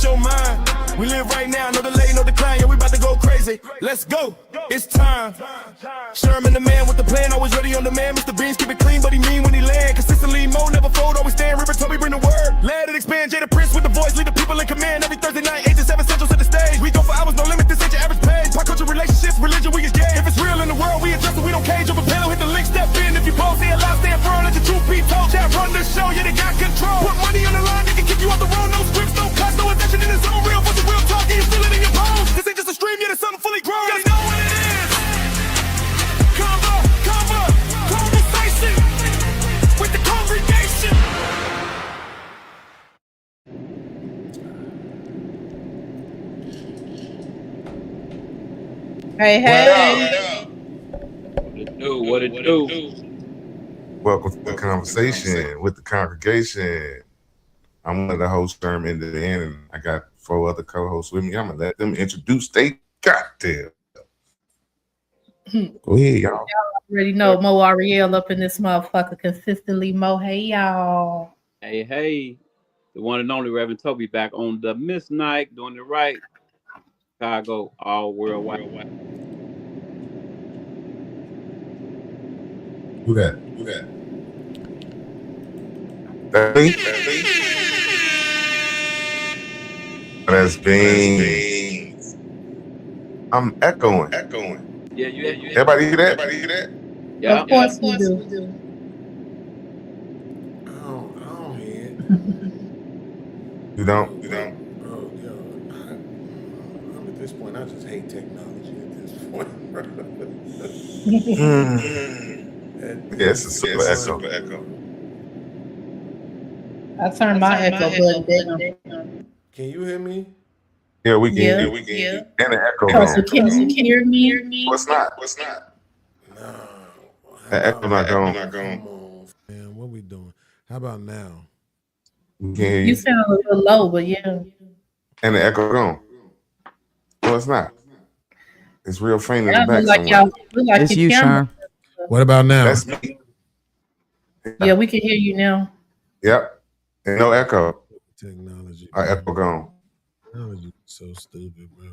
your mind. We live right now, no delay, no decline. Yeah, we about to go crazy. Let's go. It's time. Sherman the man with the plan, always ready on demand. Mr. Beans keep it clean, but he mean when he land. Consistently, Mo never fold, always stand. River Toby bring the word. Let it expand. Jada Prince with the voice, lead the people in command. Every Thursday night, 8 to 7 central to the stage. We go for hours, no limit. This ain't your average page. Pop culture, relationships, religion, we is gay. If it's real in the world, we adjust it. We don't cage. Over panel, hit the link, step in. If you both stay alive, stand firm. Let the truth be told. Chat run the show, yeah they got control. Put money on the line, they can kick you off the road. No scripts, no cuts, no attention in the zone. Real for the real talk, and you feel it in your bones. This ain't just a stream, yeah, it's something fully grown. You know what it is. Conversation with the congregation. Hey, hey. What it do? Welcome to the conversation with the congregation. I'm one of the hosts, Sherm in the end, and I got 4 other co-hosts with me. I'm gonna let them introduce their cocktail. Go ahead, y'all. Y'all already know Mo Ariel up in this motherfucker consistently. Mo, hey y'all. Hey, the one and only Reverend Toby back on the Miss Night, doing it right. Chicago, all worldwide. Who that? That's me? That's Beans. I'm echoing. Yeah, you. Everybody hear that? Yeah. Of course we do. I don't hear it. You don't? Oh, yo, I'm at this point, I just hate technology at this point. Yeah, it's a super echo. I turned my echo button down. Can you hear me? Yeah, we can. Yeah. And the echo Kelsey, gone. can you hear me? What's not? No. The echo not gone. Come on, man. What we doing? How about now? We can hear You you. sound a little low, but yeah. And the echo gone. No, it's not. It's real faint in the Y'all back look like somewhere. y'all look like It's your you, camera. Sherm. What about now? That's me. Yeah, we can hear you now. Yep. And no echo. Technology. Our echo gone. Technology is so stupid, bro.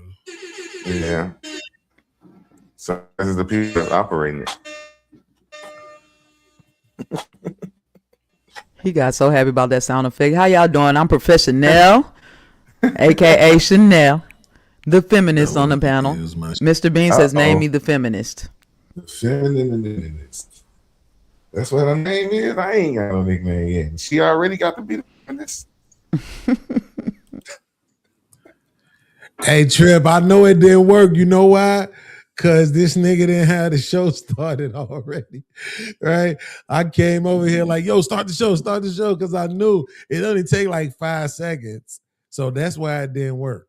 Yeah. So this is the people that's operating it. He got so happy about that sound effect. How y'all doing? I'm Professional, aka Chanel, the feminist on the panel. Mr. Bean says, "Name me the feminist." The feminist. That's what her name is. I ain't got no nickname yet. She already got to be the feminist. Hey, Trip, I know it didn't work. You know why? Because this nigga didn't have the show started already, right? I came over here like, yo, start the show, because I knew it only take like 5 seconds. So that's why it didn't work,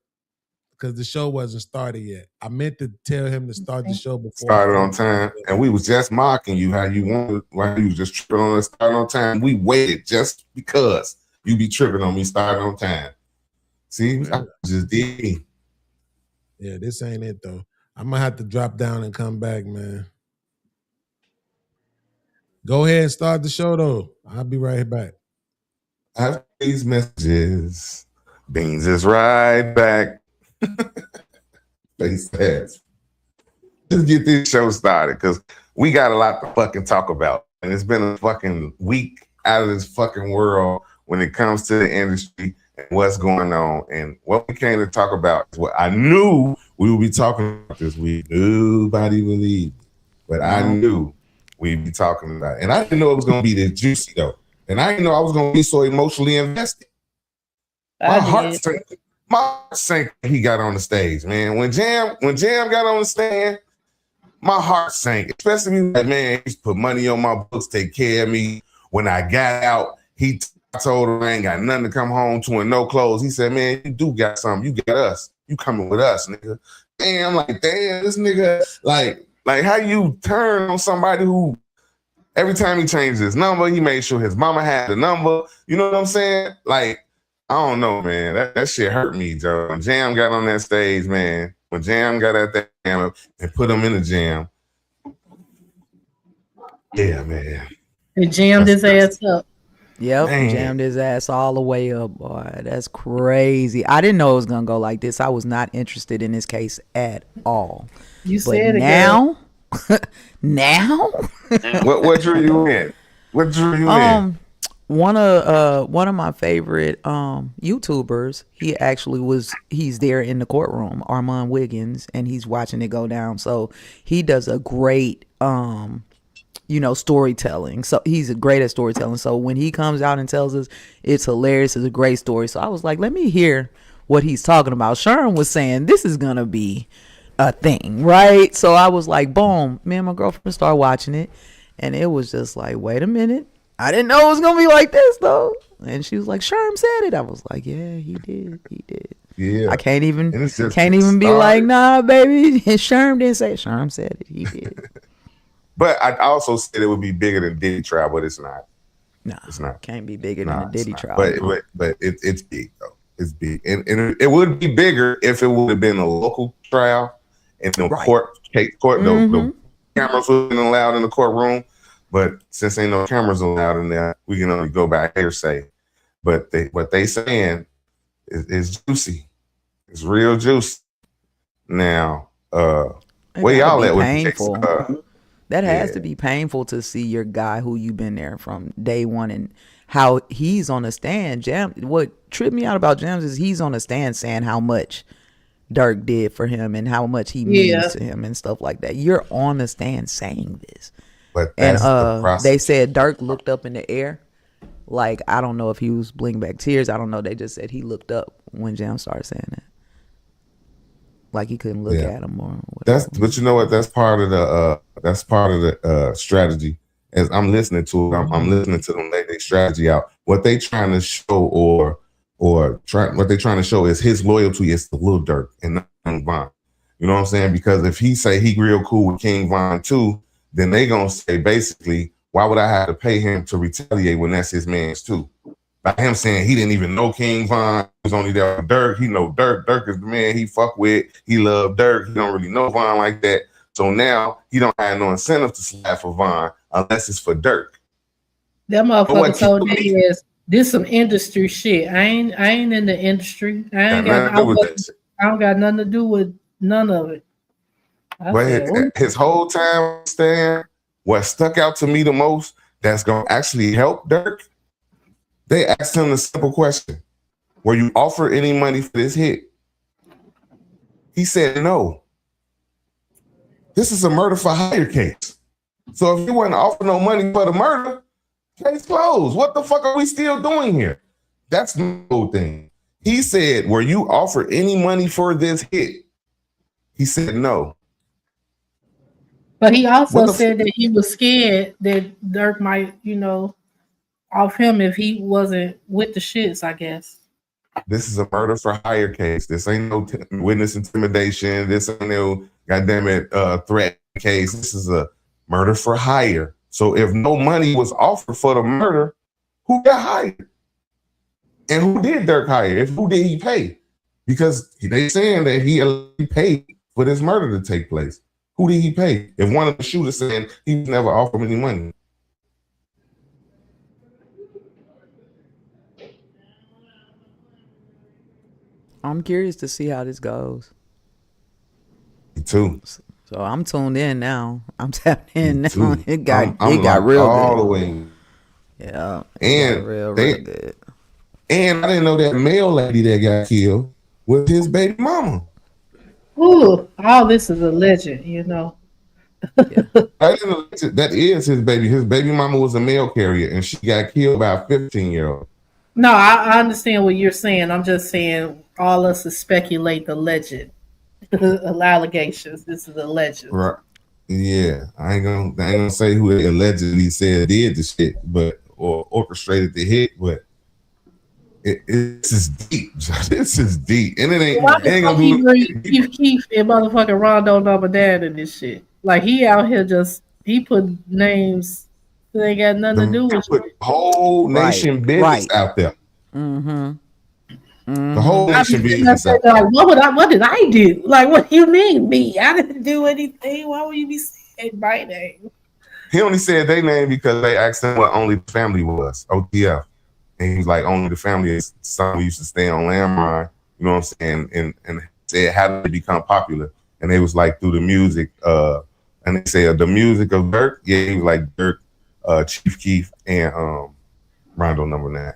because the show wasn't started yet. I meant to tell him to start the show before. Started on time, and we was just mocking you how you wanted, why you was just tripping on us starting on time. We waited just because you be tripping on me starting on time. See, I just did. Yeah, this ain't it though. I'm gonna have to drop down and come back, man. Go ahead and start the show though. I'll be right back. After these messages, Beans is right back. Face ass. Just get this show started because we got a lot to fucking talk about. And it's been a fucking week out of this fucking world when it comes to the industry and what's going on. And what we came to talk about is what I knew we would be talking about this week. Nobody believed me, but I knew we'd be talking about it. And I didn't know it was going to be this juicy though. And I didn't know I was going to be so emotionally invested. My heart sank when he got on the stage, man. When Jam got on the stand, my heart sank. Especially me, like, man, he put money on my books, take care of me. When I got out, I told him I ain't got nothing to come home to and no clothes. He said, man, you do got something. You got us. You coming with us, nigga. And I'm like, damn, this nigga, like how you turn on somebody who every time he changed his number, he made sure his mama had the number. You know what I'm saying? Like, I don't know, man. That shit hurt me, Joe. When Jam got on that stage, man, when Jam got at that jam and put him in the jam. Yeah, man. It jammed his ass up. Yep, Man. jammed his ass all the way up, boy. That's crazy. I didn't know it was gonna go like this. I was not interested in this case at all. You But said it. now, now, What drew you in? What drew you in? one of my favorite YouTubers, he's there in the courtroom, Armand Wiggins, and he's watching it go down. So he does a great storytelling. So he's great at storytelling. So when he comes out and tells us, it's hilarious, it's a great story. So I was like, let me hear what he's talking about. Sherm was saying this is gonna be a thing, right? So I was like, boom, me and my girlfriend started watching it, and it was just like, wait a minute, I didn't know it was gonna be like this though. And she was like, Sherm said it. I was like, yeah, he did. Yeah. I can't even And it's just be started. like, nah, baby. And Sherm didn't say it. Sherm said it. He did. But I also said it would be bigger than Diddy trial, but it's not. No, It's not. can't be bigger than Nah, a it's Diddy not. trial. But it's big though. It's big, and it would be bigger if it would have been a local trial and the Right. court, the cameras would have been allowed in the courtroom. But since ain't no cameras allowed in there, we can only go by hearsay. But what they saying is juicy. It's real juicy. Now, It where y'all gotta at be with the painful. case? That has Yeah. to be painful to see your guy who you've been there from day one and how he's on the stand. What tripped me out about Jams is he's on the stand saying how much Dirk did for him and how much he means to him and stuff like that. You're on the stand saying this. But And that's the process. they said Dirk looked up in the air. Like, I don't know if he was blinking back tears. I don't know. They just said he looked up when Jam started saying that. Like he couldn't look Yeah. at him or whatever. But you know what? That's part of the strategy. As I'm listening to it, I'm listening to them lay their strategy out. What they trying to show what they trying to show is his loyalty is to Lil Durk and not King Von. You know what I'm saying? Because if he say he real cool with King Von too, then they gonna say basically, why would I have to pay him to retaliate when that's his man's too? By him saying he didn't even know King Von, he was only there with Dirk. He know Dirk. Dirk is the man he fuck with. He love Dirk. He don't really know Von like that. So now he don't have no incentive to slap for Von unless it's for Dirk. That But motherfucker what told killed me- me is this some industry shit. I ain't in the industry. I Got nothing to do with that shit. don't got nothing to do with none of it. I But said, "Ooh." his whole time stand, what stuck out to me the most that's gonna actually help Dirk, they asked him the simple question: were you offered any money for this hit? He said no. This is a murder for hire case. So if you wasn't offered no money for the murder, case closed. What the fuck are we still doing here? That's the whole thing. He said, were you offered any money for this hit? He said no. But he also What the said that he was scared that Dirk might, off him if he wasn't with the shits, I guess. This is a murder for hire case. This ain't no witness intimidation. This ain't no goddamn it threat case. This is a murder for hire. So if no money was offered for the murder, who got hired? And who did Dirk hire? Who did he pay? Because they saying that he paid for this murder to take place. Who did he pay? If one of the shooters saying he never offered him any money. I'm curious to see how this goes. Me too. So I'm tuned in now. I'm tapped in Me now. too. It got like real all good. the way. Yeah. And real they- good. And I didn't know that male lady that got killed was his baby mama. Ooh, all this is a legend, I didn't know that is his baby. His baby mama was a mail carrier, and she got killed by a 15-year-old. No, I understand what you're saying. I'm just saying all us is speculate the legend. Allegations. This is a legend. Right? Yeah, I ain't gonna say who they allegedly said did the shit, but or orchestrated the hit, but it's just deep. This is deep, and it Why ain't gonna he be. bring Keith and motherfucking Rondo number dad in this shit? Like he out here he put names that ain't got nothing to do with Put the whole nation business out there. Mm-hmm. The whole nation business out there. like, what did I do? Like, what do you mean me? I didn't do anything. Why would you be saying my name? He only said their name because they asked him what Only Family was. OTF. And he was like, only the family is some used to stay on landmine, you know what I'm saying? And said, how did they become popular? And they was like through the music, and they said the music of Dirk, yeah, he was like Dirk, Chief Keef, and Rondo number 9.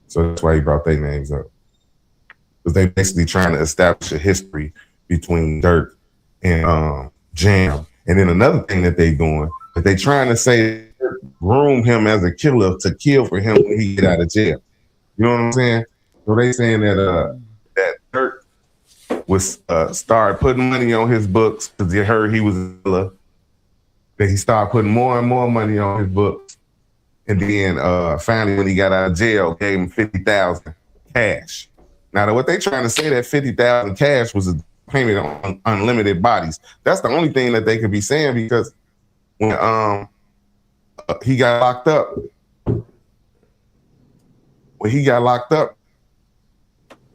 So that's why he brought their names up. Because they basically trying to establish a history between Dirk and Jam. And then another thing that they doing, that they trying to say Dirk groomed him as a killer to kill for him when he get out of jail. You know what I'm saying? So they saying that that Dirk was started putting money on his books because they heard he was a killer. That he started putting more and more money on his books. And then finally when he got out of jail, gave him $50,000 cash. Now what they trying to say that $50,000 cash was a payment on unlimited bodies. That's the only thing that they could be saying, because when he got locked up,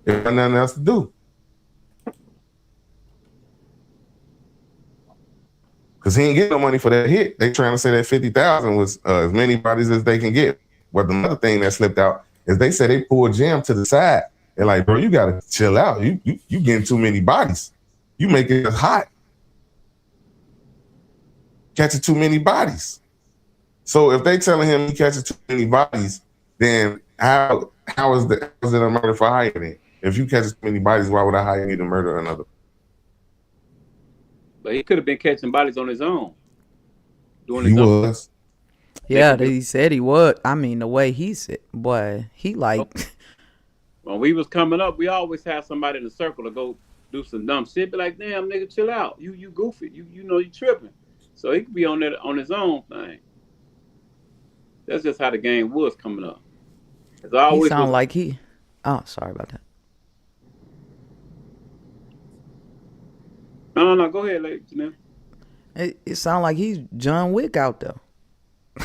there was nothing else to do. Because he ain't getting no money for that hit. They trying to say that 50,000 was as many bodies as they can get. But another thing that slipped out is they said they pulled Jam to the side. They're like, bro, you gotta chill out. You getting too many bodies. You making it hot. Catching too many bodies. So if they telling him he catches too many bodies, then how is it a murder for hire then? If you catch too many bodies, why would I hire you to murder another? But he could have been catching bodies on his own. Doing He his own. was. Yeah, he said he would. I mean, the way he said, boy, he like. When we was coming up, we always had somebody in the circle to go do some dumb shit. Be like, damn, nigga, chill out. You goofy. You know you tripping. So he could be on that on his own thing. That's just how the game was coming up. He sound like he. Oh, sorry about that. No. Go ahead, lady Janelle. It sound like he's John Wick out there.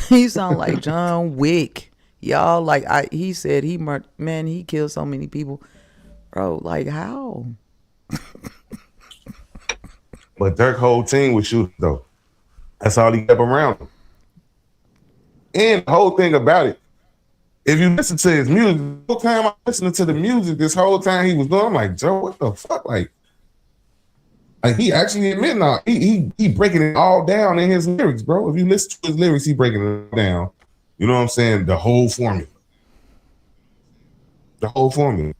He sound like John Wick. Y'all, like he said he killed so many people. Bro, like how? But Dirk's whole team was shooting though. That's all he kept around him. And the whole thing about it, if you listen to his music, the whole time I'm listening to the music, this whole time he was doing, I'm like, Joe, what the fuck? Like he actually admitting all he breaking it all down in his lyrics, bro. If you listen to his lyrics, he breaking it down. You know what I'm saying? The whole formula. The whole formula.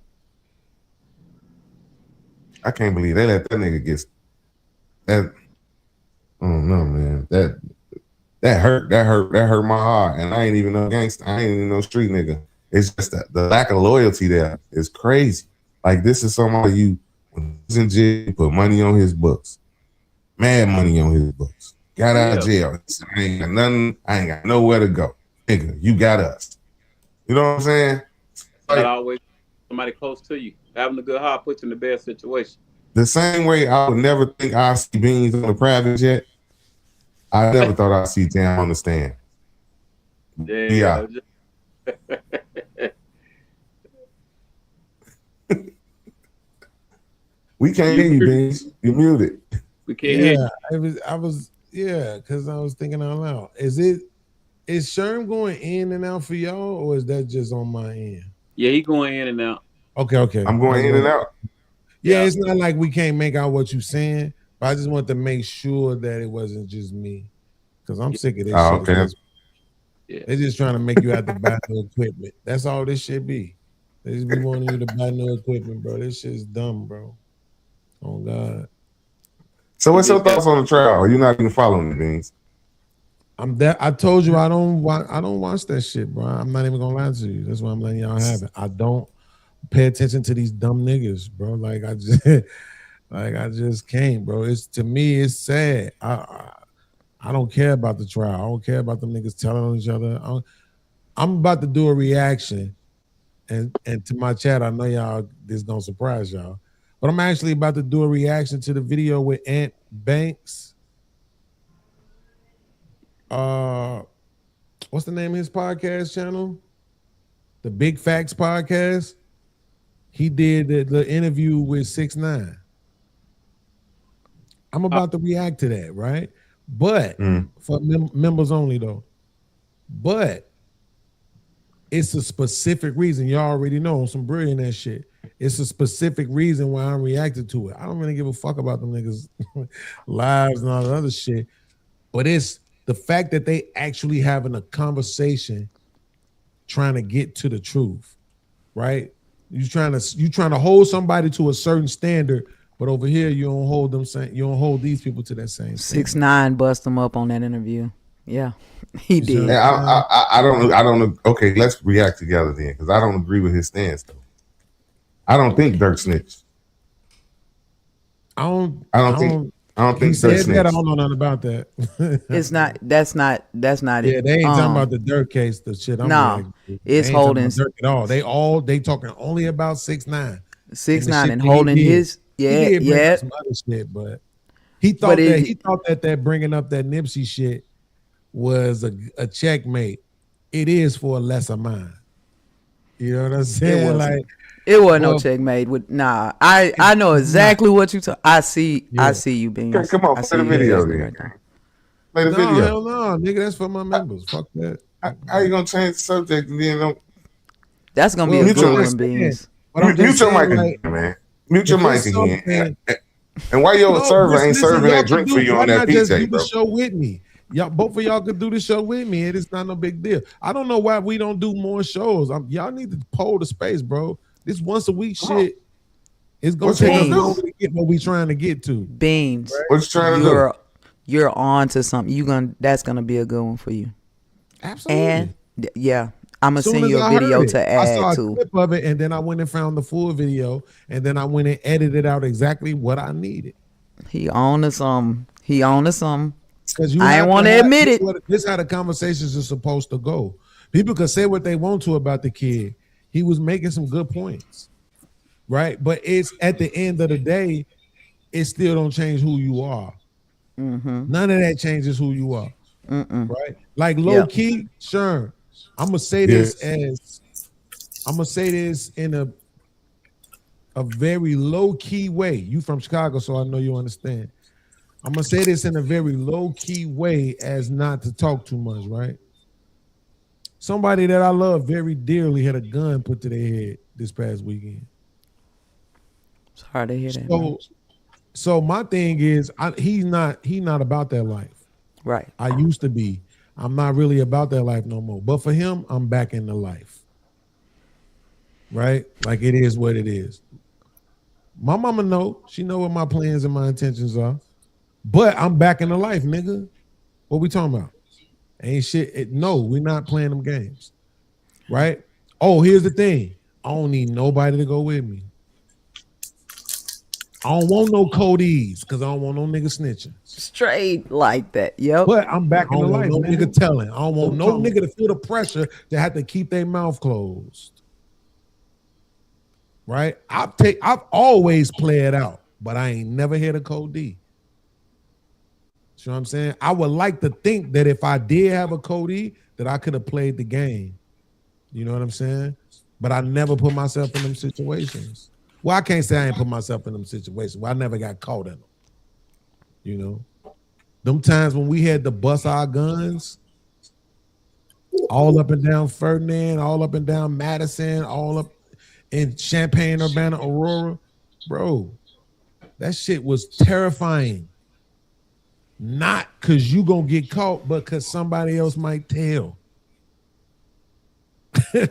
I can't believe they let that nigga get that. I don't know, man. That hurt my heart. And I ain't even no gangster. I ain't even no street nigga. It's just that the lack of loyalty there is crazy. Like this is somebody when he's in jail, put money on his books. Mad money on his books. Got out of jail. I ain't got nothing. I ain't got nowhere to go. Nigga, you got us. You know what I'm saying? Like, always somebody close to you. Having a good heart puts you in the best situation. The same way I would never think I'd see Beans on the private jet, I never thought I'd see Jam on the stand. Yeah. We can't hear you, Beans. You're muted. We can't hear you. I was because I was thinking out loud. Is Sherm going in and out for y'all, or is that just on my end? Yeah, he going in and out. Okay. I'm going in and out. Yeah, it's not like we can't make out what you're saying, but I just want to make sure that it wasn't just me, because I'm sick of this shit. Okay. Yeah. They're just trying to make you have to buy new equipment. That's all this shit be. They just be wanting you to buy new equipment, bro. This shit's dumb, bro. Oh God. So what's your thoughts on the trial? You're not even following the Beans. I told you I don't watch that shit, bro. I'm not even gonna lie to you. That's why I'm letting y'all have it. I don't pay attention to these dumb niggas, bro. Like I just can't, bro. To me, it's sad. I don't care about the trial. I don't care about them niggas telling on each other. I'm about to do a reaction, and to my chat, I know y'all this gonna surprise y'all, but I'm actually about to do a reaction to the video with Ant Banks. What's the name of his podcast channel? The Big Facts Podcast. He did the interview with 6ix9ine. I'm about to react to that, right? But for members only though. But it's a specific reason. You already know on some brilliant ass shit. It's a specific reason why I'm reacting to it. I don't really give a fuck about them niggas' lives and all that other shit. But it's the fact that they actually having a conversation trying to get to the truth, right? You trying to hold somebody to a certain standard, but over here you don't hold them you don't hold these people to that same standard. 6ix9ine bust him up on that interview. Yeah, he did. I don't. Okay, let's react together then, because I don't agree with his stance though. I don't think Dirk snitched. I don't think he Dirk said snitched. that. I don't know nothing about that. It's not. That's not it. Yeah, they ain't talking about the Dirk case. The shit. No, it's they ain't talking holding about Dirk at all. They talking only about 6ix9ine. 6ix9ine and holding his. He did bring Yeah. up some other shit, but he thought that bringing up that Nipsey shit was a checkmate. It is for a lesser mind. You know what I'm saying? It wasn't no checkmate. I know exactly what you talk. I see you, Beans. Okay, come on, play the video then. Play the video. Hell no, nigga, that's for my members. Fuck that. How you gonna change the subject and then don't? That's gonna be a good one, Beans. Mute your mic again, man. Mute your mic again. And why your server ain't serving that drink for you on that PJ, bro? Do the show with me. Y'all, both of y'all could do the show with me. It is not no big deal. I don't know why we don't do more shows. Y'all need to poll the space, bro. This once a week shit is gonna take us longer to get what we trying to get to. Beans. Right? What you trying to do? You're on to something. That's gonna be a good one for you. Absolutely. And yeah, I'm gonna send you a video to add I saw a to. clip of it, and then I went and found the full video, and then I went and edited out exactly what I needed. He on to some. Because I ain't want to admit it. This is how the conversations are supposed to go. People can say what they want to about the kid. He was making some good points, right? But it's at the end of the day, it still don't change who you are. Mm-hmm. None of that changes who you are, right? Like low key, sure. I'm gonna say this in a very low key way. You from Chicago, so I know you understand. I'm gonna say this in a very low key way, as not to talk too much, right? Somebody that I love very dearly had a gun put to their head this past weekend. It's hard to hear that. So my thing is, he's not about that life. Right. I used to be. I'm not really about that life no more. But for him, I'm back in the life. Right? Like it is what it is. My mama know. She know what my plans and my intentions are. But I'm back in the life, nigga. What we talking about? Ain't shit. No, we're not playing them games. Right? Oh, here's the thing. I don't need nobody to go with me. I don't want no Cody's because I don't want no nigga snitching. Straight like that. Yep. But I'm back in the life. No nigga telling. I don't want no nigga to feel the pressure to have to keep their mouth closed. Right? I've always played out, but I ain't never hit a Cody. You know what I'm saying? I would like to think that if I did have a Cody, that I could have played the game. You know what I'm saying? But I never put myself in them situations. Well, I can't say I ain't put myself in them situations. Well, I never got caught in them. You know? Them times when we had to bust our guns all up and down Ferdinand, all up and down Madison, all up in Champaign, Urbana, Aurora. Bro, that shit was terrifying. Not because you gonna get caught, but because somebody else might tell.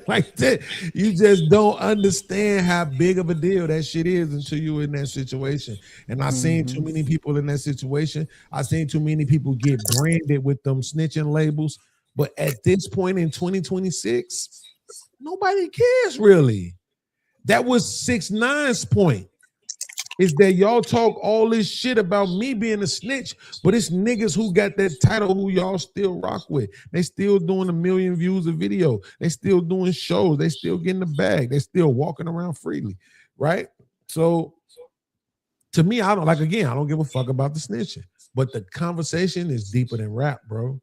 Like that, you just don't understand how big of a deal that shit is until you're in that situation. And I've seen too many people in that situation. I've seen too many people get branded with them snitching labels. But at this point in 2026, nobody cares really. That was 6ix9ine's point. Is that y'all talk all this shit about me being a snitch, but it's niggas who got that title who y'all still rock with. They still doing 1 million views of video. They still doing shows. They still getting the bag. They still walking around freely, right? So to me, I don't give a fuck about the snitching. But the conversation is deeper than rap, bro.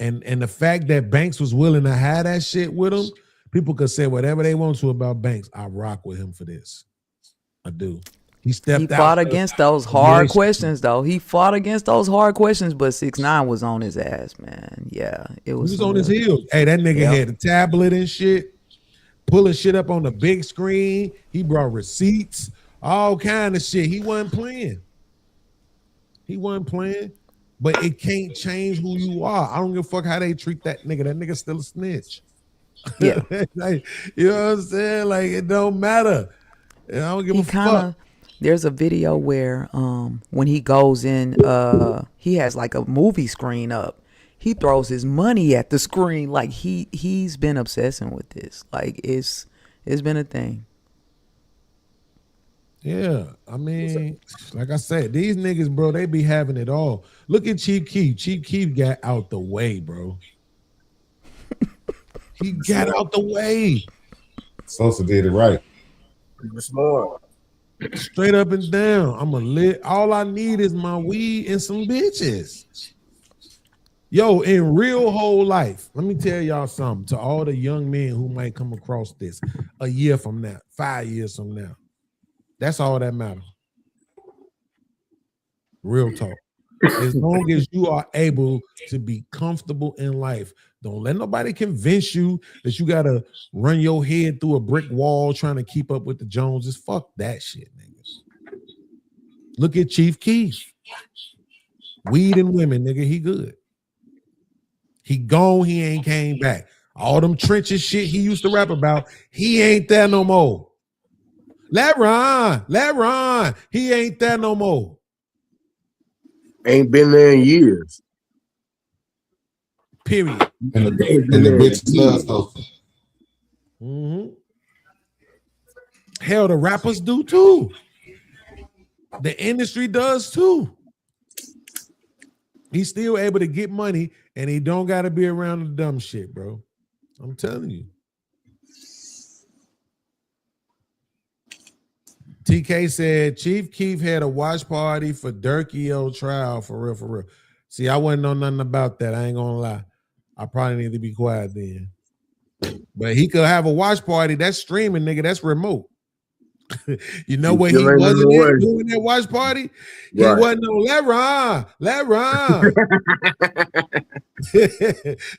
And the fact that Banks was willing to have that shit with him, people could say whatever they want to about Banks. I rock with him for this. I do. He stepped He out. fought of- against those of hard the questions, though. He fought against those hard questions, but 6ix9ine was on his ass, man. Yeah, it He was. was some on his real- heels. Hey, that nigga Yep. had a tablet and shit, pulling shit up on the big screen. He brought receipts, all kind of shit. He wasn't playing. But it can't change who you are. I don't give a fuck how they treat that nigga. That nigga still a snitch. Yeah. Like, you know what I'm saying? Like, it don't matter. I don't give He a fuck. kind of. There's a video where when he goes in, he has like a movie screen up. He throws his money at the screen. Like he's been obsessing with this. Like it's been a thing. Yeah, I mean, like I said, these niggas, bro, they be having it all. Look at Chief Keef. Chief Keef got out the way, bro. He got out the way. Sosa did it right. Smart. Straight up and down. I'm a lit. All I need is my weed and some bitches. Yo, in real whole life, let me tell y'all something to all the young men who might come across this a year from now, 5 years from now. That's all that matters. Real talk. As long as you are able to be comfortable in life, don't let nobody convince you that you gotta run your head through a brick wall trying to keep up with the Joneses. Fuck that shit, niggas. Look at Chief Keef. Weed and women, nigga, he good. He gone, he ain't came back. All them trenches shit he used to rap about, he ain't there no more. Let Ron, he ain't there no more. Ain't been there in years. Period. And the bitches love Sosa. Mm-hmm. Hell, the rappers do too. The industry does too. He's still able to get money and he don't got to be around the dumb shit, bro. I'm telling you. TK said Chief Keef had a watch party for Dirk EO trial for real, for real. See, I wouldn't know nothing about that. I ain't gonna lie. I probably need to be quiet then. But he could have a watch party. That's streaming, nigga. That's remote. You know what he still ain't wasn't in the way. in doing that watch party? He Right. wasn't on let Ron.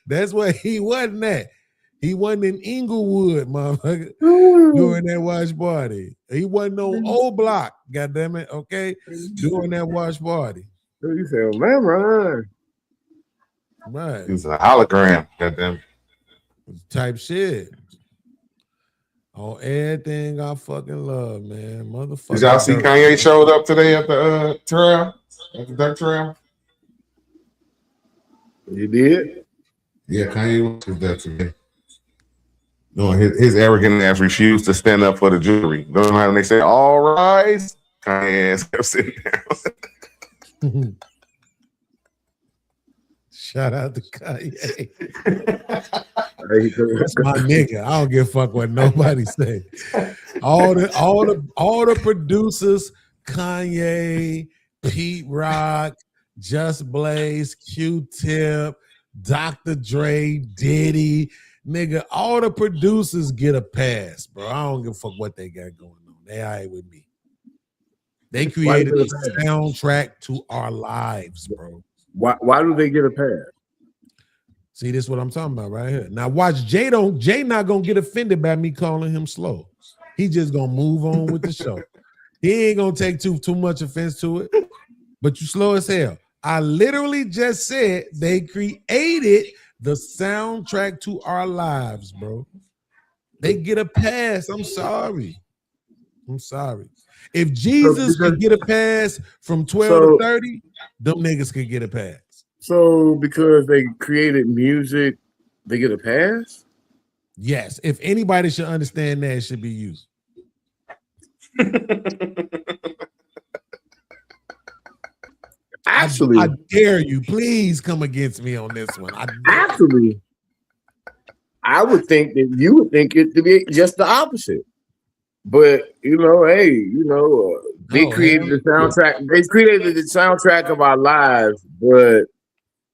That's what he wasn't at. He wasn't in Inglewood, motherfucker, during that watch party. He wasn't on old block, goddamn it, okay, during that watch party. You said, man, Ron. Right. He was a hologram. Goddamn. Type shit. On everything I fucking love, man. Motherfucker. Did y'all see Dirk. Kanye showed up today at the trail? At the Dirk Trail? You did? Yeah, Kanye was there today. No, his arrogant ass refused to stand up for the jury. You know how when they say all rise? Kanye ass kept sitting down. Shout out to Kanye. Hey, That's my nigga. I don't give a fuck what nobody say. All the producers, Kanye, Pete Rock, Just Blaze, Q-Tip, Dr. Dre, Diddy, nigga, all the producers get a pass, bro. I don't give a fuck what they got going on. They all right with me. They created Why the do they get a soundtrack to our lives, bro. Why do they get a pass? See, this is what I'm talking about right here. Now watch Jay not gonna get offended by me calling him slow. He just gonna move on with the show. He ain't gonna take too much offense to it. But you slow as hell. I literally just said they created the soundtrack to our lives, bro. They get a pass. I'm sorry. If Jesus could get a pass from 12 to 30, them niggas could get a pass. So because they created music, they get a pass? Yes. If anybody should understand that, it should be you. Actually, I dare you. Please come against me on this one. actually, I would think that you would think it to be just the opposite. But you know, hey, they created the soundtrack. They created the soundtrack of our lives, but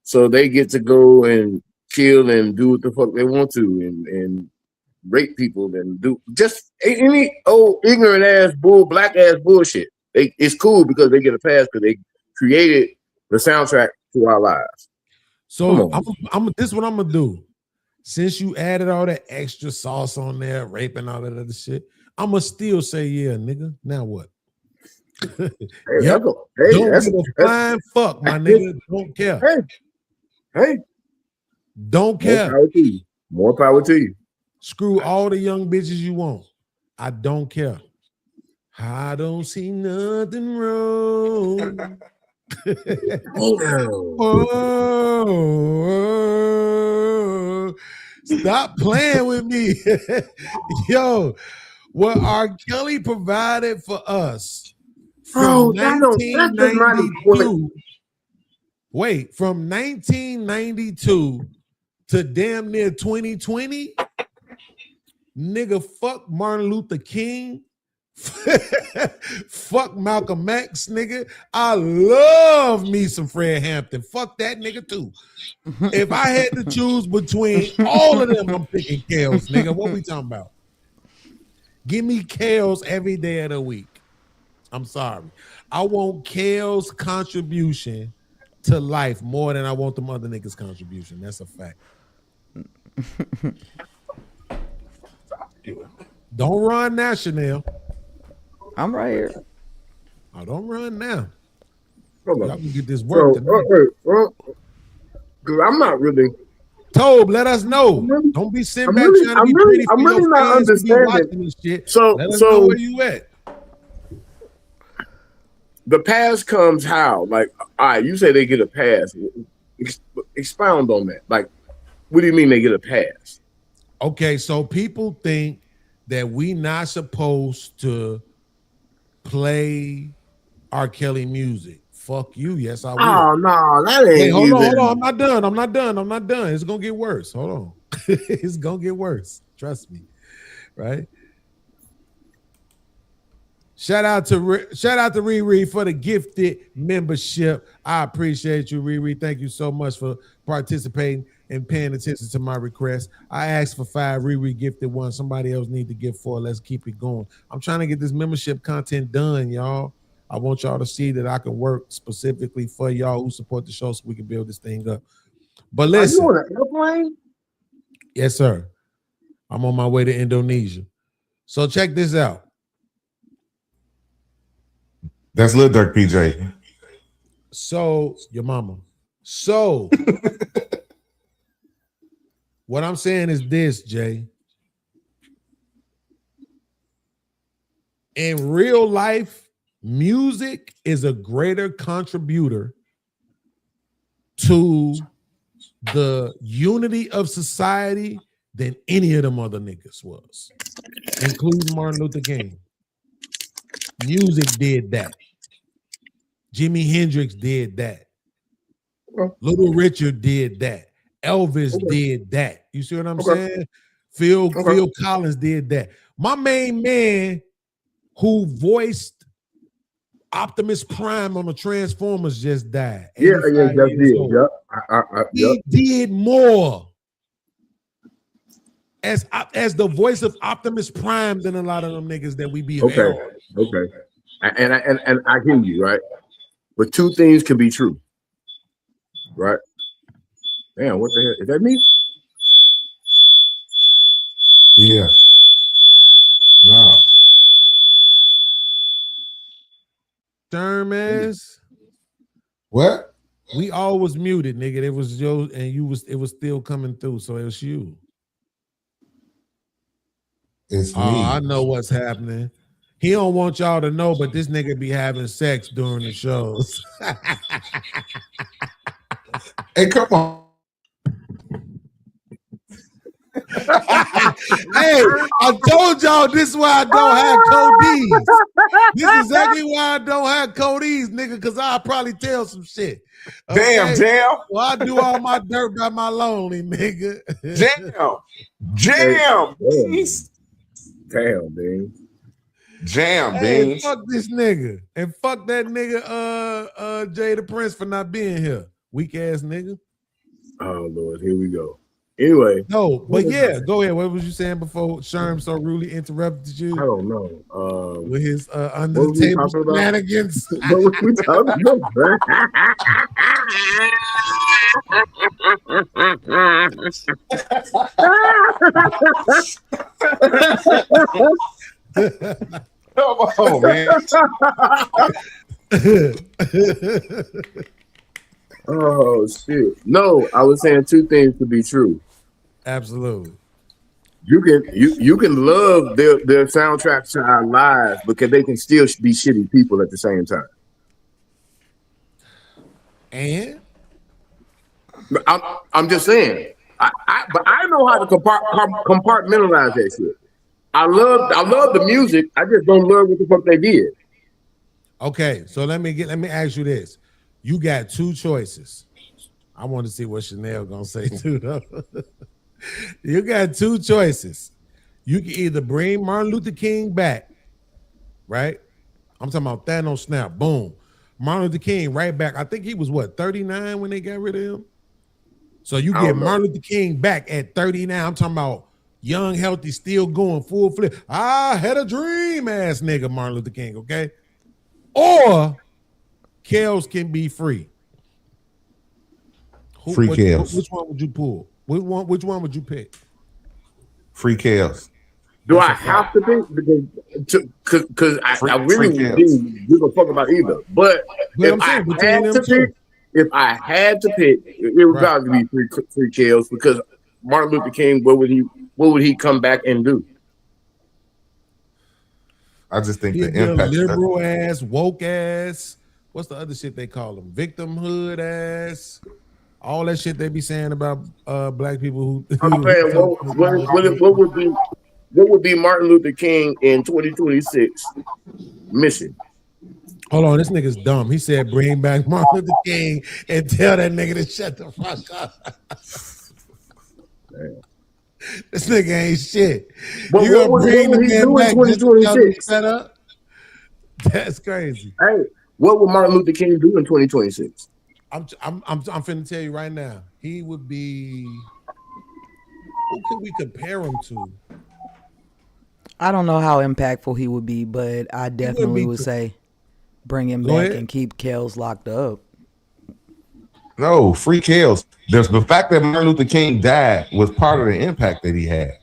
so they get to go and kill and do what the fuck they want to and rape people and do just any old ignorant ass black ass bullshit. it's cool because they get a pass because they created the soundtrack to our lives. So this is what I'm gonna do. Since you added all that extra sauce on there, rape and all that other shit, I'm gonna still say yeah, nigga. Now what? Hey, Yep. Don't that's give a flying fuck, my nigga. Don't care. Hey, Don't care. more power to you. More power to you. Screw all the young bitches you want. I don't care. I don't see nothing wrong. Oh, stop playing with me. Yo, what R. Kelly provided for us from 1992. Wait, from 1992 to damn near 2020, nigga, fuck Martin Luther King. Fuck Malcolm X, nigga. I love me some Fred Hampton. Fuck that nigga too. If I had to choose between all of them, I'm picking Kales, nigga. What we talking about? Give me Kales every day of the week. I'm sorry. I want Kales' contribution to life more than I want them other niggas' contribution. That's a fact. Don't run now, Chanel. I'm right here. Oh, don't run now. Hold Y'all on. can get this work. Because I'm not really. Tobe, let us know. Don't be sitting I'm back really- trying to I'm be really- pretty for I'm your really not fans to be understanding. watching this shit. So- let us so- know where you at. The pass comes how? Like, all right, you say they get a pass. Expound on that. Like, what do you mean they get a pass? Okay, so people think that we not supposed to play R. Kelly music. Fuck you. Yes, I will. Oh no, that ain't. Hey, hold on. even- I'm not done. It's gonna get worse. Hold on. It's gonna get worse. Trust me. Right? Shout out to Riri for the gifted membership. I appreciate you, Riri. Thank you so much for participating and paying attention to my request. I asked for 5. Riri gifted 1. Somebody else need to give 4. Let's keep it going. I'm trying to get this membership content done, y'all. I want y'all to see that I can work specifically for y'all who support the show so we can build this thing up. But listen. Are you on an airplane? Yes, sir. I'm on my way to Indonesia. So check this out. That's Lil Durk, PJ. So, your mama. So, what I'm saying is this, Jay. In real life, music is a greater contributor to the unity of society than any of them other niggas was, including Martin Luther King. Music did that. Jimi Hendrix did that. Little Richard did that. Elvis did that. You see what I'm saying? Phil Collins did that. My main man who voiced Optimus Prime on the Transformers just died. Yeah, 85 just years did. old. Yep. He did more as the voice of Optimus Prime than a lot of them niggas that we be Okay. And I hear you, right? But two things can be true, right? Damn, what the hell? Is that me? Yeah. No. Shermans, What? we all was muted, nigga. It was Joe, and it was still coming through, so it was you. It's Oh, me. I know what's happening. He don't want y'all to know, but this nigga be having sex during the shows. Hey, come on. Hey, I told y'all this is why I don't have codees. This is exactly why I don't have codees, nigga, because I'll probably tell some shit. Damn, Jam. Well, I do all my dirt by my lonely, nigga. Jam. Beans. Damn, man. Jam, Hey, Beans. fuck this nigga. And fuck that nigga Jay the Prince for not being here. Weak ass nigga. Oh Lord, here we go. Anyway, No, but yeah, go ahead. What was you saying before Sherm so rudely interrupted I you don't know. with his under What the were we table talking about? shenanigans? What were we talking Come on, man. Oh shit! No, I was saying two things to be true. Absolutely. You can love their soundtracks to our lives because they can still be shitty people at the same time. And I'm just saying. But I know how to compartmentalize that shit. I love the music. I just don't love what the fuck they did. okay, so let me ask you this. You got two choices. I want to see what Chanel gonna say too, though. You got two choices. You can either bring Martin Luther King back, right? I'm talking about Thanos snap, boom. Martin Luther King right back. I think he was what, 39 when they got rid of him? So you get Martin Luther King back at 39. I'm talking about young, healthy, still going full flip. I had a dream ass nigga, Martin Luther King, okay? Or Kels can be free. Free Kels. Which one would you pull? Which one would you pick? Free Kels. Do I have to pick? Because I really didn't give a fuck about either. But if I had to pick, it would probably be free Kels because Martin Luther King, what would he come back and do? I just think He'd the be a impact. liberal ass, woke ass. What's the other shit they call them? Victimhood ass. All that shit they be saying about black people who. I'm saying, what would be Martin Luther King in 2026 mission? Hold on, this nigga's dumb. He said, "Bring back Martin Luther King and tell that nigga to shut the fuck up." This nigga ain't shit. But You what gonna bring the would he man do in back just to tell him to 2026? shut up? That's crazy. Hey, what would Martin Luther King do in 2026? I'm finna tell you right now. He would be. Who could we compare him to? I don't know how impactful he would be, but I definitely would say bring him back and keep Kels locked up. No, free Kels. The fact that Martin Luther King died was part of the impact that he had.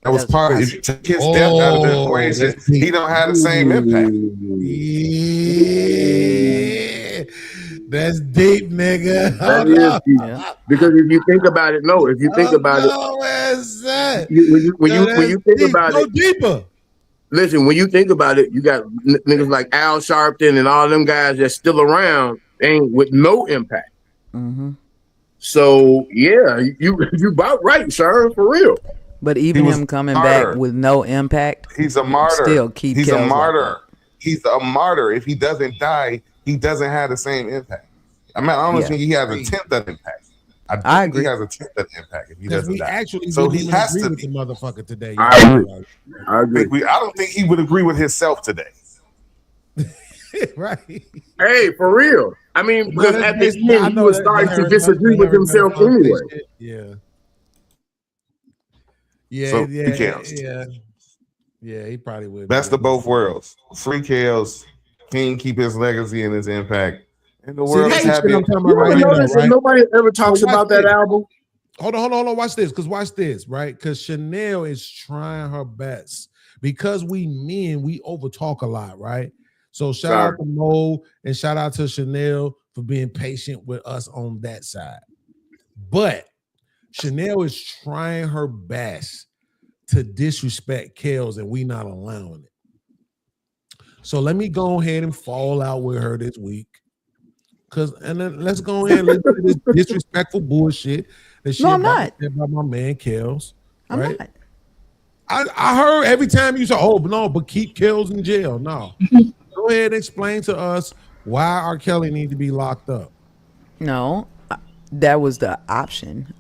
That was part of it. If you take his death out of the equation, he don't have the same impact. Yeah. That's deep, nigga. That is deep. Because if you think about it, when you think about go it, deeper. Listen, when you think about it, you got niggas like Al Sharpton and all them guys that's still around and with no impact. Mm-hmm. So yeah, you about right, sir, for real. But even him coming back with no impact, he's a martyr. Still keep. He's Kels a martyr. locked up. He's a martyr. If he doesn't die, he doesn't have the same impact. I mean, I don't think he has a tenth of impact. I agree. He has a tenth of impact if he doesn't die. Actually, so he has to with the motherfucker today. I agree. I don't think he would agree with himself today. Right. Hey, for real. I mean, because at the end, he was starting to disagree with himself anyway. Yeah. So, Yeah, he probably would. Best of both worlds. Free Kels, King keep his legacy and his impact. And the world is happy. Nobody ever talks about that album. Hold on. Watch this, right? Because Chanel is trying her best. Because we men, we overtalk a lot, right? So shout out to Mo and shout out to Chanel for being patient with us on that side. But Chanel is trying her best to disrespect Kels, and we not allowing it. So let me go ahead and fall out with her this week. And then let's go ahead and let's do this disrespectful bullshit that she about my man Kels. Right? I'm not. I heard every time you say, but keep Kels in jail. No. Go ahead and explain to us why R. Kelly need to be locked up. No, that was the option.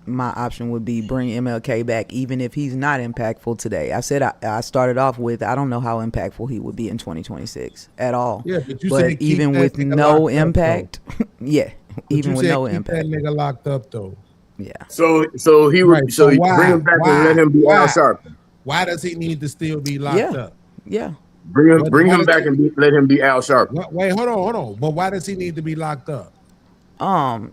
My option would be bring MLK back, even if he's not impactful today. I said I started off with I don't know how impactful he would be in 2026 at all. Yeah, but even with no impact, even with no impact, that nigga locked up though. Yeah. So he would. Right, So so you why? bring him back Why? and let him be Why? Al Sharpton. Why does he need to still be locked Yeah. up? Yeah. Bring Why him does back he- and let him be Al Sharpton. Wait, hold on. But why does he need to be locked up?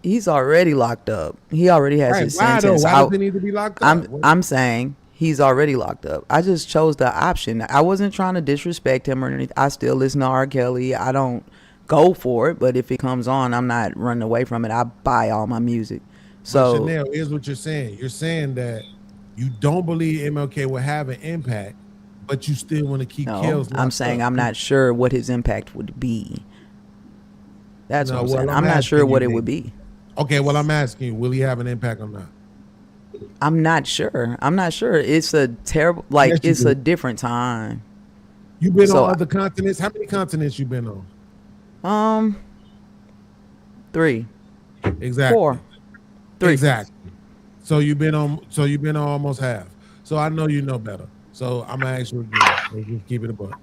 He's already locked up. He already has Right? his Why though? sentence. Why does he need to be locked up? I'm saying he's already locked up. I just chose the option. I wasn't trying to disrespect him or anything. I still listen to R. Kelly. I don't go for it, but if it comes on, I'm not running away from it. I buy all my music. But So Chanel, here's what you're saying. You're saying that you don't believe MLK will have an impact, but you still want to keep no, Kells. I'm locked saying up. I'm not sure what his impact would be. That's No, what I'm well, saying. I'm I'm not sure asking what you it then. would be. Okay, well, I'm asking you, will he have an impact or not? I'm not sure. It's a terrible, like, Yes, you it's do. a different time. You've been So on other continents. How many continents you been on? 3, Exactly. 4, 3. Exactly. So you've been on. So you've been on almost half. So I know you know better. So I'm gonna ask you again. Let's just keep it a buck.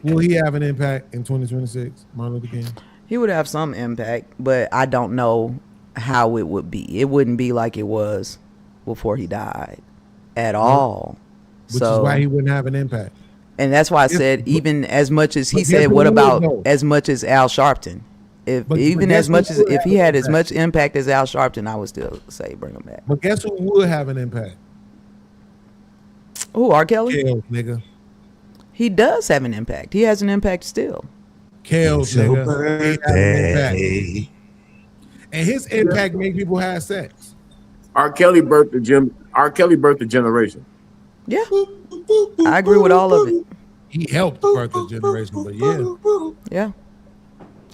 Will he have an impact in 2026, Martin Luther King? He would have some impact, but I don't know how it would be. It wouldn't be like it was before he died at all. Which is why he wouldn't have an impact. And that's why I Yes, said but- even as much as he but guess said, who what would, about though? as much as Al Sharpton? But Even guess as who much as would if have he an had as impact? much impact as Al Sharpton, I would still say bring him back. But guess who would have an impact? Who, R. Kelly? Kells, nigga. He does have an impact. He has an impact still. Kells, It's your nigga. He has an impact. birthday. And his impact make people have sex. R. Kelly birthed the generation. Yeah, I agree with all of it. He helped birth the generation, but yeah. Yeah,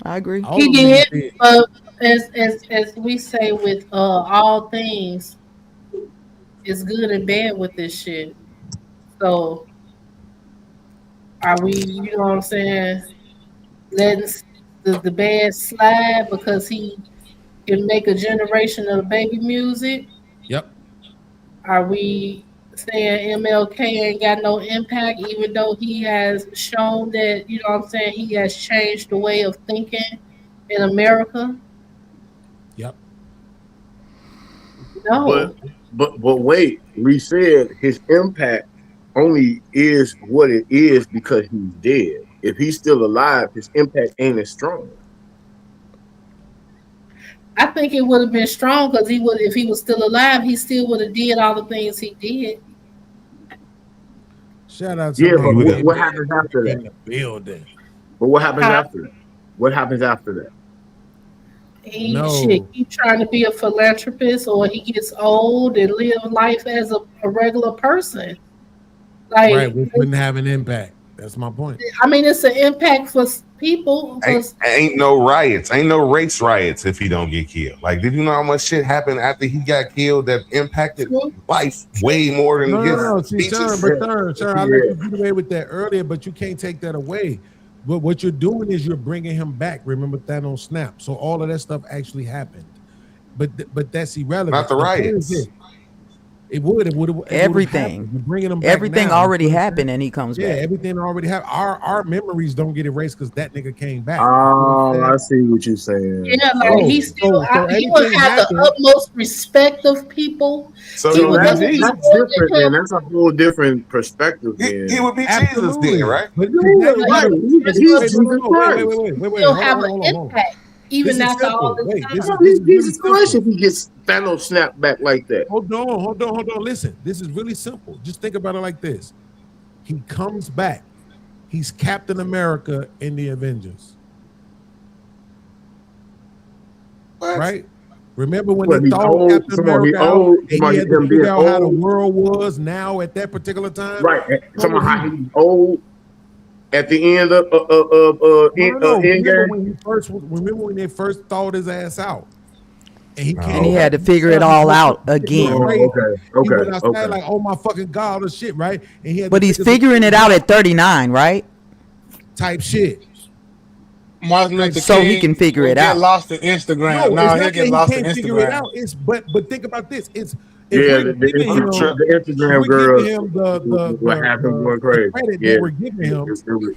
I agree. All He of them did, did. but as we say with all things, it's good and bad with this shit. So are we, you know what I'm saying, letting the bad slide because he can make a generation of baby music? Yep. Are we saying MLK ain't got no impact, even though he has shown that, you know what I'm saying, he has changed the way of thinking in America? Yep. No. But wait, we said his impact only is what it is because he's dead. If he's still alive, his impact ain't as strong. I think it would have been strong because he would, if he was still alive, he still would have did all the things he did. Shout out to Yeah, but Ray what happens after in that? the building. But what happens Huh? after that? What happens after that? He No. shit keep trying to be a philanthropist, or he gets old and live life as a regular person. Like, Right, which wouldn't have an impact. That's my point. I mean, it's an impact for people. Ain't no riots. Ain't no race riots if he don't get killed. Like, did you know how much shit happened after he got killed that impacted life way more than his No, see, speeches? Sir, I let you get away with that earlier, but you can't take that away. But what you're doing is you're bringing him back. Remember Thanos snap. So all of that stuff actually happened. But that's irrelevant. Not the point riots. is this. It would. Everything. You're bringing him back Everything now. already happened, and he comes Yeah, back. everything already happened. Our memories don't get erased because that nigga came back. Oh, I see what you're saying. Yeah, like So- he still, so he would everything have happened. the utmost respect of people. So He he would would that's be Jesus. different, man. That's a whole different perspective, man. He would be Jesus Absolutely, then, right? But Yeah, now you right. gotta- He's wait, Jesus wait, Christ. wait. Still Hold have on, an hold on. impact, even This is after all simple. this Wait, time. this No, is he's really Jesus Christ simple. if he gets Thanos snapped back like that. Hold on. Listen, this is really simple. Just think about it like this. He comes back. He's Captain America in the Avengers. What? Right? Remember when Well, they he's thought old. Captain Come on, he America out, old. and Come on, he he had to him being figure out how the old. world was now at that particular time? Right. So Talking about how he- he's old at the end of No, remember Endgame. when they first thawed his ass out. And he, And he had to figure it all out again. Oh, He okay, went outside okay. like, oh my fucking God, all this shit, right? And he had But to he's figure figuring it out at 39, right? type shit. Martin Luther So he King can figure will it get out. lost in Instagram. No, No, it's he'll not that get he lost in can't figure it Instagram. out. It's but think about this. It's Yeah, we're the giving him- Instagram we're girls. giving him the What happened going crazy? credit Yeah, that we're giving him.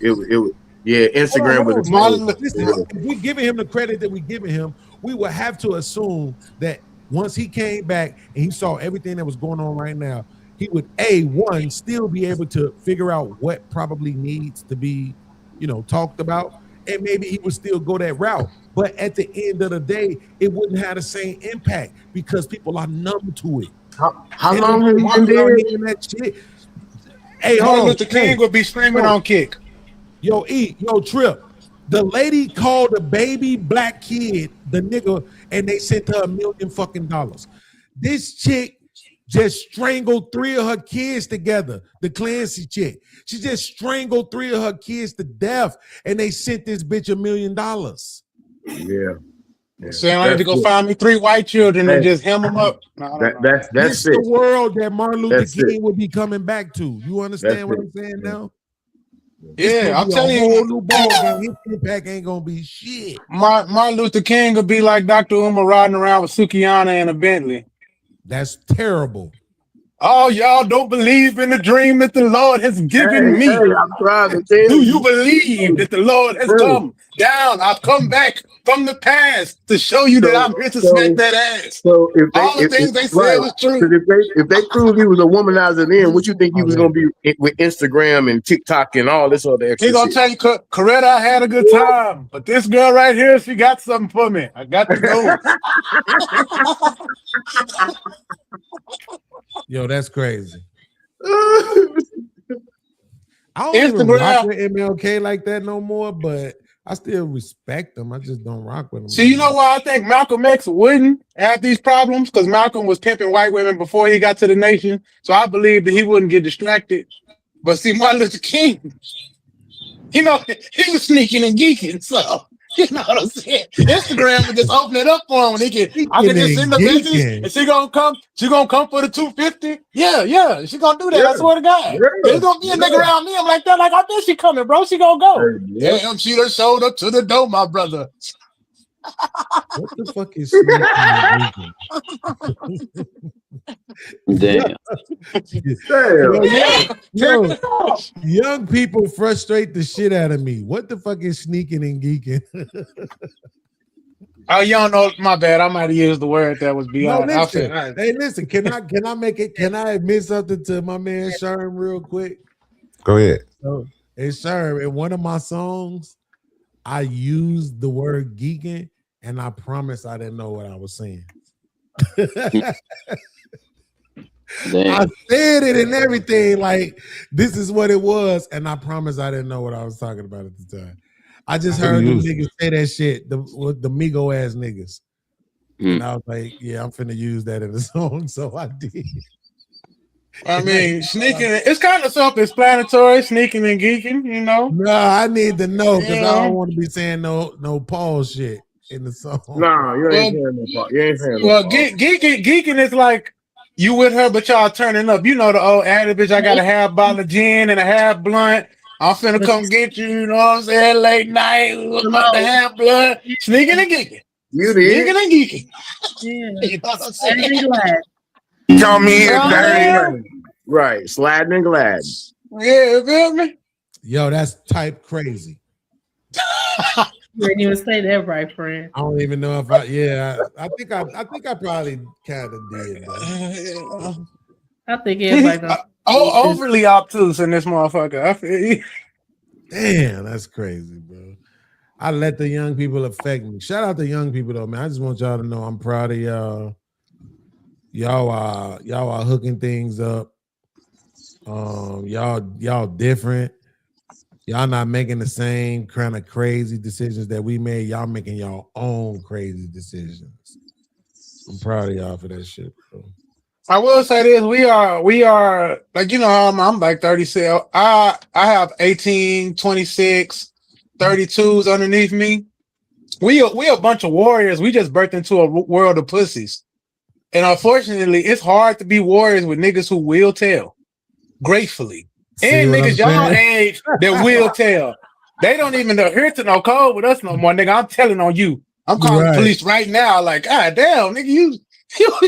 it was. Yeah, Instagram Hold on, was. hold on. Martin- Listen, if we're giving him the credit that we're giving him, we would have to assume that once he came back and he saw everything that was going on right now, he would one still be able to figure out what probably needs to be, talked about, and maybe he would still go that route. But at the end of the day, it wouldn't have the same impact because people are numb to it. How long have you been there? That shit. Hey, hold Martin on. Luther King would be screaming on Kick. Yo, Trip. The lady called a baby black kid the nigga, and they sent her $1 million fucking dollars. This chick just strangled 3 of her kids together. The Clancy chick. She just strangled 3 of her kids to death, and they sent this bitch $1 million. Yeah. Saying I need to go find me 3 white children and just hem them up. No, That's This it. the world that Martin Luther That's King it. would be coming back to. You understand That's what it. I'm saying now? Yeah, I'm telling a whole you, new ball game. His impact ain't gonna be shit. Martin Luther King would be like Dr. Umar riding around with Sukiyana in a Bentley. That's terrible. Oh, y'all don't believe in the dream that the Lord has given me. Hey, I'm trying to tell Do you believe that the Lord has come down? I've come back from the past to show you that I'm here to smack that ass. So if they, All the things they said was true. 'cause if they proved he was a womanizer, then what you think he was gonna be with Instagram and TikTok and all this other extra He gonna shit? tell you, Coretta, I had a good time, but this girl right here, she got something for me. I got to go. Yo, that's crazy. I don't even Instagram. rock with MLK like that no more, but I still respect him. I just don't rock with him. See, you know why I think Malcolm X wouldn't have these problems? Because Malcolm was pimping white women before he got to the nation. So I believe that he wouldn't get distracted. But see, Martin Luther King, he was sneaking and geeking. So, you know what I'm saying? Instagram would just open it up for him. I can just send the business and she gonna come for the 250. Yeah, she gonna do that. I swear to God. There's gonna be a nigga around me. I'm like that. Like, I bet she coming, bro. She gonna go. Damn, she done showed up to the door, my brother. What the fuck is sneaking? Damn. Young people frustrate the shit out of me. What the fuck is sneaking and geeking? Oh, y'all know, my bad. I might have used the word that was beyond. No, listen. Hey, listen. Can I make it? Can I admit something to my man Sherm real quick? Go ahead. So, hey, Sherm, in one of my songs, I used the word geeking, and I promise I didn't know what I was saying. I said it and everything, like this is what it was, and I promise I didn't know what I was talking about at the time. I just heard the niggas say that shit, the Migo ass niggas. And I was like, yeah, I'm finna use that in the song, so I did. I mean, sneaking, it's kind of self-explanatory, sneaking and geeking, you know? No, I need to know because I don't want to be saying no Paul shit in the song. No, you ain't saying no Paul. You ain't saying no Well, Paul. geeking is like you with her, but y'all turning up. You know the old adage, I got a half bottle of gin and a half blunt. I'm finna come get you, you know what I'm saying? Late night, about to have blood. Sneaking and geeking. You did. Sneaking and geeking. Yeah. You know what I'm And saying? he glad. Call me Right, sliding and gliding. Yeah, you feel me? Yo, that's type crazy. You didn't even say that right, friend. I don't even know if I think I probably kind of did. Bro. I think everybody knows. Overly obtuse in this motherfucker. I feel you. Damn, that's crazy, bro. I let the young people affect me. Shout out to young people though, man. I just want y'all to know I'm proud of y'all. Y'all are hooking things up. Y'all different. Y'all not making the same kind of crazy decisions that we made. Y'all making y'all own crazy decisions. I'm proud of y'all for that shit, bro. I will say this: we are like, you know, I'm like 36. I have 18, 26, 32s underneath me. We a bunch of warriors. We just birthed into a world of pussies, and unfortunately, it's hard to be warriors with niggas who will tell, gratefully, and niggas y'all age that will tell. They don't even adhere to no code with us no more, nigga. I'm telling on you. I'm calling the police right now. Like, God damn, nigga, you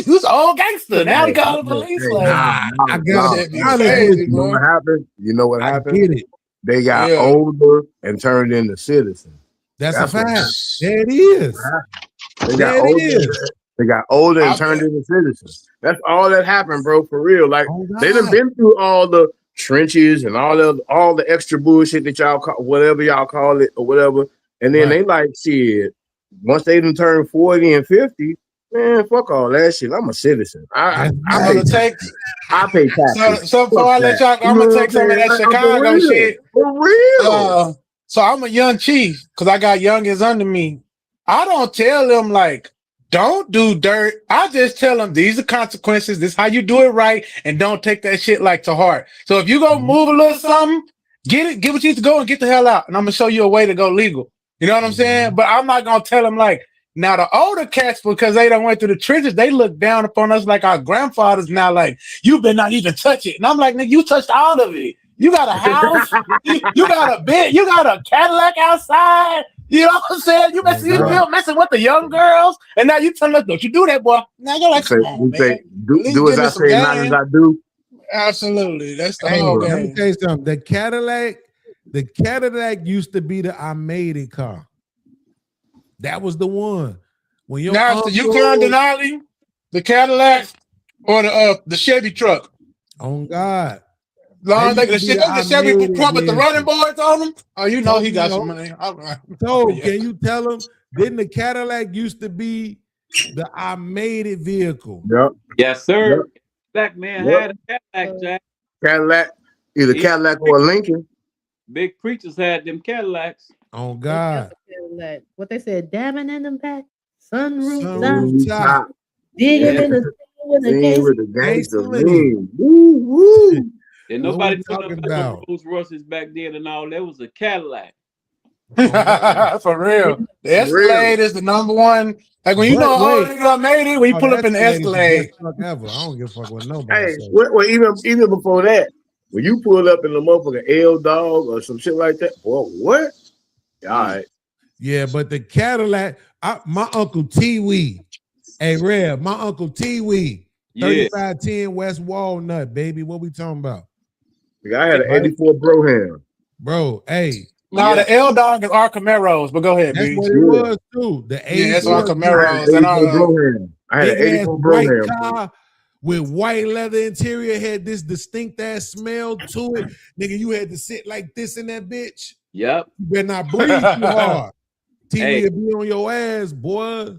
was all gangster. Now you call the police. I got it. You know what happened? You know what happened? Get it. They got older and turned into citizens. That's a fact. There it is. They got older They got older and I turned bet. into citizens. That's all that happened, bro. For real. Like Oh, they done God. been through all the trenches and all the extra bullshit that y'all call whatever y'all call it or whatever. And then Right. they like shit. Once they done turn 40 and 50, man, fuck all that shit. I'm a citizen. I So pay to take I pay taxes. so before I let y'all go, I'm gonna take some of that Chicago shit. For real. So I'm a young chief because I got youngins under me. I don't tell them like, don't do dirt. I just tell them these are consequences. This is how you do it right, and don't take that shit like to heart. So if you go move a little something, get what you need to go and get the hell out. And I'm gonna show you a way to go legal. You know what I'm saying? But I'm not gonna tell them like now the older cats because they done went through the trenches. They look down upon us like our grandfathers now. Like you better not even touch it. And I'm like, nigga, you touched all of it. You got a house, you got a bed, you got a Cadillac outside. You know what I'm saying? You messing with the young girls, and now you telling us, don't you do that, boy? Now you're like, come on, man. Do as I say, not as I do. Absolutely, that's the Hey, whole let me game. tell you something. The Cadillac used to be the I made it car. That was the one. When your Now it's the Yukon Denali, the Cadillac, or the Chevy truck. On God. Long That the used to be Chevy, the I made it truck with the vehicle. running boards on them. Oh, you know he got You some know. money. So Yeah. can you tell them? Didn't the Cadillac used to be the I made it vehicle? Yep. Yes, sir. Black man had a Cadillac, Jack. Cadillac, either Cadillac or Lincoln. Big preachers had them Cadillacs. On God. Like, what they said, dabbing in the back, sunroof Sunroof down, top. digging Yeah. in the with the Lean case. with the gangster Gangsta lean. lean. Woo, woo. And What nobody we knew talking nothing about about? the Rolls Royces back then and all. That was a Cadillac. For real. The Escalade is the number one. Like when you But know all wait. nigga made it, when you Oh, pull the up in the Escalade is the Escalade. best truck ever. I don't give a fuck what nobody Hey, says. well, even before that, when you pull up in the motherfucking L Dog or some shit like that, well, what? All right. Yeah, but the Cadillac, my uncle T Wee. Hey, Rev, my uncle T Wee, Yeah. 3510 West Walnut, baby. What we talking about? I had an 84 Broham. Bro, hey, Now Yeah. the L Dog is our Camaros, but go ahead, that's B. what it was too. The Yeah, that's our 84 Camaros and our Broham. I had an big ass 84 white Broham. car with white leather interior, had this distinct ass smell to it. Nigga, you had to sit like this in that bitch. Yep. You better not breathe too hard. TV Hey. will be on your ass, boy.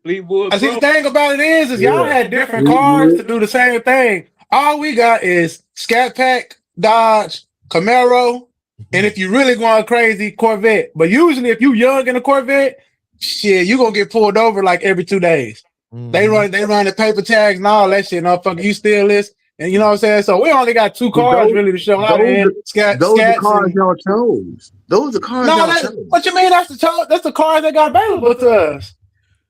Fleetwood I see the Pro. thing about it is y'all Yeah. had different cars to do the same thing. All we got is Scat Pack, Dodge, Camaro, and if you really going crazy, Corvette. But usually if you young in a Corvette, shit, you gonna get pulled over like every 2 days. They run the paper tags and all that shit. Motherfucker, you steal this, and you know what I'm saying. So we only got 2 cars really to show out in. Those are the cars y'all chose. Those are cars No, y'all chose. what you mean? That's the cars that got available to us.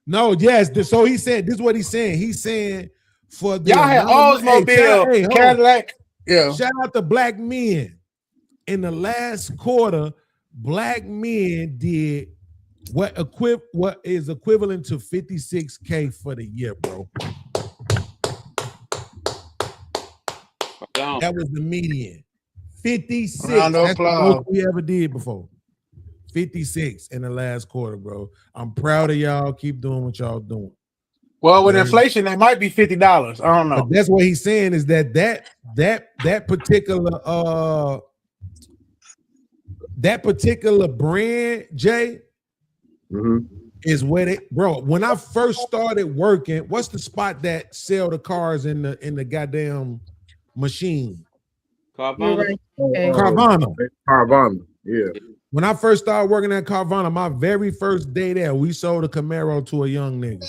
No, yes. So he said, this is what he's saying. He's saying for the Y'all had Oldsmobile, Cadillac. Yeah. Shout out to black men. In the last quarter, black men did what is equivalent to 56K for the year, bro. That was the median. 56. Round of That's the applause. most we ever did before. 56 in the last quarter, bro. I'm proud of y'all. Keep doing what y'all doing. Well, with inflation, that might be $50. I don't know. But that's what he's saying is that particular brand, Jay, is where they, bro. When I first started working, what's the spot that sell the cars in the goddamn machine? Carvana. Carvana, yeah. When I first started working at Carvana, my very first day there, we sold a Camaro to a young nigga.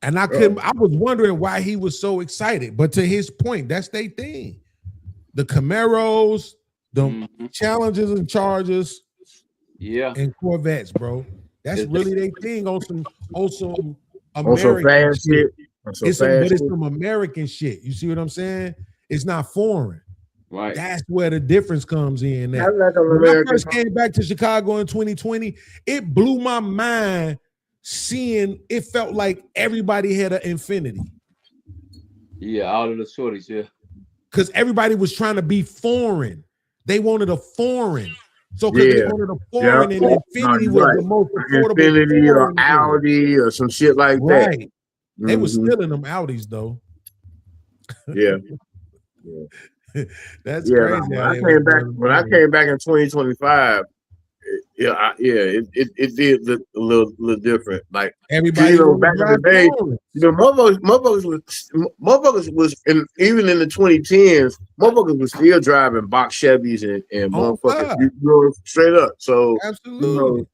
And I was wondering why he was so excited. But to his point, that's their thing. The Camaros, the Challengers and Chargers, and Corvettes, bro. That's really their thing on some American shit. It's some American shit. You see what I'm saying? It's not foreign. Right. That's where the difference comes in. When I first came back to Chicago in 2020, it blew my mind seeing it felt like everybody had an Infinity. Yeah, all of the shorties, yeah. Because everybody was trying to be foreign. They wanted a foreign. So because they Yeah. wanted a foreign, and No, Infinity you're was right. the most affordable Infinity or foreign deal. Audi or some shit like that. Right. They were Mhm. stealing them Audis though. Yeah. That's Yeah. crazy. When how I they came was back, doing when I it. came back in 2025, it did look a little different. Like, Everybody you know, wanted back to in the drive day, foreign. you know, motherfuckers was even in the 2010s, motherfuckers was still driving box Chevys and Oh, motherfuckers, God. you know, straight up. So, you Absolutely. know,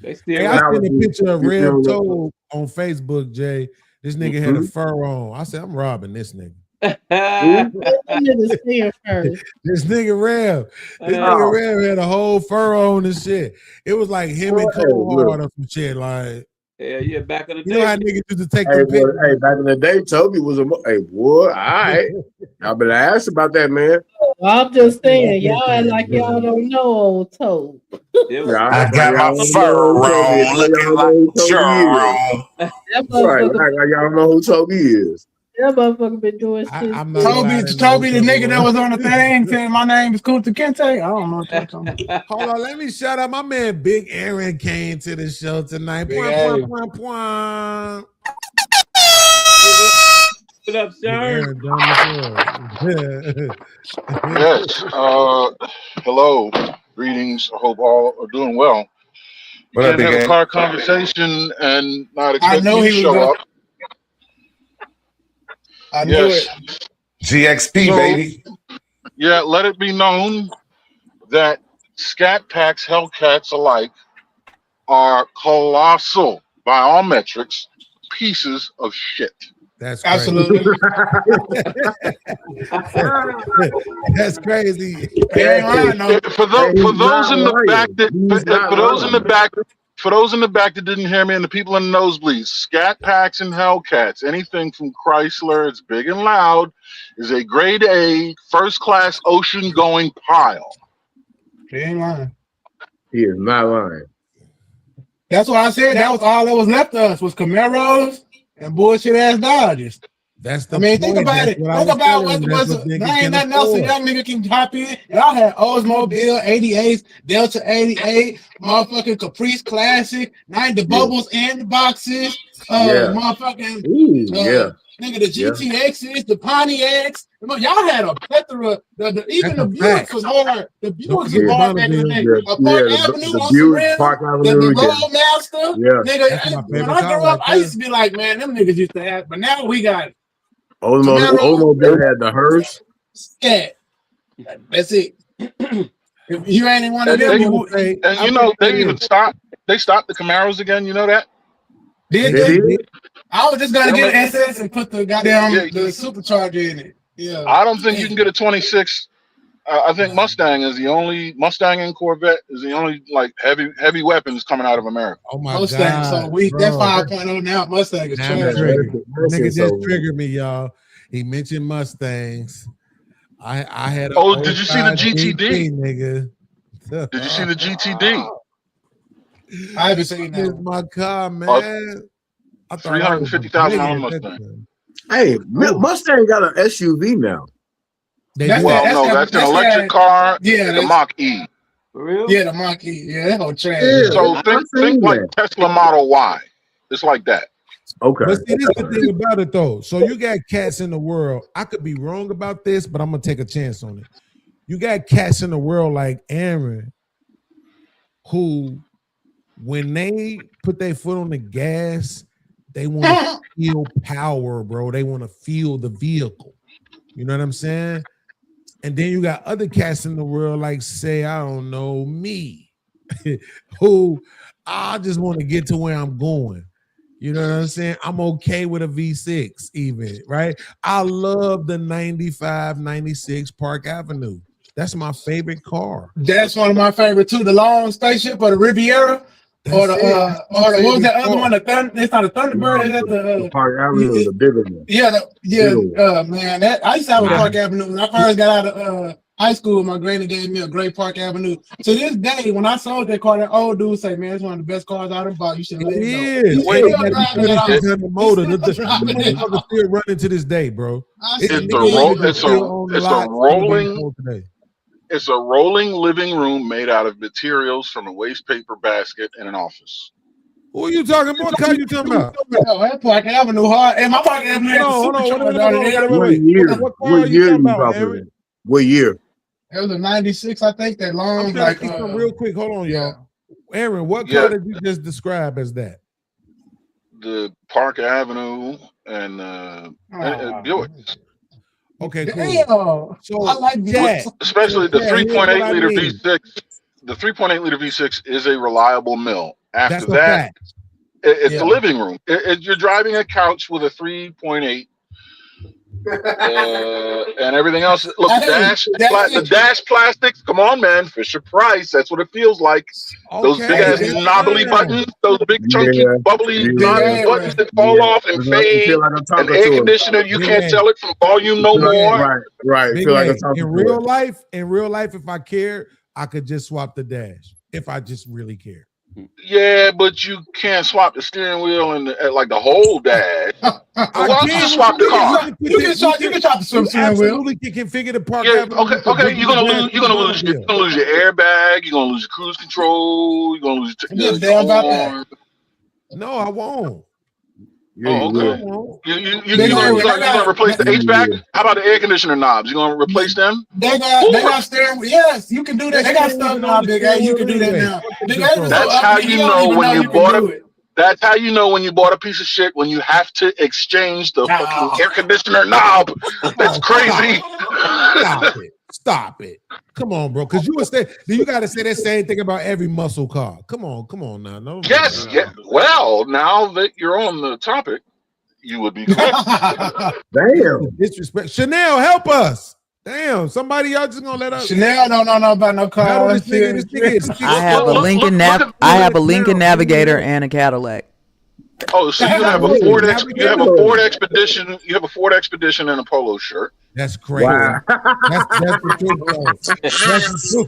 They still Hey, I rap. seen a picture of You Rev know, Toad on Facebook, Jay. This nigga had a Mhm. fur on. I said, I'm robbing this nigga. Let the nigga see it first. This nigga Rev. This Oh. nigga Rev had a whole fur on and shit. It was like him and Boy, Cole look. Hard or some shit. Like, Yeah, back in the you know how day. niggas used to take Hey, them boy, pictures. hey, back in the day, Toby was a hey boy. All right, I better ask about that, man. I'm just saying, y'all act like y'all don't know old Toad. It was, Yeah, I got my y'all fur know who Toby is. on, looking Y'all like know who Toby is. Jerome. That Right, motherfucker, y'all know who Toby is. that motherfucker been doing shit. I'm not gonna lie, I didn't know Toby, the who nigga that was. was on the thing saying my name is Kunta Kinte. I don't know what you're talking about. Hold on, let me shout out my man Big Aaron came to the show tonight. Big Point, Aaron. point, point, point. What up, Big sir? Aaron dumb as hell. Yes. Hello. Greetings. I hope all are doing well. You What up, can't big have a gang? car conversation and not I expect know me to he was show going. up. I knew Yes. it. GXP, So, baby. yeah, let it be known that Scat Packs, Hellcats alike are colossal, by all metrics, pieces of shit. That's crazy. Absolutely. That's crazy. He ain't lying, no. For those in the back that for those in the back that didn't hear me and the people in the nosebleeds, Scat Packs and Hellcats, anything from Chrysler, it's big and loud, is a grade A, first class ocean going pile. He ain't lying. He is not lying. That's why I said that was all that was left of us was Camaros and bullshit ass Dodges. That's the I mean, point. think about That's it. what I Think was about telling what him. That's was what there niggas ain't can nothing else a afford. young nigga can hop in. Y'all had Oldsmobile 88s, Delta 88, motherfucking Caprice Classic, the bubbles and the boxes, motherfucking Ooh, yeah. nigga, the GTXs, the Pontiacs. Y'all had a plethora. Even That's the a fact. Buicks was hard. The Buicks forget was hard back in the Bonneville. day. Park Avenue the on Buick, Serena, Park the Avenue, Roadmaster. yeah. That's my Nigga, when favorite I car grew up, right I there. used to be like, man, them niggas used to have, but now we got Oldsmobile had the hearse. Scat. That's it. If you ain't in one of And them, they, you would. and you know, they stopped the Camaros again, you know that? Did They they? did? I was just gonna Yeah, get an SS and put the goddamn Yeah. the supercharger in it. Yeah. I don't think you can get a 26. I think Mustang and Corvette is the only like heavy weapons coming out of America. Oh my Mustang god, so weak. That bro. 5.0 now. Mustang is Now I'm trash. triggered. That's Nigga it, just so- triggered me, y'all. He mentioned Mustangs. I had a Oh, did you see the 05 GTD? GT, nigga. Did you see the GTD? I haven't seen This is that. my car, man. I thought I was a $350,000 player at that Mustang. time. Hey, Mustang got an SUV now. They That's do. that- Well, no, that's an electric that- car. Yeah, the that's- Mach E. For real? Yeah, the monkey. Yeah, that whole trash. Yeah. So I think seen like that. Tesla Model Y. It's like that. Okay. But see, this is the thing about it though. So you got cats in the world. I could be wrong about this, but I'm gonna take a chance on it. You got cats in the world like Aaron, who, when they put their foot on the gas, they want to feel power, bro. They want to feel the vehicle. You know what I'm saying? And then you got other cats in the world, like say, I don't know, me, who I just want to get to where I'm going. You know what I'm saying? I'm okay with a V6 even, right? I love the 95, 96 Park Avenue. That's my favorite car. That's one of my favorite too. The long spaceship or the Riviera. Or the what was that other one? It's not a Thunderbird. Is that the Park Avenue is the bigger one. Yeah, man. That I used to have a Nah. Park Avenue when I first got out of high school. My granny gave me a great Park Avenue. To this day, when I sold that car, that old dude say, "Man, it's one of the best cars I ever bought. You should let It it is. go." He's Wait, still driving it off. The motor. The He's still driving it motherfucker off. still running to this day, bro. I It's said, It's niggas a still on the it's a lot, still being rolling sold today. It's a rolling living room made out of materials from a waste paper basket in an office. Who are you talking about? What car you talking about? Oh, that Park Avenue hard. And my Park Avenue had Hold a on, super hold on, truck wait, down there. What year? What car What are you year talking you about, talking Aaron? about? What year? It was a 96, I think, that I'm long, trying like, to keep them real quick. Hold on, yeah. y'all. Aaron, what Yeah. car did you just describe as that? The Park Avenue and Buick, Okay, cool. Damn. So, I like Chad, especially the Yeah, here's what 3.8 I liter mean. V6. The 3.8 liter V6 is a reliable mill. After That's a that, fact. it's Yeah. a living room. You're driving a couch with a 3.8. And everything else. Look, Hey, the dash plastics. Come on, man. Fisher Price. That's what it feels like. Those big ass Okay, knobbly yeah. buttons. Those big chunky Yeah. bubbly Yeah. knobbly buttons that fall off and I fade. feel like I'm An talking air to him. conditioner. You Big can't A. tell it from volume no Big A. more. Right. Big Feel like A. I'm talking In to real him. life, if I cared, I could just swap the dash. If I just really cared. Yeah, but you can't swap the steering wheel and like the whole dash. Why don't you just swap the car? You can shot the swim steering wheel. Absolutely can configure the Park Yeah, Avenue. okay. You're gonna lose your airbag. You're gonna lose your cruise control. You're gonna lose Yeah, your damn about that. horn. No, I won't. Yeah, Oh, you okay. I will. won't. You're gonna replace the HVAC? How about the air conditioner knobs? You gonna replace them? They got steering wheel. Yes, you can do that. They got stuff now, Big A. You can do that now. Big A is so That's up how to you don't know even when you can bought do a. it. That's how you know when you bought a piece of shit when you have to exchange the fucking air conditioner knob. That's crazy. Stop it. Come on, bro. Because you gotta say that same thing about every muscle car. Come on now. No. Yes. Yeah. Well, now that you're on the topic, you would be correct. Damn. Disrespect. Chanel, help us. Damn, somebody y'all just gonna let us. Chanel don't know about no car. Battle this nigga is I have a Lincoln Navigator and a Cadillac. Oh, so you have a Ford Expedition. You have a Ford Expedition and a polo shirt. That's crazy. Wow. That's the truth, though. That's the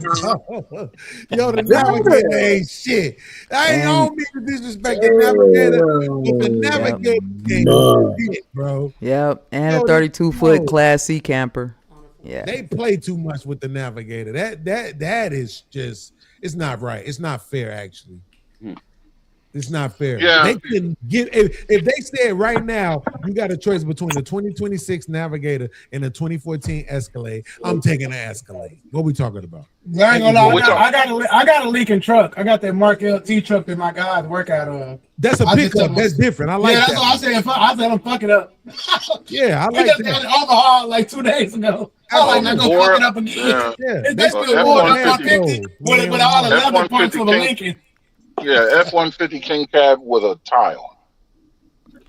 truth. Yo, the Navigator ain't shit. I don't mean to disrespect the Navigator, but the Navigator ain't shit, bro. Yep, and a 32-foot Class C camper. Yeah, they play too much with the Navigator. That is just, it's not right. It's not fair, actually. It's not fair. Yeah. They can get if they said right now you got a choice between the 2026 Navigator and the 2014 Escalade. I'm taking the Escalade. What we talking about? I ain't gonna lie. I got a leaking truck. I got that Mark LT truck that my guys work out of. That's a pickup. That's different. I like that. That's what I said. I said I'm fucking up. Yeah, I We like just that. got it overhauled like 2 days ago. I was like, not gonna fuck it up again. Yeah. They still more than 150 with all 11 points for the F-150 Lincoln. Yeah, F-150 King Cab with a tile.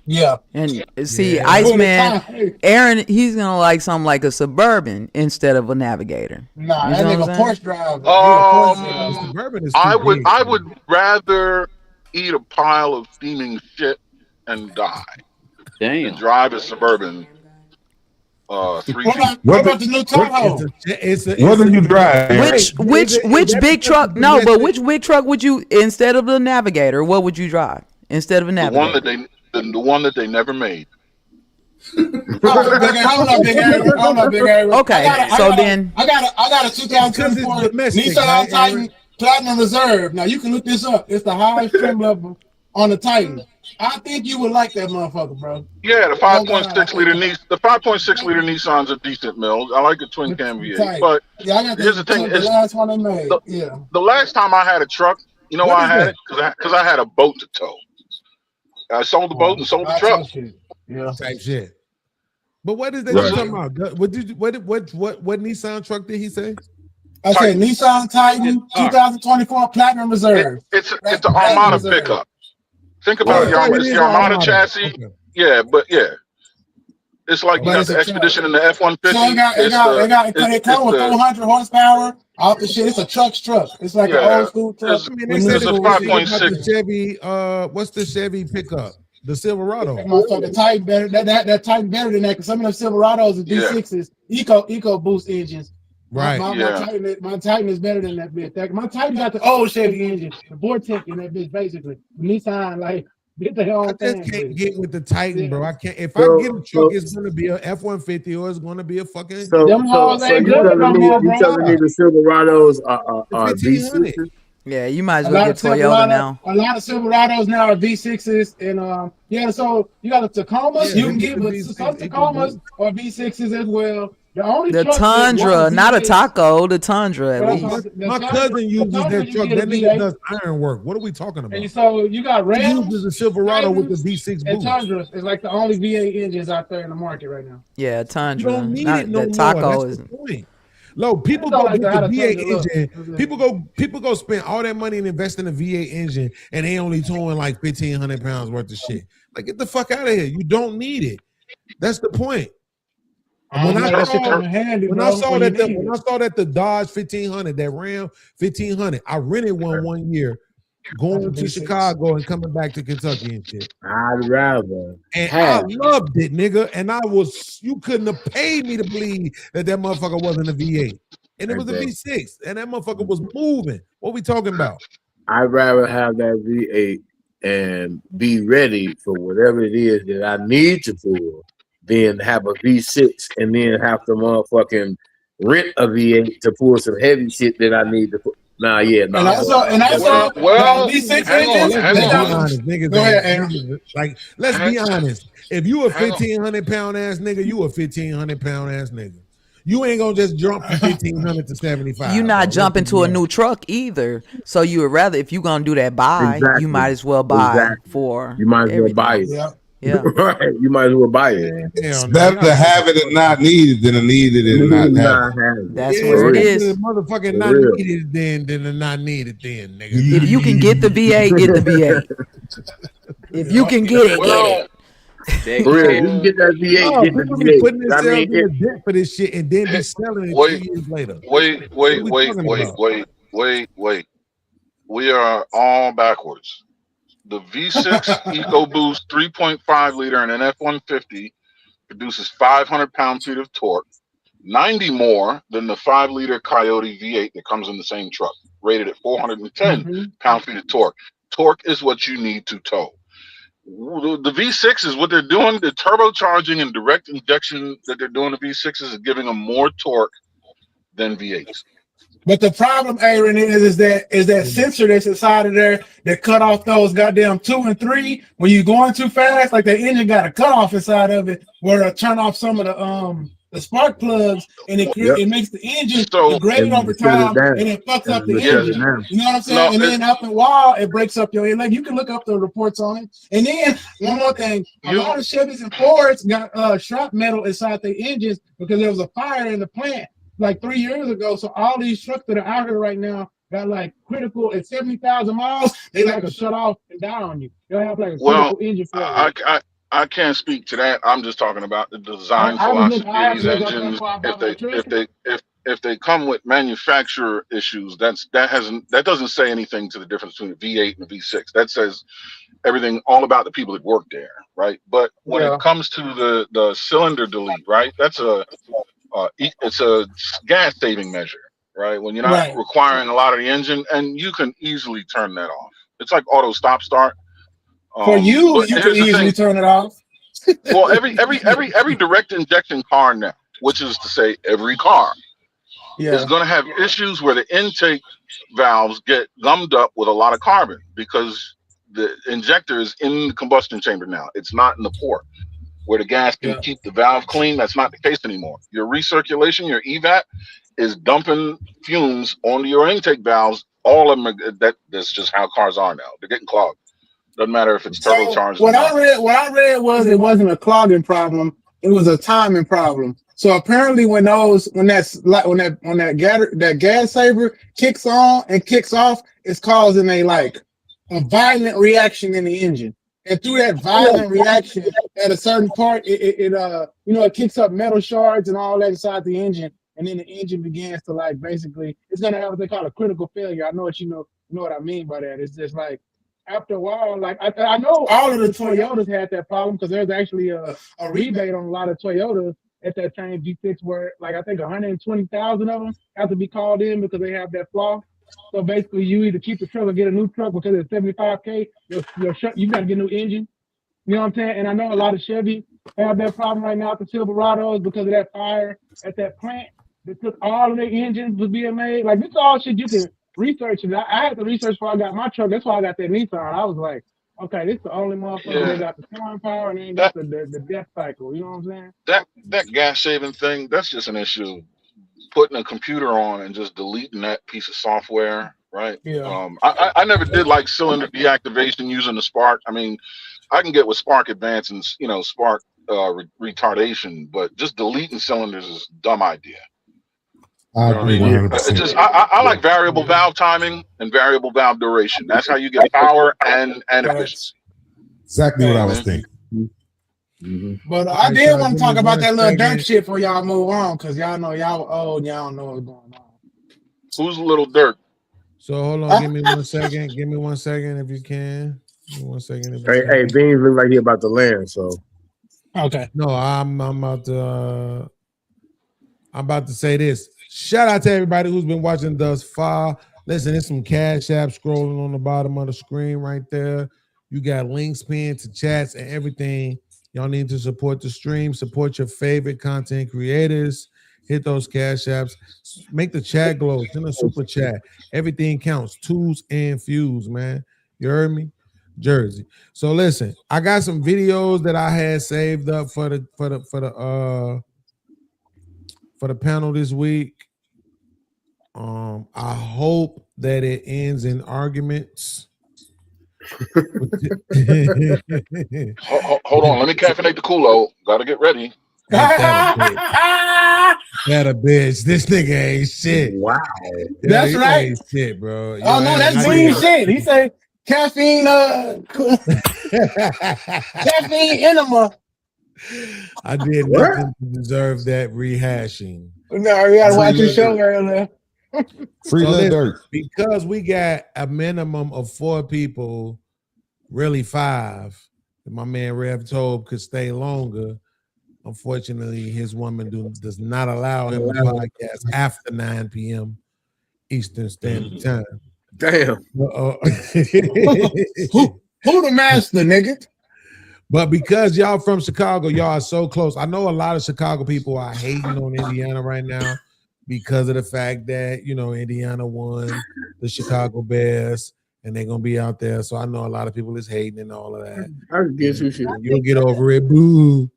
Yeah. And see, Iceman, Aaron, he's gonna like something like a Suburban instead of a Navigator. Nah, You that know nigga what I'm Porsche driver. Suburban is I too would big, I bro. would rather eat a pile of steaming shit and die than Damn. drive a Suburban. What about the new Tahoe? What do you drive? Which big truck? No, but which big truck would you instead of the Navigator? What would you drive instead of a The Navigator? one that they never made. Hold up, Big Aaron. Okay, I got a 2024 Nissan right, Titan Platinum Reserve. Now you can look this up. It's the highest trim level on the Titan. I think you would like that motherfucker, bro. Yeah, the 5.6 liter Nissan's a decent mill. I like the twin cam V8, but yeah, I got here's the thing: the last one they made. The last time I had a truck, you know why I had it? Because I had a boat to tow. I sold the boat and sold the truck. Yeah, type shit. But what is that you talking about? What Nissan truck did he say? I said Nissan Titan 2024 Platinum Reserve. It's an Armada pickup. Think about it's the Armada chassis. Okay. Yeah, but yeah. It's like you got the Expedition and the F-150. So it comes with 400 horsepower. All the shit. It's a truck's truck. It's like an old school truck. I mean, they said it was 5.6 Chevy. What's the Chevy pickup? The Silverado. The Titan better. That Titan better than that because some of them Silverados are D6s, Eco Boost engines. Right. My Titan is better than that bitch. My Titan got the old Chevy engine, the Vortec in that bitch, basically. Nissan, like Get their I own just thing. can't with get with the Titan, bro. I can't. If I So, get a truck, so, it's gonna be a F-150 or it's gonna be a fucking. so, Them so, hoes so ain't you good telling no me more, you bro. telling me the Silverados are 1500. V6s? Yeah, you might as A well lot get of Toyota Silverado, now. a lot of Silverados now are V6s, and yeah. So you got the Tacomas. Yeah, You they can get get the but V6 some equal Tacomas both. are V6s as well. The only The truck that was Tundra, not a V8, Taco, the Tundra at well, that's least. what My cousin the uses Tundra that you truck. get a That nigga V8, does iron work. What are we talking about? and so you got He uses Rams, a Silverado with the Titans, V6 and boost. Tundras. It's like the only V8 engines out there in the market right now. Yeah, You Tundra. don't need Not it no the more. Taco That's is. the point. Look, I people don't go like get how the the V8 Tundra look. engine. People go spend all that money and invest in a V8 engine, and they only towing like 1,500 pounds worth of shit. Like, get the fuck out of here. You don't need it. That's the point. When I That shit saw come in handy, when bro, I saw when you that the, need when it. I saw that the Dodge 1500, that Ram 1500, I rented one year, going That's a to V6. Chicago and coming back to Kentucky and shit. I'd rather And have. I loved it, nigga. And you couldn't have paid me to believe that motherfucker wasn't a V8. And it was a V6. And that motherfucker was moving. What we talking about? I'd rather have that V8 and be ready for whatever it is that I need to pull than have a V6 and then have to motherfucking rent a V8 to pull some heavy shit that I need to pull. Nah, yeah, nah. And also, Well, V6 hang on, engines. hang Let's be on. honest, niggas. Go ahead, Like, let's be honest. If you a Hang on. 1,500 pound ass nigga, you a 1,500 pound ass nigga. You ain't gonna just jump from 1,500 to 75. You not bro. jumping Let's to a be new truck either. So you would rather, if you gonna do that buy, Exactly. you might as well buy Exactly. for You might as well everything. buy it. Yeah. Yeah. Right. You might as well buy it. Hell It's no, better y'all to have it and not need it than to need it and not have Nah, it. have it. That's Yeah, where it it's is. better to motherfucking For not real. need it than to not need it then, nigga. If you can get the V8, get the V8. If you can get it, get Well, it. For real, you can get that V8, No, get the people be putting V8. I themselves mean, in the debt for this shit and then be selling it Wait. 2 years later. wait, What are wait, we wait, talking wait, about? wait. We are all backwards. The V6 EcoBoost 3.5 liter in an F-150 produces 500 pound-feet of torque, 90 more than the 5 liter Coyote V8 that comes in the same truck, rated at 410 pound-feet of torque. Torque is what you need to tow. The V6 is what they're doing. The turbocharging and direct injection that they're doing, the V6 is giving them more torque than V8s. But the problem, Aaron, is that sensor that's inside of there that cut off those goddamn 2 and 3 when you're going too fast. Like the engine got a cutoff inside of it where it'll turn off some of the spark plugs, and it makes the engine degrade over time, and it fucks up the engine. You know what I'm saying? And then up in while it breaks up your engine. Like you can look up the reports on it. And then one more thing, a lot of Chevys and Fords got shrap metal inside their engines because there was a fire in the plant like 3 years ago. So all these trucks that are out here right now got like critical at 70,000 miles, they like to shut off and die on you. They'll have like a critical engine failure. I can't speak to that. I'm just talking about the design philosophy of these engines. If they come with manufacturer issues, that doesn't say anything to the difference between a V8 and a V6. That says everything all about the people that work there, right? But when it comes to the cylinder delete, right? That's it's a gas saving measure, right? When you're not requiring a lot of the engine, and you can easily turn that off. It's like auto stop start. For you can easily turn it off. Well, every direct injection car now, which is to say every car, is going to have issues where the intake valves get gummed up with a lot of carbon because the injector is in the combustion chamber now. It's not in the port where the gas can keep the valve clean. That's not the case anymore. Your recirculation, your EVAP, is dumping fumes onto your intake valves. All of them that's just how cars are now. They're getting clogged. Doesn't matter if it's turbocharged. What I read was it wasn't a clogging problem; it was a timing problem. So apparently, when that gas saver kicks on and kicks off, it's causing a violent reaction in the engine. And through that violent reaction, at a certain part, it kicks up metal shards and all that inside the engine, and then the engine begins to basically it's gonna have what they call a critical failure. I know what you know what I mean by that. It's just after a while, I know all of the Toyotas had that problem because there's actually a rebate on a lot of Toyotas at that same V6 where I think 120,000 of them have to be called in because they have that flaw. So basically, you either keep the truck or get a new truck because it's $75K. You got to get a new engine. You know what I'm saying? And I know a lot of Chevy have that problem right now with the Silverados because of that fire at that plant that took all of their engines was being made. Like, this is all shit you can research. And I had to research before I got my truck. That's why I got that Nissan. I was like, okay, this is the only motherfucker that got the time power and they ain't got the death cycle. You know what I'm saying? That gas saving thing, that's just an issue. Putting a computer on and just deleting that piece of software, right? Yeah. I never did like cylinder deactivation using the Spark. I mean, I can get with Spark Advance and Spark retardation, but just deleting cylinders is a dumb idea. I agree 100%. I like variable valve timing and variable valve duration. That's how you get power and efficiency. Exactly what I was thinking. But I did want to talk about that little dirt shit before y'all move on, because y'all know y'all old and y'all don't know what's going on. Who's Little Dirt? So hold on, give me 1 second. Give me 1 second if you can. Give me 1 second. If you Hey, Beans look like he about to land. So okay. No, I'm about to say this. Shout out to everybody who's been watching thus far. Listen, there's some Cash App scrolling on the bottom of the screen right there. You got links pinned to chats and everything. Y'all need to support the stream, support your favorite content creators. Hit those Cash Apps. Make the chat glow. Send a super chat. Everything counts. Twos and fews, man. You heard me? Jersey. So listen, I got some videos that I had saved up for the panel this week. I hope that it ends in arguments. Hold on, let me caffeinate the Kool-Aid. Gotta get ready. That a bitch. This nigga ain't shit. Wow. That's right. Ain't shit, bro. Oh no, that's green shit. He said caffeine caffeine enema. I did nothing to deserve that rehashing. No, we gotta watch your show earlier. Free Little Dirt. Because we got a minimum of 4 people, really 5. My man Rev Tobe could stay longer. Unfortunately, his woman does not allow him to podcast after 9 p.m. Eastern Standard Time. Damn. Who the master, nigga? But because y'all from Chicago, y'all are so close. I know a lot of Chicago people are hating on Indiana right now because of the fact that, Indiana won the Chicago Bears and they're going to be out there. So I know a lot of people is hating and all of that. I guess you should. You'll get over it. Boo.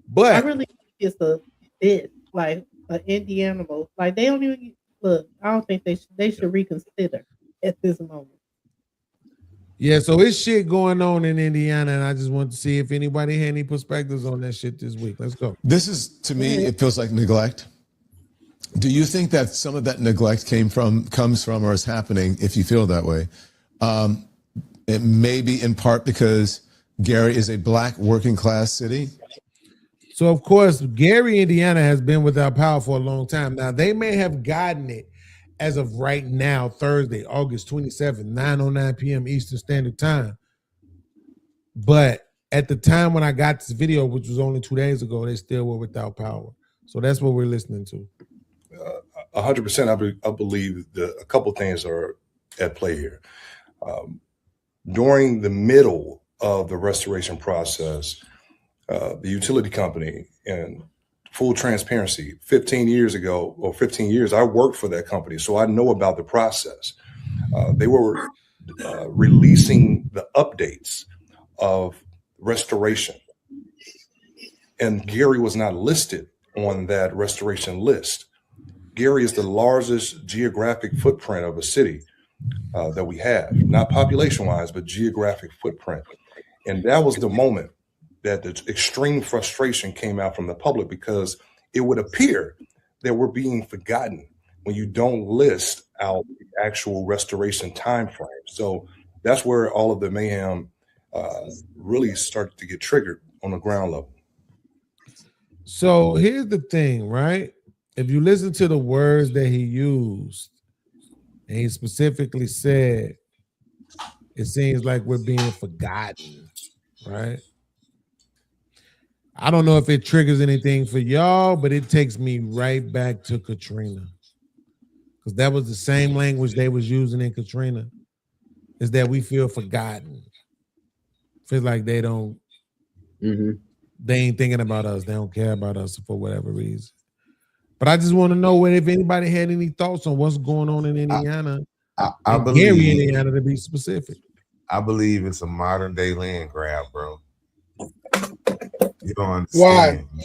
But I really think it's a bit like an Indiana move. Like, they don't even look. I don't think they should reconsider at this moment. yeah, so it's shit going on in Indiana, and I just want to see if anybody had any perspectives on that shit this week. Let's go. This is, to me, it feels like neglect. Do you think that some of that neglect comes from or is happening, if you feel that way? It may be in part because Gary is a black working class city. So, of course, Gary, Indiana has been without power for a long time. Now, they may have gotten it as of right now, Thursday, August 27th, 9:09 p.m. Eastern Standard Time. But at the time when I got this video, which was only 2 days ago, they still were without power. So that's what we're listening to. 100%. I believe a couple things are at play here. During the middle of the restoration process, the utility company, and full transparency, 15 years, I worked for that company, so I know about the process. They were releasing the updates of restoration, and Gary was not listed on that restoration list. Gary is the largest geographic footprint of a city that we have, not population-wise, but geographic footprint. And that was the moment that the extreme frustration came out from the public, because it would appear that we're being forgotten when you don't list out the actual restoration time frame. So that's where all of the mayhem really started to get triggered on the ground level. So here's the thing, right? If you listen to the words that he used, and he specifically said, it seems like we're being forgotten, right? I don't know if it triggers anything for y'all, but it takes me right back to Katrina. because that was the same language they was using in Katrina, is that we feel forgotten. Feel like they don't, they ain't thinking about us. They don't care about us for whatever reason. But I just want to know if anybody had any thoughts on what's going on in Indiana. I believe Gary, Indiana, to be specific. I believe it's a modern day land grab, bro. You don't understand. Why?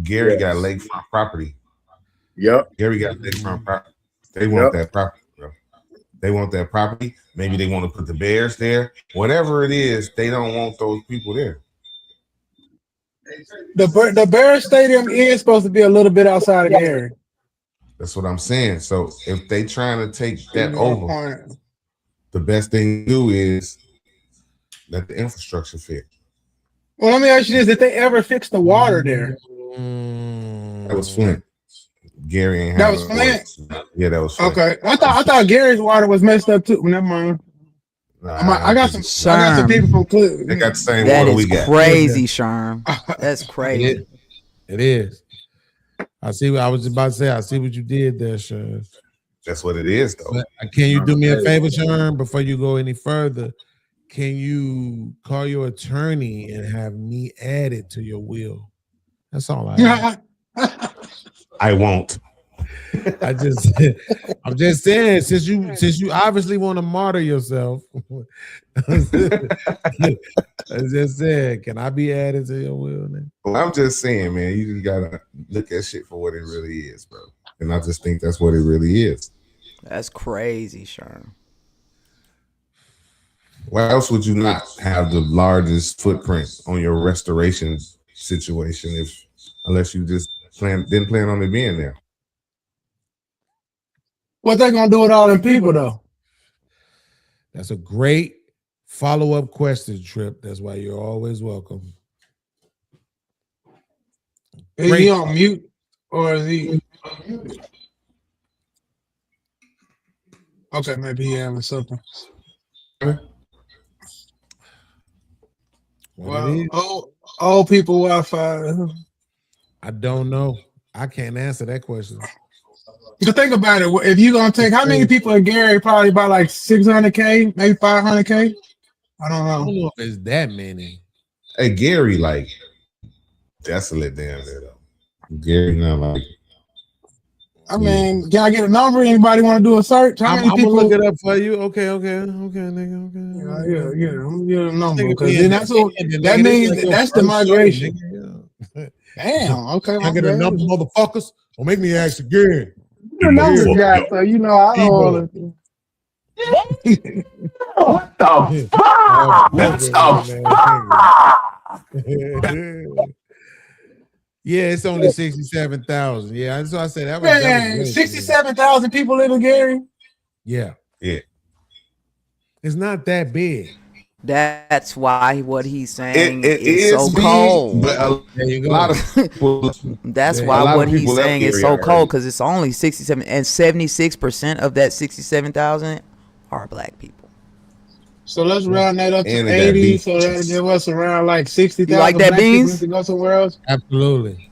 Gary got lakefront property. Yep. Gary got lakefront property. They want that property, bro. They want that property. Maybe they want to put the Bears there. Whatever it is, they don't want those people there. The Bears Stadium is supposed to be a little bit outside of Gary. That's what I'm saying. So if they trying to take that over, the best thing to do is let the infrastructure fit. Well, let me ask you this: did they ever fix the water there? That was Flint. Gary ain't. That was Flint. Yeah, that was Flint. Okay, I thought Gary's water was messed up too. Never mind. I got some people from Cleveland. They got the same That water is we got. crazy, Sherm. That's crazy. It is. I see what I was about to say. I see what you did there, Sherm. That's what it is, though. But can you do me a favor, Sherm, before you go any further? Can you call your attorney and have me added to your will? That's all I have. I won't. I'm just saying, since you obviously want to martyr yourself, I just said, can I be added to your will now? Well, I'm just saying, man, you just gotta look at shit for what it really is, bro. And I just think that's what it really is. That's crazy, Sherm. Why else would you not have the largest footprint on your restoration situation unless you just didn't plan on it being there? What they gonna do with all them people though? That's a great follow-up question, Trip. That's why you're always welcome. Is he on mute or is he? Okay, maybe he having something. Well, old people Wi-Fi. I don't know. I can't answer that question. So think about it. If you're gonna take how many people in Gary? Probably about like 600K, maybe 500K. I don't know. I don't know if it's that many. Hey, Gary, like desolate down there though. Gary, not like. I mean, can I get a number? Anybody want to do a search? How many people? I'm gonna look it up for you. Okay, nigga. Okay. Yeah. I'm gonna get a number because then that's what that means. That's the migration. Damn. Okay. I get a number, motherfuckers. Don't make me ask again. The numbers guy, so you know I don't want to. What the fuck? That's Yeah, it's only 67,000. Yeah, so I said that was Man, 67,000 people live in Gary. Yeah. It's not that big. That's why what he's saying It is so big, cold. But a lot of people. That's why what he's saying is so cold because it's only 67 and 76% of that 67,000 are black people. So let's round that up to 80. So that'll give us around like 60,000. You like that, Beans? To go somewhere else. Absolutely.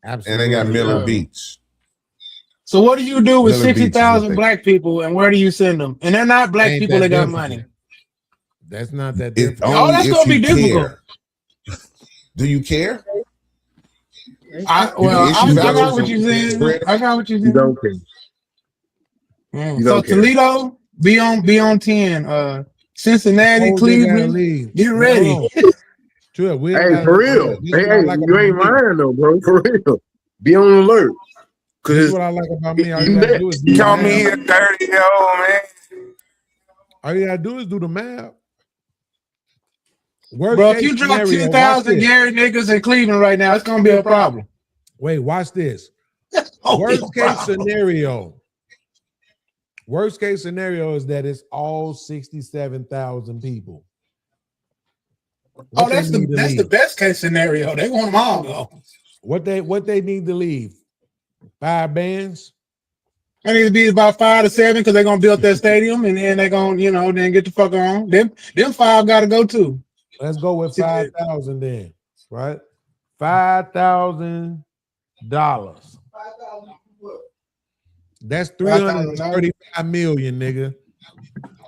And they got Miller Beach. So what do you do with Miller Beach is 60,000 black people, and where do you send them? And they're not black people that got money. That's not that different. That's gonna be difficult. Do you care? I got what you said. I got what you said. You don't care. So Toledo, be on 10. Cincinnati, Cleveland, get ready. True, hey, for real. Hey, you ain't lying though, bro. For real. Be on alert. Cause what I like about me, you call me a 30-year-old man. All you gotta do is do the math. Bro, if you drop 10,000 Gary niggas in Cleveland right now, it's gonna be a problem. Wait, watch this. Worst case scenario. Worst case scenario is that it's all 67,000 people. That's the best case scenario. They want them all though. What they need to leave? 5 bands? I need to be about 5 to 7 because they're gonna build that stadium and then they're gonna, then get the fuck on. Them 5 gotta go too. Let's go with 5,000 then, right? $5,000. That's 335 million, nigga.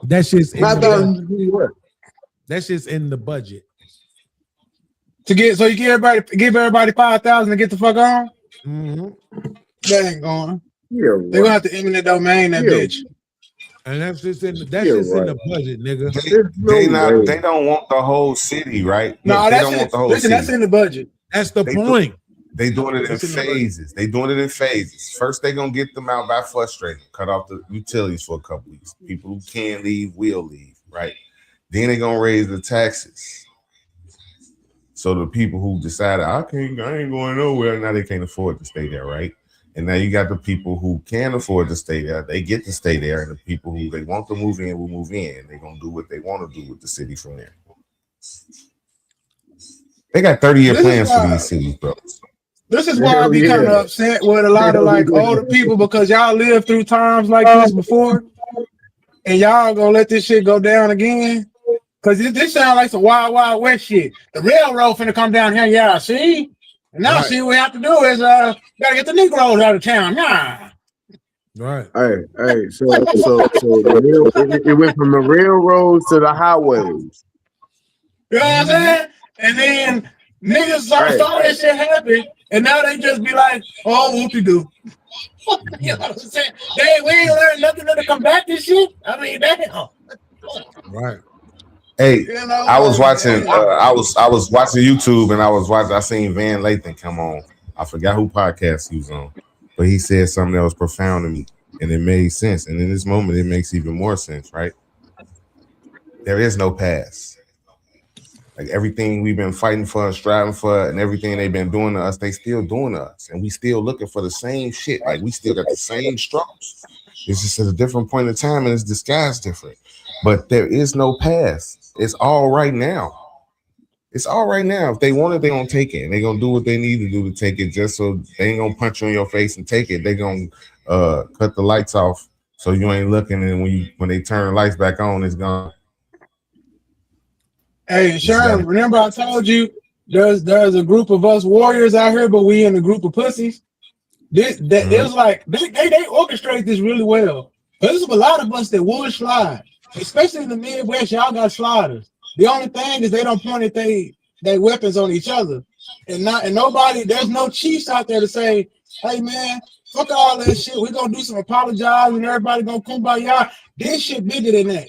That shit's in the budget. To get so you give everybody 5,000 to get the fuck on. Mm-hmm. That ain't going. Yeah, They're gonna have to eminent domain that bitch. And that's just in the budget, nigga. They don't want the whole city, right? No, they don't want the whole city. That's in the budget. That's the point. They doing it in phases. They doing it in phases. First, they gonna get them out by frustrating, cut off the utilities for a couple weeks. People who can leave will leave, right? Then they gonna raise the taxes. So the people who decided I ain't going nowhere, now they can't afford to stay there, right? And now you got the people who can afford to stay there. They get to stay there, and the people who they want to move in will move in. They're gonna do what they want to do with the city from there. They got 30-year plans for these cities, bro. This is why I be kind of upset with a lot of like older people, because y'all lived through times like this before, and y'all gonna let this shit go down again. Cause this sounds like some wild west shit. The railroad finna come down here, yeah. See, and now see what we have to do is gotta get the Negroes out of town. Nah. Right. Hey. So it went from the railroads to the highways. You know what I'm saying? And then niggas saw that shit happen, and now they just be like, "Oh, whoop-de-doo." You know what I'm saying? We ain't learned nothing to combat this shit. I mean, damn. Right. Hey, I was watching. I was watching YouTube, and I seen Van Lathan come on. I forgot who podcast he was on, but he said something that was profound to me, and it made sense. And in this moment, it makes even more sense. Right? There is no past. Like everything we've been fighting for and striving for, and everything they've been doing to us, they still doing to us, and we still looking for the same shit. Like we still got the same struggles. It's just at a different point in time, and it's disguised different. But there is no past. It's all right now. It's all right now. If they want it, they're gonna take it. And they're gonna do what they need to do to take it, just so they ain't gonna punch you in your face and take it. They're gonna cut the lights off so you ain't looking, and when they turn the lights back on, it's gone. Hey, Sharon, remember I told you there's a group of us warriors out here, but we in a group of pussies. It was like they orchestrate this really well. There's a lot of us that would slide. Especially in the Midwest, y'all got sliders. The only thing is they don't point at they weapons on each other, and nobody. There's no chiefs out there to say, "Hey man, fuck all that shit. We're gonna do some apologizing, and everybody gonna kumbaya." This shit bigger than that.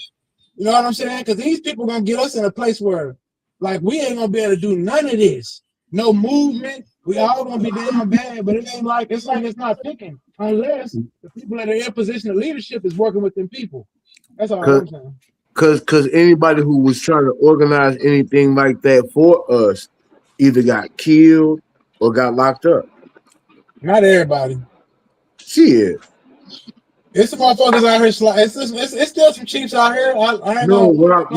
You know what I'm saying? Because these people gonna get us in a place where, like, we ain't gonna be able to do none of this. No movement. We all gonna be damn bad, but it's not picking unless the people that are in position of leadership is working with them people. That's all I'm saying. Cause anybody who was trying to organize anything like that for us either got killed or got locked up. Not everybody. Shit. It's some motherfuckers out here. It's still some chiefs out here. I know. But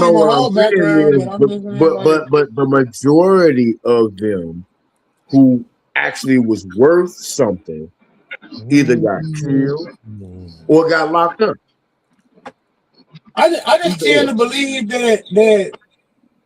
the majority of them who actually was worth something either got killed or got locked up. I just tend to believe that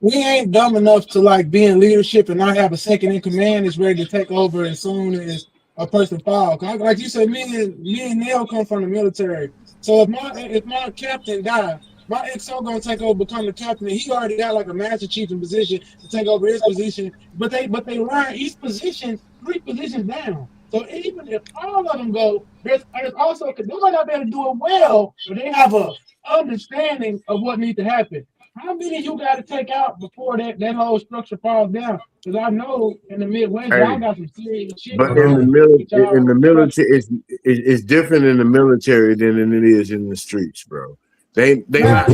we ain't dumb enough to like be in leadership and not have a second in command that's ready to take over as soon as a person falls. Like you said, me and Neil come from the military. So if my captain dies, my XO gonna take over, become the captain. And he already got like a master chief in position to take over his position. But they learn each position 3 positions down. So even if all of them go, there's also, because they might not be able to do it well, but they have a understanding of what needs to happen. How many you got to take out before that whole structure falls down? Because I know in the Midwest, y'all got some serious shit. But in the military, it's different in the military than it is in the streets, bro. They're not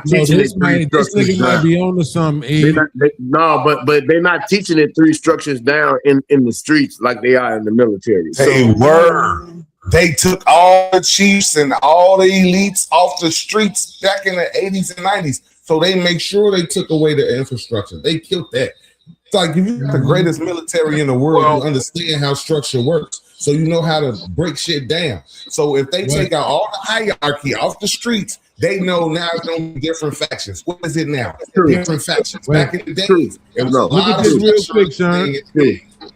teaching it 3 structures down. Might be on to something. But they're not teaching it 3 structures down in the streets like they are in the military. They took all the chiefs and all the elites off the streets back in the 80s and 90s. So they make sure they took away the infrastructure. They killed that. It's like if you're the greatest military in the world, you understand how structure works. So you know how to break shit down. So if they take out all the hierarchy off the streets, they know now it's going to be different factions. What is it now? Different factions. Back in the days, it was look at this real quick, son.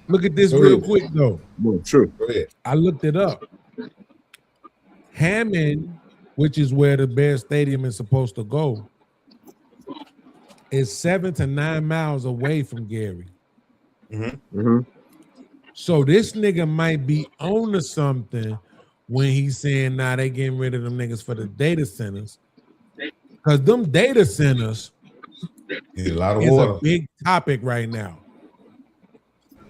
Look at this real quick, though. True. I looked it up. Hammond, which is where the Bears Stadium is supposed to go, is 7 to 9 miles away from Gary. So this nigga might be on to something when he's saying, nah, they getting rid of them niggas for the data centers. Because them data centers a lot of is water. a big topic right now.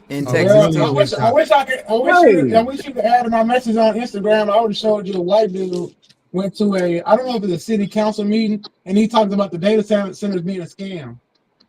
In Oh, Texas, really? I wish you could add to my message on Instagram. I would have showed you a white dude went to I don't know if it's a city council meeting, and he talked about the data centers being a scam.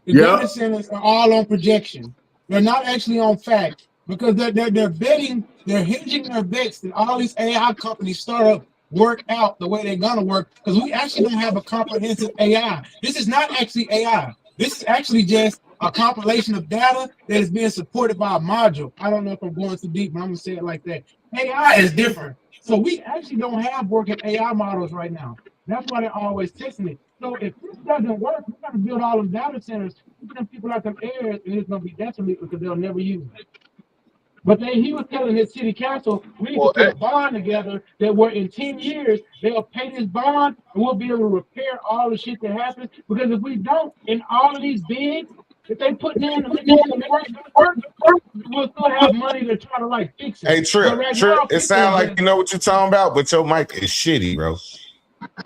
The data centers are all on projection. They're not actually on fact because they're betting, they're hinging their bets that all these AI companies start up work out the way they're gonna work because we actually don't have a comprehensive AI. This is not actually AI. This is actually just a compilation of data that is being supported by a module. I don't know if I'm going too deep, but I'm gonna say it like that. AI is different. So we actually don't have working AI models right now. That's why they're always testing it. So if this doesn't work, we're gonna build all them data centers, put them people out them areas, and it's gonna be desolate because they'll never use it. But then he was telling his city council, we need to put a bond together that where in 10 years, they'll pay this bond and we'll be able to repair all the shit that happens. Because if we don't, in all of these bids, if they put in the work, we'll still have money to try to like fix it. Hey, Trip, But right Trip, now, it people sounds are like just- you know what you're talking about, but your mic is shitty, bro.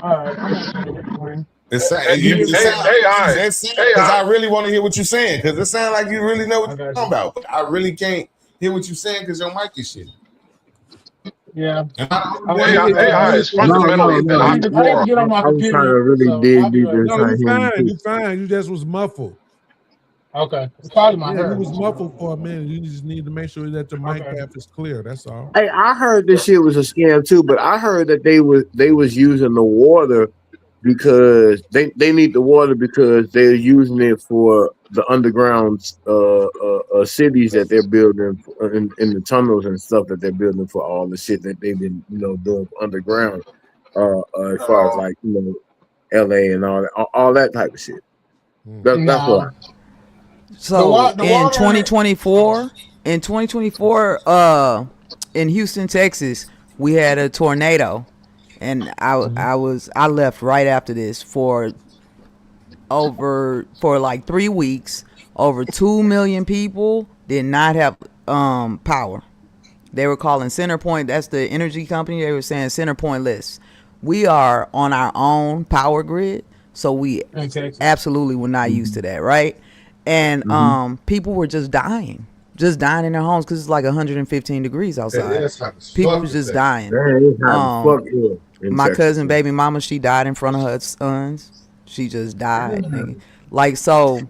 All right, I'm not gonna get it for him. Because AI. I really want to hear what you're saying. Because it sounds like you really know what you're talking about. But I really can't hear what you're saying because your mic is shitty. Yeah. AI is fundamentally an I need to get on my computer. No, you fine. You just was muffled. Okay. It's probably my Yeah, hair. you was muffled for a minute. You just need to make sure that your mic path is clear. That's all. Hey, I heard this shit was a scam too, but I heard that they was using the water because they need the water because they're using it for the underground cities that they're building in the tunnels and stuff that they're building for all the shit that they've been doing underground as far as like LA and all that type of shit. That's what. So in 2024, in Houston, Texas, we had a tornado, and I left right after this for like 3 weeks. Over 2 million people did not have power. They were calling CenterPoint. That's the energy company. They were saying CenterPointless. We are on our own power grid, so we absolutely were not used to that, right? And people were just dying in their homes because it's like 115 degrees outside. People were just dying. My cousin, baby mama, she died in front of her sons. She just died. Like, so,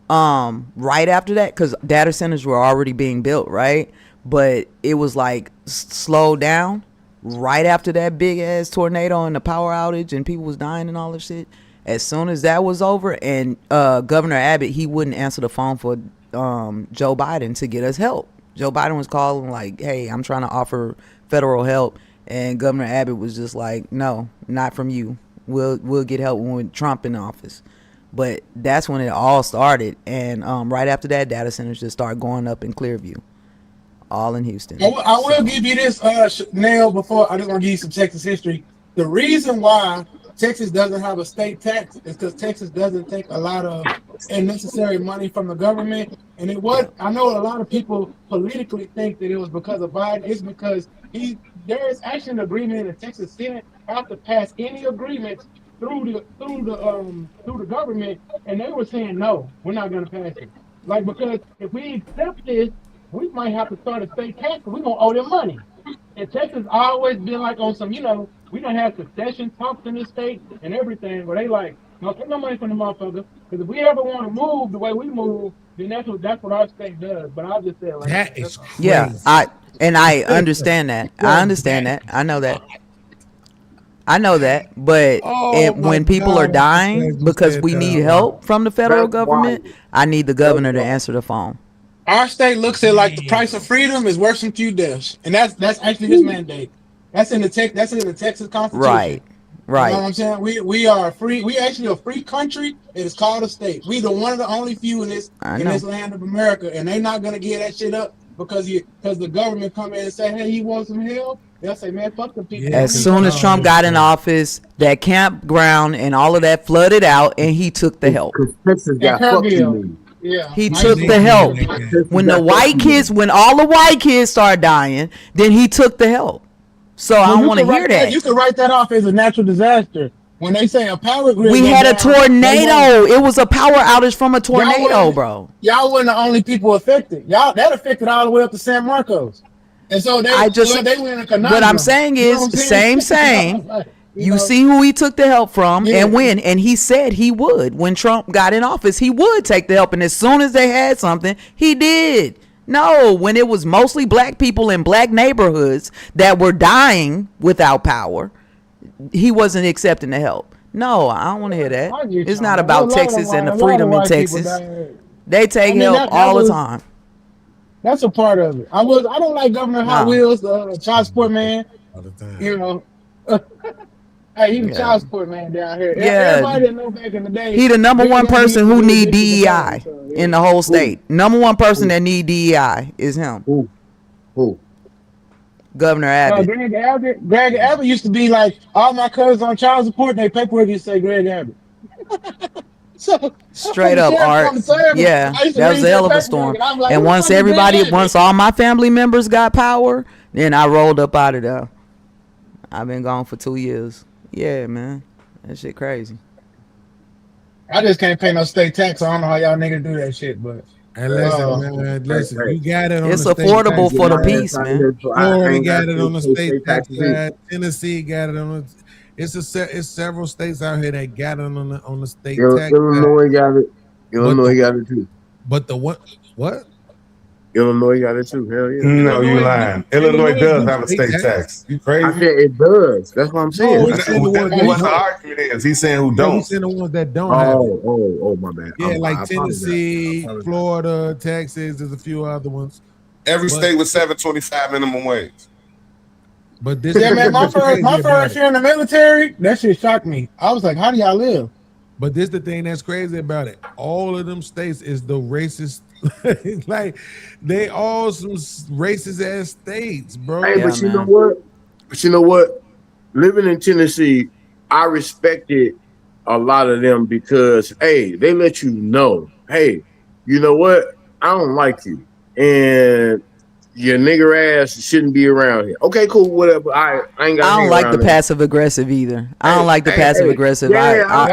right after that, because data centers were already being built, right? But it was like slowed down right after that big ass tornado and the power outage and people was dying and all this shit. As soon as that was over, and Governor Abbott, he wouldn't answer the phone for Joe Biden to get us help. Joe Biden was calling like, hey, I'm trying to offer federal help. And Governor Abbott was just like, no, not from you. We'll get help when Trump in office. But that's when it all started. And right after that, data centers just started going up in Clearview, all in Houston. I will give you this, Nail, before I just want to give you some Texas history. The reason why Texas doesn't have a state tax is because Texas doesn't take a lot of unnecessary money from the government. And I know a lot of people politically think that it was because of Biden. It's because there is actually an agreement in the Texas Senate have to pass any agreements through the government, and they were saying no, we're not going to pass it. Like, because if we accept this, we might have to start a state tax, we're going to owe them money. And Texas always been like on some, we don't have succession talks in this state and everything, where they like, no, take no money from the motherfucker, because if we ever want to move the way we move, then that's what our state does. But I'll just say like that is crazy. Yeah, I understand that. I understand that. I know that. But when people are dying because we need help from the federal government, I need the governor to answer the phone. Our state looks at like the price of freedom is worth some few deaths, and that's actually his mandate. That's in the Texas Constitution. Right. You know what I'm saying? We are free. We actually a free country. It is called a state. We the one of the only few in this land of America, and they're not gonna give that shit up because the government come in and say, hey, you want some help? They'll say, man, fuck the people. As soon as Trump got in office, that campground and all of that flooded out, and he took the help. Texas got fucked Kerrville. Yeah. He took the help. When the white kids, when all the white kids started dying, then he took the help. So I Well, you want to can hear write that. You can write that off as a natural disaster. When they say a power grid, We go had a down, tornado. It was a power outage from a tornado, wasn't- bro. y'all weren't the only people affected. Y'all that affected all the way up to San Marcos. And so they, they were in a conundrum. What I'm saying You know is, what I'm saying? same. You see who he took the help from and when, and he said he would. When Trump got in office, he would take the help, and as soon as they had something, he did. No, when it was mostly black people in black neighborhoods that were dying without power, he wasn't accepting the help. No, I don't want to hear that. It's not about Texas and the freedom in Texas. They take help all the time. That's a part of it. I don't like Governor Hot Wheels, child support man. All the time. You know. Hey, he was child support man down here. Yeah. Everybody that know back in the day. He the number one person who need DEI so, in the whole state. Number one person that need DEI is him. Who? Governor Abbott. Greg Abbott used to be like, all my cousins on child support, and their paperwork used to say Greg Abbott. So Straight up, Art. Yeah, that was a hell of a storm. Like, and once all my family members got power, then I rolled up out of there. I've been gone for 2 years. Yeah, man, that shit crazy. I just can't pay no state tax. I don't know how y'all niggas do that shit, but. And listen, you got it on It's the state affordable tax for the side. peace, man. Florida got it on the state tax side. Tennessee got it on the. It's several states out here that got it on the state tax. Illinois got it. Illinois got it too. But the what? Illinois got it too. Hell yeah. No, you lying. Illinois does have a state tax. You crazy? I said it does. That's what I'm saying. What the argument is? He's saying who don't. He's saying the ones that don't have it. Oh, my bad. Yeah, like I Tennessee, apologize. Florida, Texas. There's a few other ones. Every state with $7.25 minimum wage. But this, Yeah, man, my first year in the military, that shit shocked me. I was like, how do y'all live? But this the thing that's crazy about it. All of them states is the racist. Like they all some racist ass states, bro. Hey, but you know what? But you know what? Living in Tennessee, I respected a lot of them because, hey, they let you know, hey, you know what? I don't like you, and your nigger ass shouldn't be around here. Okay, cool, whatever. I ain't got. I don't like the passive aggressive either. I don't like the passive aggressive. Yeah, I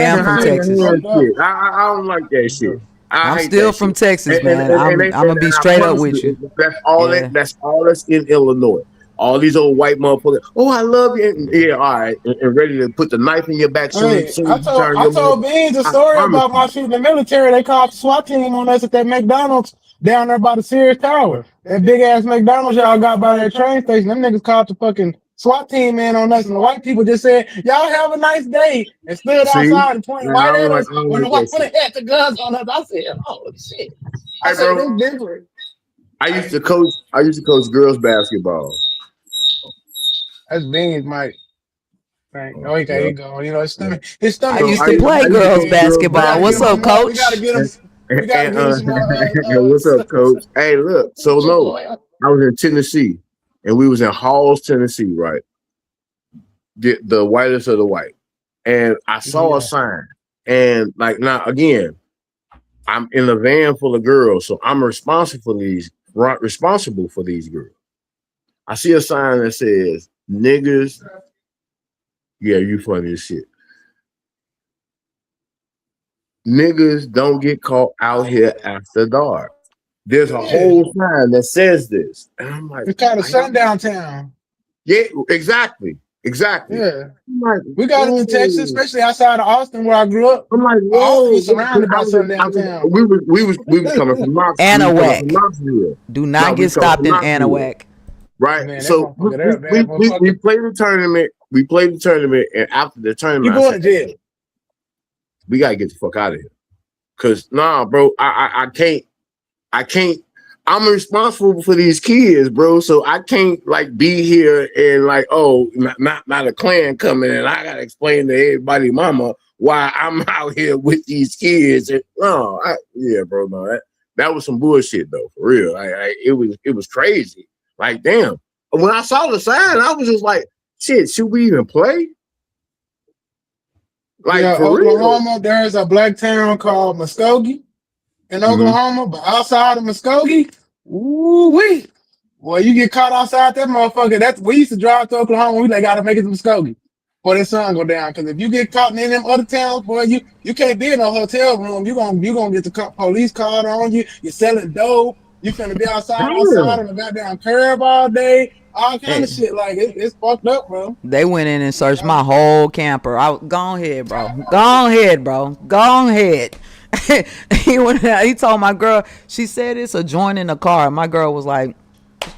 am from Texas. I don't like that shit. I'm still from Texas, man. I'm gonna be straight up with you. That's all that's all that's in Illinois. All these old white motherfuckers. Oh, I love you. Yeah, all right, and ready to put the knife in your back. Hey, I told Beans a story about my shit in the military. They called the SWAT team on us at that McDonald's down there by the Sears Tower. That big ass McDonald's y'all got by that train station. Them niggas called the fucking SWAT team in on us, and the white people just said, "Y'all have a nice day," and stood outside and pointed right at us. When the white people had the guns on us, I said, "Oh shit!" I said, "This different." I used to coach girls basketball. That's Beans, Mike. Right. Oh, he got go. You know, his stomach. I used to play girls basketball. What's up, coach? We gotta get him. What's up, coach? Hey, look. So no, I was in Tennessee, and we was in Halls, Tennessee, right? The whitest of the white, and I saw a sign, and like now again, I'm in a van full of girls, so I'm responsible for these girls. I see a sign that says "niggas." Yeah, you funny as shit. Niggas don't get caught out here after dark. There's a whole sign that says this. And I'm like, it's kind of sundown town. Yeah, exactly. Yeah. Like, we got it in Texas, especially outside of Austin where I grew up. I'm like, Austin was surrounded by sundown town. We was coming from Knoxville. Do not get stopped in Anahuac. Right. Man, so we played the tournament. We played the tournament, and after the tournament, you going to jail. We gotta get the fuck out of here. Cause nah, bro, I can't. I'm responsible for these kids, bro. So I can't like be here and like, oh, not a Klan coming, and I gotta explain to everybody, mama, why I'm out here with these kids. And no, yeah, bro, no, that was some bullshit though, for real. It was crazy. Like, damn, when I saw the sign, I was just like, shit, should we even play? Like yeah, for Oklahoma, real? there's a black town called Muskogee in Oklahoma, but outside of Muskogee, ooh wee. Boy, you get caught outside that motherfucker. We used to drive to Oklahoma. We like gotta make it to Muskogee before the sun go down. Because if you get caught in any of them other towns, boy, you can't be in a hotel room. You gonna get the police called on you. You're selling dope. You finna be outside on the goddamn curb all day. All kind of shit. Like it's fucked up, bro. They went in and searched my whole camper. Go ahead, bro. Go ahead, bro. Go ahead. He went out, he told my girl, she said it's a joint in the car. My girl was like,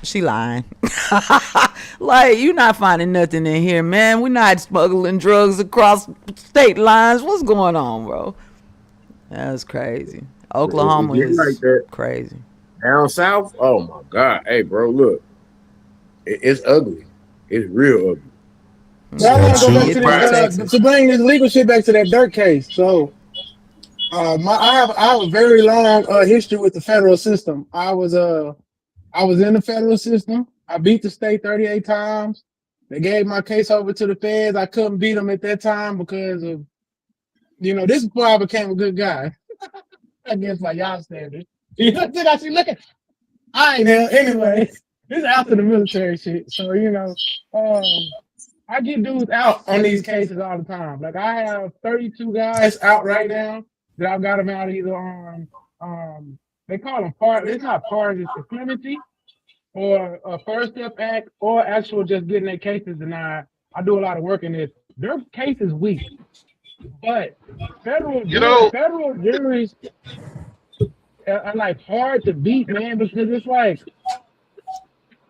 she lying. Like, you not finding nothing in here, man. We're not smuggling drugs across state lines. What's going on, bro? That's crazy. Oklahoma is like that. crazy. Down south, oh my God. Hey, bro, look. It's ugly. It's real ugly. So I want to go back to bring this legal shit back to that Dirk case. So I have a very long history with the federal system. I was in the federal system. I beat the state 38 times. They gave my case over to the feds. I couldn't beat them at that time because of, this is before I became a good guy. I guess by y'all standards. You know, I see looking. I ain't hell. Anyway, this is after the military shit. So, I get dudes out on these cases all the time. Like, I have 32 guys out right now that I've got them out either on, they call them it's not pardon, it's clemency or a First Step Act or actual just getting their cases denied. I do a lot of work in this. Their case is weak, but federal juries are like hard to beat, man, because it's like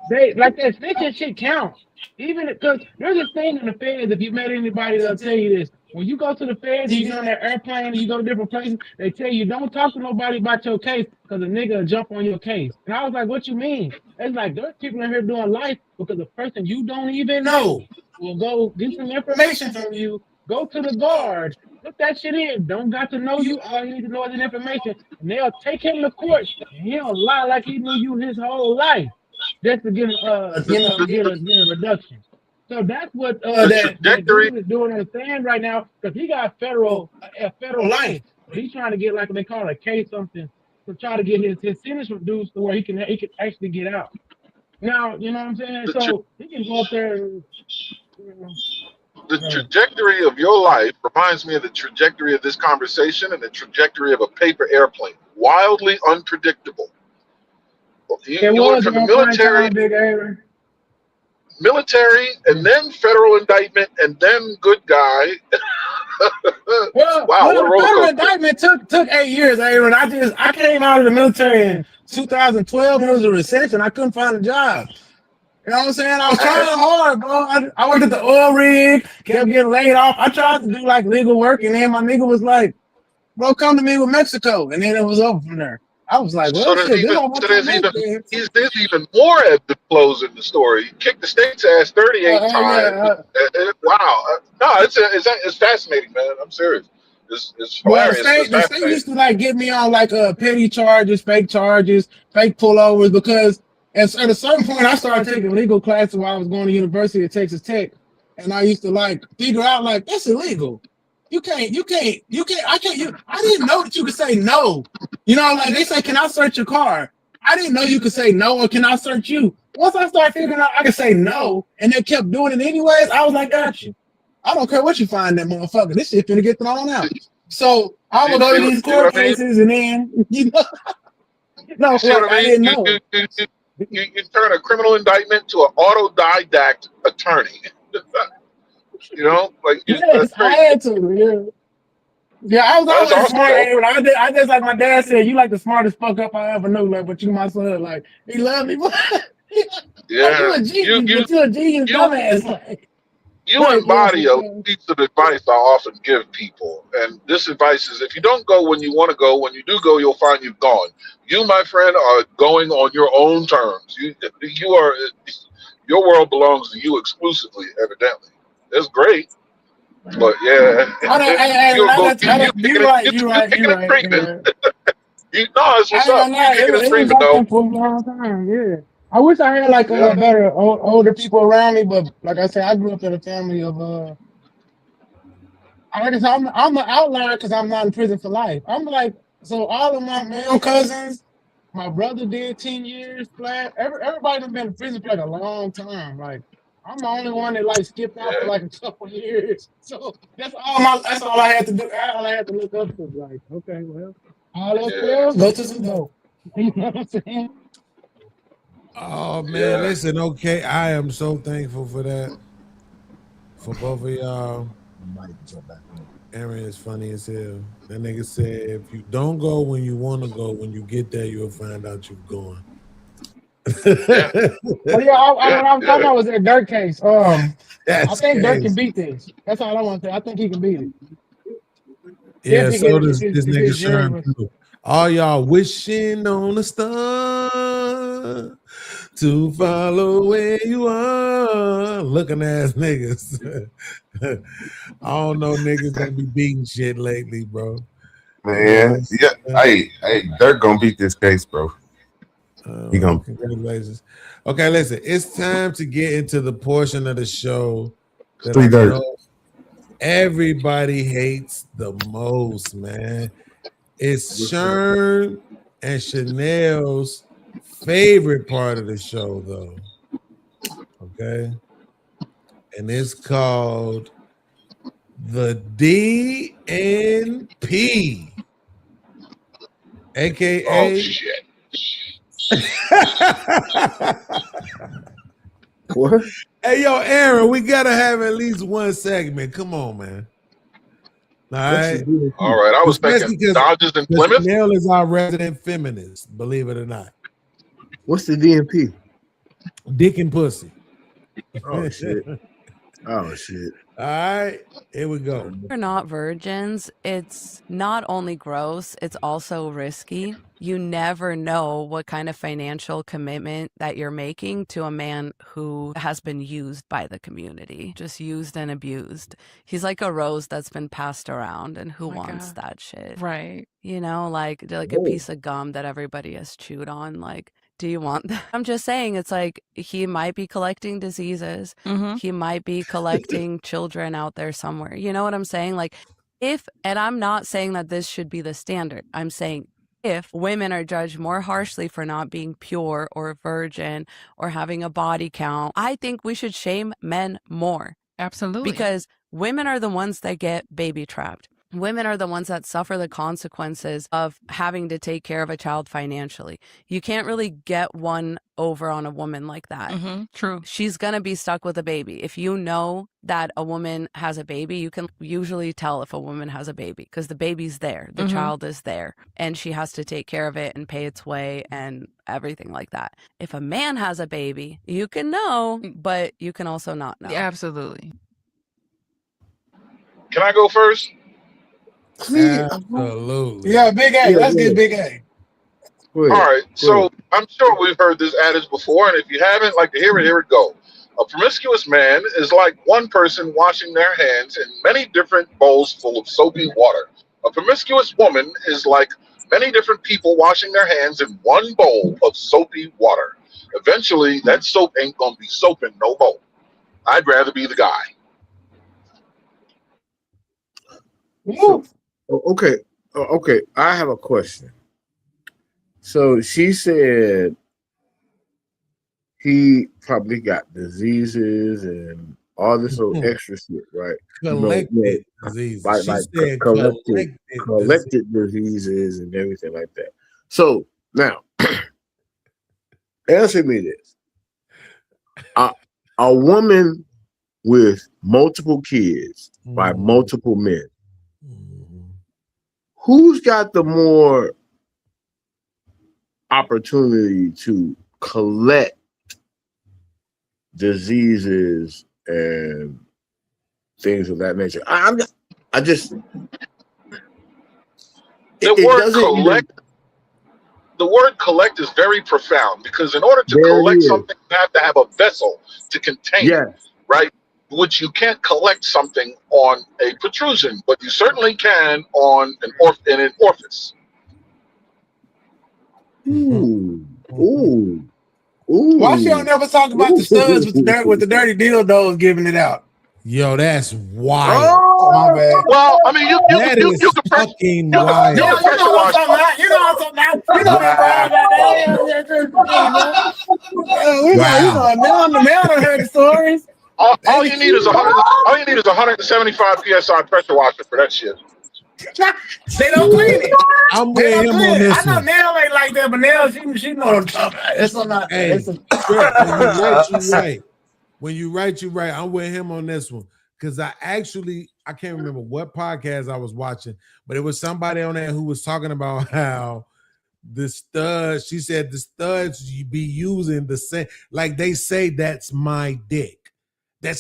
that snitching shit counts. Even because there's a thing in the feds, if you met anybody, they'll tell you this. When you go to the feds, you get on that airplane, and you go to different places, they tell you don't talk to nobody about your case because a nigga will jump on your case. And I was like, what you mean? It's like there's people in here doing life because the person you don't even know will go get some information from you, go to the guard, put that shit in, don't got to know you, all you need to know is the information, and they'll take him to court, and he'll lie like he knew you his whole life just to get a reduction. So that's what that dude is doing on the stand right now, because he got federal life. He's trying to get, like they call it, a case something, to try to get his sentence reduced to where he can actually get out. Now, you know what I'm saying? So he can go up there and, the trajectory of your life reminds me of the trajectory of this conversation and the trajectory of a paper airplane. Wildly unpredictable. You went from the military, and then federal indictment, and then good guy. Wow, federal indictment took 8 years, Aaron. I came out of the military in 2012. It was a recession. I couldn't find a job. You know what I'm saying? I was trying hard, bro. I worked at the oil rig, kept getting laid off. I tried to do like legal work, and then my nigga was like, bro, come to me with Mexico. And then it was over from there. I was like, well, so there's even more at the close in the story. He kicked the state's ass 38 times. Wow. No, it's fascinating, man. I'm serious. It's hilarious. The state used to like get me on like petty charges, fake pullovers, because at a certain point I started taking legal classes while I was going to University of Texas Tech, and I used to like figure out like that's illegal. I didn't know that you could say no. You know, like they say, can I search your car? I didn't know you could say no, or can I search you? Once I started figuring out I could say no, and they kept doing it anyways, I was like, got you. I don't care what you find that motherfucker. This shit's gonna get thrown out. So I would go to these court cases, and then I didn't know. You turn a criminal indictment to an autodidact attorney. You know, like yes, I had to. Yeah, I was always smart. I just like my dad said, you like the smartest fuck up I ever knew. Like, but you my son, like he loved me. Yeah, you're a genius, dumbass. Like, you embody a piece of advice I often give people, and this advice is: if you don't go when you want to go, when you do go, you'll find you've gone. You, my friend, are going on your own terms. You are. Your world belongs to you exclusively, evidently. It's great, but yeah. You're right. No, it's what's up. You're kicking and screaming, though. For a long time, yeah. I wish I had like a better older people around me, but like I said, I grew up in a family of I'm an outlier because I'm not in prison for life. I'm like, so all of my male cousins, my brother did 10 years flat. Everybody has been in prison for like a long time. Like I'm the only one that like skipped out for like a couple years. So that's all I had to do. All I had to look up to. Like, okay, well, all else fails, go to some dope. You know what I'm saying? Oh man, listen, okay. I am so thankful for that. For both of y'all. Aaron is funny as hell. That nigga said if you don't go when you want to go, when you get there, you'll find out you're going. What I'm talking about was that Dirk case. I think Dirk can beat this. That's all I want to say. I think he can beat it. Yeah, so does this nigga Sherm too. All y'all wishing on a star to follow where you are. Looking ass niggas. I don't know niggas that be beating shit lately, bro. Man, hey, Dirk gonna beat this case, bro. He gonna. Congratulations. Okay, listen, it's time to get into the portion of the show that Free I Dirk. know everybody hates the most, man. It's Sherm and Chanel's favorite part of the show, though. Okay, and it's called the DNP, aka. Oh shit. What? Hey, yo, Aaron, we gotta have at least one segment. Come on, man. All right. All right. I was thinking Dodgers and Plymouth. Chanel is our resident feminist, believe it or not. What's the DNP? Dick and pussy. Oh shit. Oh shit. All right, here we go. We're not virgins. It's not only gross, it's also risky. You never know what kind of financial commitment that you're making to a man who has been used by the community, just used and abused. He's like a rose that's been passed around, and who wants that shit? Right. You know, like a piece of gum that everybody has chewed on. Like, do you want that? I'm just saying, it's like he might be collecting diseases. He might be collecting children out there somewhere. You know what I'm saying? Like, and I'm not saying that this should be the standard. I'm saying if women are judged more harshly for not being pure or virgin or having a body count, I think we should shame men more. Absolutely. Because women are the ones that get baby trapped. Women are the ones that suffer the consequences of having to take care of a child financially. You can't really get one over on a woman like that. True. She's going to be stuck with a baby. If you know that a woman has a baby, you can usually tell if a woman has a baby because the baby's there. The child is there and she has to take care of it and pay its way and everything like that. If a man has a baby, you can know, but you can also not know. Yeah, absolutely. Can I go first? Absolutely. Yeah, Big A. Let's get Big A. All right. So I'm sure we've heard this adage before, and if you haven't, like to hear it, here it go. A promiscuous man is like one person washing their hands in many different bowls full of soapy water. A promiscuous woman is like many different people washing their hands in one bowl of soapy water. Eventually, that soap ain't gonna be soaping no more. I'd rather be the guy. Okay. Okay. I have a question. So she said he probably got diseases and all this little extra shit, right? Collected diseases. Like collected diseases and everything like that. So now, answer me this. A woman with multiple kids by multiple men, who's got the more opportunity to collect diseases and things of that nature? The word collect is very profound because in order to collect something, you have to have a vessel to contain it, right? Which you can't collect something on a protrusion, but you certainly can on an orifice. Why she don't never talk about the studs with the dirty dildos giving it out? Yo, that's wild. Oh, my bad. Well, I mean, you That is can press, fucking you can, wild. you can pressure wash. You know what I'm talking about. You know Wow. Now I heard the stories. All you need is 175 psi pressure washer for that shit. They don't clean it. I'm They with don't him clean on it. this I know one. Nell ain't like that, but Nell, she know what I'm talking about. It's not. Hey, It's a, you right. When you right, you right. I'm with him on this one because I can't remember what podcast I was watching, but it was somebody on there who was talking about how the studs. She said the studs you be using the same, like they say that's my dick. That's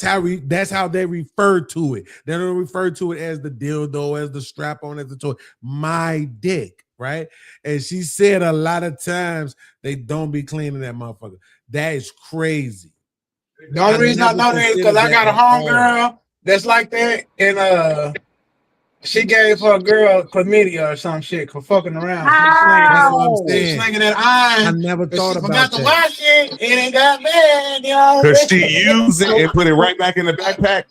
how they refer to it. They don't refer to it as the dildo, as the strap on, as the toy. My dick, right? And she said a lot of times they don't be cleaning that motherfucker. That is crazy. the only reason I know that is because I got a homegirl that's like that, and she gave her girl chlamydia or some shit for fucking around. That's what I'm She's saying. slinging that I iron. never thought She about forgot to that. wash it. It ain't got bad, y'all. Cause she used it and put it right back in the backpack.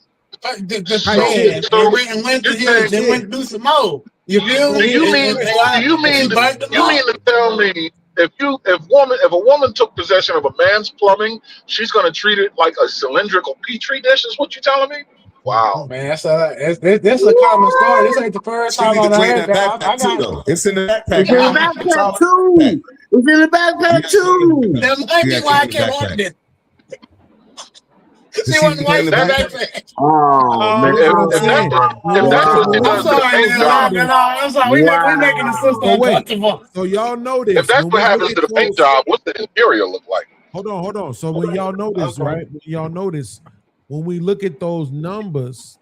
And went to him, then went to do some more. You feel Do me? you mean to tell me if a woman took possession of a man's plumbing, she's gonna treat it like a cylindrical petri dish? Is what you telling me? Wow, man, that's a common story. This ain't the first She time need to I've clean heard that that. I backpack too, got though. It's in the backpack. It's in the backpack too. It's in the backpack too. that might be Yeah, why I keep it can't backpack. open it. She She wasn't clean washing the that backpack. backpack. Oh, man. if that's what she I'm does to the sorry, paint job, I'm sorry. We making the system So wait, uncomfortable. so y'all know this. if that's when what we happens look to at the paint those- job, what's the interior look like? Hold on. So when y'all know this, right? When y'all notice when we look at those numbers,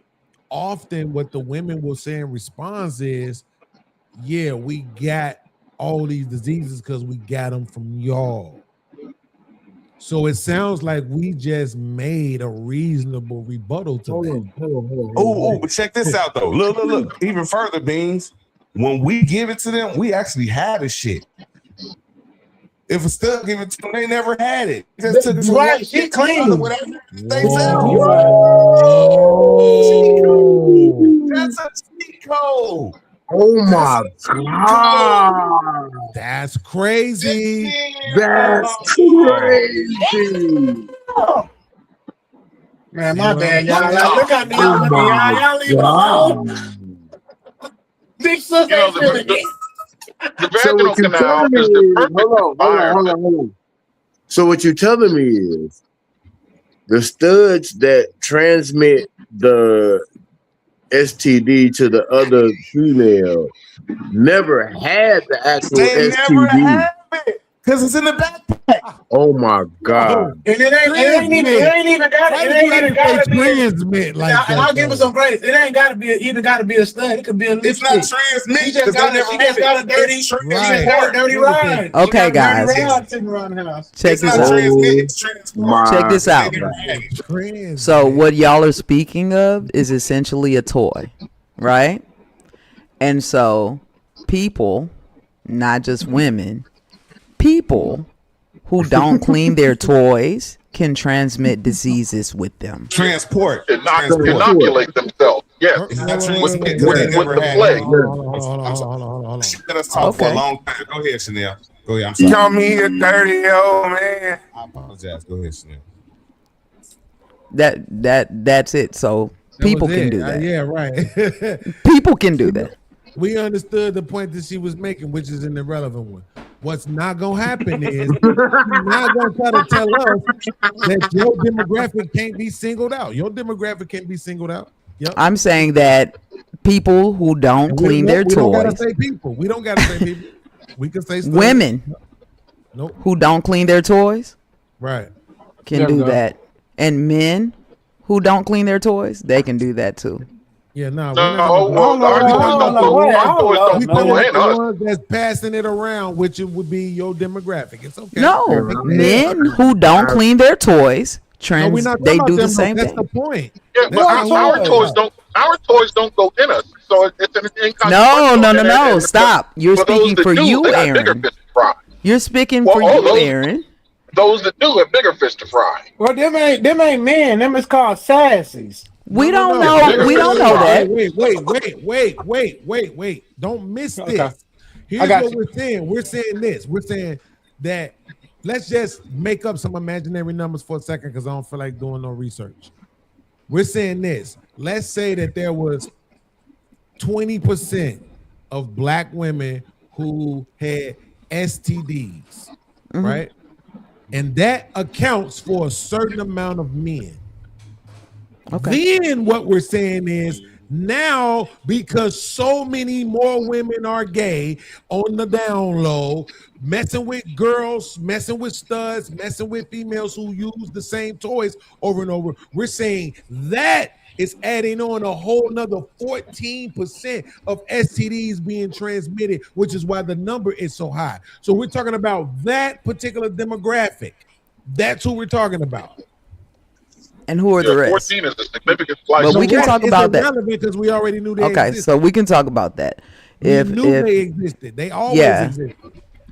often what the women will say in response is, yeah, we got all these diseases because we got them from y'all. So it sounds like we just made a reasonable rebuttal to that. Oh, but check this out though. Look. Even further, Beans. When we give it to them, we actually had the shit. If a stud give it to them, they never had it. Just took it from Right, one she shit to another, clean. whatever they sell. That's a cheat code. Oh my god. That's crazy. That's crazy. Man, my bad, y'all. Look how y'all Oh looking, my y'all. Y'all leave it alone. Big sister You know, ain't feeling it. The So vaginal what you canal telling me is the is, perfect hold environment. on. So what you're telling me is the studs that transmit the STD to the other female never had the actual They never STD. have it because it's in the backpack. Oh my god. And it ain't even got Why it. did It you ain't even gotta got to be. transmit like that? And I'll give it some grace. It ain't got to be even got to be a stud. It could be a It's lipstick. not She transmitted just because got they a, never she had just got a dirty, it. she Right. just got a dirty ride. Okay, She got a guys. dirty ride sitting around the house. Check It's this not out. transmitted. It's transport. Check this out. They never had it. Transmit. So what y'all are speaking of is essentially a toy, right? And so people, not just women, people who don't clean their toys can transmit diseses with them. Transport. Inoculate themselves. Yeah. It's not transmit because With they the never had plague. it. Hold on. Let us talk for a Okay. long time. Go ahead, Chanel. Go ahead. I'm sorry. Call me a dirty old man. I apologize. Go ahead, Chanel. That's it. So people was can it. do that. Yeah, right. People can do that. We understood the point that she was making, which is an irrelevant one. What's not gonna happen is you're not gonna try to tell us that your demographic can't be singled out. Your demographic can't be singled out. Yep. I'm saying that people who don't clean their we don't gotta toys, say people. We don't gotta say people. We can say stuff. women Nope. who don't clean their toys Right. can There we do go. that. And men who don't clean their toys, they can do that too. Yeah, no. No, our toys don't go in us. The ones that's passing it around, which it would be your demographic. It's okay. No, men who don't clean their toys, No, we're not talking they about do the them, same That's thing. the point. Yeah, but our toys don't go in us. So it's an No, inconsequential. And stop. You're for those speaking that for do, you, they got bigger Aaron. fish to fry. You're speaking Well, for oh, you, those- Aaron. those that do have bigger fish to fry. Well, them ain't men. Them is called sassies. We No, don't no, know. no. We don't know that. Wait. Don't miss Okay. this. Here's got what you. we're saying. We're saying this. We're saying that let's just make up some imaginary numbers for a second because I don't feel like doing no research. We're saying this. Let's say that there was 20% of black women who had STDs, right? And that accounts for a certain amount of men. Okay. Then what we're saying is now, because so many more women are gay on the down low, messing with girls, messing with studs, messing with females who use the same toys over and over, we're saying that is adding on a whole nother 14% of STDs being transmitted, which is why the number is so high. So we're talking about that particular demographic. That's who we're talking about. And who are the rest? 14 is a significant slice. But we can talk about that. Because we already knew they Okay, existed. so we can talk about that. We knew they existed. They always existed.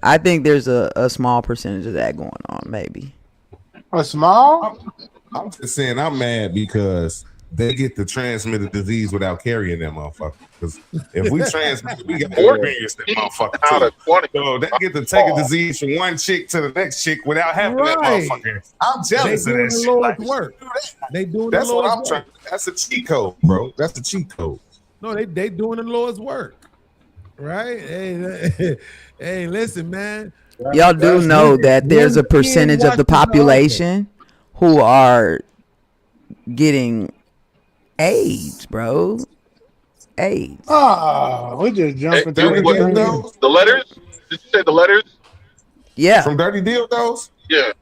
I think there's a small percentage of that going on, maybe. A small? I'm just saying I'm mad because they get to transmit a disease without carrying that motherfucker. Because if we transmit, we got to experience that motherfucker Out too. of 20. So they get to take a disease from one chick to the next chick without having that Right. motherfucker. I'm They jealous of doing that the shit. Lord's Like, work. They doing that's the what Lord's I'm work. trying. That's a cheat code, bro. That's a cheat code. No, they doing the Lord's work, right? Hey, hey, listen, man. Y'all do know that there's a percentage of the population who are getting AIDS, bro. AIDS. Oh, we just jumping through The letters? Did you say the letters? Yeah. From Dirty Dildos? Yeah.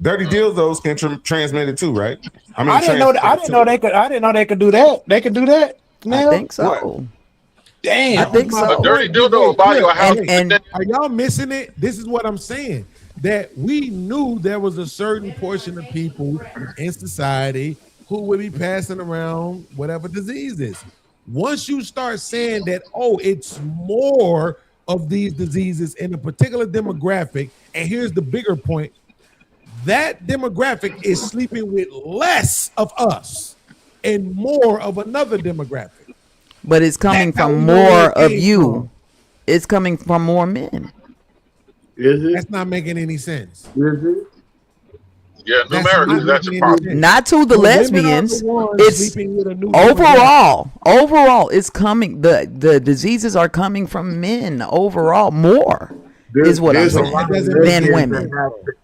Dirty Dildos can transmit it too, right? I didn't know they could do that. They could do that. I think so. Damn. I think so. A dirty dildo will buy you a house. And Are y'all missing it? This is what I'm saying. That we knew there was a certain portion of people in society who would be passing around whatever diseases. Once you start saying that, oh, it's more of these diseases in a particular demographic, and here's the bigger point, that demographic is sleeping with less of us and more of another demographic. but it's coming That's how from we know where more it of came you. from. It's coming from more men. Is it? That's not making any sense. Is it? Yeah, That's numerically, not that's a making any problem. sense. Not to the The women are lesbians. the ones It's sleeping with a new demographic. overall, it's coming. The diseases are coming from men overall more. Is what I'm There's a saying. lot of Than lesbians women.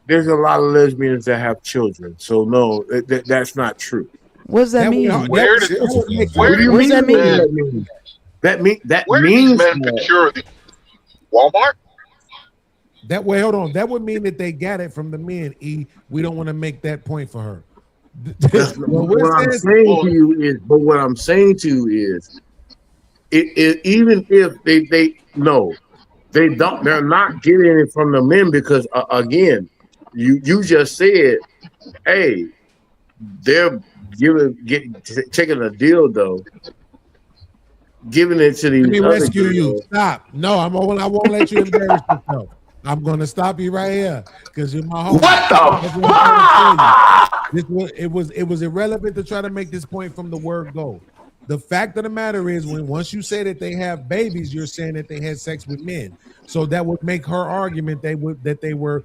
there's a lot of lesbians that have children. So no, that's not true. What does that mean? Where did What do you What does mean? that mean? That where do these means men that. procure the Walmart? That way, hold on. That would mean that they got it from the men. We don't want to make that point for her. Well, What I'm saying to you is, even if they no, they don't. They're not getting it from the men because again, you just said, hey, they're taking a dildo, giving it to these. Let me other rescue you. girls. Stop. No, I won't let you embarrass yourself. I'm gonna stop you right here because you're my homie. What the That's what I'm trying to tell you. It was irrelevant to try to make this point from the word go. The fact of the matter is, once you say that they have babies, you're saying that they had sex with men. So that would make her argument that they were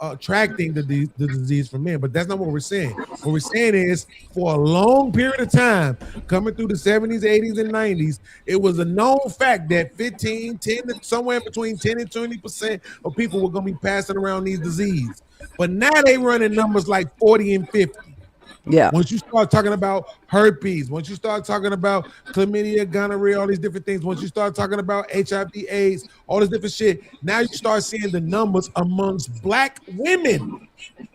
attracting the disease from men. But that's not what we're saying. What we're saying is, for a long period of time, coming through the 70s, 80s, and 90s, it was a known fact that 10 somewhere between 10 and 20% of people were going to be passing around these diseases. But now they running numbers like 40 and 50. Yeah. Once you start talking about herpes, once you start talking about chlamydia, gonorrhea, all these different things, once you start talking about HIV, AIDS, all this different shit, now you start seeing the numbers amongst black women,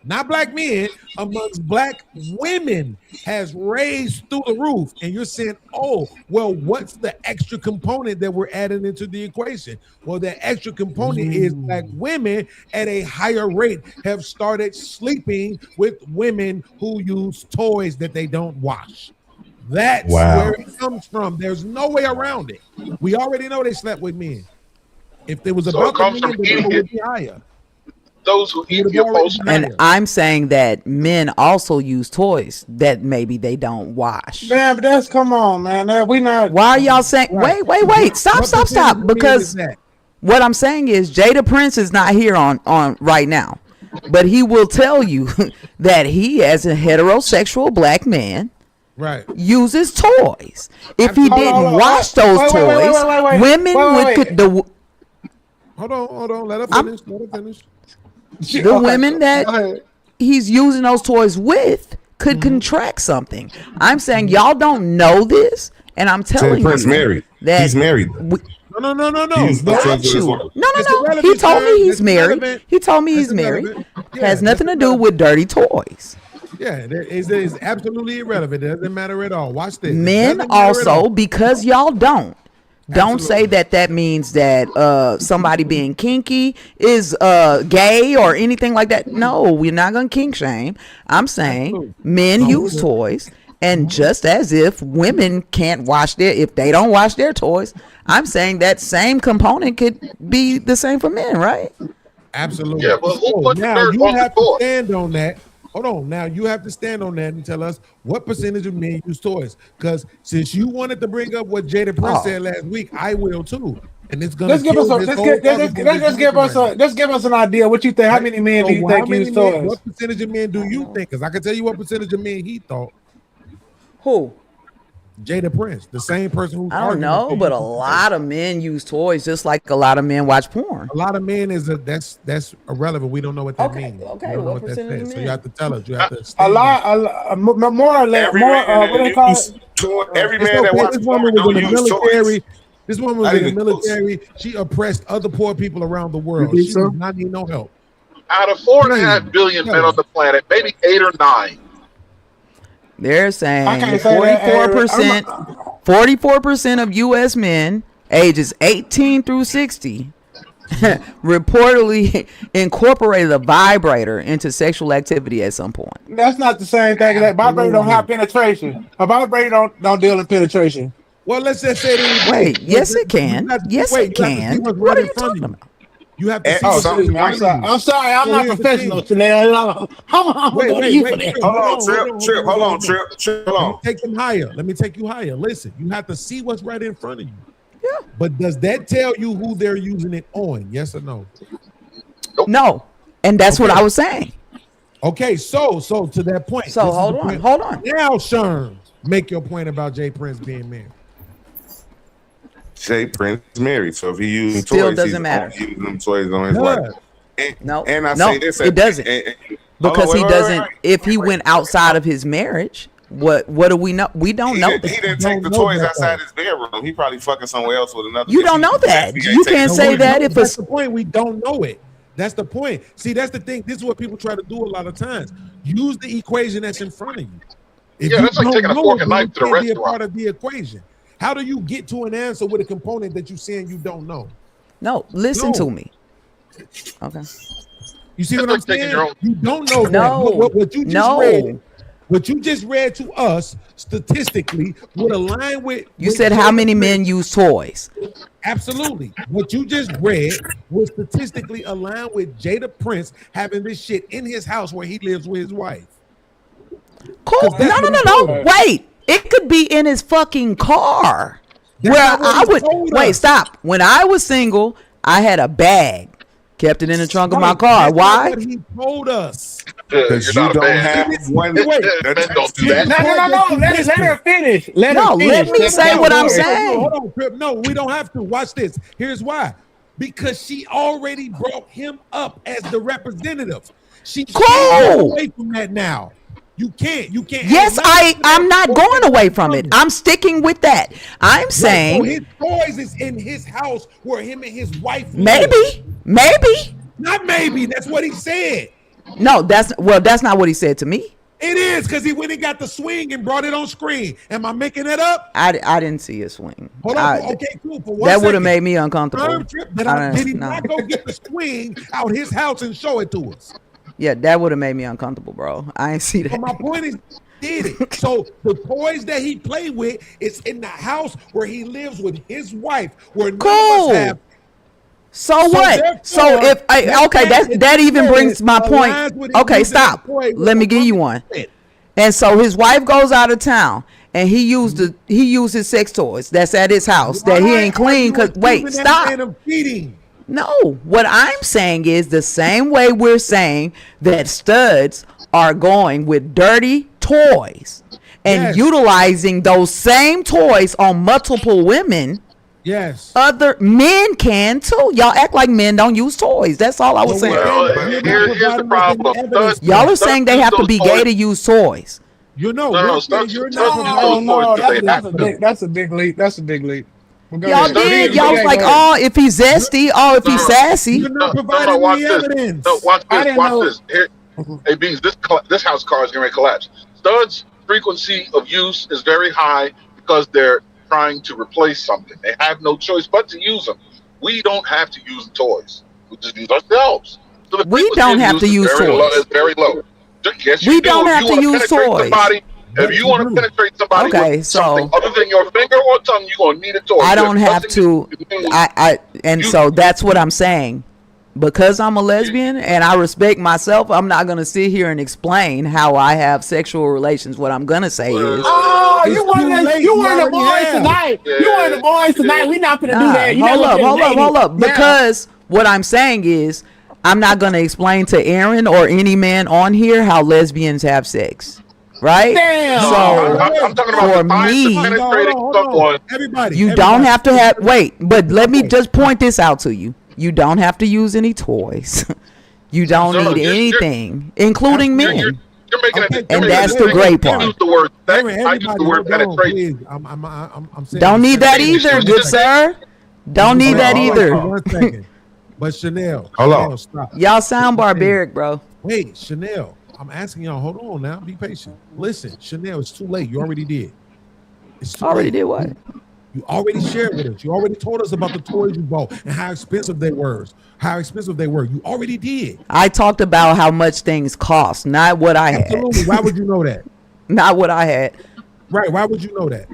not black men, amongst black women has raised through the roof. And you're saying, oh, well, what's the extra component that we're adding into the equation? Well, the extra component is black women at a higher rate have started sleeping with women who use toys that they don't wash. That's where it comes from. There's no way around it. We already know they slept with men. If there was So about it comes the men, from the number eating would be higher. those who eat the upholstery. And I'm saying that men also use toys that maybe they don't wash. Man, but that's come on, man. We not. Why are y'all saying? Wait! Stop! Because what I'm saying is Jada Prince is not here on right now, but he will tell you that he, as a heterosexual black man, right, uses toys. If he didn't wash those toys, women would. Hold on. Let her finish. The women that he's using those toys with could contract something. I'm saying y'all don't know this, and I'm telling Prince you married. that He's married. No. Got you. No. He told me he's married. He told me he's married. Has nothing to do with dirty toys. Yeah, it's absolutely irrelevant. It doesn't matter at all. Watch this. Men also, because y'all don't say that means that somebody being kinky is gay or anything like that. No, we're not gonna kink shame. I'm saying men use toys, and just as if women can't wash if they don't wash their toys, I'm saying that same component could be the same for men, right? Absolutely. Yeah, but who put the now dirt you on the have to toy? stand on that. Hold on. Now you have to stand on that and tell us what percentage of men use toys. Because since you wanted to bring up what Jada Prince said last week, I will too. And it's gonna Let's give us an idea. What you think? How many men do you think use toys? What percentage of men do you think? Because I can tell you what percentage of men he thought. Who? Jada Prince, the same person who I don't know, but a lot of men use toys just like a lot of men watch porn. A lot of men that's irrelevant. We don't know what that means. Okay, we don't know what that says. So you have to tell us. You have to more or less. Every More. man What do they call it? Every man that watches this woman porn was in don't the use military. toys. This woman was in the military. She oppressed other poor people around the world. She does not need no help. Out of 4.5 billion men on the planet, maybe 8 or 9. They're saying 44% of U.S. men ages 18 through 60 reportedly incorporated a vibrator into sexual activity at some point. That's not the same thing. That vibrator don't have penetration. A vibrator don't deal in penetration. Well, let's just say that. Wait, yes, it can. Yes, it can. What are you talking about? You have to see I'm sorry. I'm not professional today. Wait. Hold on, Trip. Hold on. Let me take you higher. Listen, you have to see what's right in front of you. Yeah. But does that tell you who they're using it on? Yes or no? No. And that's what I was saying. Okay, so to that point. So hold on. Now, Sherm, make your point about Jay Prince being married. Jay Prince is married, so if he using Still toys, doesn't matter. He's using them toys on his wife. And I say this, it doesn't, because he doesn't. If he went outside of his marriage, what do we know? We don't know. He didn't take the toys outside his bedroom. He probably fucking somewhere else with another. You don't know that. You can't say that if that's the point. We don't know it. That's the point. See, that's the thing. This is what people try to do a lot of times. Use the equation that's in front of you. If that's like taking a fork and knife to the restaurant. Be a restaurant. part of the equation. How do you get to an answer with a component that you're saying you don't know? No, listen to me. Okay. You see what I'm saying? You don't know No. that. What you just read. What you just read to us statistically would align with. You said how many men use toys? Absolutely. What you just read was statistically aligned with Jada Prince having this shit in his house where he lives with his wife. Cool. No. Wait. It could be in his fucking car. Where I would wait. Stop. When I was single, I had a bag, kept it in the trunk of my car. Why? What he told us. Because you don't have one. No. Let her finish. Let me say what I'm saying. Hold on, Crip. No, we don't have to. Watch this. Here's why. Because she already brought him up as the representative. She can't get away from that now. You can't. Yes, I'm not going away from it. I'm sticking with that. I'm saying his toys is in his house where him and his wife maybe. Not maybe. That's what he said. No, that's not what he said to me. It is, because he went and got the swing and brought it on screen. Am I making that up? I didn't see a swing. Hold on. Okay, cool. That would have made me uncomfortable. Did he not go get the swing out his house and show it to us? Yeah, that would have made me uncomfortable, bro. I ain't see that. But my point is, did it. So the toys that he played with is in the house where he lives with his wife, where none of us have. So what? So therefore, if I okay, that even brings my point. Okay, stop. Let me give you one. And so his wife goes out of town, and he uses sex toys that's at his house that he ain't clean. Cause wait, stop. No, what I'm saying is the same way we're saying that studs are going with dirty toys and utilizing those same toys on multiple women. Yes. Other men can too. Y'all act like men don't use toys. That's all I was saying. Well, here's the problem. Y'all are saying they have to be gay to use toys. You know, that's a big leap. That's a big leap. Y'all did. Y'all was like, oh, if he's zesty, oh, if he's sassy. Watch this. No, watch this. Here, hey, Beans, this house car is going to collapse. Studs' frequency of use is very high because they're trying to replace something. They have no choice but to use them. We don't have to use toys. We just use ourselves. So we don't have to use toys. It's very low. Yes, we don't have to use toys. If you want to penetrate somebody with something other than your finger or tongue, you're going to need a toy. I don't have to. So that's what I'm saying. Because I'm a lesbian and I respect myself, I'm not going to sit here and explain how I have sexual relations. What I'm going to say is... Oh, you one of the boys tonight. You one of the boys tonight. We're not going to do that. Hold up. Because what I'm saying is, I'm not going to explain to Aaron or any man on here how lesbians have sex. Right? Damn. So I'm talking about for me, everybody, you don't have to have. Wait, but let me just point this out to you. You don't have to use any toys. You don't need anything, including men. You're making and that's the great part. I use the word sex. I use the word penetration. I'm saying don't need that either, good sir. Don't need that either. 1 second. But Chanel, stop. Y'all sound barbaric, bro. Wait, Chanel. I'm asking y'all, hold on now, be patient. Listen, Chanel, it's too late. You already did. It's too late. Did what? You already shared with us. You already told us about the toys you bought and how expensive they were. You already did. I talked about how much things cost, not what I had. Absolutely. Why would you know that? Not what I had. Right. Why would you know that?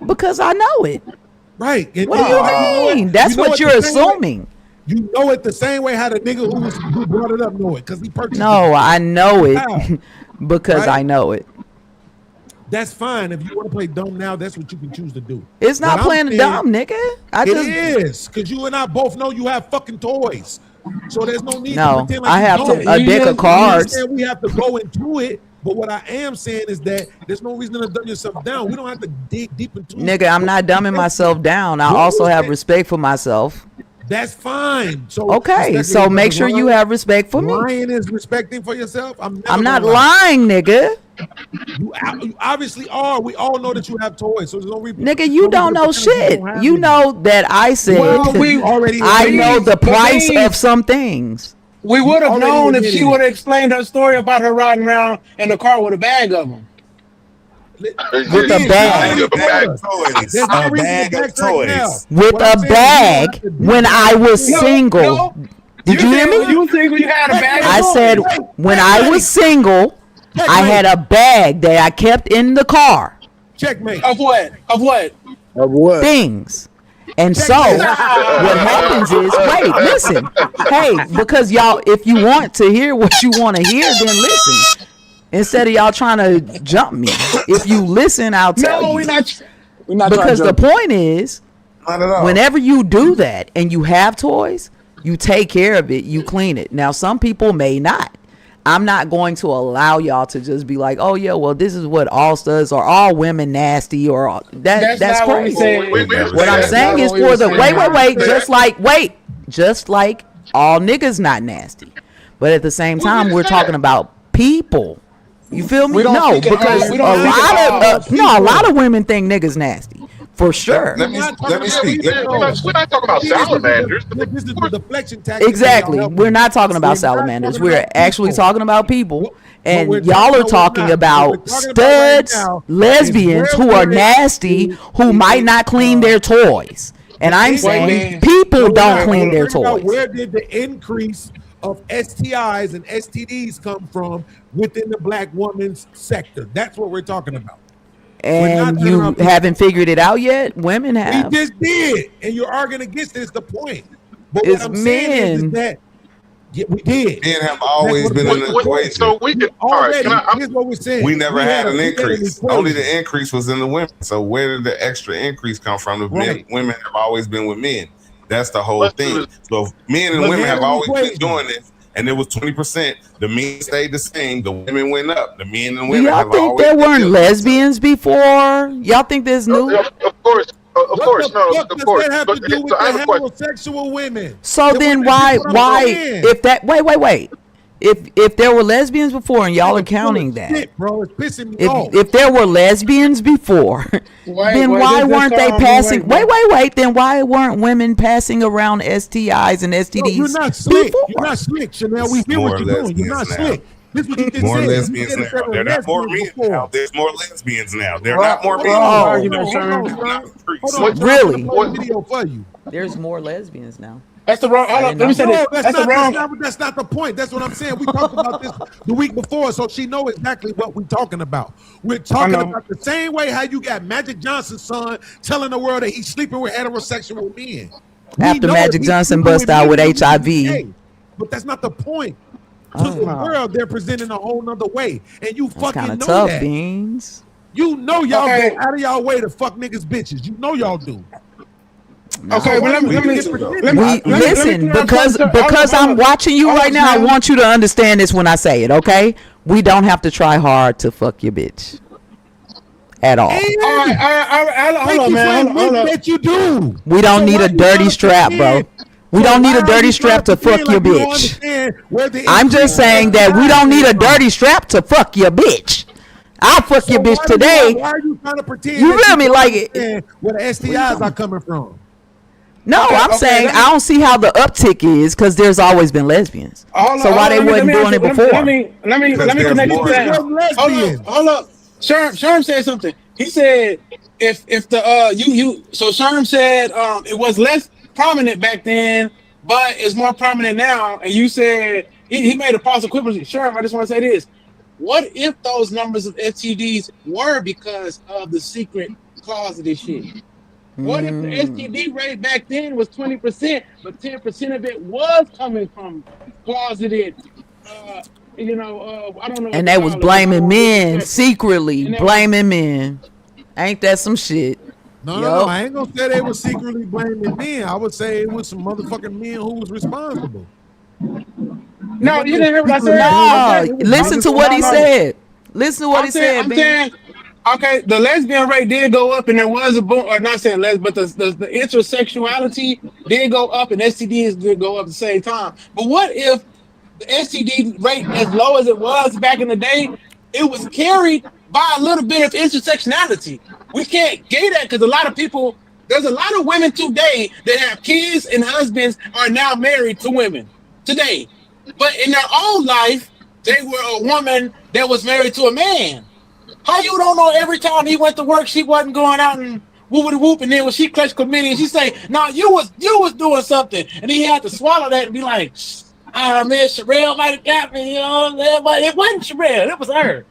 Because I know it. Right. And what do you mean? That's what you're assuming. You know it the same way how the nigga who brought it up know it because he purchased it. No, I know it because I know it. That's fine. If you want to play dumb now, that's what you can choose to do. It's not playing dumb, nigga. It is because you and I both know you have fucking toys. So there's no need to pretend like I have a deck of cards. We have to go into it. But what I am saying is that there's no reason to dumb yourself down. We don't have to dig deep into it. Nigga, I'm not dumbing myself down. I also have respect for myself. That's fine. So okay, so make sure you have respect for me. Lying is respecting for yourself. I'm not lying, nigga. You obviously are. We all know that you have toys. So there's no reason. Nigga, you don't know shit. You know that I said we already. I know the price of some things. We would have known if she would have explained her story about her riding around in the car with a bag of them. With a bag. A bag of toys. With a bag when I was single. Did you hear me? You were single, you had a bag. I said when I was single, I had a bag that I kept in the car. Checkmate. Of what? Of what? Of what? Things. And so what happens is, wait, listen. Hey, because y'all, if you want to hear what you want to hear, then listen. Instead of y'all trying to jump me. If you listen, I'll tell you. We're not because the point is, whenever you do that and you have toys, you take care of it, you clean it. Now, some people may not. I'm not going to allow y'all to just be like, oh, yeah, well, this is what all studs or all women nasty or all. That's crazy. What I'm saying is for the just like all niggas not nasty. But at the same time, we're talking about people. You feel me? No, because a lot of women think niggas nasty. For sure. Let me speak. We're not talking about salamanders. This is the deflection tactic. Exactly. We're not talking about salamanders. We're actually talking about people. And y'all are talking about studs, lesbians who are nasty, who might not clean their toys. And I'm saying people don't clean their toys. Where did the increase of STIs and STDs come from within the black woman's sector? That's what we're talking about. And you haven't figured it out yet? Women have. We just did. And you're arguing against it. It's the point. But It's what I'm saying is men. that we did. Men have always been in the equation. So we could. All right. Already, here's what we're saying. We never had an we increase. an Only equation. the increase was in the women. So where did the extra increase come from? The women have always been with men. That's the whole thing. So men and women have always been doing this. And it was 20%. The men stayed the same. The women went up. The men and Do women y'all have think always there been weren't dealing. lesbians before? Y'all think there's new? Of course. Of course. No. What Of does course. that have But to do with so I have the a question. heterosexual women? So then why if that wait. If there were lesbians before and y'all are counting that. Shit, bro, it's pissing me off. If there were lesbians before, then why weren't they passing? Wait. Then why weren't women passing around STIs and STDs? You're not slick. before? You're not slick, Chanel. We hear More what you're doing. You're not lesbians now. slick. This is what you just More said. lesbians You said now. that there They're were not more lesbians men before. now. There's more lesbians now. They're Well, not more men. hold on, you know, hold on, Sherm. hold on, Really? I'm gonna play a video for you. There's more lesbians now. That's the wrong. Hold on, let me say this. No, That's the wrong. that's not the point. That's what I'm saying. We talked about this the week before, so she know exactly what we're talking about. We're talking know. about the same way how you got Magic Johnson's son telling the world that he's sleeping with heterosexual men. We After know Magic that he's Johnson sleeping bust with out men with who he's HIV. gay. But that's not the point. To the world, they're presenting a whole nother way, and you That's fucking kind of know tough, that. Beans. You know y'all Okay. go out of y'all way to fuck niggas bitches. You know y'all do. Okay, but let me Listen, because I'm watching you right now, I want you to understand this when I say it, okay? We don't have to try hard to fuck your bitch. At all. All right, hold on, man. Hold on. That you do. We don't So need why a you dirty trying to strap, bro. pretend? We So don't need why a are dirty you strap trying to fuck pretend your like you don't bitch. understand where the I'm just saying that we don't need a dirty strap to fuck your bitch. I'll fuck your bitch today. Why are you trying to pretend? You that feel me? don't Like understand where the STIs are coming from? No, I'm saying I don't see how the uptick is because there's always been lesbians. So why they wasn't doing it before? Let me connect you to that. Hold up. Sherm said something. He said if the so Sherm said it was less prominent back then, but it's more prominent now. And you said he made a false equivalency. Sherm, I just want to say this. What if those numbers of STDs were because of the secret clause of this shit? What if the STD rate back then was 20%, but 10% of it was coming from closeted, I don't know. And they was blaming men secretly, blaming men. Ain't that some shit? No, I ain't gonna say they was secretly blaming men. I would say it was some motherfucking men who was responsible. No, you didn't hear what I said. No, listen to what he said. Listen to what he said, I'm man. saying, okay, the lesbian rate did go up, and there was a boom. Or not saying lesbian, but the intersexuality did go up, and STDs did go up at the same time. But what if the STD rate, as low as it was back in the day, it was carried by a little bit of intersectionality? We can't gay that because a lot of people, there's a lot of women today that have kids and husbands are now married to women today. But in their own life, they were a woman that was married to a man. How you don't know every time he went to work, she wasn't going out and whoop, and then when she clutched committee, and she say, "No, you was doing something," and he had to swallow that and be like, man, Sherelle might have got me, you know what I'm saying? But it wasn't Sherelle, it was her.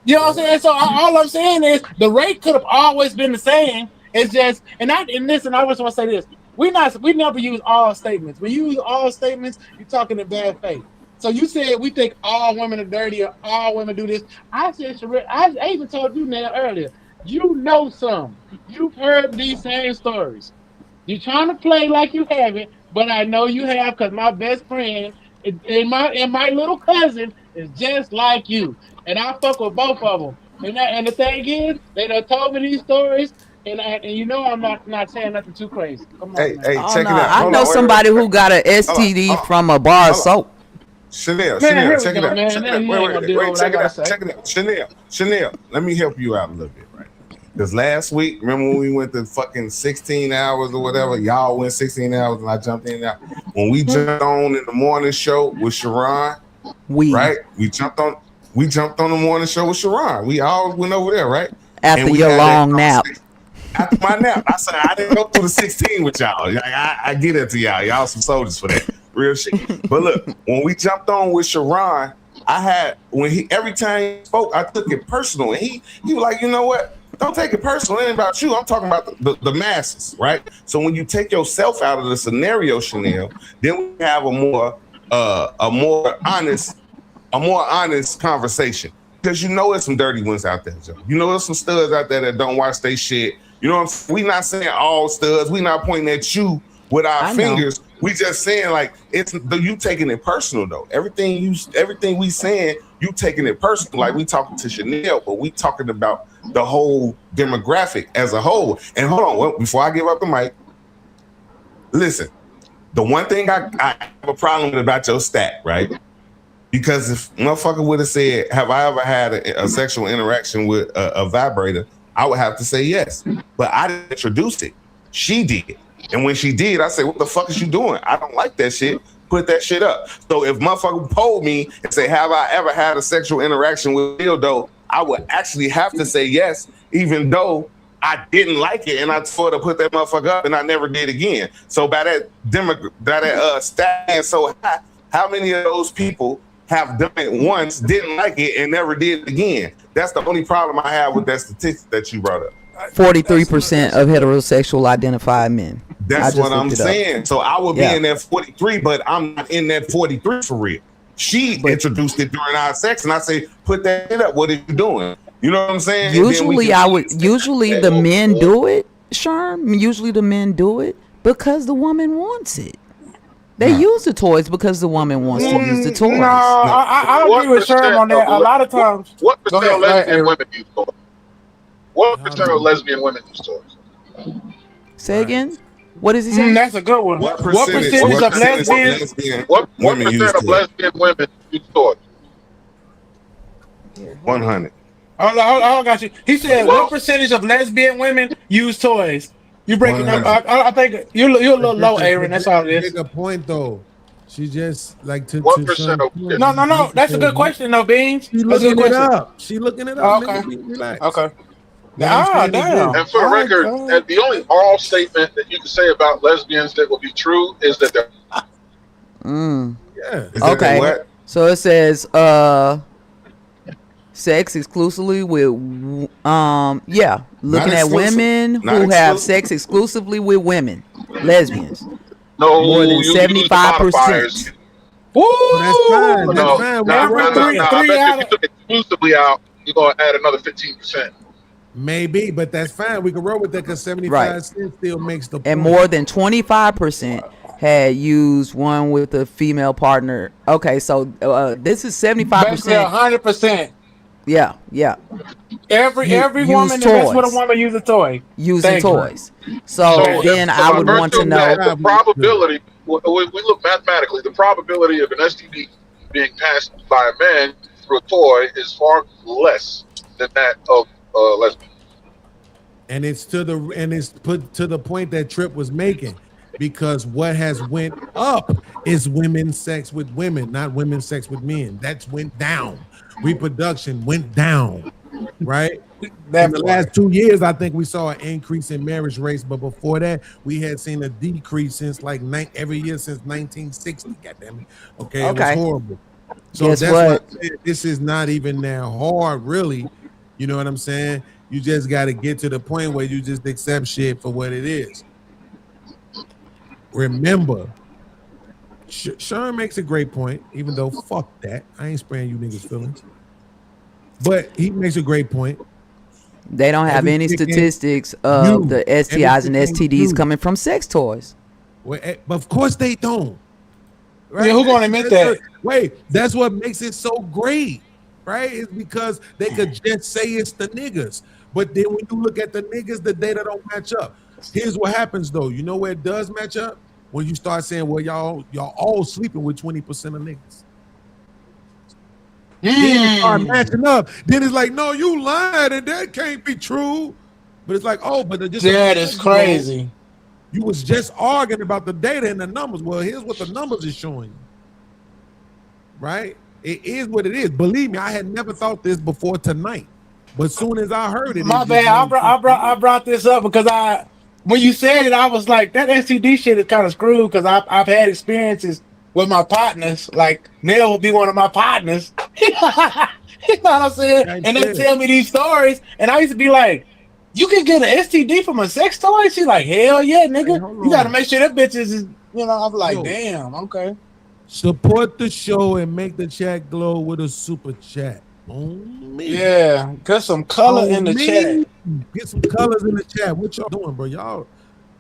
You know what I'm saying? So all I'm saying is the rate could have always been the same. It's just, and I just want to say this: we never use all statements. When you use all statements, you're talking in bad faith. So you said we think all women are dirty or all women do this. I said, Sherelle, I even told you now earlier. You know some. You've heard these same stories. You're trying to play like you haven't, but I know you have because my best friend and my little cousin is just like you, and I fuck with both of them. And the thing is, they done told me these stories, and you know I'm not saying nothing too crazy. Come on, Hey, man. check it out. I know somebody who got an STD from a bar of soap. Chanel, Man, check it out. man, Check it man, out. you ain't gonna do Wait, what check I it out. gotta say. Check it out. Chanel, let me help you out a little bit, right? Because last week, remember when we went to fucking 16 hours or whatever? Y'all went 16 hours and I jumped in and out. When we jumped on in the morning show with Sharon, right? We jumped on the morning show with Sharon. We all went over there, right? After And we your had that long nap. After my nap, I said I didn't go through the 16 with y'all. Like, I get it to y'all. Y'all some soldiers for that. Real shit. But look, when we jumped on with Sharon, every time he spoke, I took it personal. And he was like, you know what? Don't take it personal. It ain't about you. I'm talking about the masses, right? So when you take yourself out of the scenario, Chanel, then we have a more honest conversation. Because you know there's some dirty ones out there, Joe. You know there's some studs out there that don't watch their shit. You know what I'm saying? We not saying all studs. We not pointing at you with our fingers. We just saying like it's you taking it personal though. Everything we saying, you taking it personal. Like we talking to Chanel, but we talking about the whole demographic as a whole. And hold on, before I give up the mic, listen. The one thing I have a problem with about your stat, right? Because if motherfucker would have said, have I ever had a sexual interaction with a vibrator, I would have to say yes. But I didn't introduce it. She did. And when she did, I said, what the fuck is you doing? I don't like that shit. Put that shit up. So if motherfucker polled me and say, have I ever had a sexual interaction with dildo, I would actually have to say yes, even though I didn't like it and I told her to put that motherfucker up and I never did again. So by that stat so high, how many of those people have done it once, didn't like it, and never did it again? That's the only problem I have with that statistic that you brought up. 43% of heterosexual identified men. That's what I'm saying. So I would be in that 43, but I'm not in that 43 for real. She introduced it during our sex, and I say, put that shit up. What are you doing? You know what I'm saying? Usually the men do it, Sherm. Usually the men do it because the woman wants it. They use the toys because the woman wants to use the toys. No, I agree with Sherm on that. A lot of times. What percent of lesbian women use toys? What percent of lesbian women use toys? Say again? What is he saying? That's a good one. What percentage of lesbian what percent of lesbian women use toys? 100. I got you. He said, what percentage of lesbian women use toys? You breaking up? I think you're a little low, Aaron. That's all it is. Make a point though. She just like to. What percent of? No. That's a good question, though, Beans. She looking it up. She looking it up. Okay. Relax. Okay. Damn. And for the record, and the only all statement that you can say about lesbians that will be true is that they're. Yeah. Okay. So it says sex exclusively with looking at women who have sex exclusively with women, lesbians. No, more than 75%. Woo! That's fine. No, That's fine. I bet if you took it exclusively out, you're gonna add another 15%. Maybe, but that's fine. We can roll with that because 75 cents still makes the point. And more than 25% had used one with a female partner. Okay, so this is 75%. Basically 100%. Yeah. Every woman that mess with a woman use a toy. Using toys. So then I would want to know the probability. We look mathematically. The probability of an STD being passed by a man through a toy is far less than that of lesbian. And it's put to the point that Trip was making, because what has went up is women's sex with women, not women's sex with men. That's went down. Reproduction went down, right? In the last 2 years, I think we saw an increase in marriage rates, but before that, we had seen a decrease since every year since 1960. Goddamn it! Okay, it was horrible. So guess that's what? why this is not even that hard, really. You know what I'm saying? You just got to get to the point where you just accept shit for what it is. Remember, Sean makes a great point, even though fuck that. I ain't spraying you niggas' feelings. But he makes a great point. They don't have any statistics of the STIs and STDs coming from sex toys. Well, but of course they don't. Right? Yeah, who's gonna admit that? Wait, that's what makes it so great, right? It's because they could just say it's the niggas. But then when you look at the niggas, the data don't match up. Here's what happens though. You know where it does match up? When you start saying, well, y'all all sleeping with 20% of niggas. Then it start matching up. Then it's like, no, you lied, and that can't be true. But it's like, oh, but just that is crazy. You was just arguing about the data and the numbers. Well, here's what the numbers is showing you. Right? It is what it is. Believe me, I had never thought this before tonight. But as soon as I heard it, my bad. I brought this up because when you said it, I was like, that STD shit is kind of screwed, because I've had experiences with my partners. Like Neil will be one of my partners. You know what I'm saying? And they tell me these stories, and I used to be like, You can get an STD from a sex toy? She's like, hell yeah, nigga. Hey, hold You got to on. make sure that bitch is, I'm like, Yo. damn, okay. Support the show and make the chat glow with a super chat. On me. Yeah, get some color On in the me. chat. Get some colors in the chat. What y'all doing, bro? Y'all.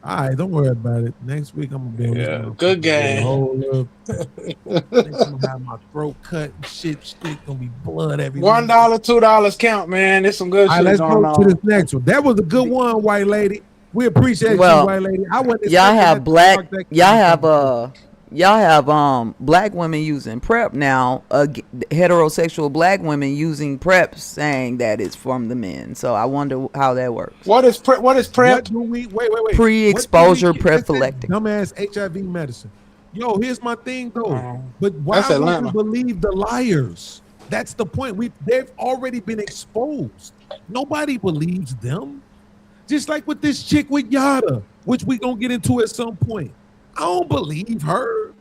All right, don't worry about it. Next week I'm gonna be on this motherfucker Good with a game. whole little- I'm gonna have my throat cut and shit. Gonna be blood everywhere. $1, $2 count, man. There's some good All right, shit let's going go on. to this next one. That was a good one, white lady. We appreciate you, Well, white lady. I wasn't y'all expecting have that to black spark that y'all have conversation. y'all have black women using PrEP now, heterosexual black women using PrEP, saying that it's from the men. So I wonder how that works. What is PrEP? What do we wait? Pre-exposure What do we get? prophylactic. Dumbass HIV medicine. Yo, here's my thing though. But why That's would Atlanta. we believe the liars? That's the point. They've already been exposed. Nobody believes them. Just like with this chick with Yada, which we gonna get into at some point. I don't believe her.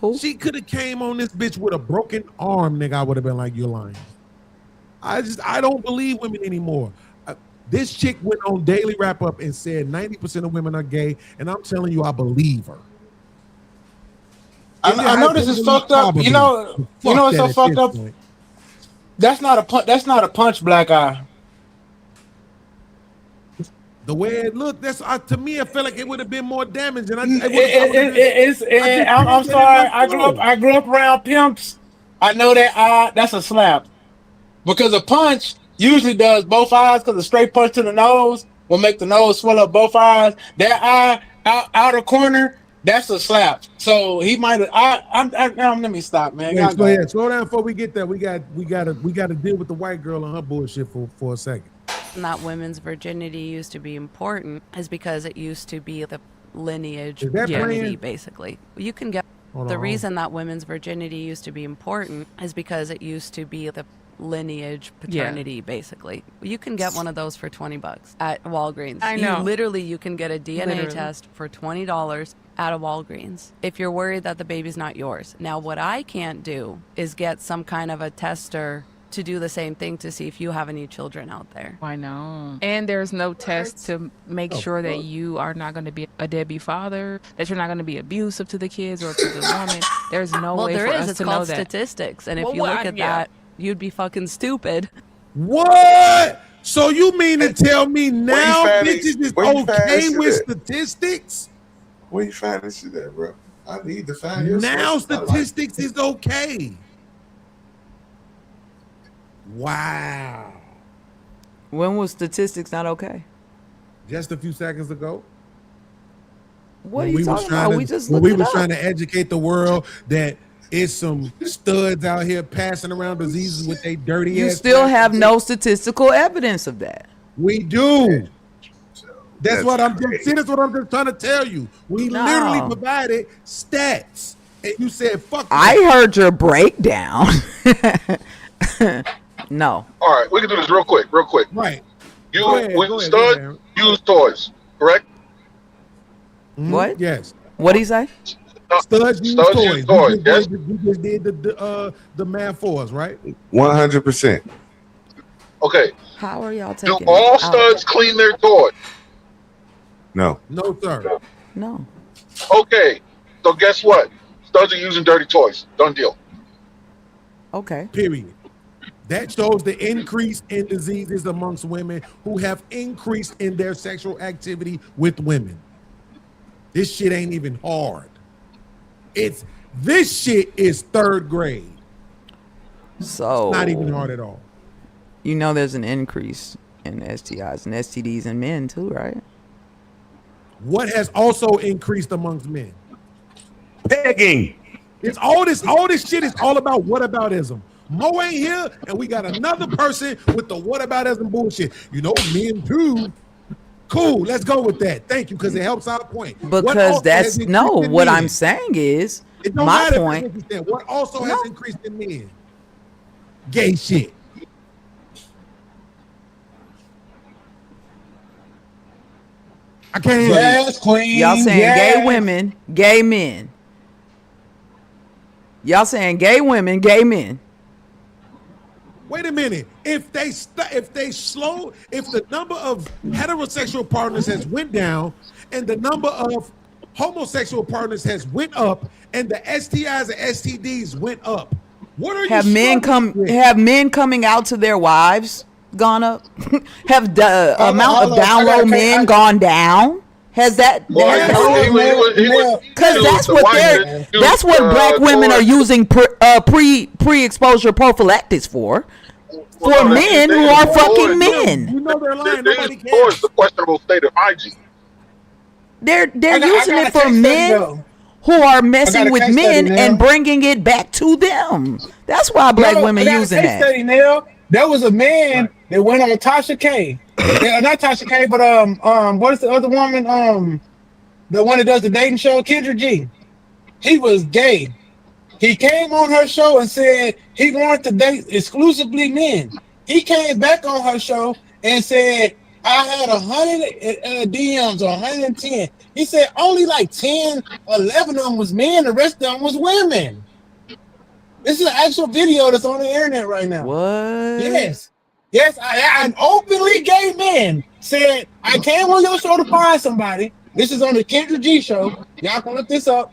Who? She could have came on this bitch with a broken arm, nigga. I would have been like, you're lying. I don't believe women anymore. This chick went on Daily Wrap Up and said 90% of women are gay, and I'm telling you, I believe her. I know this is fucked up. You know what's so fucked up? That's not a punch, black eye. The way it looked, to me, I felt like it would have been more damage. And I'm sorry. I grew up around pimps. I know that that's a slap, because a punch usually does both eyes. Because a straight punch to the nose will make the nose swell up both eyes. That eye outer corner, that's a slap. So he might have. Let me stop, man. Slow down before we get there. We got to deal with the white girl and her bullshit for a second. That women's virginity used to be important is because it used to be the lineage Is that paternity, playing? basically. You can get Hold the on. reason that women's virginity used to be important is because it used to be the lineage paternity, basically. You can get one of those for $20 at Walgreens. I know. You can get a DNA test for $20 at a Walgreens if you're worried that the baby's not yours. Now, what I can't do is get some kind of a tester to do the same thing to see if you have any children out there. I know. And there's no test to make sure that you are not going to be a deadbeat father, that you're not going to be abusive to the kids or to the woman. There's no way for us It's to know called that. statistics, and if Well, you look at that, you'd be fucking stupid. What? So you mean to tell me now finding- bitches is where you finding okay shit with at? statistics? Where you find this shit at, bro? I need to find your Now source. I like statistics is okay. Wow. When was statistics not okay? Just a few seconds ago. What are When you we was talking trying about? to- We just when looked we it was up. trying to educate the world that it's some studs out here passing around diseases with their dirty You ass. still have no statistical evidence of that. We do. That's what I'm just trying to tell you. We No. literally provided stats. And you said fuck I that. heard your breakdown. No. All right, we can do this real quick. Right. You Go ahead, with go ahead, stud Aaron. use toys, correct? What? Yes. What'd he say? Studs use Studs toys. use toys, yes. You just did the math for us, right? 100%. Okay. How are y'all Do taking all it out? studs clean their toys? No. No, sir. No. Okay. So guess what? Studs are using dirty toys. Done deal. Okay. Period. That shows the increase in diseases amongst women who have increased in their sexual activity with women. This shit ain't even hard. This shit is third grade. So Not even hard at all. You know there's an increase in STIs and STDs in men too, right? What has also increased amongst men? Pegging. It's all this shit is all about whataboutism. Mo ain't here, and we got another person with the whataboutism bullshit. You know, men too. Cool, let's go with that. Thank you, because it helps our point. What Because also that's has no. increased in What men? I'm saying is It don't my matter if point. it's interesting. What also has increased in men? Gay shit. I can't hear you. Yes, queen. Y'all saying yes. gay women, gay men. Y'all saying gay women, gay men. Wait a minute. If the number of heterosexual partners has went down and the number of homosexual partners has went up and the STIs and STDs went up, what are you Have men coming out to their wives gone up? Have the amount of download men gone down? Has that? Because that's what black women are using pre-exposure prophylactics for men who are fucking men. You know they're lying. Nobody cares. Towards the questionable state of hygiene. They're using it for men who are messing with men and bringing it back to them. That's why black women using that. There was a man that went on Tasha K. Not Tasha K, but what is the other woman? The one that does the dating show, Kendra G. He was gay. He came on her show and said he wanted to date exclusively men. He came back on her show and said, I had 100 DMs or 110. He said only like 10, 11 of them was men. The rest of them was women. This is an actual video that's on the internet right now. What? Yes, an openly gay man said, I came on your show to find somebody. This is on the Kendra G show. Y'all can look this up.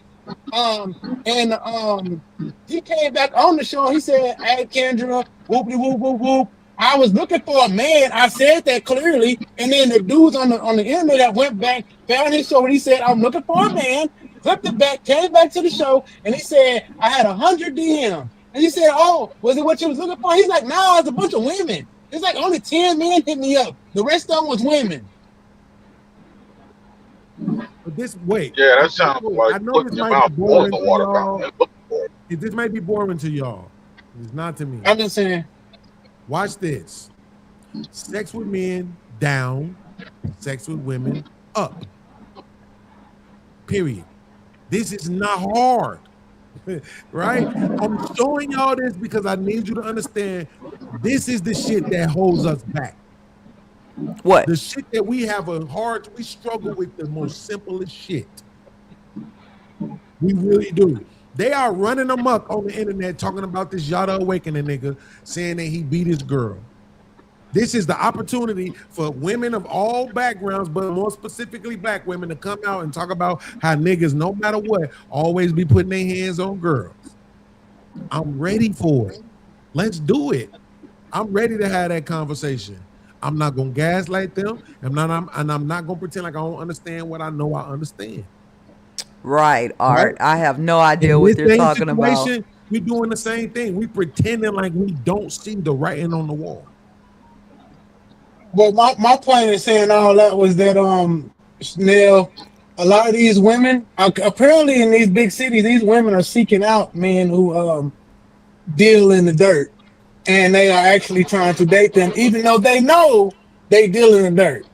He came back on the show. He said, hey, Kendra, whoopty whoop whoop whoop. I was looking for a man. I said that clearly. And then the dudes on the internet that went back, found his show, and he said, I'm looking for a man. Flipped it back, came back to the show, and he said, I had 100 DMs. And he said, oh, was it what you was looking for? He's like, no, it's a bunch of women. It's like only 10 men hit me up. The rest of them was women. But wait. Yeah, that sounds like putting your mouth on the water fountain. This might be boring to y'all. It's not to me. I'm just saying. Watch this. Sex with men down, sex with women up. Period. This is not hard. Right? I'm showing y'all this because I need you to understand this is the shit that holds us back. What? The shit that we we struggle with the most simplest shit. We really do. They are running amok on the internet talking about this Yada Awakening nigga saying that he beat his girl. This is the opportunity for women of all backgrounds, but more specifically black women, to come out and talk about how niggas, no matter what, always be putting their hands on girls. I'm ready for it. Let's do it. I'm ready to have that conversation. I'm not gonna gaslight them. I'm not gonna pretend like I don't understand what I know I understand. Right, Art. Right? I have no idea what they're talking about. We're doing the same thing. We pretending like we don't see the writing on the wall. Well, my point in saying all that was that Chanel, a lot of these women apparently in these big cities, these women are seeking out men who deal in the dirt, and they are actually trying to date them, even though they know they deal in the dirt.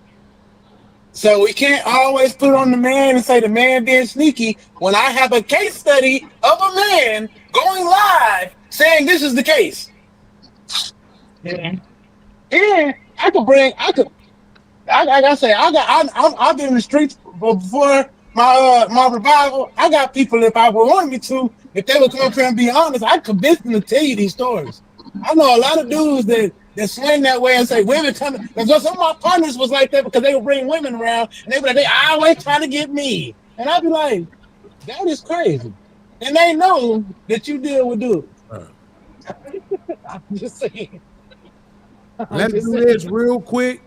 So we can't always put on the man and say the man being sneaky when I have a case study of a man going live saying this is the case. Yeah. And I've been in the streets before my revival. I got people, if I wanted me to, if they would come up here and be honest, I'd convince them to tell you these stories. I know a lot of dudes that swing that way and say women coming. Because some of my partners was like that because they would bring women around and they be like, they always trying to get me. And I'd be like, that is crazy. And they know that you deal with dudes. I'm just saying. Let's do this real quick.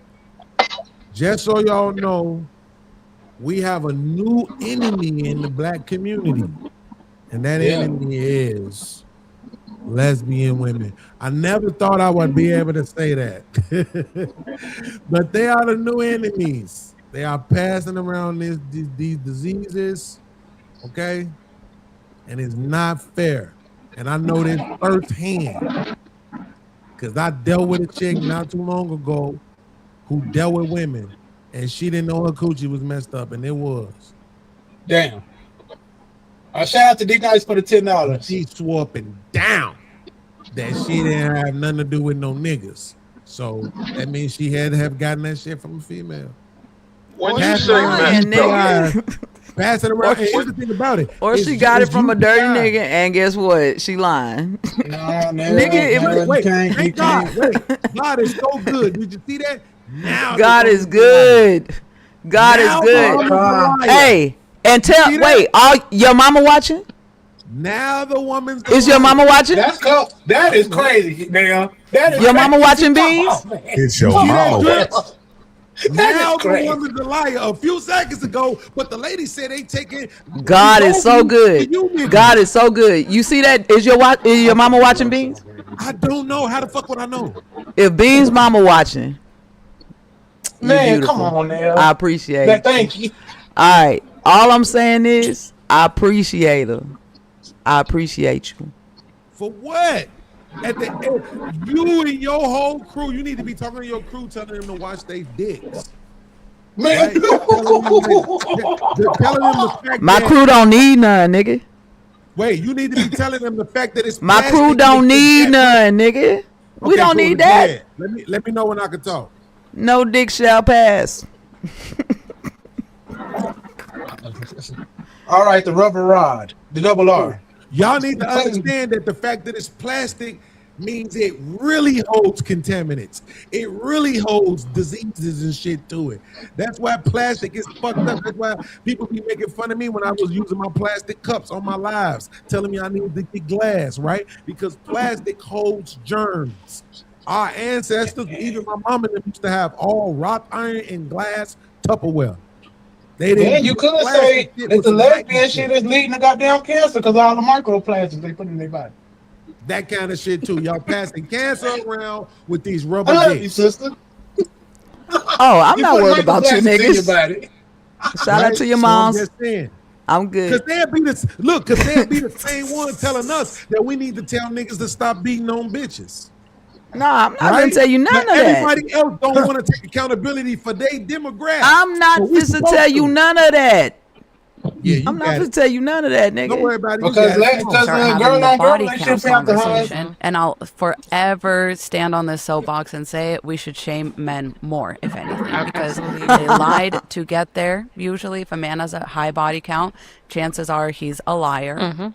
Just so y'all know, we have a new enemy in the black community. And that enemy is lesbian women. I never thought I would be able to say that. But they are the new enemies. They are passing around these diseases, okay? And it's not fair. And I know this firsthand. Because I dealt with a chick not too long ago who dealt with women, and she didn't know her coochie was messed up, and it was. Damn. Shout out to D-Nice for the $10. She swore up and down that she didn't have nothing to do with no niggas. So that means she had to have gotten that shit from a female. When you say messed up, Pass it around. And here's the thing about it. Or she got it from a dirty nigga, and guess what? She lying. Nigga, wait, thank God. Wait, God is so good. Did you see that? Now God is good. God is good. Hey, and all your mama watching? Now the woman's is your mama watching? That is crazy, damn. That is your mama watching, Beans? It's your mama. Now the woman's a liar. A few seconds ago, but the lady said they taking. God is so good. God is so good. You see that? Is your mama watching, Beans? I don't know. How the fuck would I know? If Beans' mama watching, man, come on now. I appreciate it. Thank you. All right. All I'm saying is, I appreciate her. I appreciate you. For what? At the end, you and your whole crew, you need to be talking to your crew, telling them to watch their dicks. Man, my crew don't need none, nigga. Wait, you need to be telling them the fact that it's my crew don't need none, nigga. We don't need that. Let me know when I can talk. No dick shall pass. All right, the rubber rod, the double R. Y'all need to understand that the fact that it's plastic means it really holds contaminants. It really holds diseases and shit to it. That's why plastic is fucked up. That's why people be making fun of me when I was using my plastic cups on my lives, telling me I need to get glass, right? Because plastic holds germs. Our ancestors, even my mom and them, used to have all wrought iron and glass Tupperware. Man, you could say that the lesbian shit is leading to goddamn cancer because all the microplastics they put in their body. That kind of shit too. Y'all passing cancer around with these rubber I love dicks. you, sister. Oh, I'm not worried about you niggas. Shout out to your moms. So I'm just saying. I'm good. Because they'll be the same one telling us that we need to tell niggas to stop beating on bitches. No, I'm not gonna tell you none of that. Everybody else don't want to take accountability for their demographic. I'm not just to tell you none of that. Yeah, I'm not gonna tell you none of that, nigga. Don't worry about it. Because girl on body girl, count conversation, and I'll forever stand on this soapbox and say it. We should shame men more, if anything, because they lied to get there. Usually, if a man has a high body count, chances are he's a liar.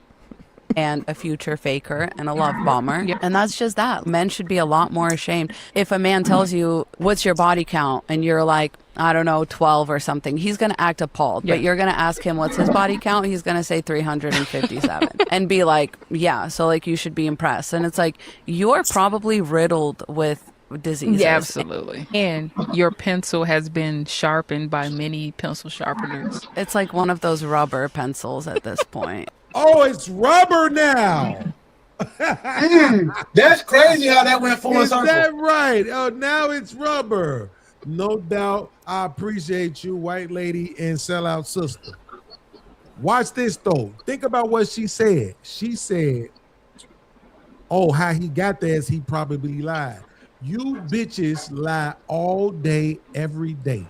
And a future faker and a love bomber. And that's just that. Men should be a lot more ashamed. If a man tells you, what's your body count? And you're like, I don't know, 12 or something, he's going to act appalled. But you're going to ask him what's his body count. He's going to say 357 and be like, yeah, so like you should be impressed. And it's like, you're probably riddled with diseases. Yeah, absolutely. And your pencil has been sharpened by many pencil sharpeners. It's like one of those rubber pencils at this point. Oh, it's rubber now. That's crazy how that went full circle. Is that right? Oh, now it's rubber. No doubt. I appreciate you, white lady and sellout sister. Watch this though. Think about what she said. She said, oh, how he got there is he probably lied. You bitches lie all day, every day.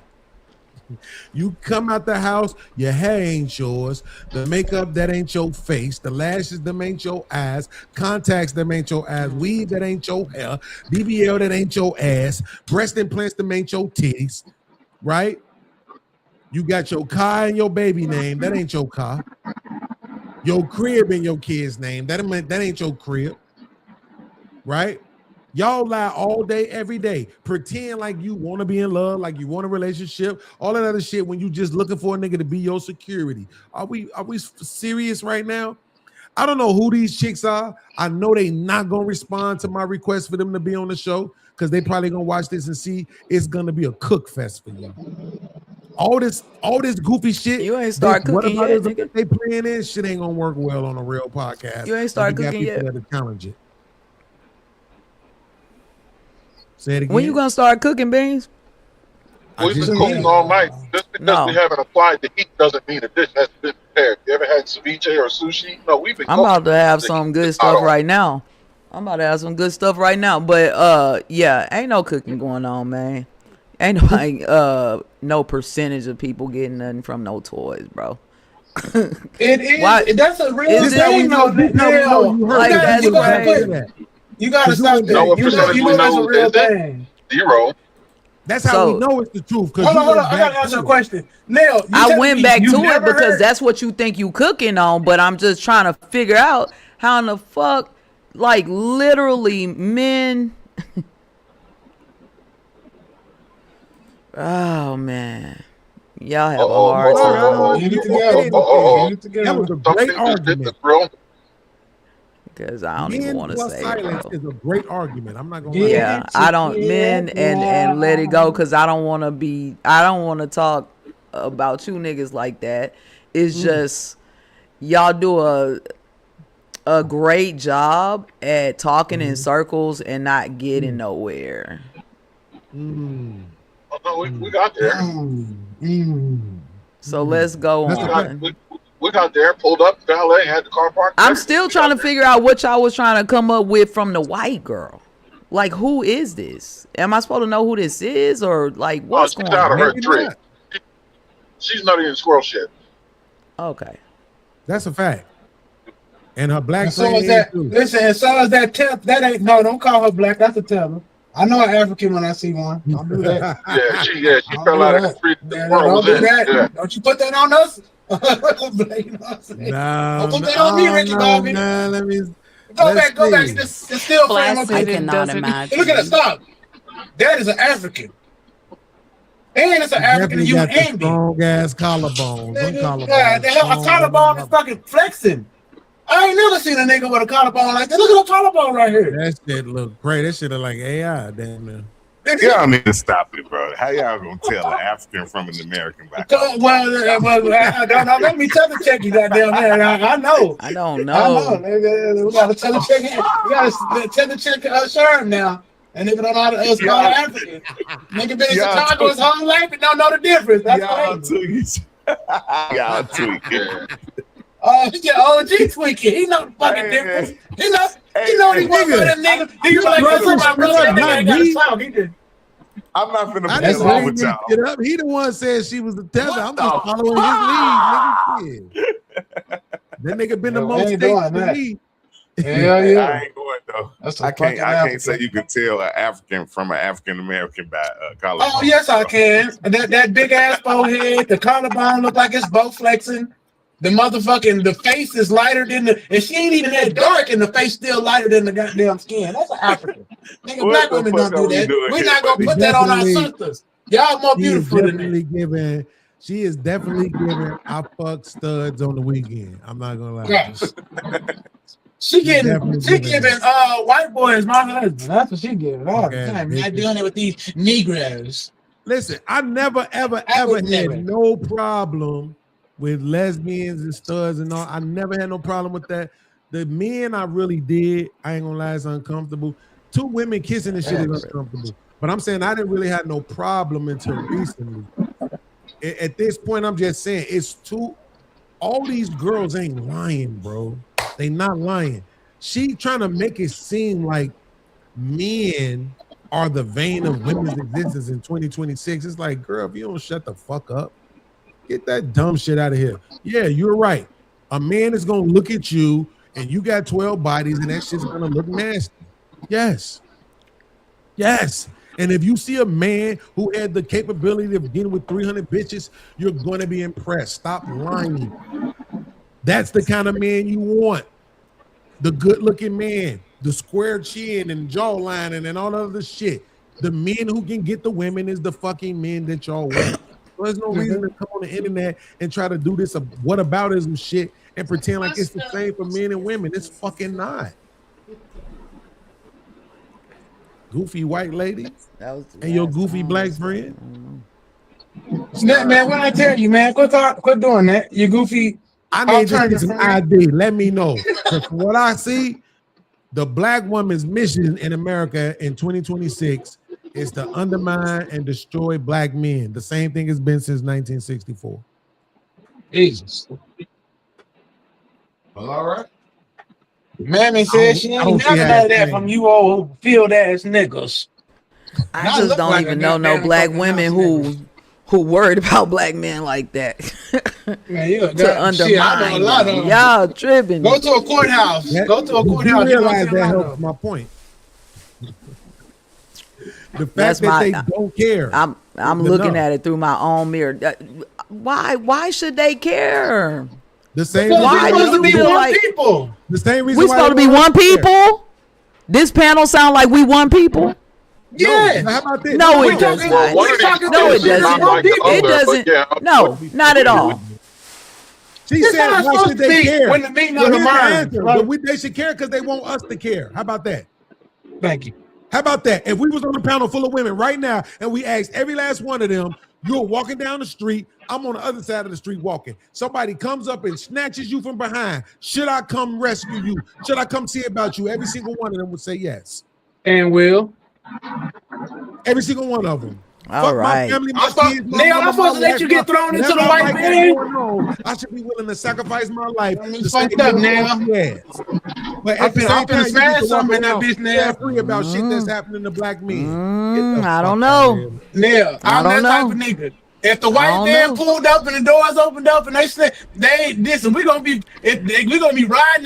You come out the house, your hair ain't yours, the makeup that ain't your face, the lashes them ain't your eyes, contacts them ain't your eyes, weave that ain't your hair, BBL that ain't your ass, breast implants them ain't your titties, right? You got your car and your baby name, that ain't your car. Your crib and your kid's name, that ain't your crib, right? Y'all lie all day, every day. Pretend like you want to be in love, like you want a relationship, all that other shit when you just looking for a nigga to be your security. Are we serious right now? I don't know who these chicks are. I know they not going to respond to my request for them to be on the show because they probably going to watch this and see it's going to be a cook fest for you. All this goofy shit. You ain't start cooking yet, nigga. They playing in shit ain't going to work well on a real podcast. You ain't start cooking yet. That challenge it. Say it again. When you gonna start cooking, Beans? We've been cooking all night. Just because we haven't applied the heat doesn't mean the dish has been prepared. You ever had ceviche or sushi? No, we've been. I'm about to have some good stuff right now. But yeah, ain't no cooking going on, man. Ain't nobody, no percentage of people getting nothing from no toys, bro. It is. That's a real thing, though. You gotta stop that. No, what percentage we know is 0. That's how we know it's the truth. Hold on. I gotta ask you a question. Neil, I went back to it because that's what you think you cooking on, but I'm just trying to figure out how in the fuck, like literally men. Oh man, y'all have a hard time. Get it together. That was a great argument. Because I don't even want to say silence it, is a great argument. I'm not gonna yeah, I don't men and let it go because I don't want to talk about you niggas like that. It's just y'all do a great job at talking in circles and not getting nowhere. Oh, no, we got there. So let's go on. We got there, pulled up, valet, had the car parked. I'm still trying to figure out what y'all was trying to come up with from the white girl. Like, who is this? Am I supposed to know who this is, or like what's going out of on? her tree. She's not even squirrel shit. Okay, that's a fact. And her black. And so is that. Listen, and so is that tip. That ain't no. Don't call her black. That's a tether. I know an African when I see one. Don't do that. She fell out of the tree. Don't do that. Yeah. Don't you put that on us? Don't put that on me, Ricky Bobby. Go back. It's still I cannot imagine. Look at us. Stop. That is an African. And it's an African. You got and me. Strong ass collarbones. Yeah, the hell, a collarbone is fucking flexing. I ain't never seen a nigga with a collarbone like that. Look at the collarbone right here. That shit look great. That shit look like AI, damn man. Y'all need to stop it, bro. How y'all gonna tell an African from an American back? Well, don't let me tell the check you goddamn man. I know. I don't know. I know. We gotta tell the check. We gotta tell the check Sherm now. And nigga don't know how to spell African. Nigga been in Chicago his whole life and don't know the difference. That's y'all tweaking. He's your OG tweaking. He know the fucking difference. He know he work for them niggas. He like, my brother, I'm not finna be along with y'all. He the one said she was the tether. I'm just following his lead, nigga. That nigga been the most states than me. Hell yeah. I ain't going though. I can't say you can tell an African from an African American by collar. Oh yes, I can. That big ass forehead, the collarbone look like it's both flexing. The face is lighter than and she ain't even that dark, and the face still lighter than the goddamn skin. That's an African. Nigga, black women don't do that. We're not gonna put that on our sisters. Y'all more beautiful than that. She is definitely giving I fuck studs on the weekend. I'm not gonna lie. Yes. She giving white boys my husband. That's what she giving all the time. Not doing it with these Negroes. Listen, I never ever had no problem with lesbians and studs and all. I never had no problem with that. The men I really did, I ain't gonna lie, it's uncomfortable. Two women kissing and shit is uncomfortable. But I'm saying I didn't really have no problem until recently. At this point, I'm just saying all these girls ain't lying, bro. They not lying. She trying to make it seem like men are the vein of women's existence in 2026. It's like, girl, if you don't shut the fuck up, get that dumb shit out of here. Yeah, you're right. A man is going to look at you and you got 12 bodies and that shit's going to look nasty. Yes. Yes. And if you see a man who had the capability of getting with 300 bitches, you're going to be impressed. Stop lying. That's the kind of man you want. The good-looking man, the square chin and jawline and all of the shit. The men who can get the women is the fucking men that y'all want. There's no reason to come on the internet and try to do this whataboutism shit and pretend like it's the same for men and women. It's fucking not. Goofy white lady and your goofy black friend. Man, what I tell you, man, quit doing that. You goofy. I need to get some ID. Let me know. Because from what I see, the black woman's mission in America in 2026 is to undermine and destroy black men. The same thing has been since 1964. Jesus. Well, all right. Mammy said she ain't never heard that from you old field ass niggas. I just don't even know no black women who worried about black men like that. Man, to undermine y'all tripping. Go to a courthouse. Go to a courthouse. You realize that helps my point. The fact That's that my- they don't care. I'm looking at it through my own mirror. Why should they care? The same. Because Why we're do supposed to you be feel one like people. The same reason. we why supposed to they be want one us to care. people? This panel sound like we one people? Yes. How about this? No, We're it does talking- not. we're talking No, it about shit doesn't. like one people. It doesn't. Yeah. No, not at all. She This said, how it's why supposed should to they be care? when the meeting Well, of the here's mind, answer. right? But they should care because they want us to care. How about that? Thank you. How about that? If we was on a panel full of women right now and we asked every last one of them, you're walking down the street, I'm on the other side of the street walking. Somebody comes up and snatches you from behind. Should I come rescue you? Should I come see about you? Every single one of them would say yes. And will. Every single one of them. All right. My family, my I'm supposed- kids, my Neil, I'm mama, supposed to my let you wife, get thrown into whatever the I white might got man? going on, I should be willing to sacrifice my life. You to fucked save up, your Neil. yes. But I'm at the finna- same I'm finna time, you smash need to walk something in that around bitch, Neil. free about shit that's happening to black men. I don't know. Neil, I I'm don't that type know. of nigga. If the I white don't man know. pulled up and the doors opened up and they said listen, we're gonna be riding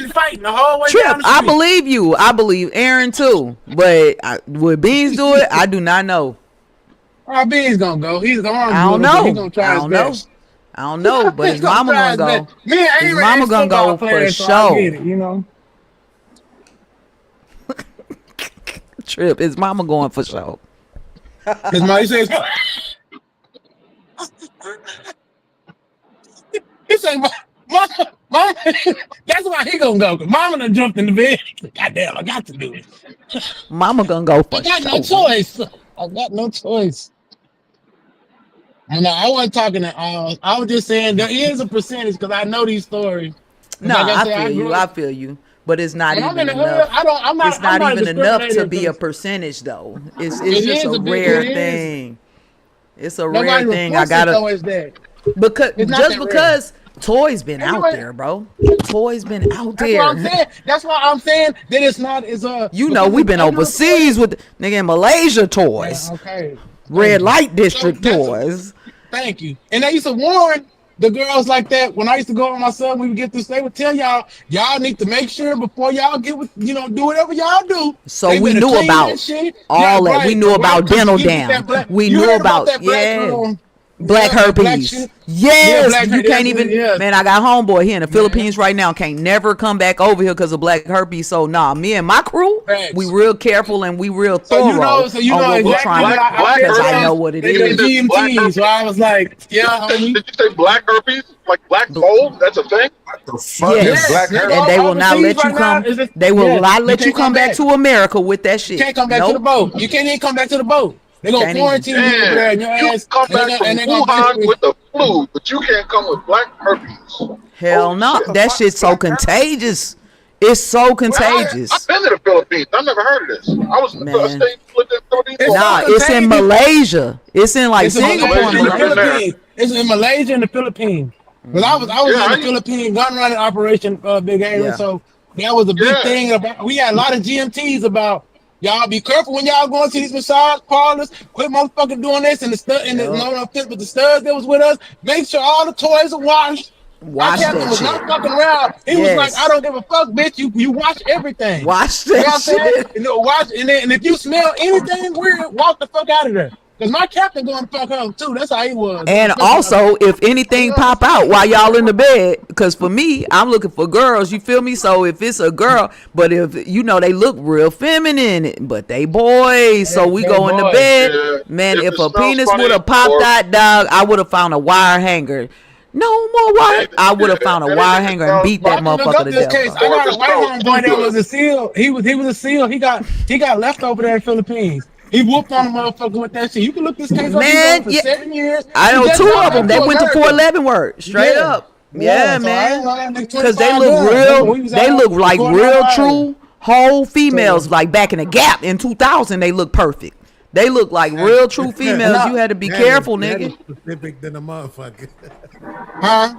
and fighting the whole way Trip, down the I street. believe you. I believe Aaron too. But would Beans do it? I do not know. Beans gonna go. He's armed. I don't with it, but know. He gonna try I his don't know. best. I don't know. But his He's gonna mama try gonna his go. best. Me and His Aaron mama ain't gonna football go for players, so I sure. get it, you know. Trip, his mama going for sure. His mom, he says, he said, Mama, that's why he gonna go. Cause Mama done jumped in the bed. Goddamn, I got to do it. Mama gonna go for I got sure. no choice. I got no choice. And I wasn't talking to I was just saying there is a percentage because I know these stories. No, Like I said, feel you. grew I up- feel you. But it's not And I'm even in the hood. enough. I'm not. It's not I'm even enough to discriminating be a 'cause percentage though. It's It just is a a big- rare it is. thing. It's a Nobody rare thing. I reports it, gotta though, as that. because It's not just that rare. because Toy's been out Anyway. there, bro. Toy's been out That's what I'm there. saying. That's why I'm saying that it's not as You know, we've been overseas with nigga in Malaysia toys, Okay. red light district that's- toys. Thank you. And they used to warn the girls like that when I used to go with my son. We would get this. They would tell y'all need to make sure before y'all get with do whatever y'all do. So they we better knew clean about that shit. all that. We knew right, about 'cause dental you get that dam. black- We you knew heard about that black yeah. girl, Black yeah, that black herpes. shit? Yes, black you herpes, can't even. yeah. Man, I got homeboy here in the Philippines right now. Can't never come back over here because of black herpes. So nah, me and my crew, Facts. we real careful and we real So thorough you know, so you on know what we're exactly trying what to. Black Because I herpes. know what it They is. did GMT, so I was like, yeah, homie. Did you say black herpes? Like black mold? That's a thing? What the fuck Yes, is black Yes. herpes? and they will not Overseas let you right now, come. is it- They will yes, not you let you can't come come back back. to America with that shit. You can't come back to the boat. You can't even come back to the boat. They're gonna Can't even. quarantine you over there and your You ass. come and back they from gonna- and they gonna Wuhan basically- with the flu, but you can't come with black herpes. Hell no, that shit's so contagious. It's so contagious. I've been to the Philippines. I've never heard of this. I was Man. I stayed with the Philippines. It's for a Nah, while. it's in Malaysia. It's in like It's in Singapore. Malaysia and the Malaysia. Philippines. It's in Malaysia and the Philippines. Because I was Yeah, in the Philippine gun running operation, Big Aaron. Yeah. So that was a big Yeah. thing about. We had a lot of GMTs about. Y'all be careful when y'all going to these massage parlors. Quit motherfucking doing this and the stud and the no offense, but the studs that was with us. Make sure all the toys are washed. Watch My captain that was shit. not fucking around. He Yes. was like, I don't give a fuck, bitch. You watch everything. Watch You know what that I'm saying? shit. You know, watch and if you smell anything weird, walk the fuck out of there. Cause my captain going to fuck home too. That's how he was. And also, if anything pop out while y'all in the bed, because for me, I'm looking for girls. You feel me? So if it's a girl, but if they look real feminine, but they boys, so we they go in the boys. bed. Yeah. Man, If if it a smells penis funny would have popped or- out, dog, I would have found a wire hanger. No more wire. I would have found a wire hanger and beat that Well, I can look motherfucker up to this death. case. bro. I got a white homeboy that was a SEAL. He was a SEAL. He got left over there in Philippines. He whooped on a motherfucker with that shit. You can look this case up. He's Man, on for yeah. 7 years. I He know just 2 got of them. back They went to America. 411 word straight Yeah. up. Yeah, So I man. ain't lying, nigga, Because they 25 look guns. real. We was They out look like before real 9/11. true whole females. Like back in the Gap in 2000, they look perfect. They look like real true females. Nah, You had to be That careful, is nigga. specific than a motherfucker. Huh?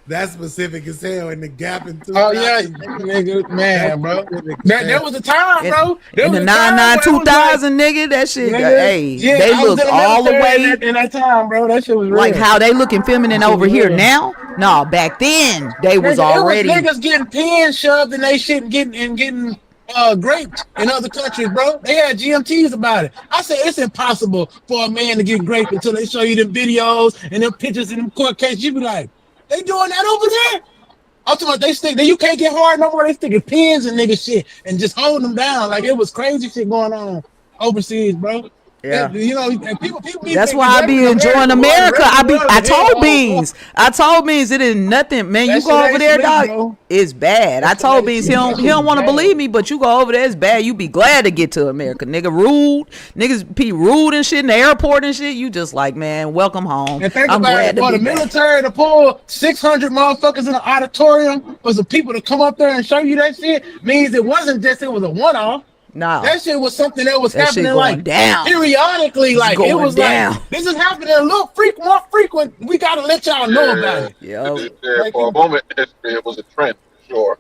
That's specific as hell in the Gap in 2000. Oh yeah, nigga, man, bro. There was a time, bro. There In was the a time 99 where it was like, 2000, nigga, that shit. nigga, Hey, yeah, they I was look in the all the military way. in that time, bro. That shit was real. Like how they looking feminine over here real. now. No, back then they was Nigga, already. It was niggas getting pins shoved in they shit and getting grape in other countries, bro. They had GMTs about it. I said it's impossible for a man to get grape until they show you them videos and them pictures in them court cases. You be like, they doing that over there? Ultimately, they stick. You can't get hard no more. They sticking pins and nigga shit and just hold them down. Like it was crazy shit going on overseas, bro. Yeah. You know, and people be That's thinking why I be regular enjoying America. I told Beans. Beans. I told Beans it is nothing, man. That You shit go over ain't there, slick, dog. bro. It's bad. I told Beans he don't want to believe me, but you go over there, it's bad. You be glad to get to America, nigga. Rude, niggas be rude and shit in the airport and shit. You just like, man, welcome home. And think I'm about glad it, for to the be back. military to pull 600 motherfuckers in the auditorium for some people to come up there and show you that shit means it wasn't just it was a one-off. No, that shit was something that was That shit happening going like down. periodically. It's Like it going was down. like this is happening a little more frequent. We gotta let y'all know about it. Yo, Yeah, for a moment, it was a trend, for sure.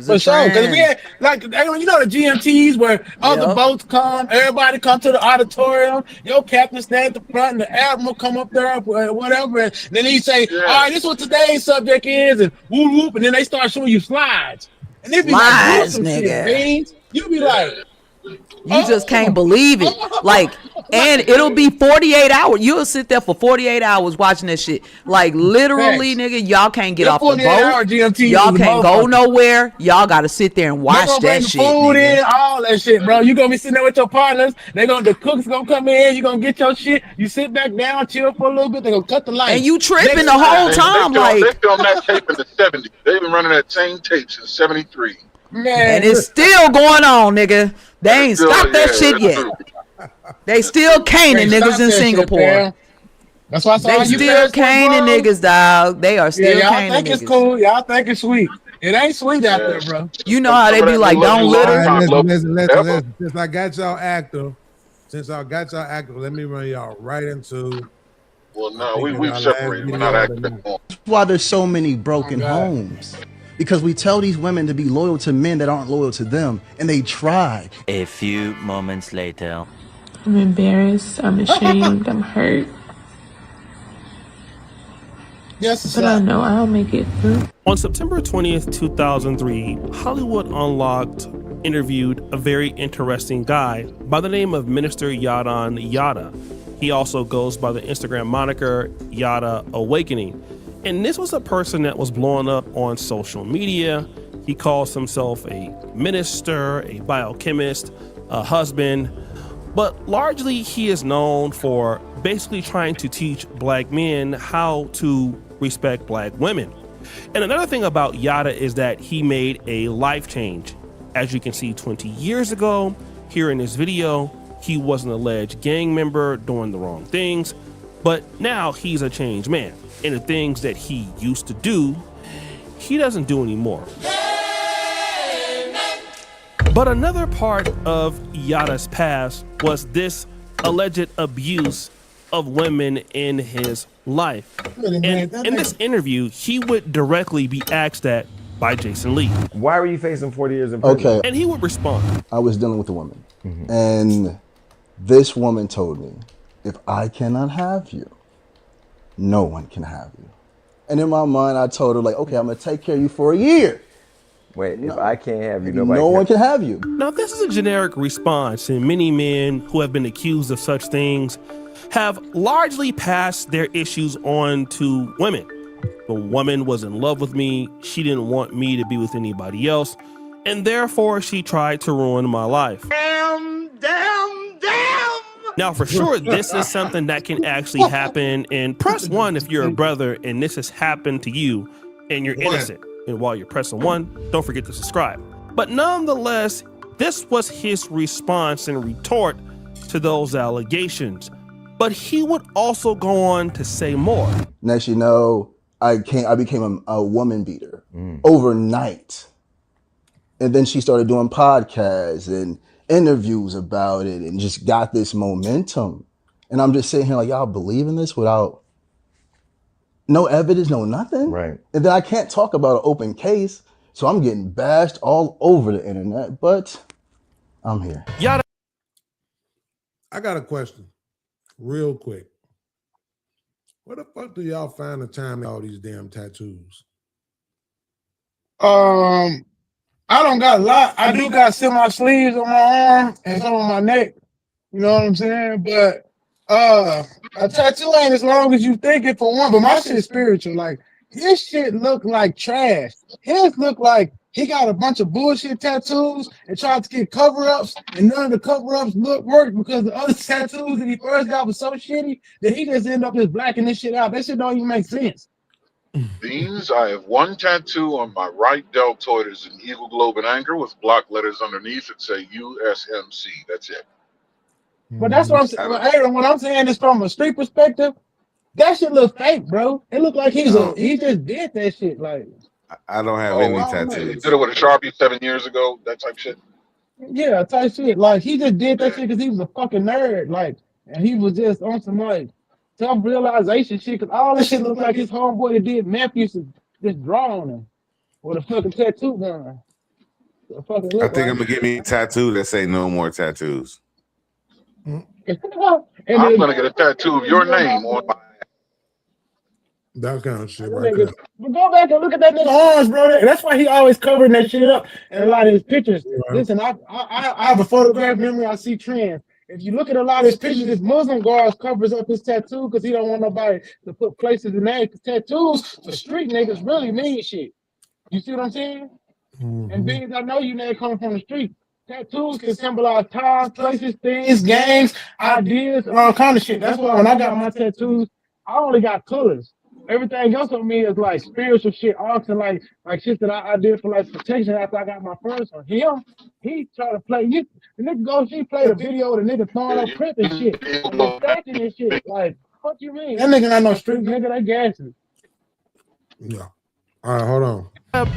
For sure, because we had like you know the GMTs where other Yep. boats come, everybody come to the auditorium, your captain stand at the front, and the admiral come up there, whatever, and then he say, "All right, this is what today's subject is," and whoop whoop, and then they start showing you slides, and they be like, Slides, "Do some shit, nigga. Beans." You be like, You just can't believe it. Like, and it'll be 48 hours. You'll sit there for 48 hours watching that shit. Like, literally, nigga, y'all can't get Them off the 48-hour boat. GMTs Y'all is a can't go motherfucker. nowhere. Y'all got to sit there and They watch gonna bring that the shit, food nigga. in, all that shit, bro. You gonna be sitting there with your partners. The cook's gonna come in. You gonna get your shit. You sit back down, chill for a little bit. They gonna cut the lights. And you tripping Next the whole They time, filmed like, that tape in the 70s. They've been running that same tape since 73. and man, it's still going on, nigga. They ain't Still, stopped that yeah, shit that's yet. true. They still caning Can't niggas stop in that shit, Singapore. fam. That's why I saw They you still fast food caning bros. niggas, dog. They are Yeah, still y'all caning think it's niggas. cool. Y'all think it's sweet. It ain't sweet out there, bro. You know how they be like, don't All litter. right, listen. Since I got y'all active, let me run y'all right into. Well, no, think we've our last separated. We're video not of the active night. anymore. That's why there's so many broken homes. Because we tell these women to be loyal to men that aren't loyal to them, and they try. A few moments later. I'm embarrassed, I'm ashamed, I'm hurt. Yes, but I know I'll make it through. On September 20th, 2003, Hollywood Unlocked interviewed a very interesting guy by the name of Minister Yadon Yada. He also goes by the Instagram moniker Yada Awakening. And this was a person that was blowing up on social media. He calls himself a minister, a biochemist, a husband, but largely he is known for basically trying to teach black men how to respect black women. And another thing about Yada is that he made a life change. As you can see, 20 years ago, here in this video, he was an alleged gang member doing the wrong things, but now he's a changed man. And the things that he used to do, he doesn't do anymore. But another part of Yada's past was this alleged abuse of women in his life. And in this interview, he would directly be asked that by Jason Lee. Why were you facing 40 years in prison? Okay. And he would respond. I was dealing with a woman, and this woman told me, if I cannot have you, no one can have you. And in my mind, I told her, like, okay, I'm gonna take care of you for a year. Wait, if I can't have you, nobody no one can have you. Now, this is a generic response, and many men who have been accused of such things have largely passed their issues on to women. The woman was in love with me, she didn't want me to be with anybody else, and therefore she tried to ruin my life. Now, for sure, this is something that can actually happen, and press 1 if you're a brother and this has happened to you and you're innocent. And while you're pressing 1, don't forget to subscribe. But nonetheless, this was his response and retort to those allegations. But he would also go on to say more. Next, you know, I became a woman beater overnight. And then she started doing podcasts and interviews about it and just got this momentum. And I'm just sitting here like, y'all believe in this without no evidence, no nothing? Right. And then I can't talk about an open case. So I'm getting bashed all over the internet, but I'm here. Yada. I got a question real quick. Where the fuck do y'all find the time to all these damn tattoos? I don't got a lot. I do got semi sleeves on my arm and some on my neck. You know what I'm saying? But a tattoo ain't as long as you think it for one. But my shit's spiritual. Like his shit look like trash. His look like he got a bunch of bullshit tattoos and tried to get cover-ups, and none of the cover-ups worked because the other tattoos that he first got was so shitty that he just ended up just blacking this shit out. That shit don't even make sense. Beans, I have one tattoo on my right deltoid. Is an eagle globe and anchor with block letters underneath that say USMC. That's it. But that's what I'm saying. Aaron, what I'm saying is from a street perspective, that shit look fake, bro. It look like he just did that shit. Like I don't have any He tattoos. did it with a Sharpie 7 years ago. That type shit. yeah, type shit. Like he just did that shit because he was a fucking nerd. Like, and he was just on some like self-realization shit. Because all this shit looked like his homeboy that did meth used to just draw on him with a fucking tattoo gun. I think I'm gonna get me a tattoo that say no more tattoos. I'm gonna get a tattoo of your name on my. That kind of shit right there. But go back and look at that nigga arms, bro. That's why he always covering that shit up in a lot of his pictures. Right. Listen, I have a photograph memory. I see trends. If you look at a lot of his pictures, his Muslim guards covers up his tattoo because he don't want nobody to put places in there. Tattoos for street niggas really mean shit. You see what I'm saying? And being I know you niggas coming from the street. Tattoos can symbolize times, places, things, games, ideas, all kind of shit. That's why when I got my tattoos, I only got colors. Everything else on me is like spiritual shit, arcs and like shit that I did for like protection after I got my first one. He tried to play. The nigga goes, he played a video with a nigga throwing up print and shit, and stacking and shit. Like, what you mean? That nigga not no street nigga. That gassing. Yeah. All right, hold on.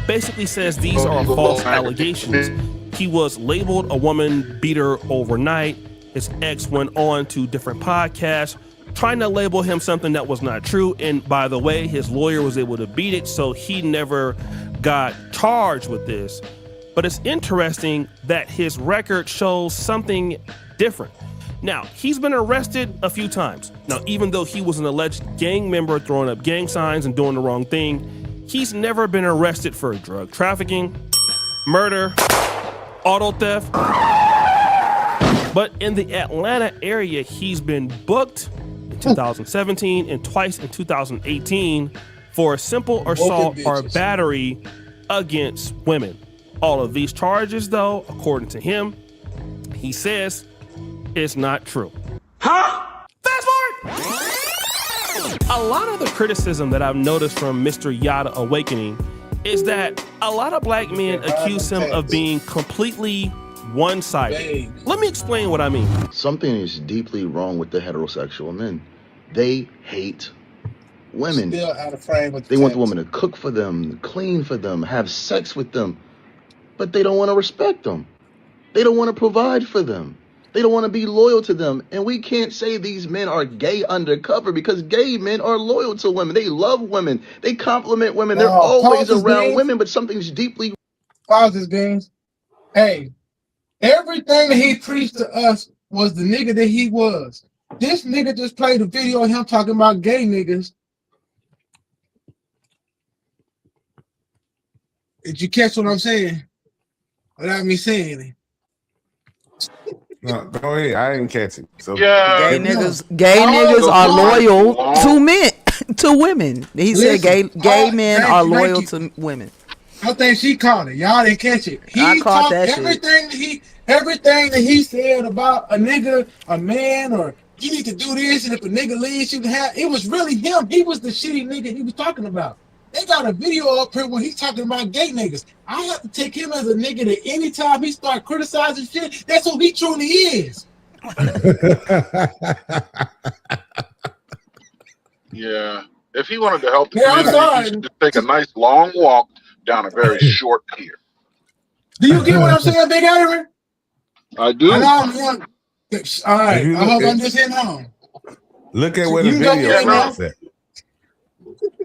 Basically says these are false allegations. He was labeled a woman beater overnight. His ex went on to different podcasts trying to label him something that was not true. And by the way, his lawyer was able to beat it, so he never got charged with this. But it's interesting that his record shows something different. Now, he's been arrested a few times. Now, even though he was an alleged gang member throwing up gang signs and doing the wrong thing, he's never been arrested for drug trafficking, murder, auto theft. But in the Atlanta area, he's been booked in 2017 and twice in 2018 for simple assault or battery against women. All of these charges, though, according to him, he says it's not true. Huh? Fast forward! A lot of the criticism that I've noticed from Mr. Yada Awakening is that a lot of black men accuse him of being completely one-sided. Let me explain what I mean. Something is deeply wrong with the heterosexual men. They hate women. Still out of frame with they want the woman to cook for them, clean for them, have sex with them, but they don't want to respect them. They don't want to provide for them. They don't want to be loyal to them. And we can't say these men are gay undercover because gay men are loyal to women. They love women. They compliment women. They're always around women, but something's deeply... Pause this, Beans. Hey, everything that he preached to us was the nigga that he was. This nigga just played a video of him talking about gay niggas. Did you catch what I'm saying? Without me saying it. No, go ahead. I didn't catch it. So Gay niggas are loyal to men, to women. He said gay men are loyal to women. I think she caught it. Y'all didn't catch it. I caught that everything that he said about a nigga, a man, or you need to do this, and if a nigga leaves, you can have. It was really him. He was the shitty nigga he was talking about. They got a video up here when he's talking about gay niggas. I have to take him as a nigga that anytime he start criticizing shit, that's who he truly is. Yeah. If he wanted to help the community, he should just take a nice long walk down a very short pier. Do you get what I'm saying, Big Aaron? I do. All right. I hope I'm just hitting home. Look at where the video is at.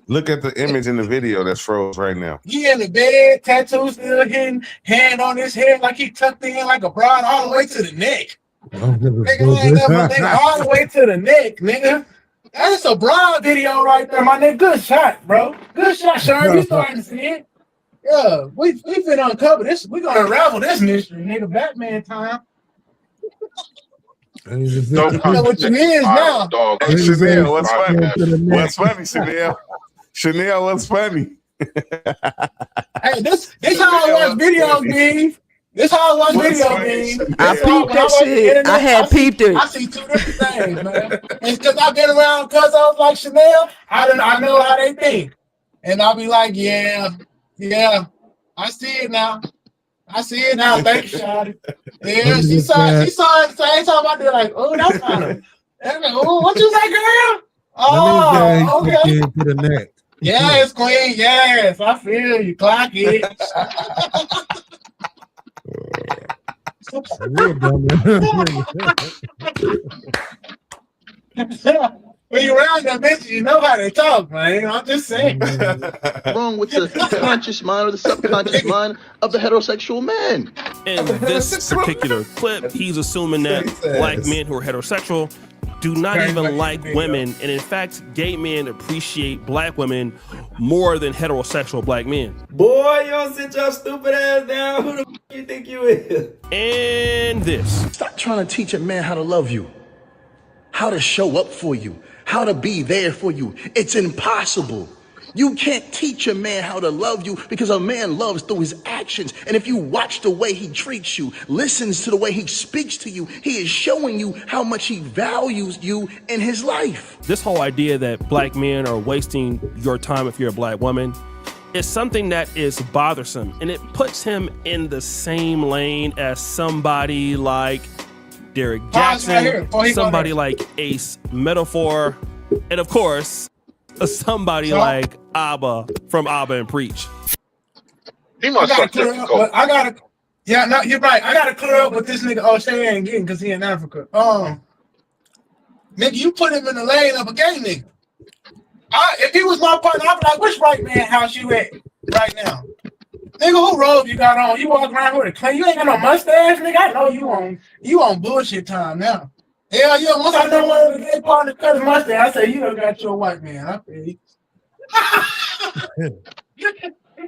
Look at the image in the video that's froze right now. He in the bed, tattoos still hitting, hand on his head like he tucked in like a bride all the way to the neck. Nigga ain't never nigga all the way to the neck, nigga. That's a broad video right there, my nigga. Good shot, bro. Good shot, Sherm. You starting to see it. Yeah, we finna uncover this. We gonna unravel this mystery, nigga. Batman time. I need to You know what you is now. Dog. Hey, Chanel, what's Fire funny? Batman. What's funny, Chanel? Chanel, what's funny? Hey, this how I watch videos, Beef. This how I watch What's videos, funny, Beef. I peeped that shit. I had peeped it. I see two different things, man. It's because I've been around cousins like Chanel. I know how they think, and I'll be like, yeah, I see it now. Thank you, Shawty. Yeah, she saw it the same time I did. Like, oh, that's fine. Oh, what you say, girl? Oh, okay. To the neck. Yes, queen. Yes, I feel you. Clock it. When you around them bitches, you know how they talk, man. I'm just saying. Wrong with the conscious mind or the subconscious mind of the heterosexual man. In this particular clip, he's assuming that black men who are heterosexual do not even like women, and in fact, gay men appreciate black women more than heterosexual black men. Boy, you don't sit your stupid ass down. Who the f you think you is? And this. Stop trying to teach a man how to love you, how to show up for you, how to be there for you. It's impossible. You can't teach a man how to love you because a man loves through his actions. And if you watch the way he treats you, listens to the way he speaks to you, he is showing you how much he values you in his life. This whole idea that black men are wasting your time if you're a black woman is something that is bothersome, and it puts him in the same lane as somebody like Derek Jackson, somebody like Ace Metaphor, and of course, somebody like Abba from Abba and Preach. He must I gotta yeah, no, you're right. I gotta clear up what this nigga O'Shea ain't getting because he in Africa. Nigga, you put him in the lane of a gay nigga. If he was my partner, I'd be like, which white man house you at right now? Nigga, who robe you got on? You walk around with a clean. You ain't got no mustache, nigga. I know you on bullshit time now. Hell yeah, once I know one of the gay partners cut his mustache, I say you done got your white man. I feel you.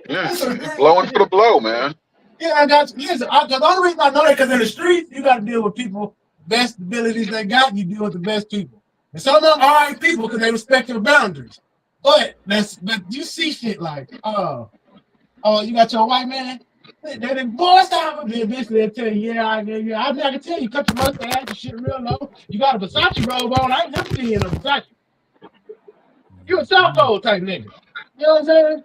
Yeah, blowing for the blow, man. Yeah, I got you. Listen, the only reason I know that because in the street, you got to deal with people, best abilities they got, you deal with the best people. And some of them are all right people because they respect your boundaries. But you see shit like, oh, you got your white man? They boy, stop up there, bitch. They'll tell you, I can tell you, cut your mustache, your shit real low. You got a Versace robe on. I ain't never seen you in a Versace. You a South Pole type nigga. You know what I'm saying?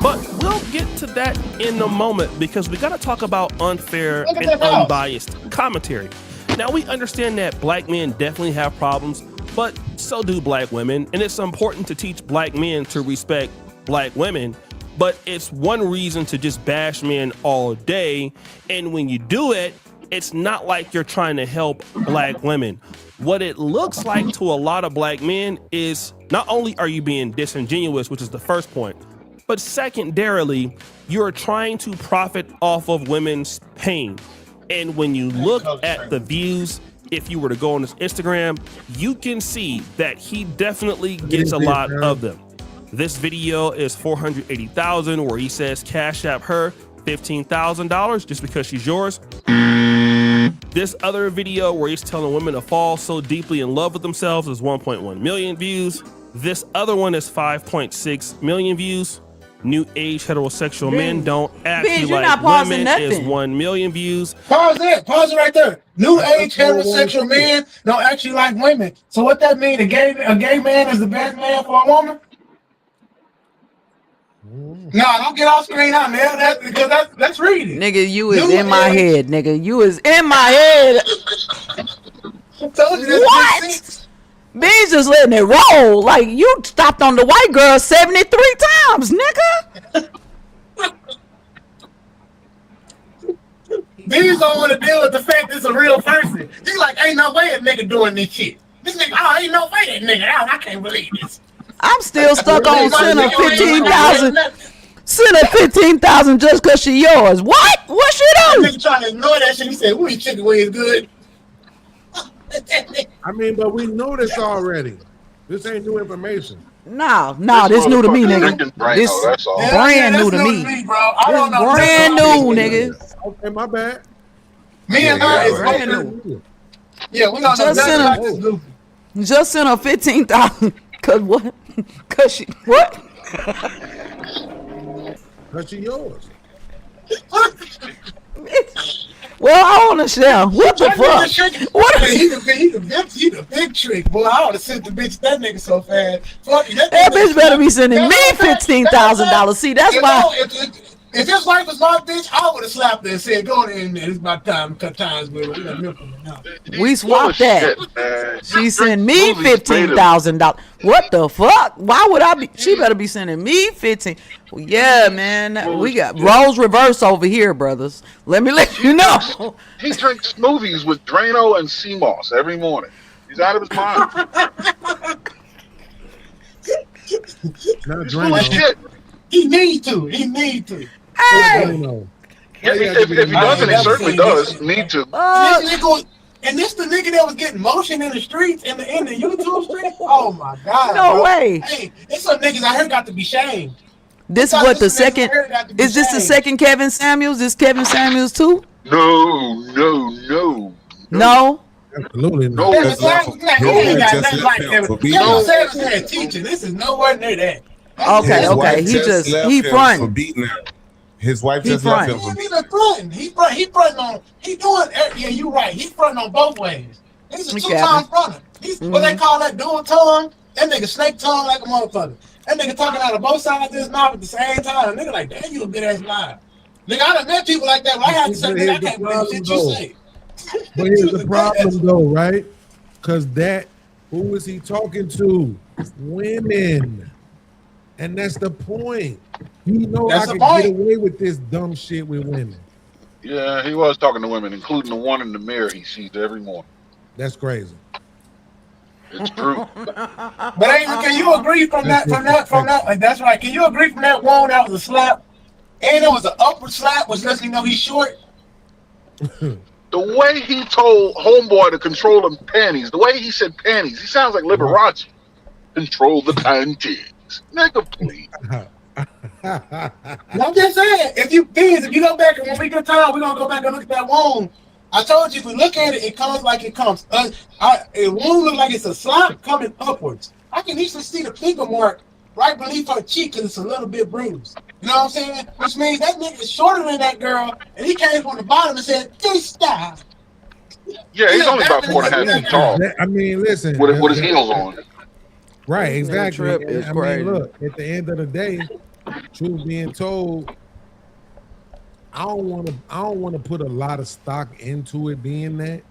But we'll get to that in a moment because we got to talk about unfair Look at and that house. unbiased commentary. Now, we understand that black men definitely have problems, but so do black women, and it's important to teach black men to respect black women, but it's one reason to just bash men all day, and when you do it, it's not like you're trying to help black women. What it looks like to a lot of black men is not only are you being disingenuous, which is the first point, but secondarily, you're trying to profit off of women's pain. And when you look at the views, if you were to go on his Instagram, you can see that he definitely gets a lot of them. This video is 480,000 where he says cash app her $15,000 just because she's yours. This other video where he's telling women to fall so deeply in love with themselves is 1.1 million views. This other one is 5.6 million views. New age heterosexual men don't actually like women is 1 million views. Pause it right there. New age heterosexual men don't actually like women. So what that mean? A gay man is the best man for a woman? No, don't get off screen out, man. That's reading. Nigga, you is in my head, nigga. You is in my head. What? Beans just letting it roll. Like, you stopped on the white girl 73 times, nigga. Beans don't want to deal with the fact it's a real person. He's like, ain't no way a nigga doing this shit. This nigga, ain't no way that nigga. I can't believe this. I'm still stuck on send her 15,000. Send her 15,000 just cause she yours. What? What she do? Nigga trying to ignore that shit. He said, "Who chicken wings good?" I mean, but we know this already. This ain't new information. No, this new to me, nigga. This that's all. brand new to me. bro. I don't know. Brand new, nigga. Okay, my bad. Me and her is brand new. Yeah, we don't know Just nothing sent about her, this goofy. just sent her 15,000. Cause what? Cause she what? Cause she yours. Well, I want to share. What the That nigga fuck? trick- What? He the big trick, boy. I would have sent the bitch that nigga so fast. Fuck you. That bitch better be sending me $15,000. See, that's why. If his wife was my bitch, I would have slapped her and said, "Go in there. It's about time to cut ties with her. We got milk in the mouth." We swapped that. Man. She sent me $15,000. What the fuck? Why would I be? She better be sending me 15. Well, yeah, man. We got roles reverse over here, brothers. Let me let you know. He drinks smoothies with Drano and sea moss every morning. He's out of his mind. Not He's full of Drano. shit. He need to. He need to. Hey, Drano. If he doesn't, he certainly does need to. And this the nigga that was getting motion in the streets in the YouTube street. Oh my god! No bro. way. Hey, it's some niggas out here got to be shamed. this is what the second. Is this the second Kevin Samuels? Is Kevin Samuels too? No. No. Absolutely not. No. He ain't got just nothing left like him that. for He beating don't her. say that teaching. This is nowhere near that. Okay, His okay. wife He just left he him for front. beating her. His wife He just left front. him for He beating her. fronting. He fronting on. He doing. Yeah, you right. He fronting on both ways. He's a Okay. two-time fronter. He's what they call that dual tongue. That nigga snake tongue like a motherfucker. That nigga talking out of both sides of his mouth at the same time. Nigga like, damn, you a good ass liar. Nigga, I done met people like that. When I had to say, nigga, I can't believe shit you say. But here's the problem, though, right? Because who is he talking to? Women. And that's the point. You know That's I the can point. get away with this dumb shit with women. Yeah, he was talking to women, including the one in the mirror he sees every morning. That's crazy. It's true. But can you agree from that? Like, that's right. Can you agree from that one that was a slap? And it was an upward slap, which lets me know he's short. The way he told Homeboy to control them panties, the way he said panties, he sounds like Liberace. Control the panties. Nigga, please. I'm just saying, if you go back and when we get time, we're gonna go back and look at that wound. I told you if we look at it, it comes like it comes. It won't look like it's a slap coming upwards. I can easily see the finger mark right beneath her cheek because it's a little bit bruised. You know what I'm saying? Which means that nigga is shorter than that girl, and he came from the bottom and said, "This style." Yeah, he's only about 4.5 feet tall. I mean, listen. With his heels on. Right, exactly. Trip is I crazy. mean, look, at the end of the day, truth being told, I don't want to put a lot of stock into it being that.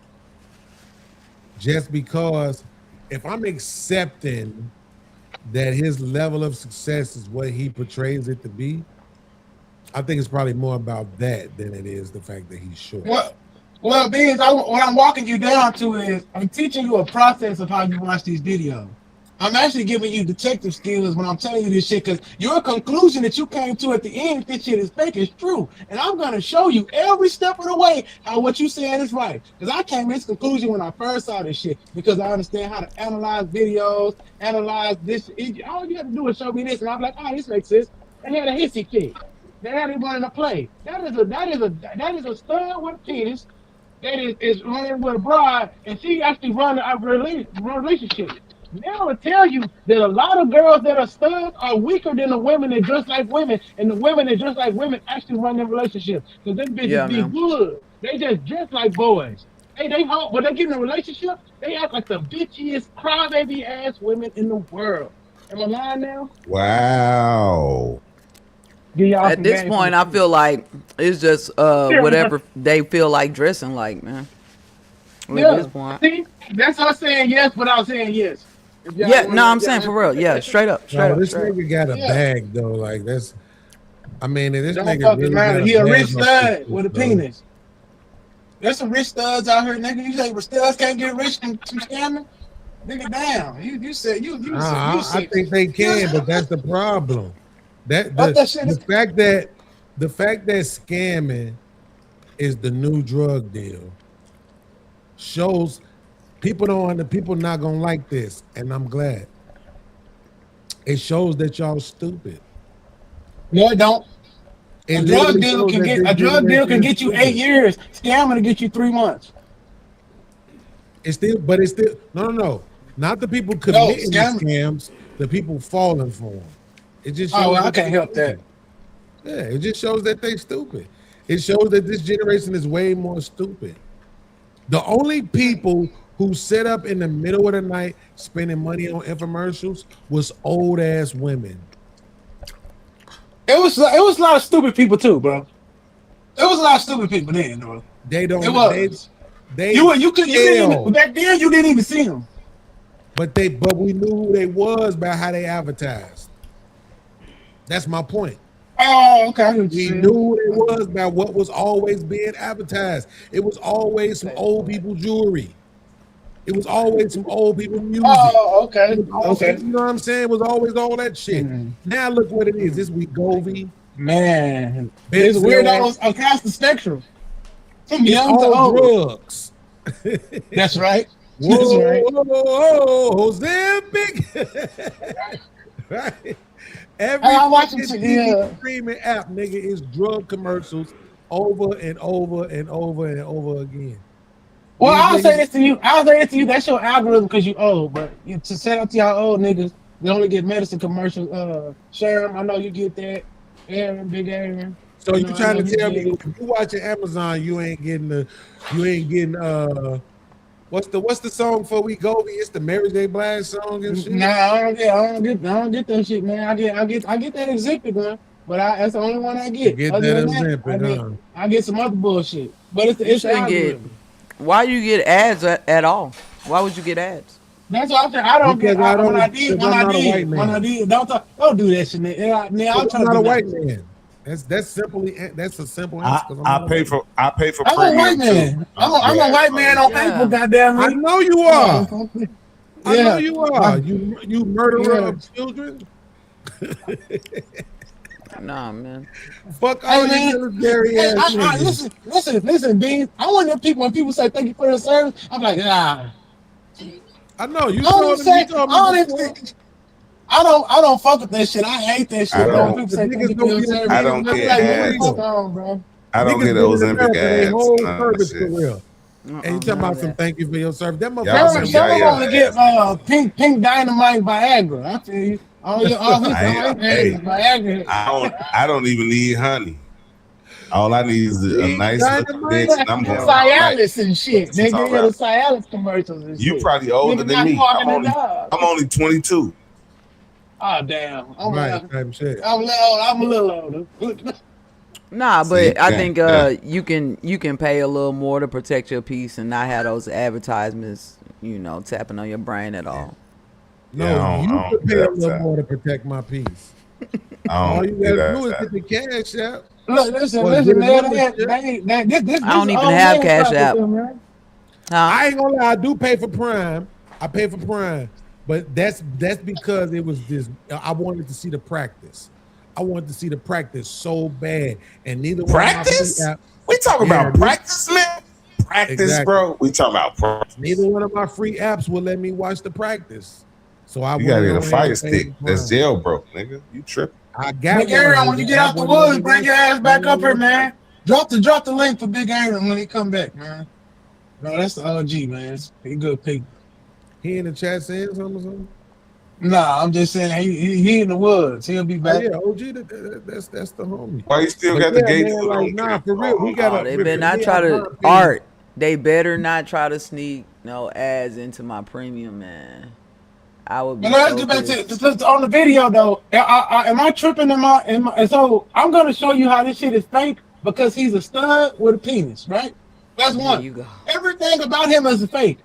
Just because if I'm accepting that his level of success is what he portrays it to be, I think it's probably more about that than it is the fact that he's short. Well, Beans, what I'm walking you down to is I'm teaching you a process of how you watch these videos. I'm actually giving you detective skills when I'm telling you this shit, because your conclusion that you came to at the end, this shit is fake, is true. And I'm going to show you every step of the way how what you saying is right. Because I came to this conclusion when I first saw this shit, because I understand how to analyze videos, analyze this. All you have to do is show me this, and I'm like, oh, this makes sense. They had a hissy fit. They had him running a play. That is a stud with a penis that is running with a bride, and she actually running a relationship. Now I tell you that a lot of girls that are studs are weaker than the women that dress like women, and the women that dress like women actually run their relationships. Because them bitches be good. They just dress like boys. They hope when they get in a relationship, they act like the bitchiest, crybaby ass women in the world. Am I lying now? Wow. At this point, I feel like it's just whatever they feel like dressing like, man. At this point. See, that's us saying yes without saying yes. Yeah, no, I'm saying for real. Yeah, straight up. This nigga got a bag though. Like that's, I mean, this Don't nigga fucking really matter. got He a bag rich on stud this with a bro. penis. There's some rich studs out here, nigga. You say studs can't get rich from scamming? Nigga, down. You said you I think they can, but that's the problem. The fact that scamming is the new drug deal shows people not gonna like this, and I'm glad. It shows that y'all stupid. No, it don't. It A drug literally deal shows can that get this generation is you stupid. 8 years. Scamming to get you 3 months. It's still no. Not the people No, committing the scam. scams, the people falling for them. It just shows Oh, well, I that can't they help that. stupid. Yeah, it just shows that they stupid. It shows that this generation is way more stupid. The only people who sit up in the middle of the night spending money on infomercials was old ass women. It was a lot of stupid people too, bro. It was a lot of stupid people then, bro. They don't. It was. They You didn't even, fail. back then you didn't even see them. But we knew who they was by how they advertised. That's my point. Oh, okay. We knew who they was by what was always being advertised. It was always some old people jewelry. It was always some old people music. Oh, okay. It was always, Okay. you know what I'm saying? It was always all that shit. Now look what it is. This week Wegovy. Man, Benzo. it's weirdos across the spectrum. From It's young to all old. drugs. That's right. Whoa, That's right. whoa, Ozempic. Right. Every I watch it, fucking yeah. TV streaming app, nigga, is drug commercials over and over and over and over again. Well, These I'll say niggas- this to you. That's your algorithm because you old. But to set up to y'all old niggas, we only get medicine commercials. Sherm, I know you get that. Aaron, Big Aaron. So you know, I trying know to you tell me get- if you watching Amazon, you ain't getting what's the song for Wegovy? It's the Mary J. Blige song and shit. Nah, I don't get that shit, man. I get that Ozempic, man. But that's the only one I get. Get Other that than that, Ozempic, I get some other bullshit. But it's You the shouldn't get. algorithm. Why you get ads at all? Why would you get ads? That's what I'm saying. I don't Because get. I don't- When I because did, I'm not a white man. don't do that shit, man. I'm I'm trying not to a be white nice. man. That's a simple answer. 'cause I'm I not a pay white for I pay for I'm a premium white man. too. I'm a white man on Yeah. Facebook, goddamn man. I me. know you are. I know Yeah. you are. You murderer Yeah. of children. Nah, man. Fuck Hey, all you man. military Hey, ass niggas. listen, Bean. I want them people when people say thank you for the service. I'm like, nah. I know you I don't told even me. say. You told me I don't before. even. I don't fuck with that shit. I hate that shit. I Bro. don't- People say The thank you niggas for your don't get- service. I don't I'm get like, ads. what the fuck on, bro? I don't Niggas get been in Ozempic America their ads. whole None of service that shit. career. And you talking about some thank you for your service. That Y'all motherfucker. some Some of them yaya only get pink dynamite Viagra. I feel you. All his Hey, Viagra. I don't even need honey. All I need is a nice looking bitch, and I'm going. Cialis and shit. They Talking get the about- Cialis commercials and shit. You probably older Niggas than not me. walking the dog. I'm only 22. Oh damn. Right, type shit. I'm a little older. Nah, See, but I yeah, think yeah. you can pay a little more to protect your peace and not have those advertisements, tapping on your brain at all. No, Yeah, I you don't could do pay a that little side. more to protect my peace. I All don't you do gotta do is that. get the cash out. Look, listen, Or man. get a This I don't even old have man Cash talking App. to him, man. I ain't gonna lie, I do pay for Prime. I pay for Prime, but that's because it was this. I wanted to see the practice. I wanted to see the practice so bad, and neither Practice? one of my free We talking Yeah, about this- practice, man. Practice, Exactly. bro. We talking about practice. neither one of my free apps will let me watch the practice. So I You gotta get a went on fire ahead and paid stick. for That's Prime. jailbroke, nigga. You tripping? I got Big Aaron, when you get out the woods, bring your ass back up here, man. man. Drop the link for Big Aaron when he come back, man. No, that's the OG, man. He good people. He in the chat saying something or something? Nah, I'm just saying he in the woods. He'll be Oh, back. yeah, OG, that's the homie. Why you still But got the yeah, gate? man, like, nah, for real, we Oh, gotta. they better not try to They better not try to sneak no ads into my premium, man. I would be. But let's so get back pissed. to on the video though. Am I tripping? And so I'm gonna show you how this shit is fake because he's a stud with a penis, right? That's There one. you go. Everything about him is fake.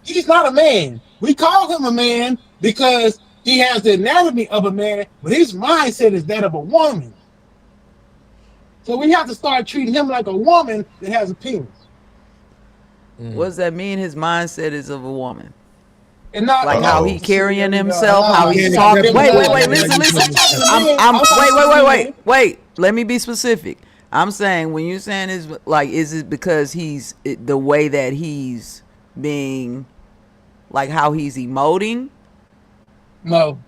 He's not a man. We call him a man because he has the anatomy of a man, but his mindset is that of a woman. So we have to start treating him like a woman that has a penis. What does that mean? His mindset is of a woman. And not Like how he carrying himself, how he's Yeah, talking. yeah, Wait, yeah, listen. Wait. Let me be specific. I'm saying when you're saying is it because the way that he's being, like how he's emoting? No.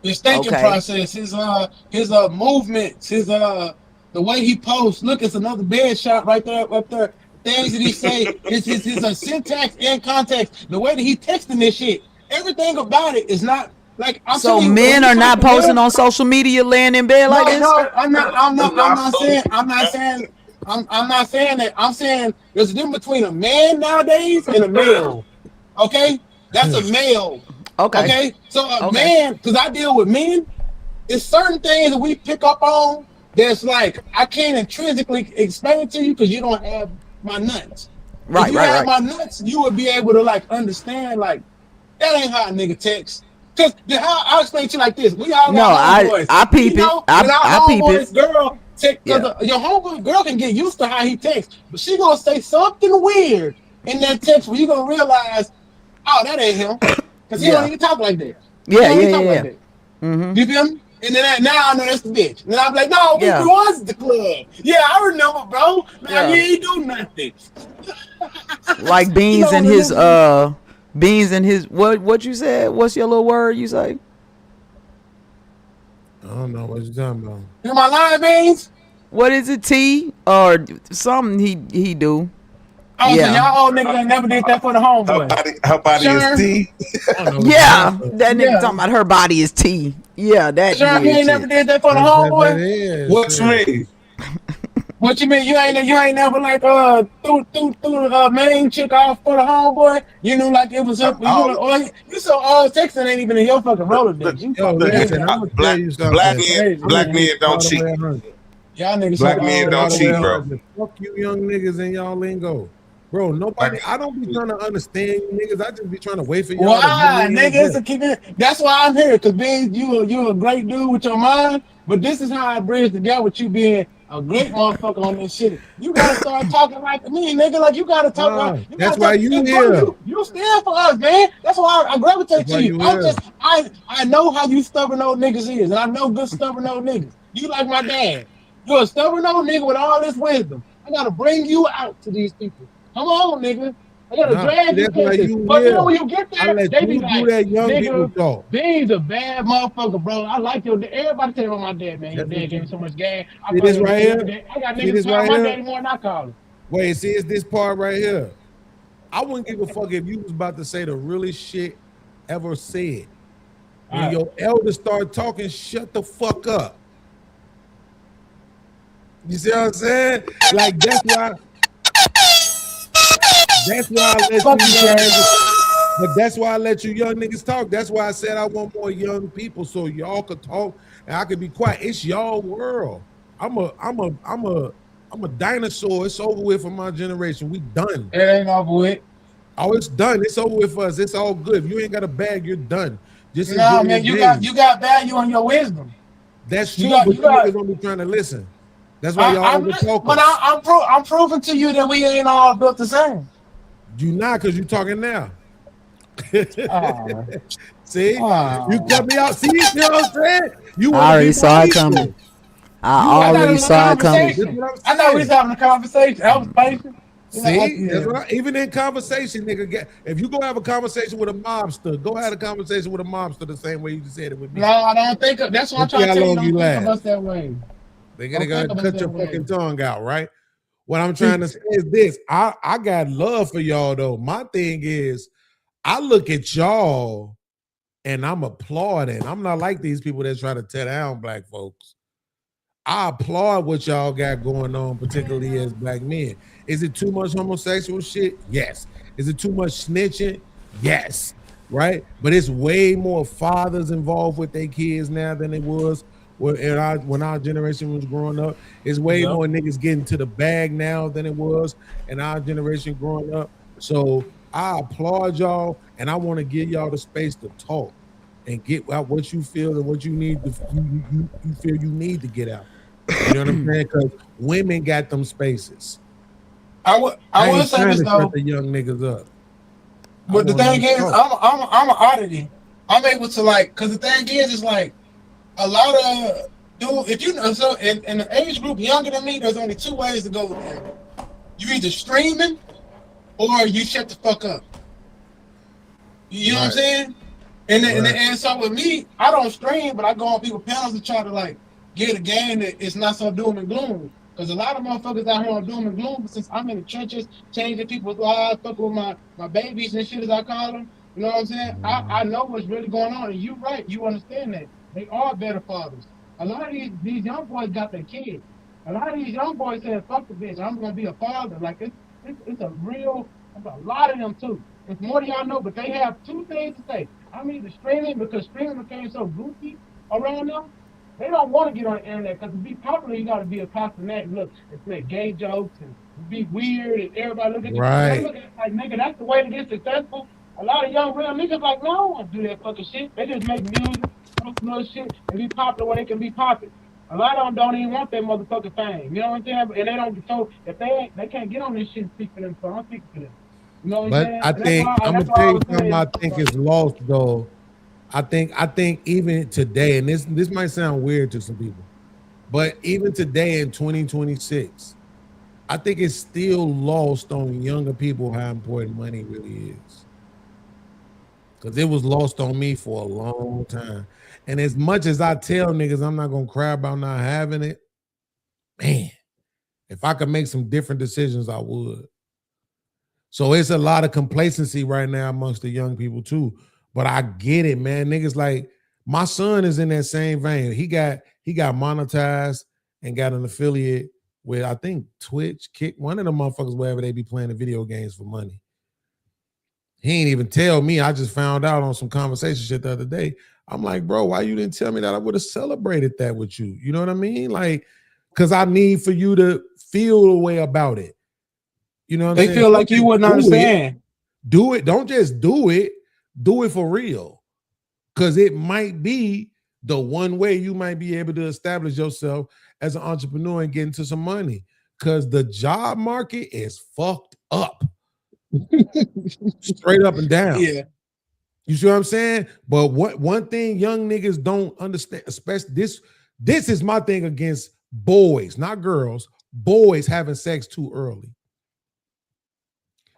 His thinking process, his movements, his the way he posts. Look, it's another bed shot right there, up there. Things that he say, his syntax and context, the way that he texting this shit, everything about it is not like. So men are not posting on social media, laying in bed like this. No, I'm not saying that. I'm saying there's a difference between a man nowadays and a male. Okay, that's a male. Okay. So a man, because I deal with men, it's certain things that we pick up on that's like I can't intrinsically explain it to you because you don't have my nuts. Right, if you had my nuts, you would be able to like understand like that ain't how a nigga text. Because I'll explain to you like this: we all got homeboys. I peep it. I peep it. Girl, your homeboy girl can get used to how he texts, but she gonna say something weird in that text where you gonna realize, oh, that ain't him. Because he don't even talk like that. Yeah. Mm-hmm. You feel me? And then now I know that's the bitch. And then I'm like, no, we was at the club. Yeah, I remember, bro. Now you ain't do nothing. Like beans and his what you said? What's your little word you say? I don't know what you're talking about. You my line beans? What is it? Tea or something he do? Oh, so y'all old niggas ain't never did that for the homeboy. Her body is tea. Yeah, that nigga talking about her body is tea. Yeah, that. Sure, you ain't never did that for the homeboy. What you mean? What you mean? You ain't never like threw the main chick off for the homeboy. You knew like it was up. You so all texting ain't even in your fucking Rolodex. Black men don't cheat. Y'all niggas black men don't cheat, bro. Fuck you, young niggas, and y'all lingo. Bro, nobody. I don't be trying to understand you niggas. I just be trying to wait for y'all. Why, niggas? That's why I'm here. Cause being you a great dude with your mind. But this is how I bridge together with you being a great motherfucker on this shit. You gotta start talking like me, nigga. Like you gotta talk. That's why you here. You stand for us, man. That's why I gravitate to you. I know how you stubborn old niggas is, and I know good stubborn old niggas. You like my dad. You're a stubborn old nigga with all this wisdom. I gotta bring you out to these people. Come on, nigga. I gotta drag you. But then when you get there, they be like, nigga, Bean's a bad motherfucker, bro. I like your dad. Everybody tell me about my dad, man. Your dad gave me so much gas. I got niggas call my daddy more than I call him. Wait, see, it's this part right here. I wouldn't give a fuck if you was about to say the realest shit ever said. When your elders start talking, shut the fuck up. You see what I'm saying? Like that's why I let but that's why I let you young niggas talk. That's why I said I want more young people so y'all could talk and I could be quiet. It's y'all world. I'm a dinosaur. It's over with for my generation. We done. It ain't over with. Oh, it's done. It's over with for us. It's all good. If you ain't got a bag, you're done. Just no, man, you got value on your wisdom. That's true, but you niggas don't be trying to listen. That's why y'all over talking. But I'm proving to you that we ain't all built the same. You not, because you talking now. See? You cut me out. See, you know what I'm saying? I already saw it coming. I already saw it coming. I know we was having a conversation. I was patient. See, that's what even in conversation, nigga, if you go have a conversation with a mobster, go have a conversation with a mobster the same way you just said it with me. No, I don't think that's what I'm trying to tell you. Don't think of us that way. They gotta cut your fucking tongue out, right? What I'm trying to say is this. I got love for y'all though. My thing is, I look at y'all and I'm applauding. I'm not like these people that try to tear down black folks. I applaud what y'all got going on, particularly as black men. Is it too much homosexual shit? Yes. Is it too much snitching? Yes. Right? But it's way more fathers involved with their kids now than it was when our generation was growing up. It's way more niggas getting to the bag now than it was in our generation growing up. So I applaud y'all, and I want to give y'all the space to talk and get out what you feel and what you need to you feel you need to get out. You know what I'm saying? Because women got them spaces. I would say this though. The young niggas up. But the thing is, I'm an oddity. I'm able to like, because the thing is like a lot of dude. If you know, so in the age group younger than me, there's only two ways to go with that. You either streaming or you shut the fuck up. You know what I'm saying? And so with me, I don't stream, but I go on people's panels to try to like get a game that it's not so doom and gloom. Because a lot of motherfuckers out here are doom and gloom. But since I'm in the trenches, changing people's lives, fucking with my babies and shit as I call them, you know what I'm saying? I know what's really going on, and you right, you understand that. They are better fathers. A lot of these young boys got their kids. A lot of these young boys saying, fuck the bitch, I'm gonna be a father. Like it's a lot of them too. It's more than y'all know, but they have two things to say. I'm either streaming because streaming became so goofy around them. They don't want to get on the internet because to be popular, you got to be a constant and look, it's make gay jokes and be weird and everybody look at you. Right. They look at it like, nigga, that's the way to get successful. A lot of young real niggas like, no, I don't want to do that fucking shit. They just make music, little shit, and be popular where they can be popular. A lot of them don't even want that motherfucking fame. You know what I'm saying? And they don't. So if they can't get on this shit and speak for them, so I'm speaking for them. You know what I'm saying? I think I'm gonna tell you something I think is lost though. I think even today, and this might sound weird to some people, but even today in 2026, I think it's still lost on younger people how important money really is. Because it was lost on me for a long time. And as much as I tell niggas I'm not gonna cry about not having it, man, if I could make some different decisions, I would. So it's a lot of complacency right now amongst the young people too. But I get it, man. Niggas like my son is in that same vein. He got monetized and got an affiliate with, I think, Twitch, Kick, one of the motherfuckers wherever they be playing the video games for money. He ain't even tell me. I just found out on some conversation shit the other day. I'm like, bro, why you didn't tell me that? I would have celebrated that with you. You know what I mean? Like, because I need for you to feel a way about it. You know what I'm saying? They feel like you wouldn't understand. Do it. Don't just do it. Do it for real. Because it might be the one way you might be able to establish yourself as an entrepreneur and get into some money. Because the job market is fucked up. Straight up and down. Yeah. You see what I'm saying? But one thing young niggas don't understand, especially this is my thing against boys, not girls, boys having sex too early.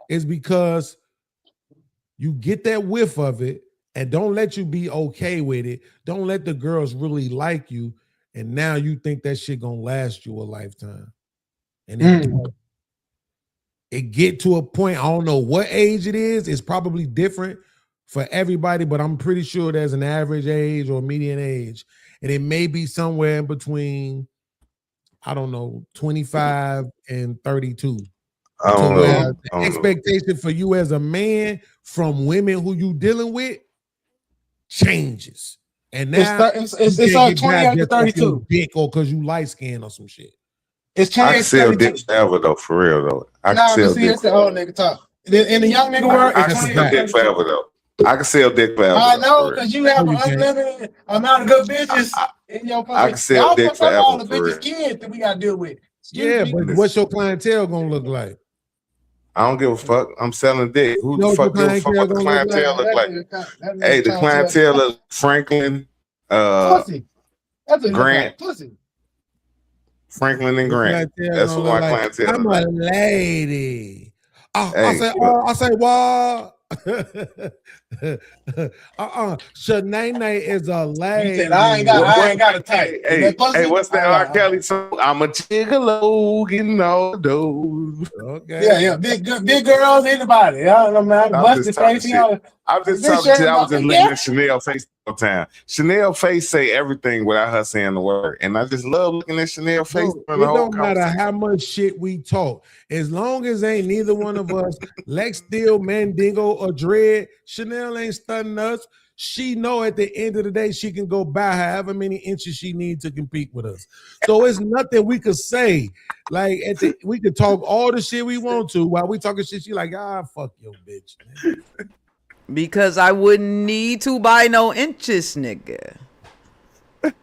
It's because you get that whiff of it and don't let you be okay with it. Don't let the girls really like you. And now you think that shit gonna last you a lifetime. And it get to a point, I don't know what age it is. It's probably different for everybody, but I'm pretty sure there's an average age or median age. And it may be somewhere in between, I don't know, 25 and 32. I don't know. The expectation for you as a man from women who you dealing with changes. And now it's all 28 to 32. Dick or because you light skinned or some shit. It's I 28 can to sell 32. dick forever though, for real though. I Nah, can but sell see, dick. it's the old nigga talk. In the young nigga world, I it's can 28 sell to dick 32. forever though. I can sell dick forever. I though, know, for real. because you have an unlimited amount of good bitches in your pocket. I can sell Y'all dick fuck up all forever, the for bitches' real. kids that we gotta deal with. Yeah, but what's your clientele gonna look like? I don't give a fuck. I'm selling dick. Who You know the fuck what give a fuck what the clientele look like? That Hey, the clientele is Franklin, pussy. That's a Grant, pussy. Franklin and Grant. That's what my clientele I'm is. a lady. Hey, I say what? Shanae is a lady. He said, I ain't got a type. Hey, what's that R. Kelly song? I'm a gigolo getting all those. Okay. Yeah. Big girls, anybody. I don't know, man. I'm Busted just talking face. shit. I'm just talking shit. I was just looking at Chanel face all the time. Chanel face say everything without her saying the word. And I just love looking at Chanel face. It during the whole don't matter how much shit we talk. As long as ain't neither one of us Lex Steel, Mandingo, or Dread, Chanel ain't stunning us. She know at the end of the day she can go buy however many inches she needs to compete with us. So it's nothing we could say. Like we could talk all the shit we want to while we talking shit. She like, fuck your bitch. Man. Because I wouldn't need to buy no inches, nigga.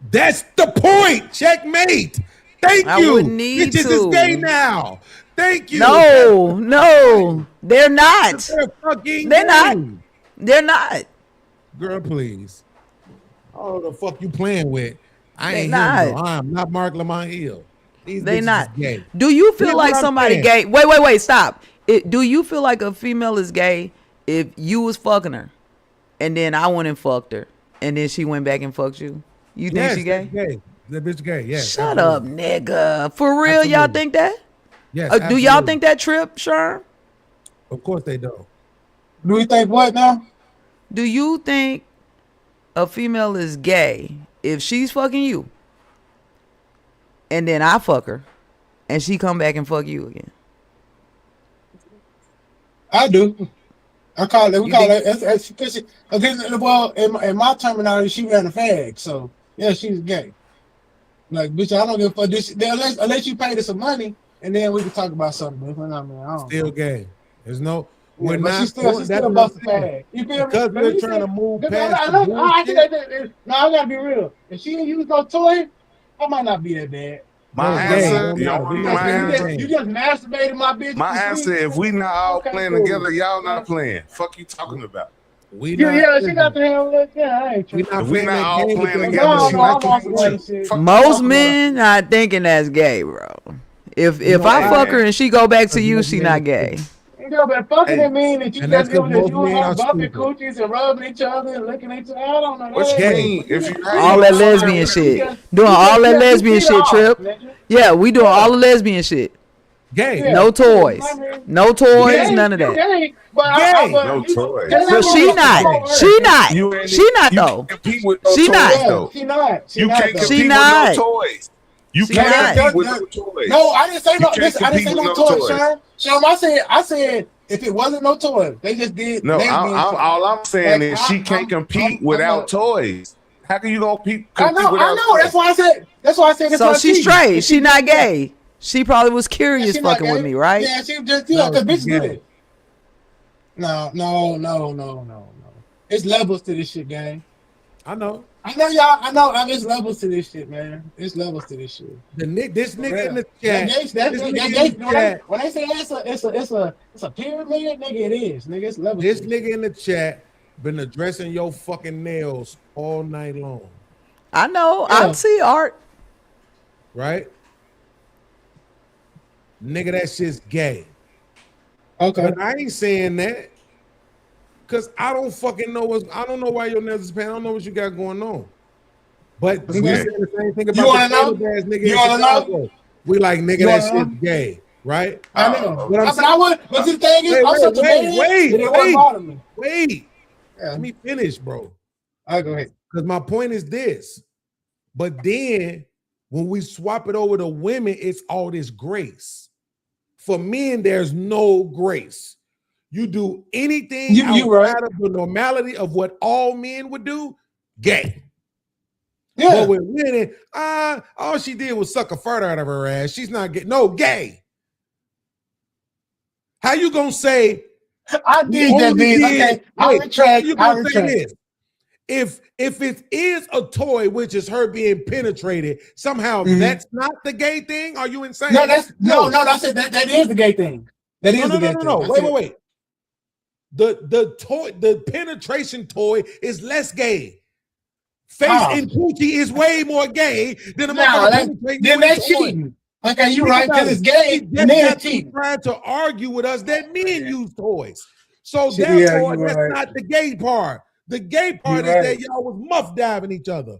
That's the point. Checkmate. Thank you. I wouldn't need Bitches to. is gay now. Thank you. No, they're not. They're fucking They're not. gay. They're not. Girl, please. I don't know the fuck you playing with. I They ain't not. him, though. I'm not Mark Lamont Hill. These They bitches not. is gay. Do you feel Here's like what I'm somebody saying. gay? Wait, stop. Do you feel like a female is gay if you was fucking her and then I went and fucked her, and then she went back and fucked you. You think Yes, she gay? gay. That bitch gay. Yes. Shut up, nigga. For real, y'all Absolutely. think that? Yes. Do y'all absolutely. think that Trip, Sherm? Of course they don't. Do we think what now? Do you think a female is gay if she's fucking you, and then I fuck her, and she come back and fuck you again? I do. I call it. We You call think- it. Well, in my terminology, she ran a fag. So yeah, she's gay. Like, bitch, I don't give a fuck. Unless you paid us some money, and then we can talk about something different. I mean, I don't Still know. gay. There's no. Yeah, We're but not. she's still that's bust what a I'm saying. fag. You feel me? Because But we're you trying said- to move Look, past I the look, I bullshit. no, I gotta be real. If she ain't use no toy, I might not be that bad. My Gay. answer, It don't matter. my answer, You just masturbated my bitch. my answer. If we not all Okay, playing cool. together, y'all not playing. Fuck you talking about? We Yeah, not. yeah, she got the hell. Yeah, I ain't We tripping. not If we playing not that all game playing together. together, No, she no, not I'm off playing the with you. shit. Fuck you Most talking about? men not thinking that's gay, bro. If No, I fuck hey, her and she go back to Because you, most she men not are gay. You know, but fucking Hey, it mean that you and that's just doing because that most you and men her are bumping stupid. coochies and rubbing each other and looking at each other. I don't know. What you That Gay. mean? If you All that lesbian shit. Doing all that lesbian shit, Trip. Yeah, we doing all the lesbian shit. Gay. Yeah. No toys. I mean, No toys, gay, none of you that. gay, but Gay. No toys. But she not. She not. You ain't She not you though. can't compete with no She toys not. though. She not. She You not, can't though. compete She with not. no toys. You She can't not. compete with no toys. No, I didn't say You no. can't Listen, I didn't say compete no with no toys, toys. Sean. Sean, I said if it wasn't no toys, they just did. No, lesbian shit. all I'm saying Like, is she can't compete I'm without a- toys. How can you gonna compete I know. without That's toys? why I said. That's why I said. it's So her she's cheating. straight. If She not did that- gay. She probably was curious she not fucking with gay. me, right? Yeah, she just No, because bitches she's do gay. that. No. It's levels to this shit, gang. I know. I know y'all. I know. There's levels to this shit, man. There's levels to this shit. This nigga in the That chat. gay- This nigga in the when chat. they say it's a pyramid, nigga, it is, nigga. It's levels. This to this. nigga in the chat been addressing your fucking nails all night long, I know. I Yeah. see art. right? Nigga, that shit's gay. Okay. But I ain't saying that. Cause I don't fucking know I don't know why your nails is pain. I don't know what you got going on. But we Okay. saying the same thing You about wanna the know? ass nigga You in wanna know? Chicago. We like nigga, You that wanna know? shit's gay, right? I know. What I'm But I would. But the thing is, I'm such a man. It wouldn't wait, bother me. wait. Yeah. Let me finish, bro. I'll go ahead. Because my point is this. But then when we swap it over to women, it's all this grace. For men, there's no grace. You do anything You outside right. of the normality of what all men would do, gay. Yeah. But with women, all she did was suck a fart out of her ass. She's not gay. No, gay. How you gonna say? I did that, only bitch. did- Okay. I wait, retract. You I gonna say retract. this? If it is a toy, which is her being penetrated, somehow Mhm. that's not the gay thing. Are you insane? No, that's no. I said that is the gay thing. That is No, the gay no. thing. I Wait, said- wait. The toy, the penetration toy is less gay. Face How? and coochie is way more gay than a No, motherfucker that- penetrating then you with that's a toy. cheating. Okay, you Think right, about 'cause it. it's gay, He and just then got it's cheating. trying to argue with us that men use toys. So Yeah, therefore, you that's right. not the gay part. The gay part You is right. that y'all was muff diving each other.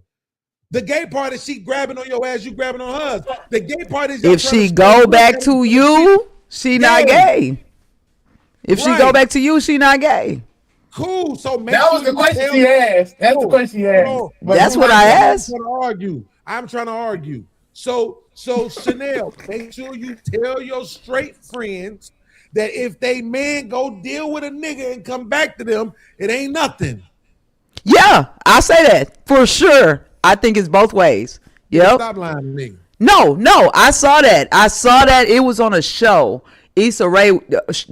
The gay part is she grabbing on your ass, you grabbing on hers. The gay part is y'all If trying she to go split back that- to you, she not Yeah. gay. If she Right. go back to you, she not gay. Cool. So make That sure was the you question tell she me- asked. That's the Cool. question she asked. No, But That's you what right. I asked. I'm trying to argue. So Chanel, make sure you tell your straight friends that if they man go deal with a nigga and come back to them, it ain't nothing. Yeah, I say that for sure. I think it's both ways. Yep. Stop lying to me. No, I saw that. It was on a show. Issa Rae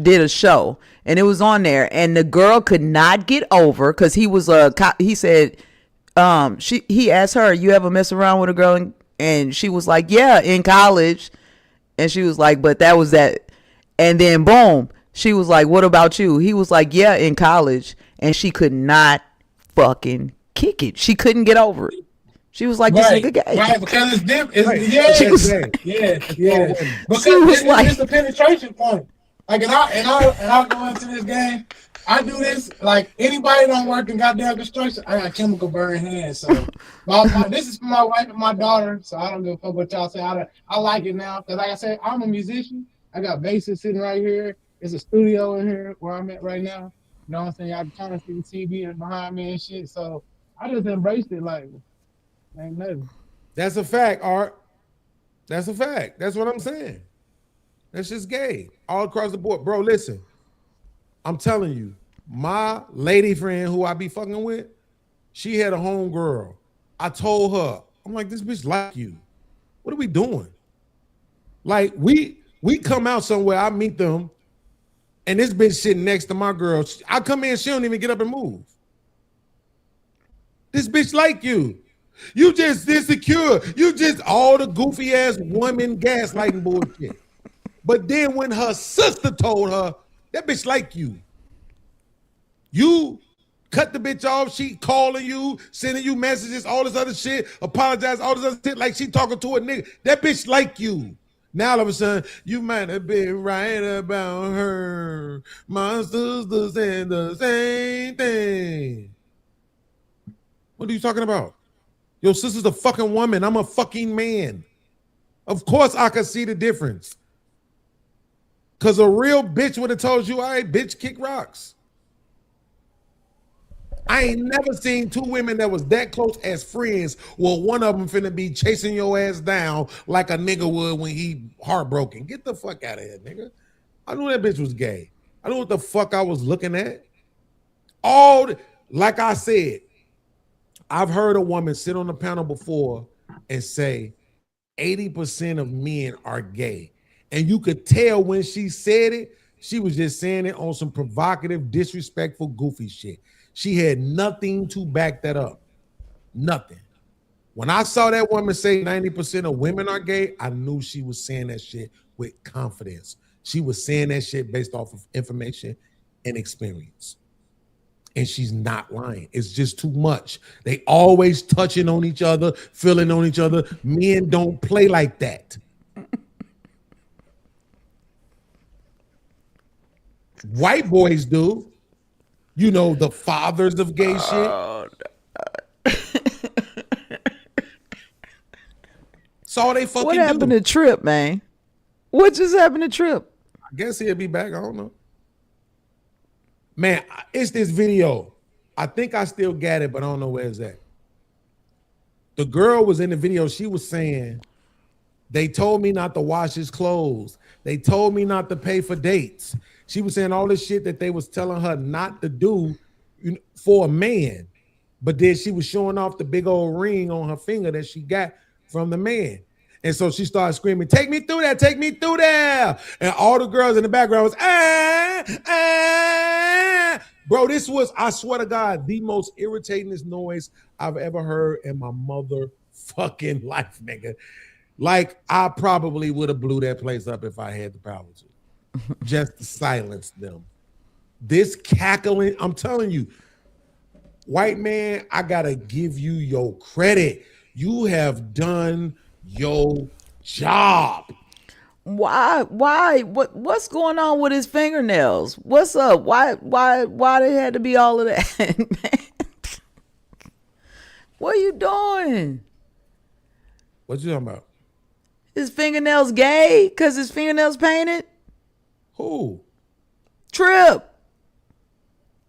did a show, and it was on there, and the girl could not get over because he was he said, he asked her, "You ever mess around with a girl?" And she was like, "Yeah, in college," and she was like, "But that was that," and then boom, she was like, "What about you?" He was like, "Yeah, in college," and she could not fucking kick it. She couldn't get over it. She was like, "This nigga gay." Right, because it's different. Right. Yeah, She was- yeah. Because She was it's like- the penetration point. Like, and I go into this game. I do this like anybody don't work in goddamn construction. I got chemical burn hands, so this is for my wife and my daughter. So I don't give a fuck what y'all say. I like it now because, like I said, I'm a musician. I got basses sitting right here. There's a studio in here where I'm at right now. You know what I'm saying? I can kind of see the TV behind me and shit. So I just embraced it like ain't nothing. That's a fact, Art. That's a fact. That's what I'm saying. That's just gay all across the board, bro. Listen, I'm telling you, my lady friend who I be fucking with, she had a home girl. I told her, I'm like, this bitch like you. What are we doing? Like we come out somewhere, I meet them, and this bitch sitting next to my girl. I come in, she don't even get up and move. This bitch like you. You just insecure. You just all the goofy ass woman gaslighting bullshit. But then when her sister told her, that bitch like you. You cut the bitch off, she calling you, sending you messages, all this other shit, apologize, all this other shit, like she talking to a nigga. That bitch like you. Now all of a sudden, you might have been right about her. My sister said the same thing. What are you talking about? Your sister's a fucking woman. I'm a fucking man. Of course I could see the difference. Because a real bitch would have told you, all right, bitch, kick rocks. I ain't never seen two women that was that close as friends. Well, one of them finna be chasing your ass down like a nigga would when he heartbroken. Get the fuck out of here, nigga. I knew that bitch was gay. I knew what the fuck I was looking at. Like I said, I've heard a woman sit on the panel before and say 80% of men are gay. And you could tell when she said it, she was just saying it on some provocative, disrespectful, goofy shit. She had nothing to back that up. Nothing. When I saw that woman say 90% of women are gay, I knew she was saying that shit with confidence. She was saying that shit based off of information and experience. And she's not lying. It's just too much. They always touching on each other, feeling on each other. Men don't play like that. White boys do. You know, the fathers of gay shit. That's all they fucking do. What happened to Trip, man? What just happened to Trip? I guess he'll be back. I don't know. Man, it's this video. I think I still got it, but I don't know where it's at. The girl was in the video. She was saying, they told me not to wash his clothes. They told me not to pay for dates. She was saying all this shit that they was telling her not to do for a man. But then she was showing off the big old ring on her finger that she got from the man. And so she started screaming, take me through that, take me through there. And all the girls in the background was, Bro, this was, I swear to God, the most irritatingest noise I've ever heard in my motherfucking life, nigga. Like, I probably would have blew that place up if I had the power to. Just to silence them. This cackling, I'm telling you, white man, I gotta give you your credit. You have done your job. Why? What's going on with his fingernails? What's up? Why they had to be all of that, man? What are you doing? What you talking about? His fingernails gay because his fingernails painted? Who? Trip.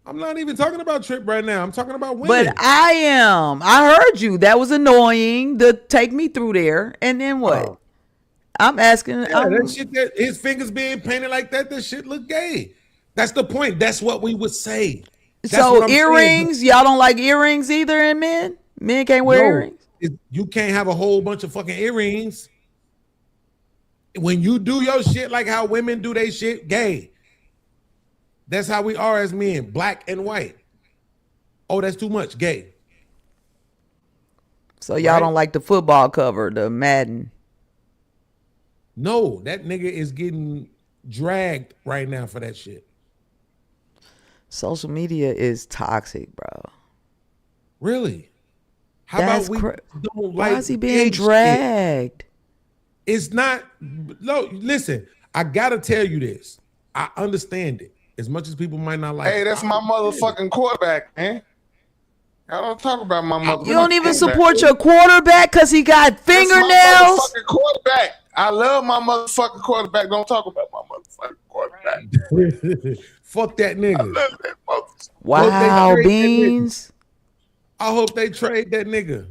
I'm not even talking about Trip right now. I'm talking about women. But I am. I heard you. That was annoying to take me through there. And then what? Oh. I'm asking. Yeah, that shit, that his fingers being painted like that shit look gay. That's the point. That's what we would say. That's so earrings, y'all don't like earrings either in men? Men can't wear earrings? You can't have a whole bunch of fucking earrings. When you do your shit like how women do they shit, gay. That's how we are as men, black and white. Oh, that's too much, gay. So y'all don't like the football cover, the Madden? No, that nigga is getting dragged right now for that shit. Social media is toxic, bro. Really? How That's about we don't Why like is he being gay dragged? shit? It's not. No, listen, I gotta tell you this. I understand it. As much as people might not like. Hey, that's my motherfucking quarterback, man. I don't talk about my motherfucking. You don't even support your quarterback because he got fingernails. That's my motherfucking quarterback. I love my motherfucking quarterback. Don't talk about my motherfucking quarterback. Fuck that nigga. I love that motherfucker. Wow, Beans. I hope they trade that nigga.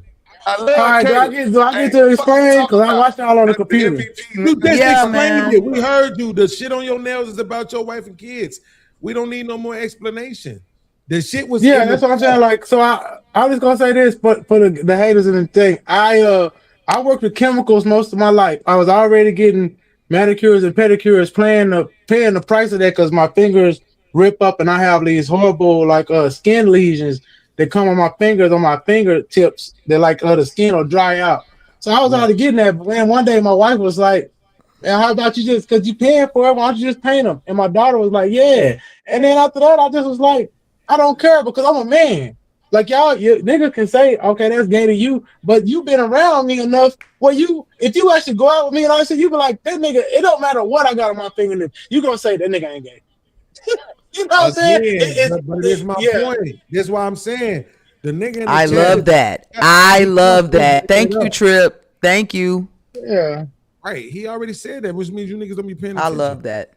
I love All right, do I get to explain? Because I watched y'all on the computer. You just Yeah, explained man. it. We heard you. The shit on your nails is about your wife and kids. We don't need no more explanation. The shit was That's what I'm saying. Like, so I was gonna say this, but for the haters and the thing, I worked with chemicals most of my life. I was already getting manicures and pedicures, paying the price of that because my fingers rip up and I have these horrible skin lesions that come on my fingers, on my fingertips. They're like the skin will dry out. So I was already getting that. But man, one day my wife was like, "Man, how about you just because you paying for it? Why don't you just paint them?" And my daughter was like, "Yeah." And then after that, I just was like, I don't care because I'm a man. Like y'all, you niggas can say, okay, that's gay to you, but you've been around me enough where if you actually go out with me and I said, you be like, that nigga, it don't matter what I got on my fingernails, you gonna say that nigga ain't gay. You know what I'm saying? But it's my point. That's why I'm saying the nigga. In the I chat love that. I love that. Thank you, Trip. Thank you. Yeah. Right. He already said that, which means you niggas don't be paying I attention. love that.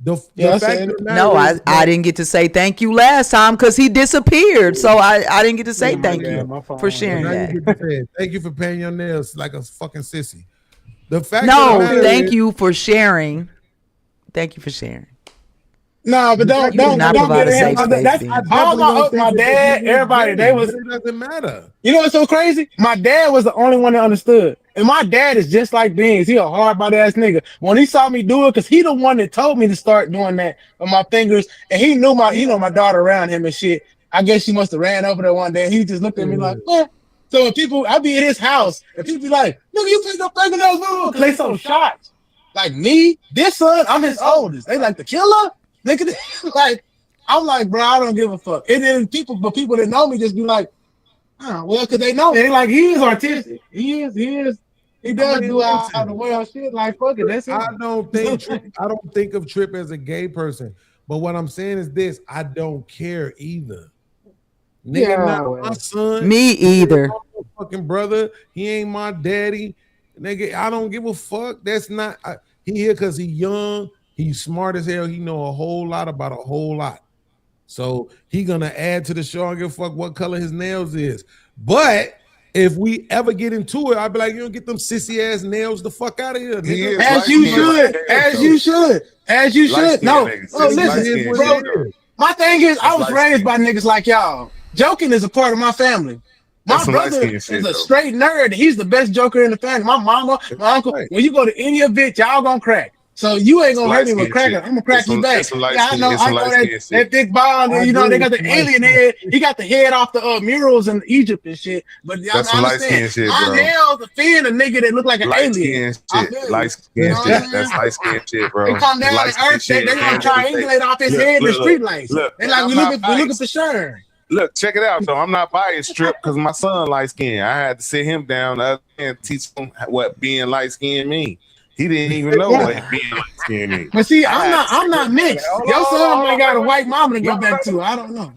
The Yeah, I fact said of the it. matter No, is I didn't get to say thank you last time because he disappeared. So I didn't get to say thank you for sharing now that. you get to say it. Thank you for paying your nails like a fucking sissy. The fact No, of the matter thank is, you for sharing. Thank you for sharing. No, but don't did not get provide a it. safe space, That's Ben. all my dad, everybody. They was. It doesn't matter. You know what's so crazy? My dad was the only one that understood. And my dad is just like Beans. He a hard-body ass nigga. When he saw me do it, because he the one that told me to start doing that on my fingers. And he knew my daughter around him and shit. I guess she must have ran over there one day. And he just looked at me like, eh. So when people, I be at his house, and people be like, nigga, you pick up fingernails, because they so shocked. Like me, this son, I'm his oldest. They like the killer? Nigga, like, I'm like, bro, I don't give a fuck. And then people that know me just be like, oh, well, because they know me. They like, he is artistic. He does do all the wild shit. Like, fuck it, that's it. I don't think of Trip as a gay person. But what I'm saying is this: I don't care either. Nigga, Yeah, not well. my son. Me either. He ain't my fucking brother. He ain't my daddy. Nigga, I don't give a fuck. That's not. He here because he young. He's smart as hell. He know a whole lot about a whole lot. So he gonna add to the show. I don't give a fuck what color his nails is. But if we ever get into it, I'd be like, you don't get them sissy ass nails the fuck out of here. Nigga. As you should. No, listen, bro. My thing is, I was raised by niggas like y'all. Joking is a part of my family. My brother is a straight nerd. He's the best joker in the family. My mama, my uncle. When you go to any event, y'all gonna crack. So you ain't gonna hurt me with cracking. I'm gonna crack you back. Yeah, I know that big bond. You know they got the alien head. He got the head off the murals in Egypt and shit. But I understand. My nails offend a nigga that look like an alien. Light skin shit. That's light skin shit, bro. They come down to earth. They gonna triangulate off his head the street lights. They like we look at the Sherm. Look, check it out. So I'm not biased, Strip, because my son light skin. I had to sit him down and teach him what being light skin mean. He didn't even know what being light skin means. But see, I'm not mixed. Your son might got a white mama to go back to. I don't know.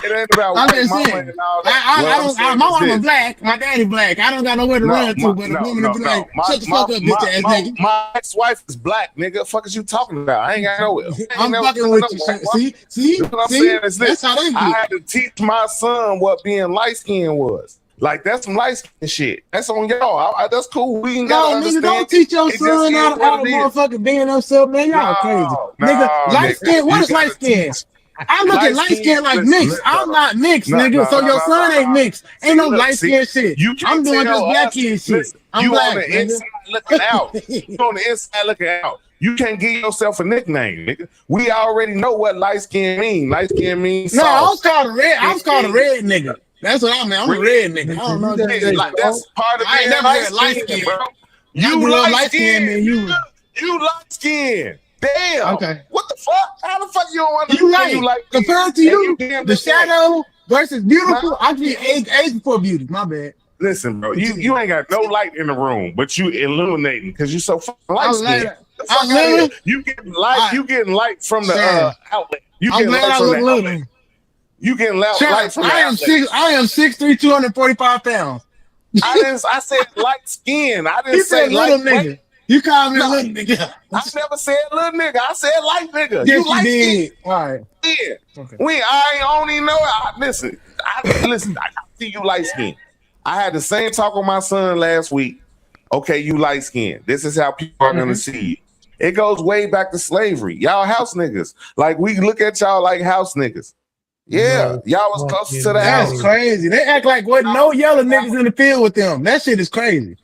It ain't about I'm white just mama saying. and all that. My mama black, my daddy black. I don't got nowhere to run to, but a woman to be like, shut the fuck up, bitch ass nigga. My ex-wife is black, nigga. Fuck is you talking about? I ain't got nowhere. I'm fucking with you. See? What I'm saying is this. That's how they I get. had to teach my son what being light skinned was. Like, that's some light skin shit. That's on y'all. That's cool. We ain't got to understand. Nigga, don't teach your It just son is how what to it is. motherfucking being himself, man. Y'all crazy. Nigga, light skin, what is light skin? I look at light skin like mixed. I'm not mixed, nigga. So your son ain't mixed. Ain't no light skin shit. I'm doing just black kid shit. I'm You black, on the nigga. inside looking out. You on the inside looking out. You can't give yourself a nickname, nigga. We already know what light skin mean. Light skin means No, I was soft. called a red. I was called a red nigga. That's what I mean. I'm a red nigga. I don't know. Like, that's part of I ain't being never had light light skin, skin, bro. I You grew up light skin, man. You light skin. Damn. Okay. What the fuck? How the fuck you don't want You right. Compared to you, the shadow versus beautiful, I be age before beauty. My bad. Listen, bro, you ain't got no light in the room, but you illuminating because you so fucking light skinned. I'm little. You getting light? You getting light from the outlet? You I'm getting glad light I from look the little. outlet? You getting light from the I am outlet? I am 6'3", 245 pounds. I said light skin. I didn't You say said little lightweight. nigga. You called me a little nigga. I never said little nigga. I said light nigga. Yes, light you skin. did. All right. Yeah. Okay. I don't even know. Listen. I see you light skin. I had the same talk with my son last week. Okay, you light skin. This is how people are gonna see you. It goes way back to slavery. Y'all house niggas. Like we look at y'all like house niggas. Yeah, y'all was closest to the house. That's crazy. They act like no yellow niggas in the field with them. That shit is crazy.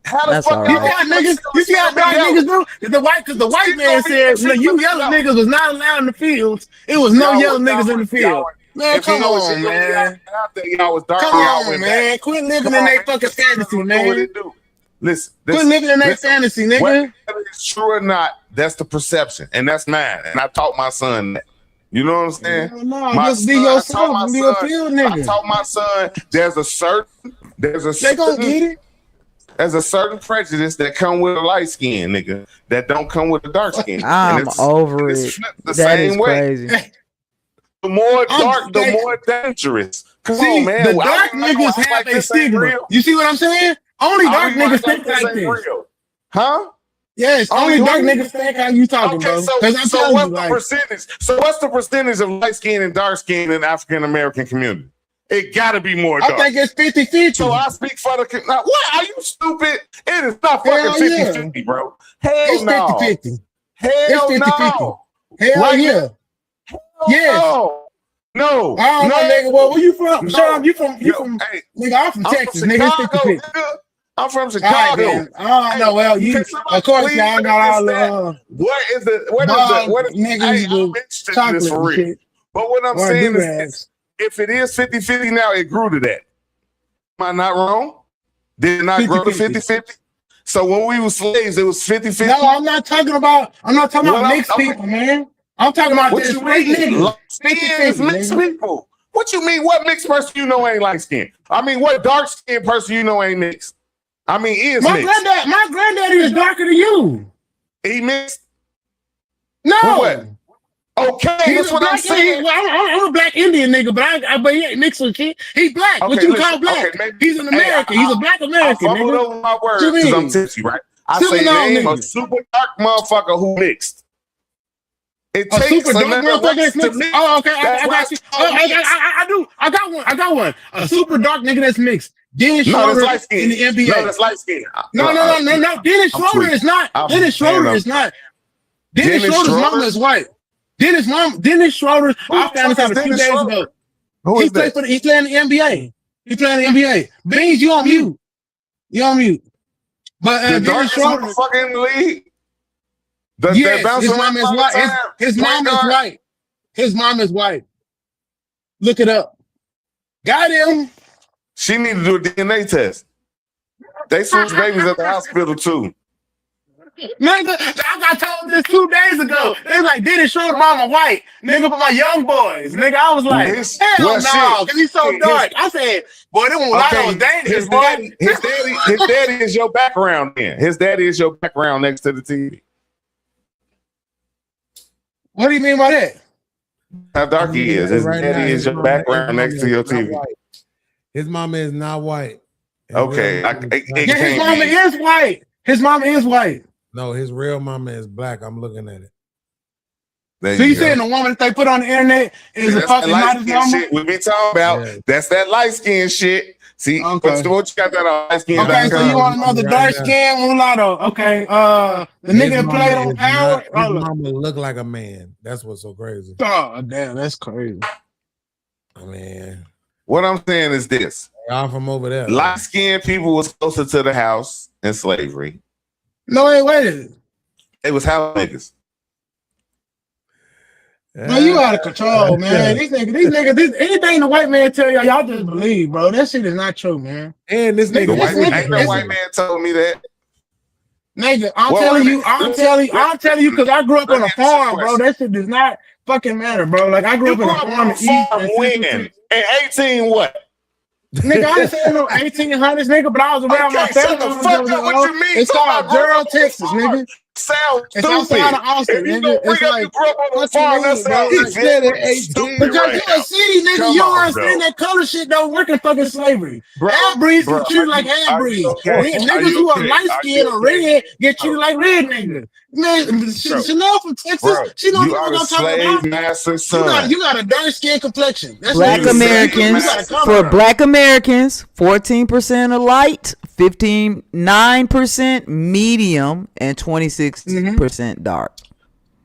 How the That's fuck all You right. see how niggas? You see how black niggas do? Because the white man said you yellow niggas was not allowed in the fields. It was no yellow niggas in the field. Man, come on, man. Y'all was dark. Come on, man. Quit living in their fucking fantasy, man. Listen, quit living in their fantasy, nigga. Whether it's true or not, that's the perception, and that's mine. And I taught my son that. You know what I'm saying? No, just be yourself and be a field nigga. I taught my son there's a certain prejudice that come with a light skin nigga that don't come with a dark skin. I'm over it. That is crazy. The more dark, the more dangerous. Come on, man. The dark niggas have a stigma. You see what I'm saying? Only dark niggas think like this. Huh? Yes, only dark niggas think how you talking, bro. So what's the percentage? So what's the percentage of light skin and dark skin in the African American community? It gotta be more dark. I think it's 50-50. So I speak for the what? Are you stupid? It is not fucking 50-50, bro. Hell no. It's 50-50. Hell It's 50-50. no. Hell Right yeah. now? Yes. No. I don't know, nigga. Well, where you from? No. Sean, you from Hey, nigga, I'm from Texas, nigga. It's 50-50. I'm from All right, Chicago. man. I don't know. Well, you of course y'all got all the what is the niggas I'm do interested in chocolate this for and real. shit. But what I'm Or saying is do-rags. this. If it is 50-50 now, it grew to that. Am I not wrong? Did it not grow to 50-50? So when we were slaves, it was 50-50? No, I'm not talking about mixed people, man. I'm talking about what this you straight mean? niggas. Light skin is 50-50, mixed nigga. people. What you mean? What mixed person you know ain't light skin? I mean, what dark skinned person you know ain't mixed? I mean, is My mixed. granddaddy is darker than you. He mixed? No. What? Okay, He's that's a what I'm black saying. Indian. Well, I'm a black Indian nigga, but he ain't mixed with kid. He's black. What Okay, you listen, call black? okay, maybe- He's an American. He's a black American, I fumbled nigga. over my words What you because I'm mean? tipsy, right? I Super say long name a nigga. super dark motherfucker who mixed. It A takes super dark another motherfucker race that's to mixed. mix. Oh, okay. I That's got why you. it's called mixed. I got one. A super dark nigga that's mixed. Dennis No, that's Schroeder light skin. in the NBA. No, that's light skin. No. Dennis I'm Schroeder tweaking. is not. I'm Dennis Schroeder saying is not. Dennis Dennis Schroeder's Schroeder? mama is white. Dennis Schroeder. I found this out a few Dennis days Schroeder? ago. Who is that? He's playing the NBA. He's playing the NBA. Beans, you on mute. You on mute. But The Dennis darkest Schroeder. motherfucker in the league? That Yes, bounce his around mom is all the white. time? His Point mom is guard? white. His mom is white. Look it up. Got him. She need to do a DNA test. They switch babies at the hospital too. Nigga, I got told this 2 days ago. They was like, Dennis Schroeder mama white. Nigga, for my young boys. Nigga, I was like, hell no, because he's so dark. I said, boy, them Mulatto was dangerous, boy. His daddy is your background then. His daddy is your background next to the TV. What do you mean by that? How dark he is. His Right now, daddy his is your mama- background his next to mama your is not TV. white. His mama is not white. His Okay, real mama is it black. Yeah, his can't mama be. is white. His mama is white. No, his real mama is black. I'm looking at it. There So you go. saying the woman that they put on the internet is a That's that fucking not his light-skin mama? shit we be talking about. Yeah. That's that light skin shit. See, Okay. what you got that on light skin? Okay, so you want another Right dark now. skin mulatto? Okay, the His nigga that mama played on is Power. not- Hold his up. mama look like a man. That's what's so crazy. Oh damn, that's crazy. Man, What I'm saying is this: y'all from over there. light skinned people was closer to the house in slavery. No, wait. It was house niggas. Man, you out of control, man. These niggas, anything the white man tell y'all just believe, bro. That shit is not true, man. And this The nigga, white listen, ain't no listen. white man told me that. Nigga, I'm Well, telling wait a you, minute. I'm telling you, because I grew up Let on me a ask you a farm, bro. question. That shit does not fucking matter, bro. Like I grew You up in grew a up farm on in a the East. farm and when? Central- In 18 what? Nigga, I ain't saying no 1800s, nigga, but I was around my Okay, shut family. the fuck up. What you mean? It's Talking called about growing Gerald, up on a Texas, farm. nigga. sounds It's stupid. outside of Austin, If you nigga. don't bring It's up like, you grew up on the what you farm, that mean, bro? sounds Like, very stupid because right you're now. a city nigga, Come you don't on, understand bro. that color shit don't work in fucking slavery. Half-breeds Bro, get treated like are half-breeds. you okay? Are Niggas you who are okay? light Are skinned you or okay? red get treated like red niggas. Man, Bro, Chanel from Texas, bro, she don't you know are what the I'm talking slave about. master's son. You got a dark skin complexion. That's Black what you Americans, got a for color. Black Americans, 14% are light, 9% medium, and 26% dark.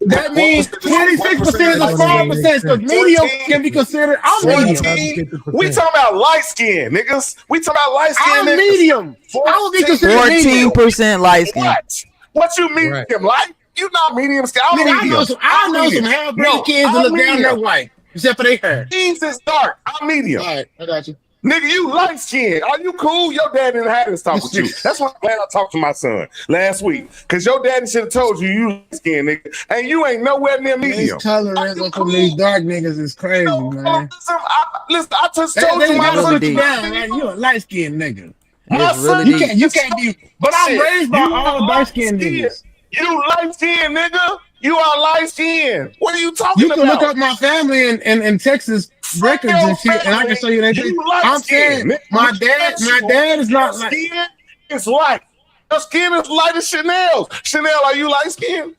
That means 26% is a small percentage because medium can be considered. I'm medium. 14. We talking about light skin, niggas. We talking about light skin I'm niggas. medium. I would be considered medium. 14% light skin. What you medium light? You not medium skin. I'm Nigga, medium. I know some half-breed kids that look down their white, except for their hair. Jeans is dark. I'm medium. All right, I got you. Nigga, you light skin. Are you cool? Your dad didn't have this talk with you. That's why I'm glad I talked to my son last week. Because your daddy should have told you you light skin, nigga. And you ain't nowhere near medium. This colorism from these dark niggas is crazy, man. Listen, I just told you my son. You down, man. You a light skinned nigga. My son, You can't be. But I'm raised by all dark skinned niggas. You light skinned, nigga. You are light skinned. What are you talking You about? can look up my family in Texas records and shit, and I can show you that. I'm saying my dad is not like. Skin is light. Your skin is light as Chanel's. Chanel, are you light skinned?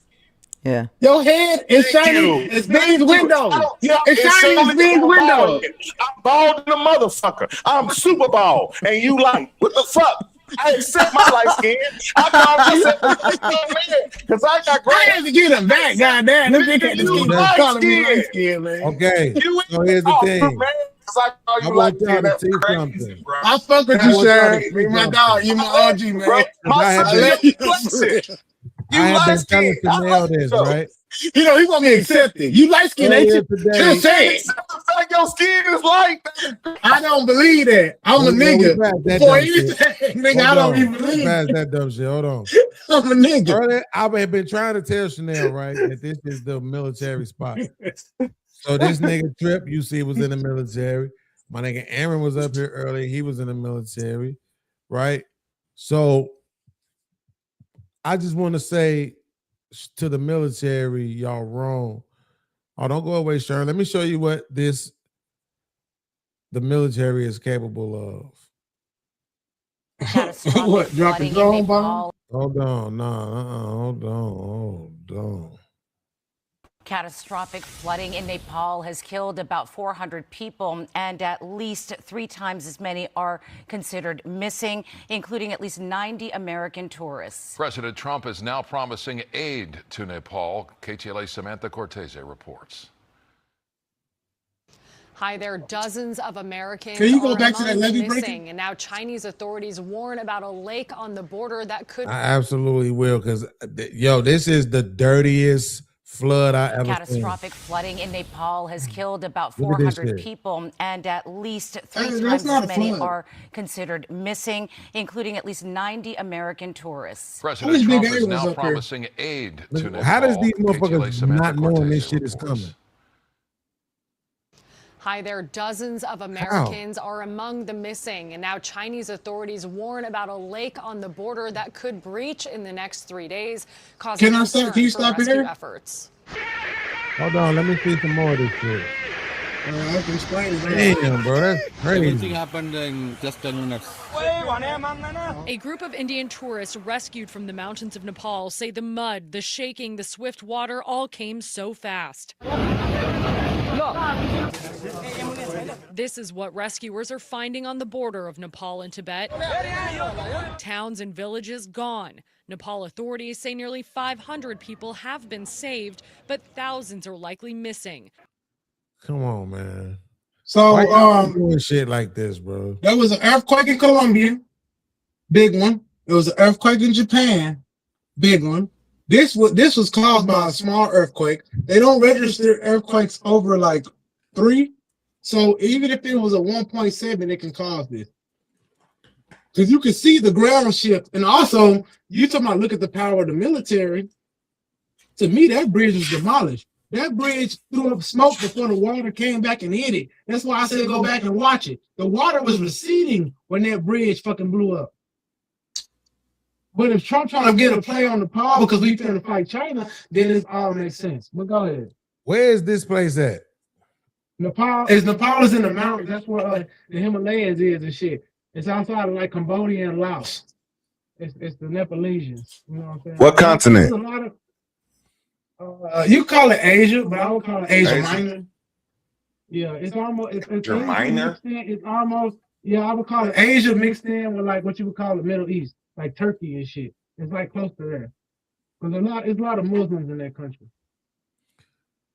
Yeah. Your head is shiny. It's Bean's window. It's shiny as Bean's window. I'm bald in a motherfucker. I'm super bald, and you light. What the fuck? I accept my light skin. I call myself a man because I got gray. I have to get him back, goddamn. This nigga can't just keep calling me light skin, man. Okay, so here's the thing. I want y'all to see something. I fuck with you, sir. You my dog. You my OG, man. I have been telling Chanel this, right? You know, he want me accepted. You light skin, ain't you? Just say it. Like your skin is light. I don't believe that. I'm a nigga. Before anything, nigga, I don't even believe Pass that dumb shit. Hold on. I'm a nigga. Earlier, I've been trying to tell Chanel, right, that this is the military spot. So this nigga Trip, you see, was in the military. My nigga Aaron was up here early. He was in the military, right? So I just want to say to the military, y'all wrong. Oh, don't go away, Sharon. Let me show you what the military is capable of. What, drop a drone bomb? Hold on, hold on. Catastrophic flooding in Nepal has killed about 400 people, and at least 3 times as many are considered missing, including at least 90 American tourists. President Trump is now promising aid to Nepal. KTLA's Samantha Cortese reports. Hi there. Dozens of Americans Can you go are back to that among the levee missing, breaking? and now Chinese authorities warn about a lake on the border that could. I absolutely will, because this is the dirtiest flood I ever Catastrophic flooding in Nepal has killed about 400 people, and at least 3 times as many are considered missing, including at least 90 American tourists. President Trump is now promising aid to Nepal. How does these KTLA's motherfuckers Samantha not knowing this Cortese shit is reports. coming? Hi there. Dozens of Americans are among the missing, and now Chinese authorities warn about a lake on the border that could breach in the next 3 days, causing Can I stop? concern Can you for stop it rescue there? efforts. Hold on, let me see some more of this shit. I can explain it. Damn, bro, that's crazy. Everything happened in just 10 minutes. A group of Indian tourists rescued from the mountains of Nepal say the mud, the shaking, the swift water all came so fast. This is what rescuers are finding on the border of Nepal and Tibet. Towns and villages gone. Nepal authorities say nearly 500 people have been saved, but thousands are likely missing. Come on, man. So, Why y'all doing shit like this, bro? there was an earthquake in Colombia, big one. There was an earthquake in Japan, big one. This was caused by a small earthquake. They don't register earthquakes over like 3. So even if it was a 1.7, it can cause this. Because you can see the ground shift. And also, you talking about look at the power of the military. To me, that bridge was demolished. That bridge threw up smoke before the water came back and hit it. That's why I said go back and watch it. The water was receding when that bridge fucking blew up. But if Trump trying to get a play on the Paul because we trying to fight China, then it all makes sense. But go ahead. Where is this place at? Nepal is in the mountains. That's where the Himalayas is and shit. It's outside of like Cambodia and Laos. It's the Nepalesians. You know what I'm saying? What continent? There's a lot of you call it Asia, but I would call it Asia Minor. Yeah, it's almost Asia Minor. It's almost I would call it Asia mixed in with like what you would call the Middle East, like Turkey and shit. It's like close to there. Because it's a lot of Muslims in that country.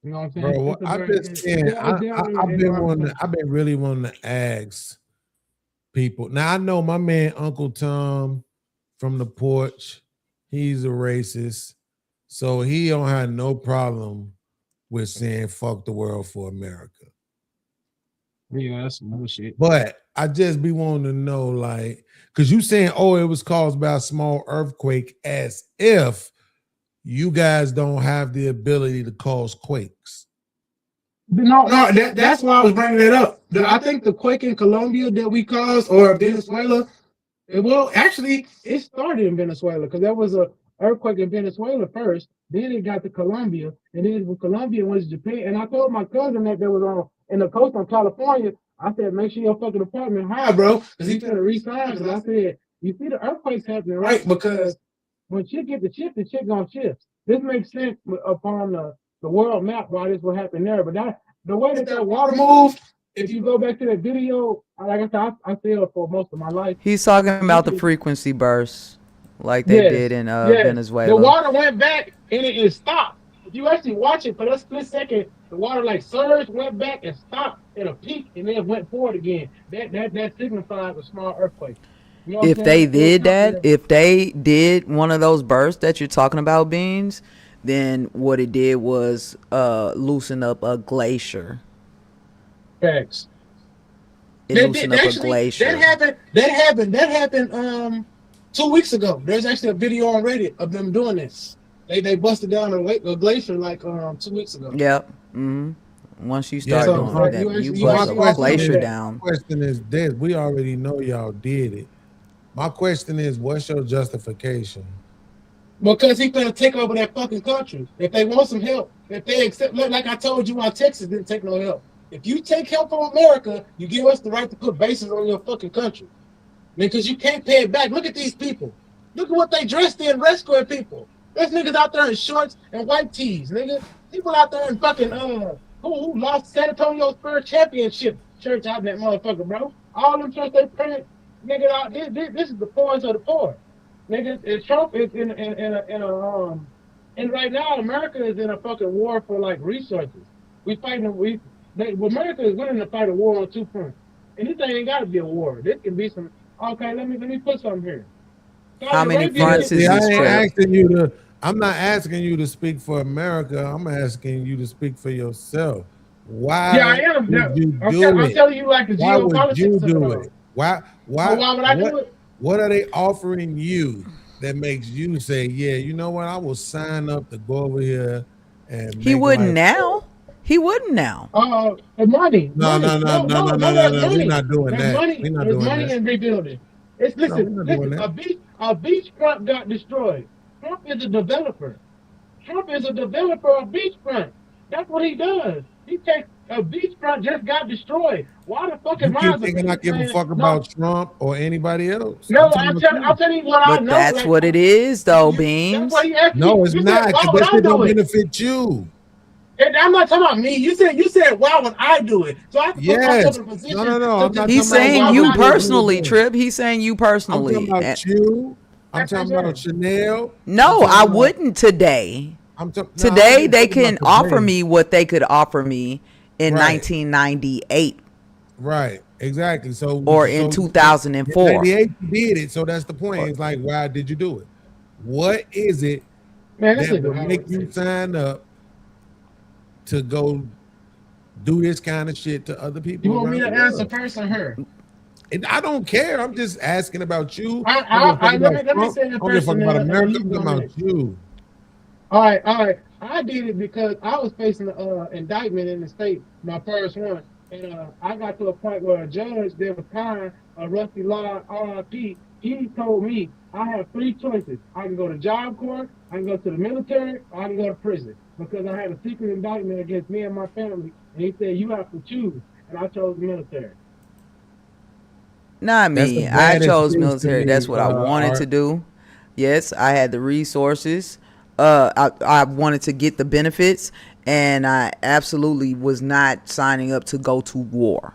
You know what I'm saying? Bro, I've been really wanting to ask people. Now I know my man Uncle Tom from the porch, he's a racist. So he don't have no problem with saying fuck the world for America. Yeah, that's some bullshit. But I just be wanting to know, like, because you saying, oh, it was caused by a small earthquake, as if you guys don't have the ability to cause quakes. No, that's why I was bringing it up. I think the quake in Colombia that we caused, or Venezuela, it started in Venezuela because there was a earthquake in Venezuela first. Then it got to Colombia, and then from Colombia went to Japan. And I told my cousin that there was in the coast of California. I said, make sure your fucking apartment high, bro, because he's trying to resign. Because I said, you see the earthquakes happening, right? Because when shit get to shift, the shit gonna shift. This makes sense upon the world map why this will happen there. But the way that water moved, if you go back to that video, like I said, I failed for most of my life. He's talking about the frequency bursts, like they did in Venezuela. The water went back and it stopped. If you actually watch it for that split second, the water like surged, went back and stopped at a peak, and then went forward again. That signifies a small earthquake. You know if they did that, if they did one of those bursts that you're talking about, Beans, then what it did was loosen up a glacier. Facts. It loosened up a glacier. That happened 2 weeks ago. There's actually a video on Reddit of them doing this. They busted down a glacier like 2 weeks ago. Yep. Mm-hmm. Once you start doing that, you bust a glacier down. My question is this: we already know y'all did it. My question is, what's your justification? Because he's gonna take over that fucking country. If they want some help, if they accept, like I told you, why Texas didn't take no help. If you take help from America, you give us the right to put bases on your fucking country. Because you can't pay it back. Look at these people. Look at what they dressed in, rescuing people. There's niggas out there in shorts and white tees, nigga. People out there in fucking who lost San Antonio Spurs championship church out in that motherfucker, bro. All them church they print, nigga. Out this is the poorest of the poor, nigga. Trump is in and right now America is in a fucking war for like resources. America is winning to fight a war on 2 fronts, and this ain't got to be a war. This can be some. Okay, let me put something here. How many fronts is this? I'm not asking you to speak for America. I'm asking you to speak for yourself. Why? Yeah, I am. Would you do I'm it? telling you like the geopolitics. Why would you do it? Why would I do it? What are they offering you that makes you say, yeah, you know what? I will sign up to go over here and he wouldn't now. He wouldn't now. Money. No. We're not doing that. There's money in rebuilding. Listen. A beachfront got destroyed. Trump is a developer. Trump is a developer of beachfront. That's what he does. He takes a beachfront just got destroyed. Why the fuck am I? You think I give a fuck about Trump or anybody else? No, I'm telling you what I know. But that's what it is, though, Beans. No, it's not. Because that shit don't benefit you. I'm not talking about me. You said why would I do it? So I put myself in a position. No. He's saying you personally, Trip. He's saying you personally. I'm talking about you. I'm talking about Chanel. No, I wouldn't today. Today they can offer me what they could offer me in 1998. Right, exactly. So in 2004. 98 you did it, so that's the point. It's like, why did you do it? What is it that would make you sign up to go do this kind of shit to other people? You want me to answer first or her? I don't care. I'm just asking about you. Let me say the first. I'm talking about America. I'm talking about you. All right. I did it because I was facing an indictment in the state, my first one, and I got to a point where a judge there was kind Rusty Law, RIP, he told me I have 3 choices. I can go to Job Corps, I can go to the military, or I can go to prison because I had a secret indictment against me and my family. And he said, you have to choose. And I chose the military. Not That's me. the I baddest chose thing to military. me, That's what I wanted Art. to do. Yes, I had the resources. I wanted to get the benefits, and I absolutely was not signing up to go to war.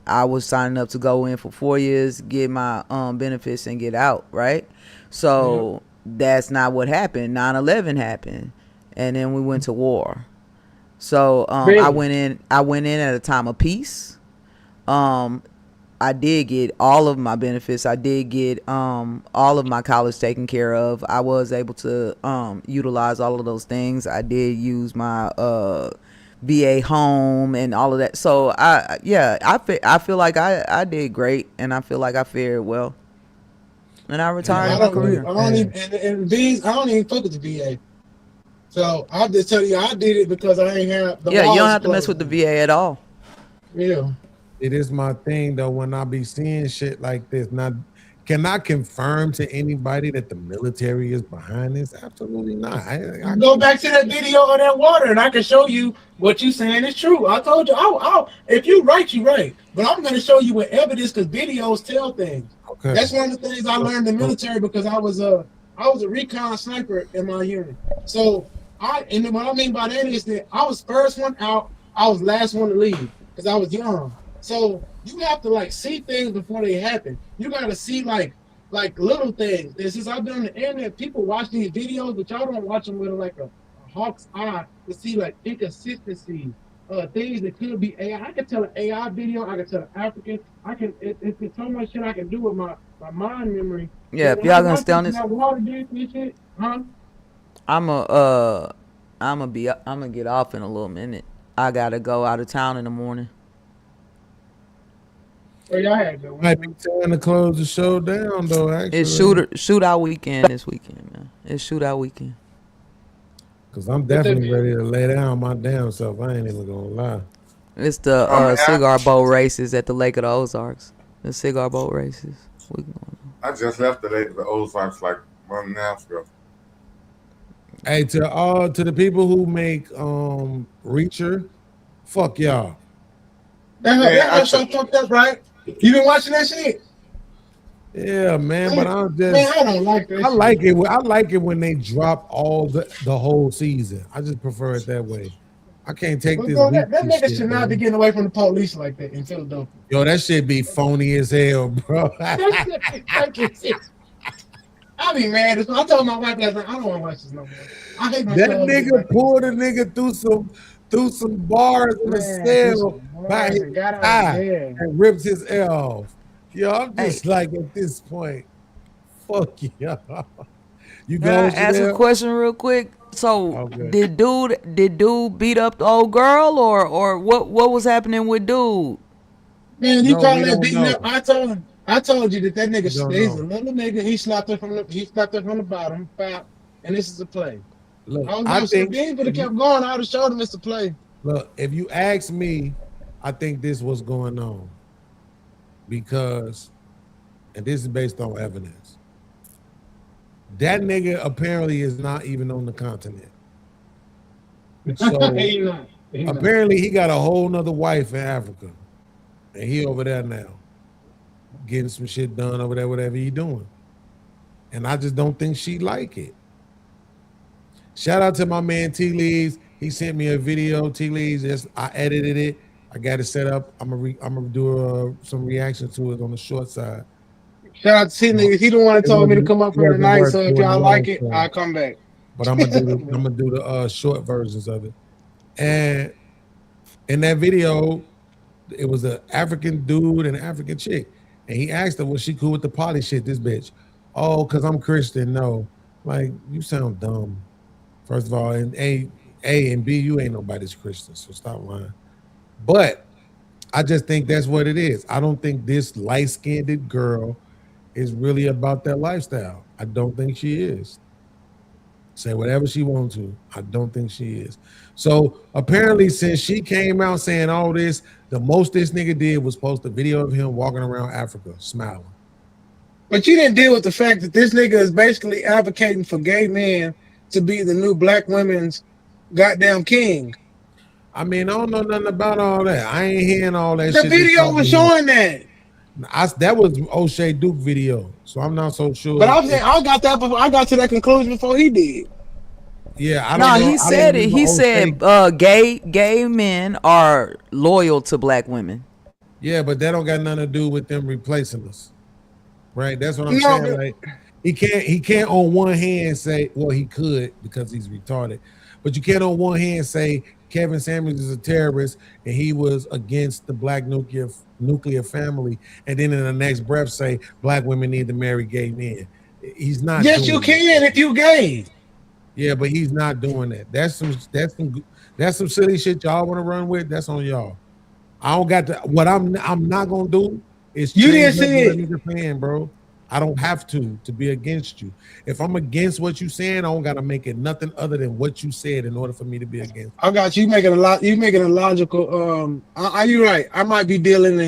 I was signing up to go in for 4 years, get my benefits, and get out. Right. So that's not what happened. 9/11 happened, and then we went to war. So I went in at a time of peace. I did get all of my benefits. I did get all of my college taken care of. I was able to utilize all of those things. I did use my VA home and all of that. So I feel like I did great, and I feel like I fared well. And I retired in my career. I don't even fuck with the VA. So I'll just tell you, I did it because I ain't have the Yeah, you walls don't have to mess closed. with the VA at all. Yeah. It is my thing though. When I be seeing shit like this, can I confirm to anybody that the military is behind this? Absolutely not. I Go back to that video of that water, and I can show you what you saying is true. I told you, if you right, you right. But I'm going to show you with evidence because videos tell things. Okay. That's one of the things I learned in the military because I was a recon sniper in my unit. So and what I mean by that is that I was first one out, I was last one to leave because I was young. So you have to like see things before they happen. You got to see like little things. And since I've been on the internet, people watch these videos, but y'all don't watch them with like a hawk's eye to see like inconsistencies, things that could be AI. I can tell an AI video. I can tell an African. It's so much shit I can do with my mind memory. Yeah, if y'all gonna stay on this, shit, huh? I'm gonna get off in a little minute. I gotta go out of town in the morning. Where y'all had though? might be time to close the show down though. Actually, It's shootout weekend this weekend, man. It's shootout weekend. Cause I'm definitely ready to lay down my damn self. I ain't even gonna lie. It's the cigar boat races at the Lake of the Ozarks. The cigar boat races. I just left the Ozarks like 1 and a half ago. Hey, to the people who make Reacher, fuck y'all. That show fucked up, right? You been watching that shit? Yeah, man, but I don't like that. I like it. I like it when they drop all the whole season. I just prefer it that way. I can't take this. That nigga shit, should not be getting away from the police like that in Philadelphia. Yo, that shit be phony as hell, bro. I be mad. I told my wife last night, I don't want to watch this no more. I hate my That nigga pulled a nigga through some bars in the cell by his eye and ripped his ear off. Yo, I'm just like at this point, fuck y'all. You Can I guys ask a question real quick? So did dude beat up the old girl or what was happening with dude? Man, he called that beating up. I told you that nigga he's a little nigga. He slapped her from the bottom, foul, and this is a play. Look, I think if he would have kept going, I would have showed him it's a play. Look, if you ask me, I think this was going on because, and this is based on evidence. That nigga apparently is not even on the continent. So apparently he got a whole nother wife in Africa, and he over there now, getting some shit done over there, whatever he doing. And I just don't think she like it. Shout out to my man T Lees. He sent me a video. T Lees, I edited it. I got it set up. I'm gonna do some reaction to it on the short side. Shout out to T Lees. He don't want to tell me to come up for the night. So if y'all like it, I'll come back. But I'm gonna do the short versions of it. And in that video, it was an African dude and an African chick, and he asked her, "Was she cool with the poly shit?" This bitch, oh, cause I'm Christian. No, like you sound dumb. First of all, and A and B, you ain't nobody's Christian, so stop lying. But I just think that's what it is. I don't think this light-skinned girl is really about that lifestyle. I don't think she is. Say whatever she wants to. I don't think she is. So apparently, since she came out saying all this, the most this nigga did was post a video of him walking around Africa smiling. But you didn't deal with the fact that this nigga is basically advocating for gay men to be the new black women's goddamn king. I mean, I don't know nothing about all that. I ain't hearing all that The shit. video was showing that. That was O'Shea Duke video, so I'm not so sure. But I'm saying I got that before. I got to that conclusion before he did. Yeah, I don't No, know. he said it. He said gay men are loyal to black women. Yeah, but that don't got nothing to do with them replacing us, right? That's what I'm No, saying. Like he can't on one hand say, well, he could because he's retarded, but you can't on one hand say Kevin Samuels is a terrorist and he was against the black nuclear family, and then in the next breath say black women need to marry gay men. He's not. Yes, you can if you gay. Yeah, but he's not doing that. That's some silly shit y'all want to run with. That's on y'all. I don't got to. What I'm not gonna do is You didn't change say what a nigga saying, bro. I don't have to be against you. If I'm against what you saying, I don't gotta make it nothing other than what you said in order for me to be against. I got you making a lot. You making a logical. Are you right? I might be dealing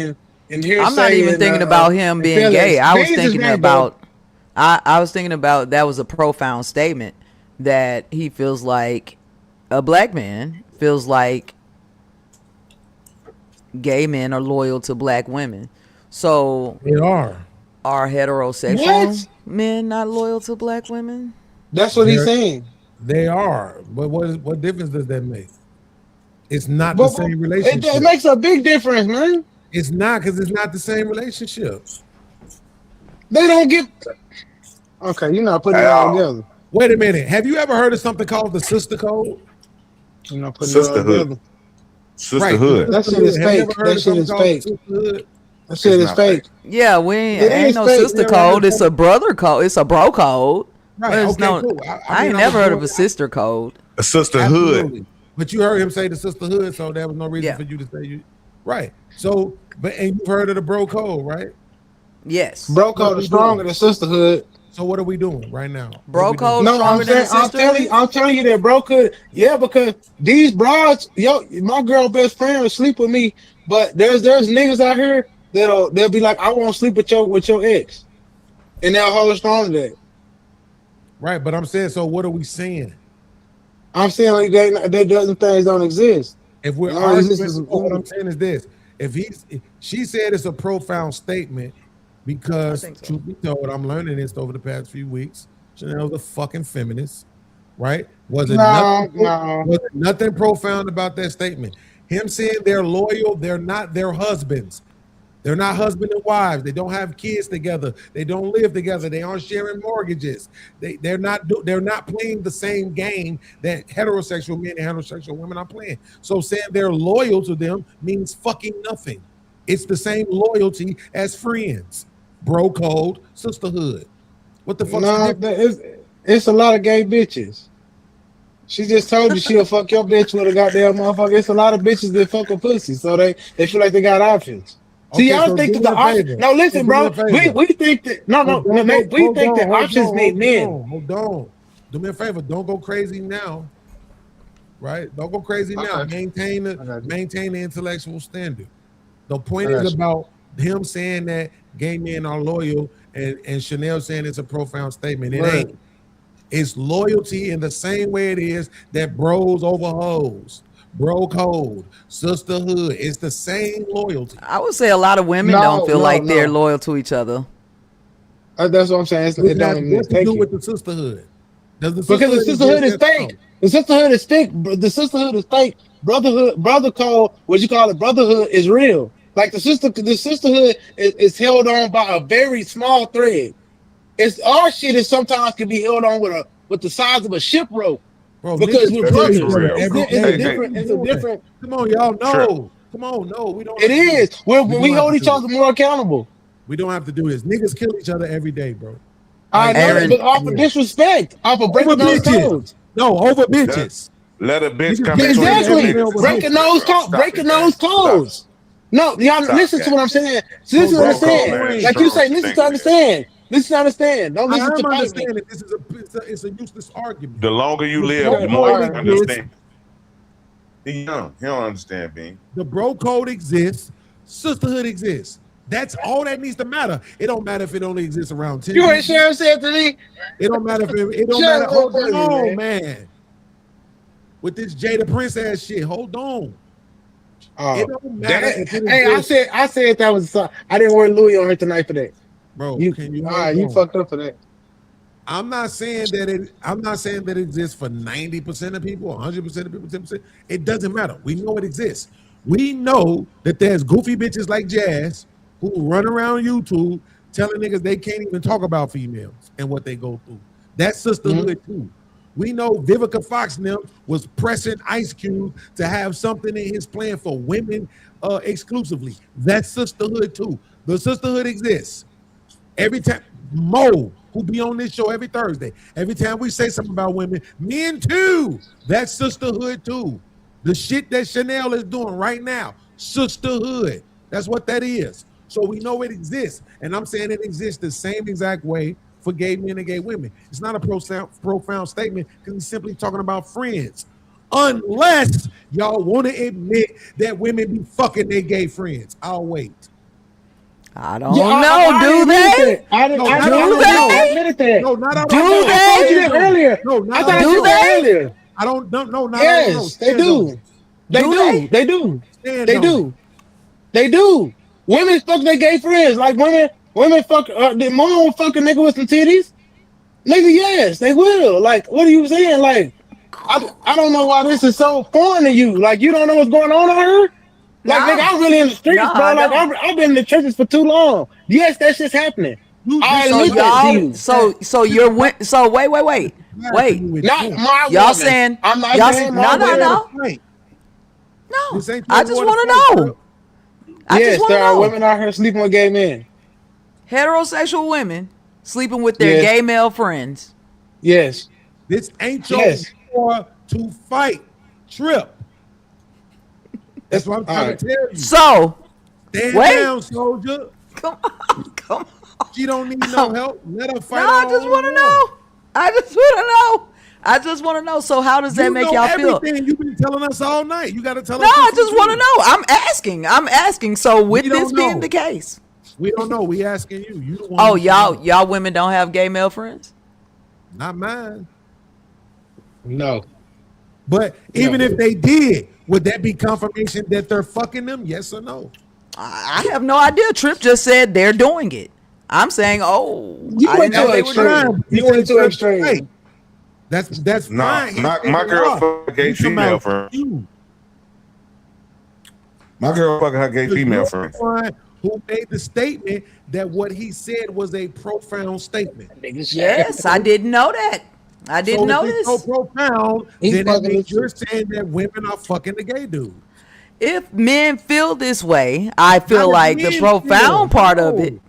in here. I'm not even thinking about him being gay. I was thinking about. I was thinking about that was a profound statement that he feels like a black man feels like gay men are loyal to black women. So they are heterosexual men not loyal to black women? That's what he's saying. They are, but what difference does that make? It's not the same relationship. It makes a big difference, man. It's not, because it's not the same relationship. They don't get. Okay, you're not putting it all together. Wait a minute. Have you ever heard of something called the sister code? You're not putting it all together. Sisterhood. That shit is fake. That shit is fake. That shit is fake. Yeah, ain't no sister code. It's a brother code. It's a bro code. Right. Okay, cool. I ain't never heard of a sister code. A sisterhood. Absolutely. But you heard him say the sisterhood, so there was no reason for you to say you. Right. So, and you've heard of the bro code, right? Yes. Bro code is stronger than sisterhood. So what are we doing right now? Bro code No, stronger than sisterhood? I'm telling you that bro could. Yeah, because these broads, my girl best friend will sleep with me, but there's niggas out here they'll be like, I won't sleep with your ex, and they'll hold strong to that. Right, but I'm saying, so what are we saying? I'm saying like that doesn't things don't exist. If we're arguing, what I'm saying is this: she said it's a profound statement because, truth be told, I'm learning this over the past few weeks. Chanel's a fucking feminist, right? Was it nothing profound about that statement? Him saying they're loyal, they're not their husbands. They're not husband and wives. They don't have kids together. They don't live together. They aren't sharing mortgages. They're not playing the same game that heterosexual men and heterosexual women are playing. So saying they're loyal to them means fucking nothing. It's the same loyalty as friends. Bro code, sisterhood. What the fuck? It's a lot of gay bitches. She just told you she'll fuck your bitch with a goddamn motherfucker. It's a lot of bitches that fuck a pussy, so they feel like they got options. See, Okay, y'all so think do that the me a options. favor. No, listen, So bro. do me a favor. We think that we think that options need men. Hold on. Do me a favor. Don't go crazy now. Right? Don't go crazy now. Maintain the intellectual standard. The point is about him saying that gay men are loyal and Chanel saying it's a profound statement. It ain't. It's loyalty in the same way it is that bros over hoes. Bro code, sisterhood. It's the same loyalty. I would say a lot of women don't feel like they're loyal to each other. That's what I'm saying. It don't even What's to do with the sisterhood? Because the sisterhood is fake. The sisterhood is fake. The sisterhood is fake. Brother code, what you call it, brotherhood is real. Like the sisterhood is held on by a very small thread. It's our shit is sometimes can be held on with the size of a ship rope. Bro, because we're brothers. It's a different. Come on, y'all. No. Come on, no. We don't. It is. We hold each other more accountable. We don't have to do this. Niggas kill each other every day, bro. I know, but off of disrespect, off of breaking those codes. No, over bitches. Let a bitch come exactly breaking those codes. No, y'all listen to what I'm saying. Listen to what I'm saying. Like you say, listen to understand. Listen, understand. Don't listen to I'm fight me. understanding this is it's a useless argument. The longer you The live, bro the more you code understand. He young. He don't understand, Bean. The bro code exists. Sisterhood exists. That's all that needs to matter. It don't matter if it only exists around 10. You ain't Sharon said to me. It don't matter if it don't Shut matter. up, Hold buddy, on, man. man. With this Jada Prince ass shit, hold on. It don't matter if it Hey, exists. I said that was. I didn't wear Louis on her tonight for that. Bro, You, can you? all right, you fucked up for that. I'm not saying that it exists for 90% of people, 100% of people, 10%. It doesn't matter. We know it exists. We know that there's goofy bitches like Jazz who run around YouTube telling niggas they can't even talk about females and what they go through. That's sisterhood too. We know Vivica Fox and them was pressing Ice Cube to have something in his plan for women exclusively. That's sisterhood too. The sisterhood exists. Every time Mo, who be on this show every Thursday, every time we say something about women, men too, that's sisterhood too. The shit that Chanel is doing right now, sisterhood. That's what that is. So we know it exists. And I'm saying it exists the same exact way for gay men and gay women. It's not a profound statement because he's simply talking about friends. Unless y'all want to admit that women be fucking their gay friends. I'll wait. I don't know. Do they? I Do they? admitted that. No, not all. Do I told you that earlier. No, not I thought Do you they? said earlier. I don't know. No, not Yes, all. they do. They Do do. They do. Stand They on do. They do. Women fuck their gay friends. Like women fuck. Did mom fuck a nigga with some titties? Nigga, yes, they will. Like, what are you saying? Like, I don't know why this is so foreign to you. Like, you don't know what's going on her? Like, No. nigga, I'm really in the streets, No, bro. I Like, don't. I've been in the churches for too long. Yes, that shit's happening. I So admit that to y'all, you. so you're so wait. Not my Y'all woman. saying I'm not y'all saying no. This ain't I your just water want fight, to bro. know. I Yes, just want there to are know. women out here sleeping with gay men. Heterosexual women sleeping with their Yes. gay male friends. Yes. This ain't your Yes. war to fight. Trip. That's what I'm trying Alright. to tell you. So Stand wait. down, soldier. Come on. She don't need no help. Let her fight. No, I her just own want to war. know. I just want to know. So how does that You make know y'all feel? everything you've been telling us all night. You got to tell No, us. I this just too. want to know. I'm asking. So with We this don't being know. the case, We don't know. We asking you. You the one. oh who should know. y'all women don't have gay male friends? Not mine. No. But even if they did, would that be confirmation that they're fucking them? Yes or no? I have no idea. Trip just said they're doing it. I'm saying, You I went didn't know too they were doing it. extreme. You went too extreme. That's No, fine. my girl fuck a gay You talking female about friend. you. My girl fucking her gay female You're friend. the one who made the statement that what he said was a profound statement. Yes, I didn't know that. I didn't know if it's this. so profound, He's then it fucking means the you're saying that women are fucking the gay dude. If men feel this way, I feel How like does the men profound feel? part of No. it.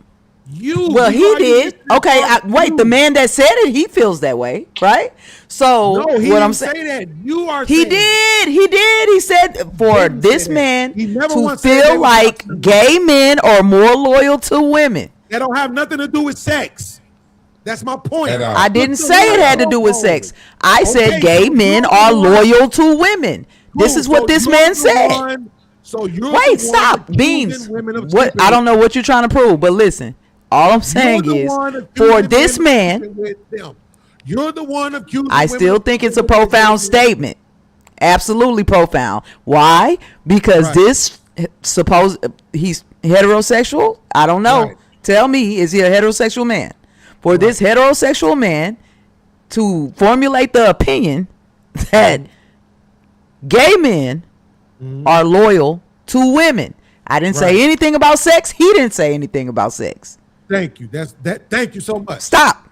You. Well, you he are did. using Okay, wait. you. The man that said it, he feels that way, right? So No, he what didn't I'm say saying, that. You are. he saying did. He did. He said for Didn't this say that. man He never to once said they feel were like fucking. gay men are more loyal to women. That don't have nothing to do with sex. That's my point. At all. I didn't Look the say it had to way do with I'm sex. going. I said Okay, gay so men you're are the one- loyal to women. This Cool, is what so this you're man the said. one- So you're the Wait, one stop, accusing Beans. women of What? sleeping I with- don't know what you're trying to prove, but listen. All I'm saying You're the is, one accusing for this women of man, sleeping with them. You're the one accusing I women still of think it's a sleeping with profound them. statement. Absolutely profound. Why? Because Right. this he's heterosexual. I don't know. Right. Tell me, is he a heterosexual man? For this heterosexual man to formulate the opinion that gay men are loyal to women. I didn't Right. say anything about sex. He didn't say anything about sex. Thank you. Thank you so much. Stop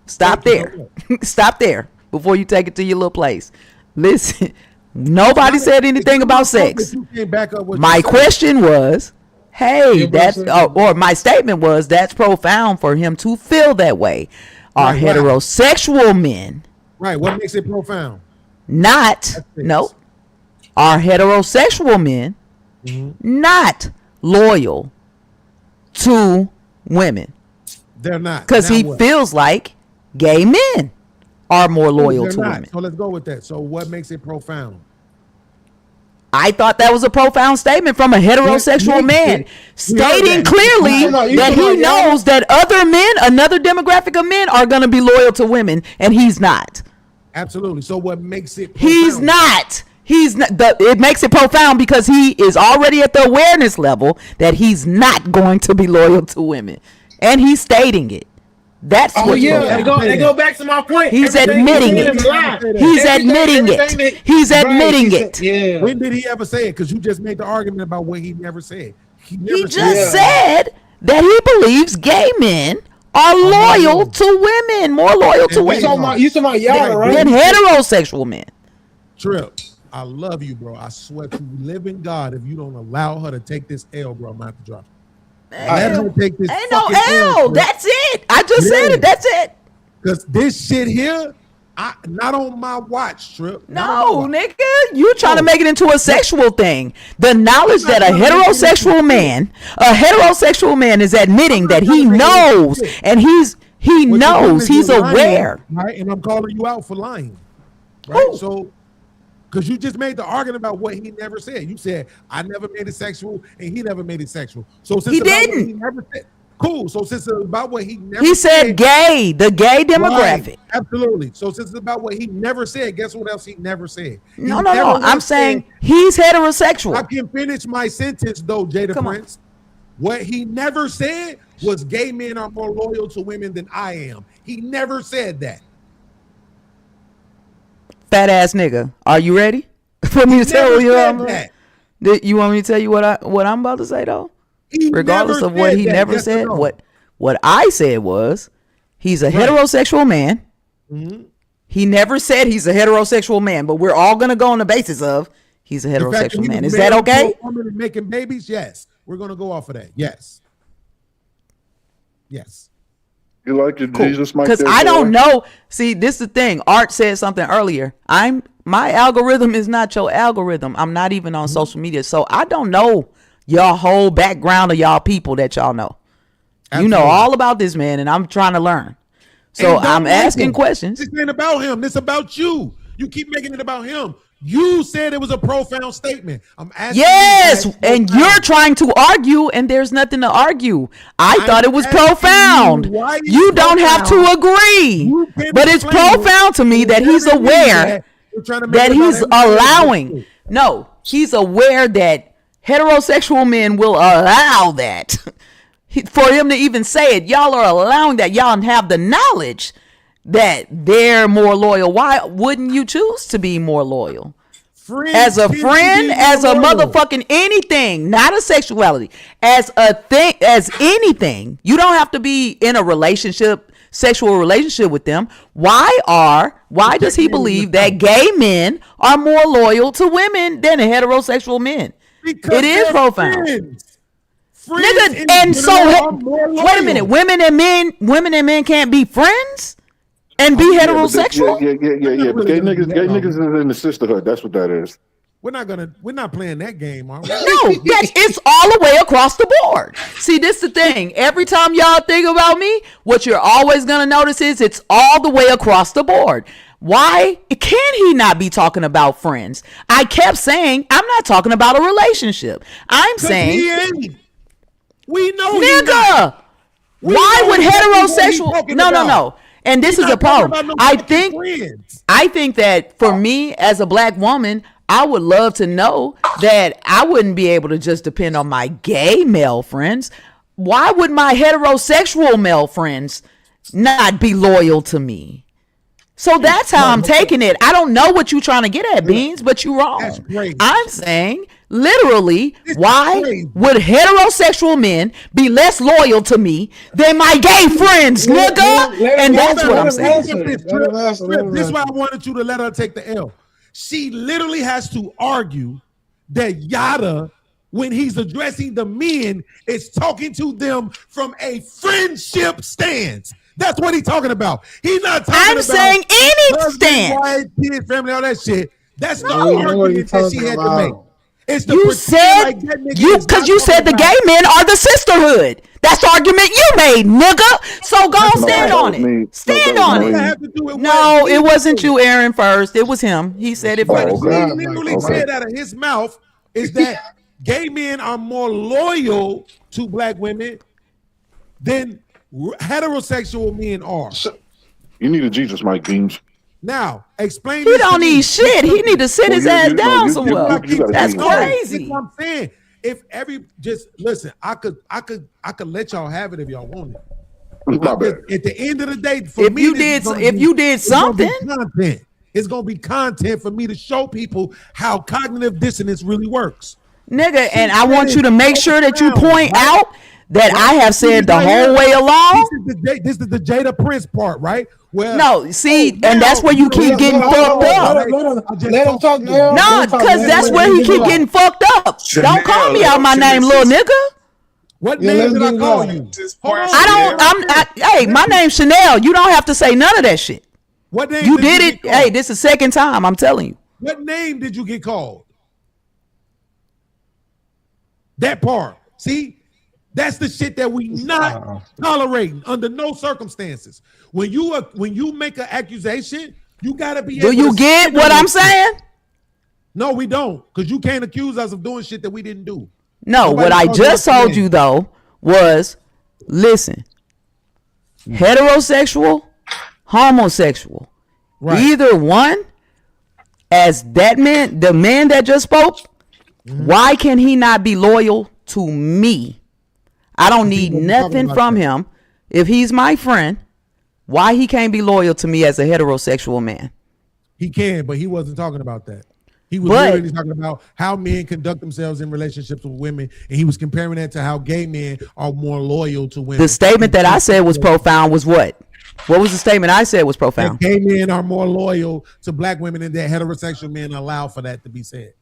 Thank you there. so Stop there before you take it to your little place. Listen, nobody said If anything you about don't know sex. that you can't back up what My you said. question was, hey, Yeah, that's but- or my statement was that's profound for him to feel that way. Are Right, right. heterosexual men Right. What makes it profound? not no? Are heterosexual men not loyal to women? They're not. Because Now he what? feels like gay men are more loyal They're to not. women. So let's go with that. So what makes it profound? I thought that was a profound statement from a heterosexual man, stating clearly that he knows that other men, another demographic of men, are going to be loyal to women, and he's not. Absolutely. So what makes it profound? He's not. He's not. It makes it profound because he is already at the awareness level that he's not going to be loyal to women, and he's stating it. That's Oh what yeah, they go back to my point. He's Everything admitting he said it. is a lie. He's Everything- admitting everything it. that- He's Right, admitting he it. said- yeah. When did he ever say it? Because you just made the argument about what he never said. He He never just said that he believes gay men are loyal to women, more loyal to women You talking about Yada, right? than heterosexual men. Trip, I love you, bro. I swear to living God, if you don't allow her to take this L, bro, I'm gonna have to drop her. Let her take this Ain't no fucking L. Trip. That's it. I just said it. That's it. Because this shit here, not on my watch, Trip. No, nigga, you trying to make it into a sexual thing. The knowledge that a heterosexual man is admitting that he knows, and he knows, he's aware. Right, and I'm calling you out for lying. Right, so because you just made the argument about what he never said. You said I never made it sexual, and he never made it sexual. So since He about what didn't. He never said, cool. So since it's about what he never He said gay, the gay demographic. Right, absolutely. So since it's about what he never said, guess what else he never said? No. I'm saying he's heterosexual. I can finish my sentence though, Jada Prince. What he never said was gay men are more loyal to women than I am. He never said that. Fat ass nigga. Are you ready for me to tell you? said You want me to tell you what I'm about to say though? He Regardless never of what said he that, never yes or said, no? what I said was he's a heterosexual man. Mm-hmm. He never said he's a heterosexual man, but we're all gonna go on the basis of he's a The fact heterosexual he man. was Is that married to okay? a woman and making babies? Yes. We're gonna go off of that. Yes. Yes. You like your Jesus, Mike? Because I don't know. See, this is the thing. Art said something earlier. My algorithm is not your algorithm. I'm not even on social media, so I don't know y'all whole background of y'all people that y'all know. You know all about this man, and I'm trying to learn. So And don't I'm like asking him. questions. This ain't about him. This about you. You keep making it about him. You said it was a profound statement. I'm asking. Yes, you guys and profound. you're trying to argue, and there's nothing to argue. I I'm thought it was asking profound. you, why is You don't have to profound? agree, You can but it's explain it. profound to me that You're he's telling me aware you're trying to make that it about he's everybody else. allowing. No, he's aware that heterosexual men will allow that. For him to even say it, y'all are allowing that. Y'all have the knowledge that they're more loyal. Why wouldn't you choose to be more loyal? Friends As a tend to friend, be as a more loyal. motherfucking anything, not a sexuality, as a thing, as anything. You don't have to be in a relationship, sexual relationship with them. Why does he believe that gay men are more loyal to women than heterosexual men? Because It is they're profound. friends. Nigga, in and so general are more wait a minute, loyal. women and men can't be friends and be heterosexual. Yeah. But gay niggas is in the sisterhood. That's what that is. We're not playing that game, are we? No, it's all the way across the board. See, this is the thing. Every time y'all think about me, what you're always gonna notice is it's all the way across the board. Why can he not be talking about friends? I kept saying I'm not talking about a relationship. I'm saying he ain't. We know he nigga. not. We Why know would exactly what he's heterosexual? talking No. about. And this He's is a not talking problem. about no fucking friends. I think that for me as a black woman, I would love to know that I wouldn't be able to just depend on my gay male friends. Why would my heterosexual male friends not be loyal to me? So that's how I'm taking it. I don't know what you're trying to get at, Beans, but you're wrong. That's crazy. I'm saying literally, This is why crazy. would heterosexual men be less loyal to me than my gay friends, nigga? And that's what I'm saying. This is why I wanted you to let her take the L. She literally has to argue that Yada, when he's addressing the men, is talking to them from a friendship stance. That's what he's talking about. He's not talking I'm about saying any husband, stance. wife, kid, family, all that shit. That's No, not you the know what argument you're that she talking had about. to make. It's to You pretend said like that nigga you is because not you said the talking gay about- men are the sisterhood. That's the argument you made, nigga. So go stand on it. Stand on it. No, it wasn't you, Aaron, first. It was him. He said it first. He literally said out of his mouth is that gay men are more loyal to black women than heterosexual men are. You need a Jesus, Mike Beams. Now, explain. He don't need shit. He need to sit his ass down somewhere. That's crazy. That's what I'm saying. If just listen, I could let y'all have it if y'all want it. At the end of the day, if you did something, it's gonna be content for me to show people how cognitive dissonance really works, nigga. And I want you to make sure that you point out that I have said the whole way along. This is the Jada Prince part, right? Well, no, see, and that's where you keep getting fucked up. Let him talk now. No, because that's where he keep getting fucked up. Don't call me out my name, little nigga. What name did I call you? Hey, my name's Chanel. You don't have to say none of that shit. What name? You did it. Hey, this is the second time. I'm telling you. What name did you get called? That part. See, that's the shit that we not tolerating under no circumstances. When you make an accusation, you gotta be. Do you get what I'm saying? No, we don't, because you can't accuse us of doing shit that we didn't do. No, what I just told you though was, listen, heterosexual, homosexual, either one, as that man, the man that just spoke, why can he not be loyal to me? I don't need nothing from him. If he's my friend, why he can't be loyal to me as a heterosexual man? He can, but he wasn't talking about that. He was literally talking about how men conduct themselves in relationships with women, and he was comparing that to how gay men are more loyal to women. The statement that I said was profound was what? What was the statement I said was profound? That gay men are more loyal to black women, and that heterosexual men allow for that to be said.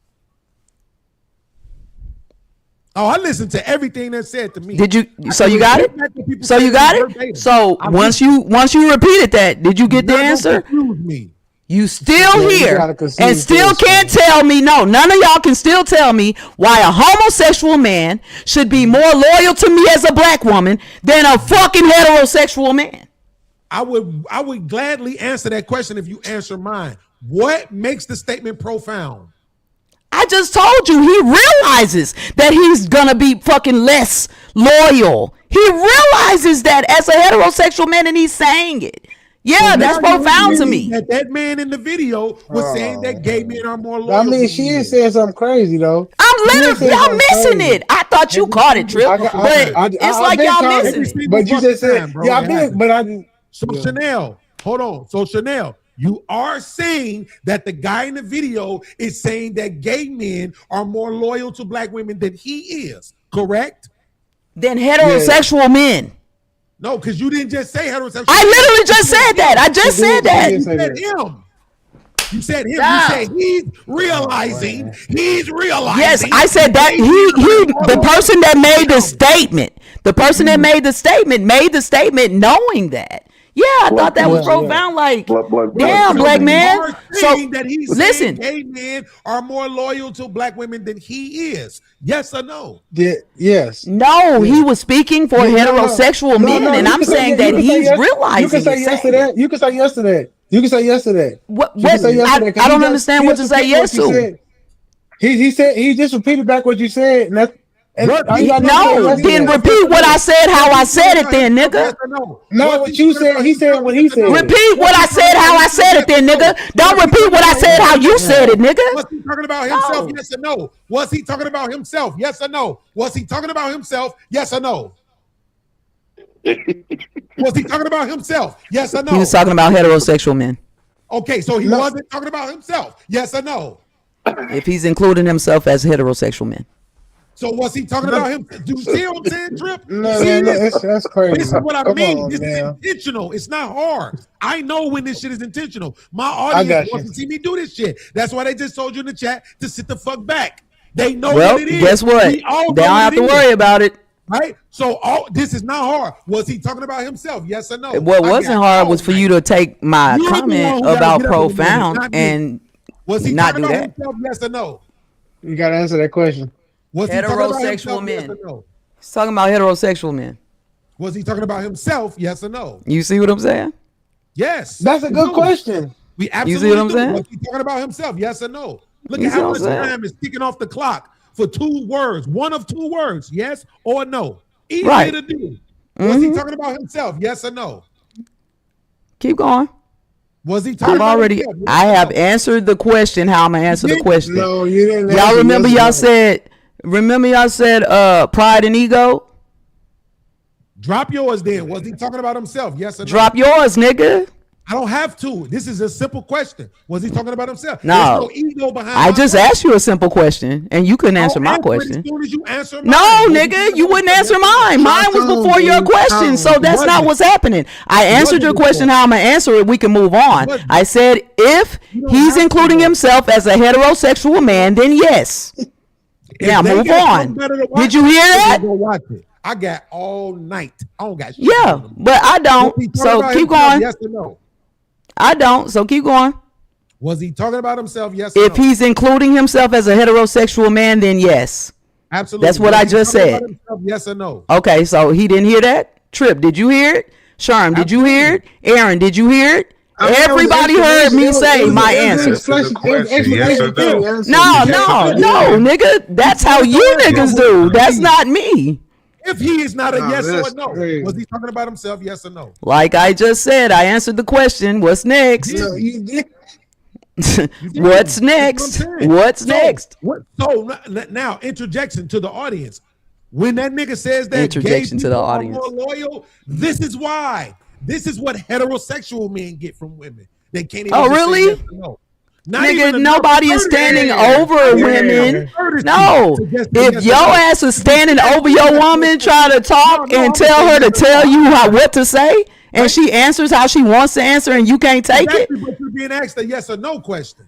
Oh, I listened to everything that said to me. Did you? So you got it? So you got it? So once you repeated that, did you get the answer? You still here and still can't tell me no. None of y'all can still tell me why a homosexual man should be more loyal to me as a black woman than a fucking heterosexual man. I would gladly answer that question if you answer mine. What makes the statement profound? I just told you he realizes that he's gonna be fucking less loyal. He realizes that as a heterosexual man, and he's saying it. Yeah, so that's profound to me. That man in the video was saying that gay men are more loyal. I mean, she is saying something crazy though. I'm literally, y'all missing it. I thought you caught it, Trip, but it's like y'all missing it. But you just said, yeah, I did, but I didn't. So Chanel, hold on. So Chanel, you are saying that the guy in the video is saying that gay men are more loyal to black women than he is, correct? Than heterosexual men. No, because you didn't just say heterosexual. I literally just said that. I just said that. You said him. You said him. You said he's realizing. Yes, I said that the person that made the statement. The person that made the statement knowing that. Yeah, I thought that was profound. Like, damn, black man. So that he's listen, gay men are more loyal to black women than he is. Yes or no? Yes. No, he was speaking for heterosexual men, and I'm saying that he's realizing. You can say yes to that. You can say yes to that. You can say yes to that. What? I don't understand what to say yes to. He said he just repeated back what you said, and that's. Then repeat what I said, how I said it, then, nigga. No, what you said, he said what he said. Repeat what I said, how I said it, then, nigga. Don't repeat what I said, how you said it, nigga. Was he talking about himself? Yes or no? Was he talking about himself? Yes or no? Was he talking about himself? Yes or no? Was he talking about himself? Yes or no? He was talking about heterosexual men. Okay, so he wasn't talking about himself. Yes or no? If he's including himself as heterosexual men. So was he talking about him? Do you see what I'm saying, Trip? No, that's crazy. This is what I mean. This is intentional. It's not hard. I know when this shit is intentional. My audience wants to see me do this shit. That's why they just told you in the chat to sit the fuck back. They know what it is. Guess what? They don't have to worry about it. Right? So this is not hard. Was he talking about himself? Yes or no? What wasn't hard was for you to take my comment about profound and was he not do about that. Himself, yes or no? You got to answer that question. Was heterosexual men. Yes or no? He's talking about heterosexual men. Was he talking about himself? Yes or no? You see what I'm saying? Yes. That's a good question. We You absolutely see what I'm do. saying? Was he talking about himself? Yes or no? Look You at see how what much I'm saying? time is ticking off the clock for 2 words. One of 2 words. Yes or no? Easy Right. to do. Was he Mhm. talking about himself? Yes or no? Keep going. Was he talking I'm about already. himself? Yes I or have no? answered the question. How I'm gonna answer the question? No, you didn't. Y'all answer remember? yes or Y'all no. said. Remember y'all said pride and ego. Drop yours then. Was he talking about himself? Yes or no? Drop yours, nigga. I don't have to. This is a simple question. Was he talking about himself? No. There's no ego behind I my just question. asked you a simple question, and you couldn't answer I'll my answer it question. As soon as you answer mine. No, Was he nigga, talking you about wouldn't himself? answer mine. Mine was before your question, so that's Was not it? what's happening. I answered your question. How I'm gonna answer it? We can move on. Was it? I said if he's including himself as a heterosexual man, then yes. If Now they move got on. something better to watch, Did you hear then that? Go watch it. I got all night. I don't got shit. Yeah, but I don't. Was he talking So about keep himself? going. Yes or no? I don't. So keep going. Was he talking about himself? Yes or If no? he's including himself as a heterosexual man, then yes. Absolutely. That's what Was I he just talking said. about himself? Yes or no? Okay, so he didn't hear that? Trip, did you hear it? Sherm, did you hear it? Aaron, did you hear it? I mean, Everybody heard me say my answer. No, nigga. That's how you niggas do. That's not me. If he is not a Nah, yes or that's a no, crazy. was he talking about himself? Yes or no? Like I just said, I answered the question. What's next? No, you did. What's next? What's next? So now, interjection to the audience. When that nigga says that Interjection gay to the people are audience. more loyal, this is why. This is what heterosexual men get from women. They can't even Oh, just say really? yes or no. Not even Nigga, enough nobody is courtesy. standing Not over even women. enough courtesy No. to just say If yes or your no. ass is standing over your woman trying to talk No, and I'm tell her saying to yes or tell no. you what to say, and she answers how she wants to answer and you can't take it, Exactly, but you're being asked a yes or no question.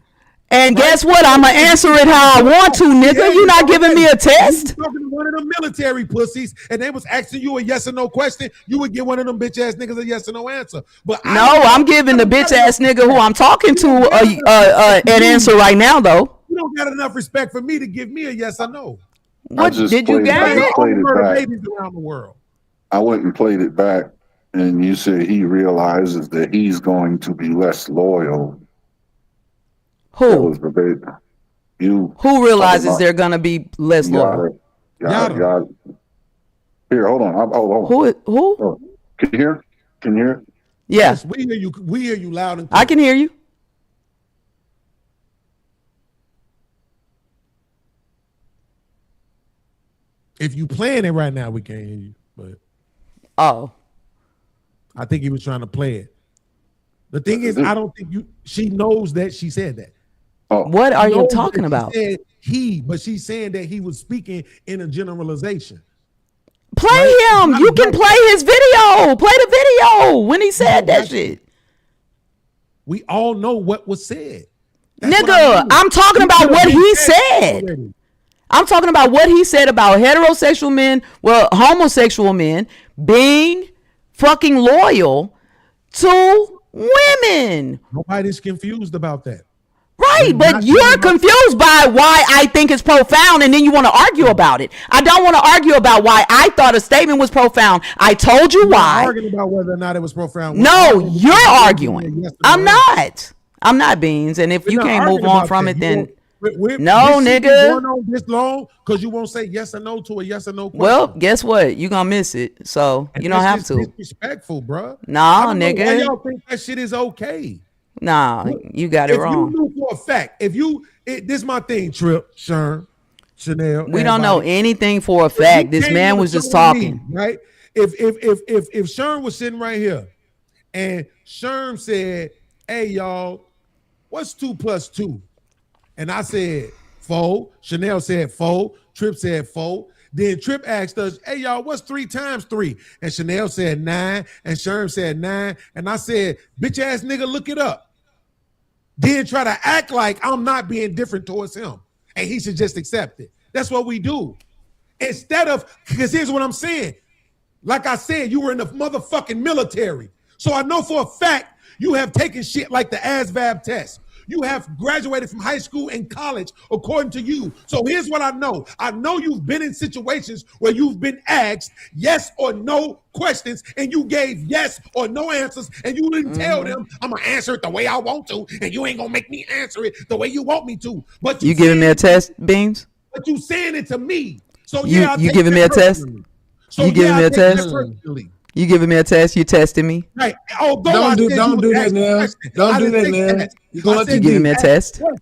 and Right? guess what? I'm going to answer it how I want to, nigga. You're not giving me a You test. was talking to one of them military pussies, and they was asking you a yes or no question. You would give one of them bitch ass niggas a yes or no answer. But No, I'm giving the bitch ass nigga who I'm talking to an answer right now, though. You don't got enough respect for me to give me a yes or no. What just did you played gain back. it? All the Played it murder back. babies around the world. I went and played it back, and you said he realizes that he's going to be less loyal. That Who? was verbatim. You. Who realizes talking they're gonna be less loyal? Yada. Here, hold on. Hold on. Who? Oh, can you hear? Can you hear? Yeah, Yes, we hear you. We hear you loud and clear. I can hear you. If you playing it right now, we can't hear you. But Oh, I think he was trying to play it. The thing is, I don't think you. She knows that she said that. what are you Knows talking that about? She said he, but she's saying that he was speaking in a generalization. Play him. You can play his video. Play the video when he said that shit. We all know what was said. That's what Nigga, I mean. I'm talking You about could've what been he said said. already. I'm talking about what he said about heterosexual men, well, homosexual men being fucking loyal to women. Nobody's confused about that. Right, but you're confused by why I think it's profound, and then you want to argue about it. I don't want to argue about why I thought a statement was profound. I told you We're not why. arguing about whether or not it was profound. We're No, arguing you're about arguing. yes or I'm no. not. I'm not, Beans. And if We're you not can't move arguing on about from that. it, then No, no, this shit been nigga. going on this long because you won't say yes or no to a yes or no question. Well, guess what? You're gonna miss it. So And you don't have that's to. just disrespectful, bro. Nah, I don't know why nigga. y'all think that shit is okay. Nah, you got it If wrong. you knew for a fact, this is my thing, Trip, Sherm, Chanel. We don't know everybody. anything for a If fact. you This came man to was the just show with me, talking. right? If Sherm was sitting right here and Sherm said, "Hey y'all, what's 2 + 2?" and I said 4, Chanel said 4, Trip said 4. Then Trip asked us, "Hey y'all, what's 3 × 3?" and Chanel said 9, and Sherm said 9, and I said, "Bitch ass nigga, look it up." Then try to act like I'm not being different towards him, and he should just accept it. That's what we do. Instead of, because here's what I'm saying. Like I said, you were in the motherfucking military. So I know for a fact you have taken shit like the ASVAB test. You have graduated from high school and college, according to you. So here's what I know. I know you've been in situations where you've been asked yes or no questions, and you gave yes or no answers, and you didn't tell them, I'm going to answer it the way I want to, and you ain't going to make me answer it the way you want me to. But You giving me a test, Beans? But you saying it to me. So You I you take giving that me a test? personally. So You giving I me a take that test? personally. You giving me a test? You testing me? Right. Although Don't I do- said don't you do was that asking now. questions. Don't I do didn't that say now. test. You going I too said You giving me a asked test? questions.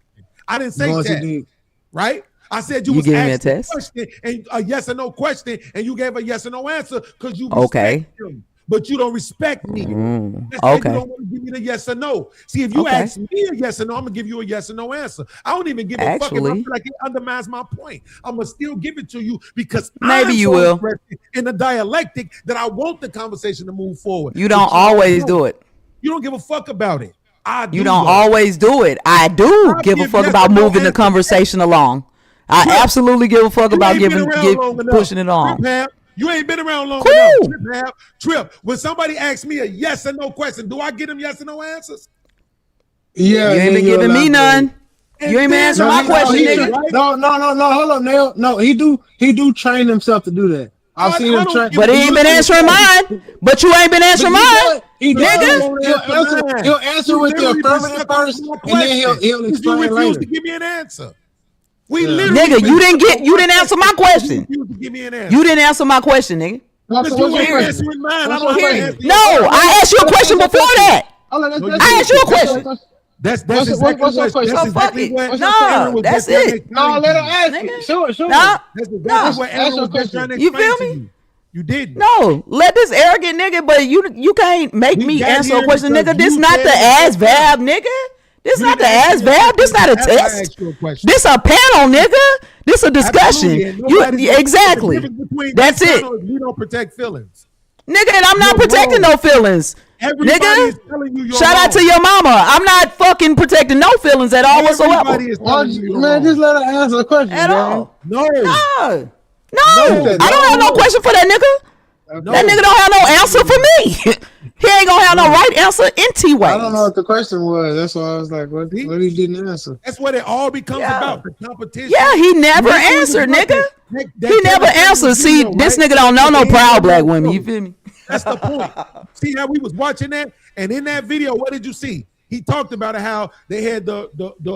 I didn't say Going too test. deep. Right? I said you You was giving me a asking test? question and a yes or no question, and you gave a yes or no answer because you Okay. respect him, but you don't respect me. Mm, That's why okay. you don't want to give me the yes or no. See, if you Okay. ask me a yes or no, I'm gonna give you a yes or no answer. I don't even give a fuck if I Actually- feel like it undermines my point. I'm gonna still give it to you because Maybe I'm you so will. interested in the dialectic that I want the conversation to move forward. You don't But always do it. You don't give a fuck about it. I do. You don't though. always do it. I do I give a give fuck yes about or no moving the answers. conversation along. I Trip, absolutely give a fuck you about ain't been around long enough. pushing it on. Trip, Hap, you ain't been around long Cool. enough. Trip, when somebody asks me a yes or no question, do I get them yes or no answers? Yeah, You ain't been giving me none. You ain't been answering my question, nigga. No, hold on, no, he do train himself to do that. I've seen him train, But he ain't been answering mine. But you ain't been answering mine, He nigga. He'll answer with the affirmative first, and then he'll explain refuse later. to give me an answer. We Yeah. literally Nigga, you been- you didn't answer my question. You refuse to give me an answer. You didn't answer my question, nigga. Because you ain't answering mine. I don't have to answer No, I asked you a question before that. I asked you a question. That's What's your exactly question? what. That's So fuck exactly it. what. No, that's it. No, let her ask you. Sure. No, That's exactly what Ask Aaron your was just trying to You explain feel to me? you. You didn't. No, let this arrogant nigga, but you can't make We me got answer a here question, because nigga. This you not said the it ass was vab, nigga. This You not the didn't ask ass me a vab. This not a question. That's why I test. asked you a question. This a panel, nigga. This a discussion. Absolutely, and You nobody- the exactly. difference between That's this it, panel is we don't protect feelings. nigga. And I'm not You're protecting wrong. no feelings, Everybody nigga. is telling you you're Shout out wrong. to your mama. I'm not fucking protecting no feelings at all whatsoever. Everybody is telling you you're Man, wrong. just let her answer the question, At man. all. No. No, No. I don't have no question for that nigga. That nigga don't have no answer for me. He ain't gonna have no right answer in T-way. I don't know what the question was. That's why I was like, what he didn't answer. That's what it all becomes Yeah. about, the competition. Yeah, he never Remember when we answered, was nigga. watching that He never Kevin answered. Samuels See, video, this right? nigga don't know no He proud ain't black no women. show. You feel me? That's the point. See how we was watching that, and in that video, what did you see? He talked about how they had the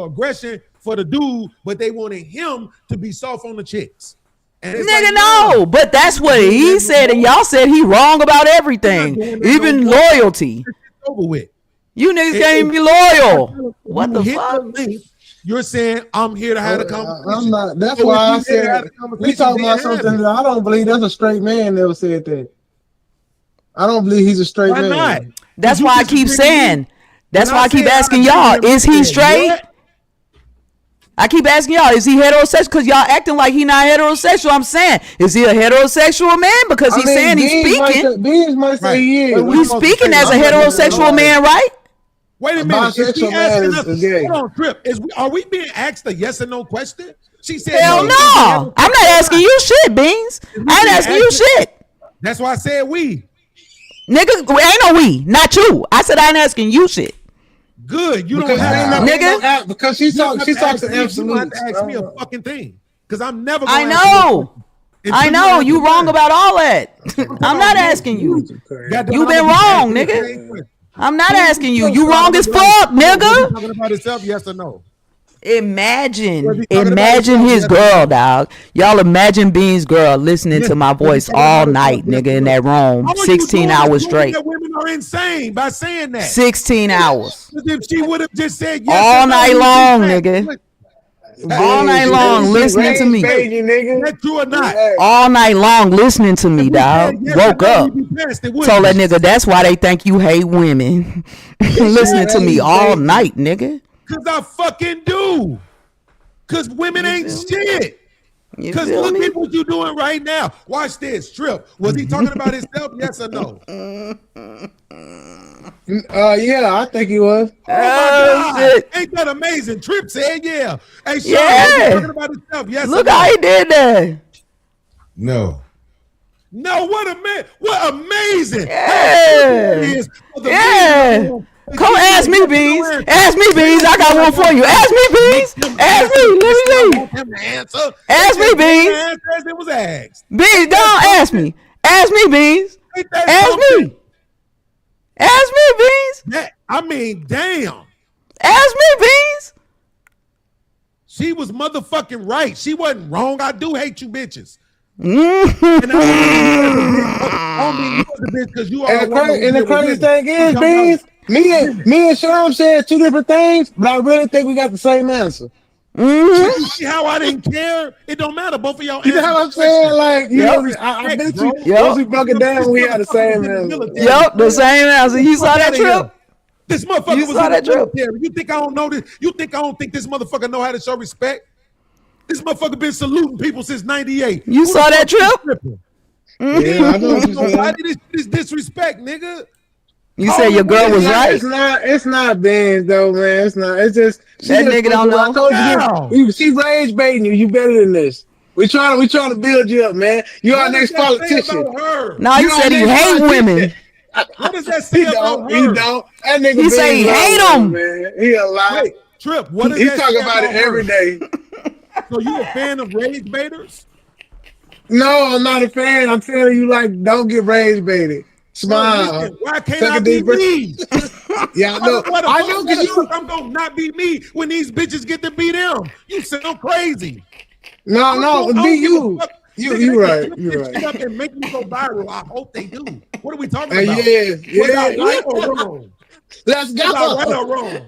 aggression for the dude, but they wanted him to be soft on the chicks. And it's Nigga, like, no. But that's what he said, and y'all said he wrong about everything, even loyalty. It's over with. You niggas It- can't even be loyal. What You the hit fuck? link, you're saying I'm here to have a conversation. I'm not. That's So why if I you there to have said a conversation, we talking then about have something it. that I don't believe that's a straight man never said that. I don't believe he's a straight Why man. not? That's You why I keep disagree with me? saying. That's When why I I keep said I asking agree y'all, with him, is he you said, straight? what? I keep asking y'all, is he heterosexual? Because y'all acting like he not heterosexual. I'm saying, is he a heterosexual man? Because he's saying he's speaking. Beans might say he is. He's speaking as a heterosexual man, right? Wait a A minute. Is he bisexual man asking is us? gay. Hold on, Trip. Are we being asked a yes or no question? She said, Hell no. I'm not asking you shit, Beans. I ain't asking you shit. That's why I said we. Nigga, ain't no we, not you. I said I ain't asking you shit. Good. You Because don't have ain't no- Nigga. ain't no- because she You don't talks have to to ask me- You don't have absolutes. to ask me a fucking thing. Because I'm never I going to answer know. no question. I Until know. answer You wrong mine. about all that. I'm not asking you. Goddamn, You I'm been gonna be wrong, asking the nigga. same question. I'm not asking you. You Who's wrong as talking fuck, about- Was he nigga. talking about himself, yes or no? Imagine Was he talking about imagine himself, his yes or girl, no? dog. Y'all imagine Bean's girl listening to my Was he voice talking all about night, himself, nigga, yes in or that no? room, All you 16 doing is hours proving straight. that women are insane by saying that. 16 hours. If she would have just said yes All or no, night you'd be long, mad. nigga. All night long listening to me. Is that true or not? All night long listening to me, If we dog. said yes or Woke no, up. you'd be pissed, it wouldn't Told that be. nigga that's why they think you hate women. Listening to me all night, nigga. Cause I fucking do. Cause women ain't shit. You Cause feel look me? at what you doing right now. Watch this. Trip. Was he talking about himself? Yes or no? Yeah, I think he was. Oh my God. shit. Ain't that amazing? Trip said yeah. Hey, Sean, Yeah. was he talking about himself? Yes Look or no? how he did that. No. No, what amazing. Yeah. It is for the Yeah. men. Come ask me, Beans. Ask me, Beans. I got one for you. Ask me, Beans. Ask me. Let me see. Ask me, Beans. It was asked. Beans, don't ask me. Ask me, Beans. Ask me. Ask me, Beans. I mean, damn. Ask me, Beans. She was motherfucking right. She wasn't wrong. I do hate you bitches. Mm-hmm. And I don't mean you as a bitch because you are. And the crazy thing is, Beans, me and Sean said two different things, but I really think we got the same answer. Mm-hmm. You see how I didn't care? It don't matter. Both of y'all. You know what I'm saying? Like, you know, I bet you once we broke it down, we had the same answer. Yep, the same answer. You saw that trip? This motherfucker was in the military. You think I don't know this? You think I don't think this motherfucker know how to show respect? This motherfucker been saluting people since '98. You saw that trip? Yeah, I know what you're saying. Why did this disrespect, nigga? You said your girl was right. It's not Benz though, man. It's not. It's just that nigga don't know. I told you, she rage baiting you. You better than this. We trying to build you up, man. You our next politician. No, you said he hate women. What does that say about her? He don't. That nigga he say he hate them. Man. He a lie. Wait, Trip. What does he that talk say about it every day. So you a fan of rage baiters? No, I'm not a fan. I'm telling you, like, don't get rage baited. Smile. Listen, why can't I be me? Yeah, I know. I know because I'm gonna not be me when these bitches get to be them. You sound crazy. No, be you. You right. You right. Up and make me go viral. I hope they do. What are we talking about? Yeah. Was I right or wrong? Let's go. Was I right or wrong?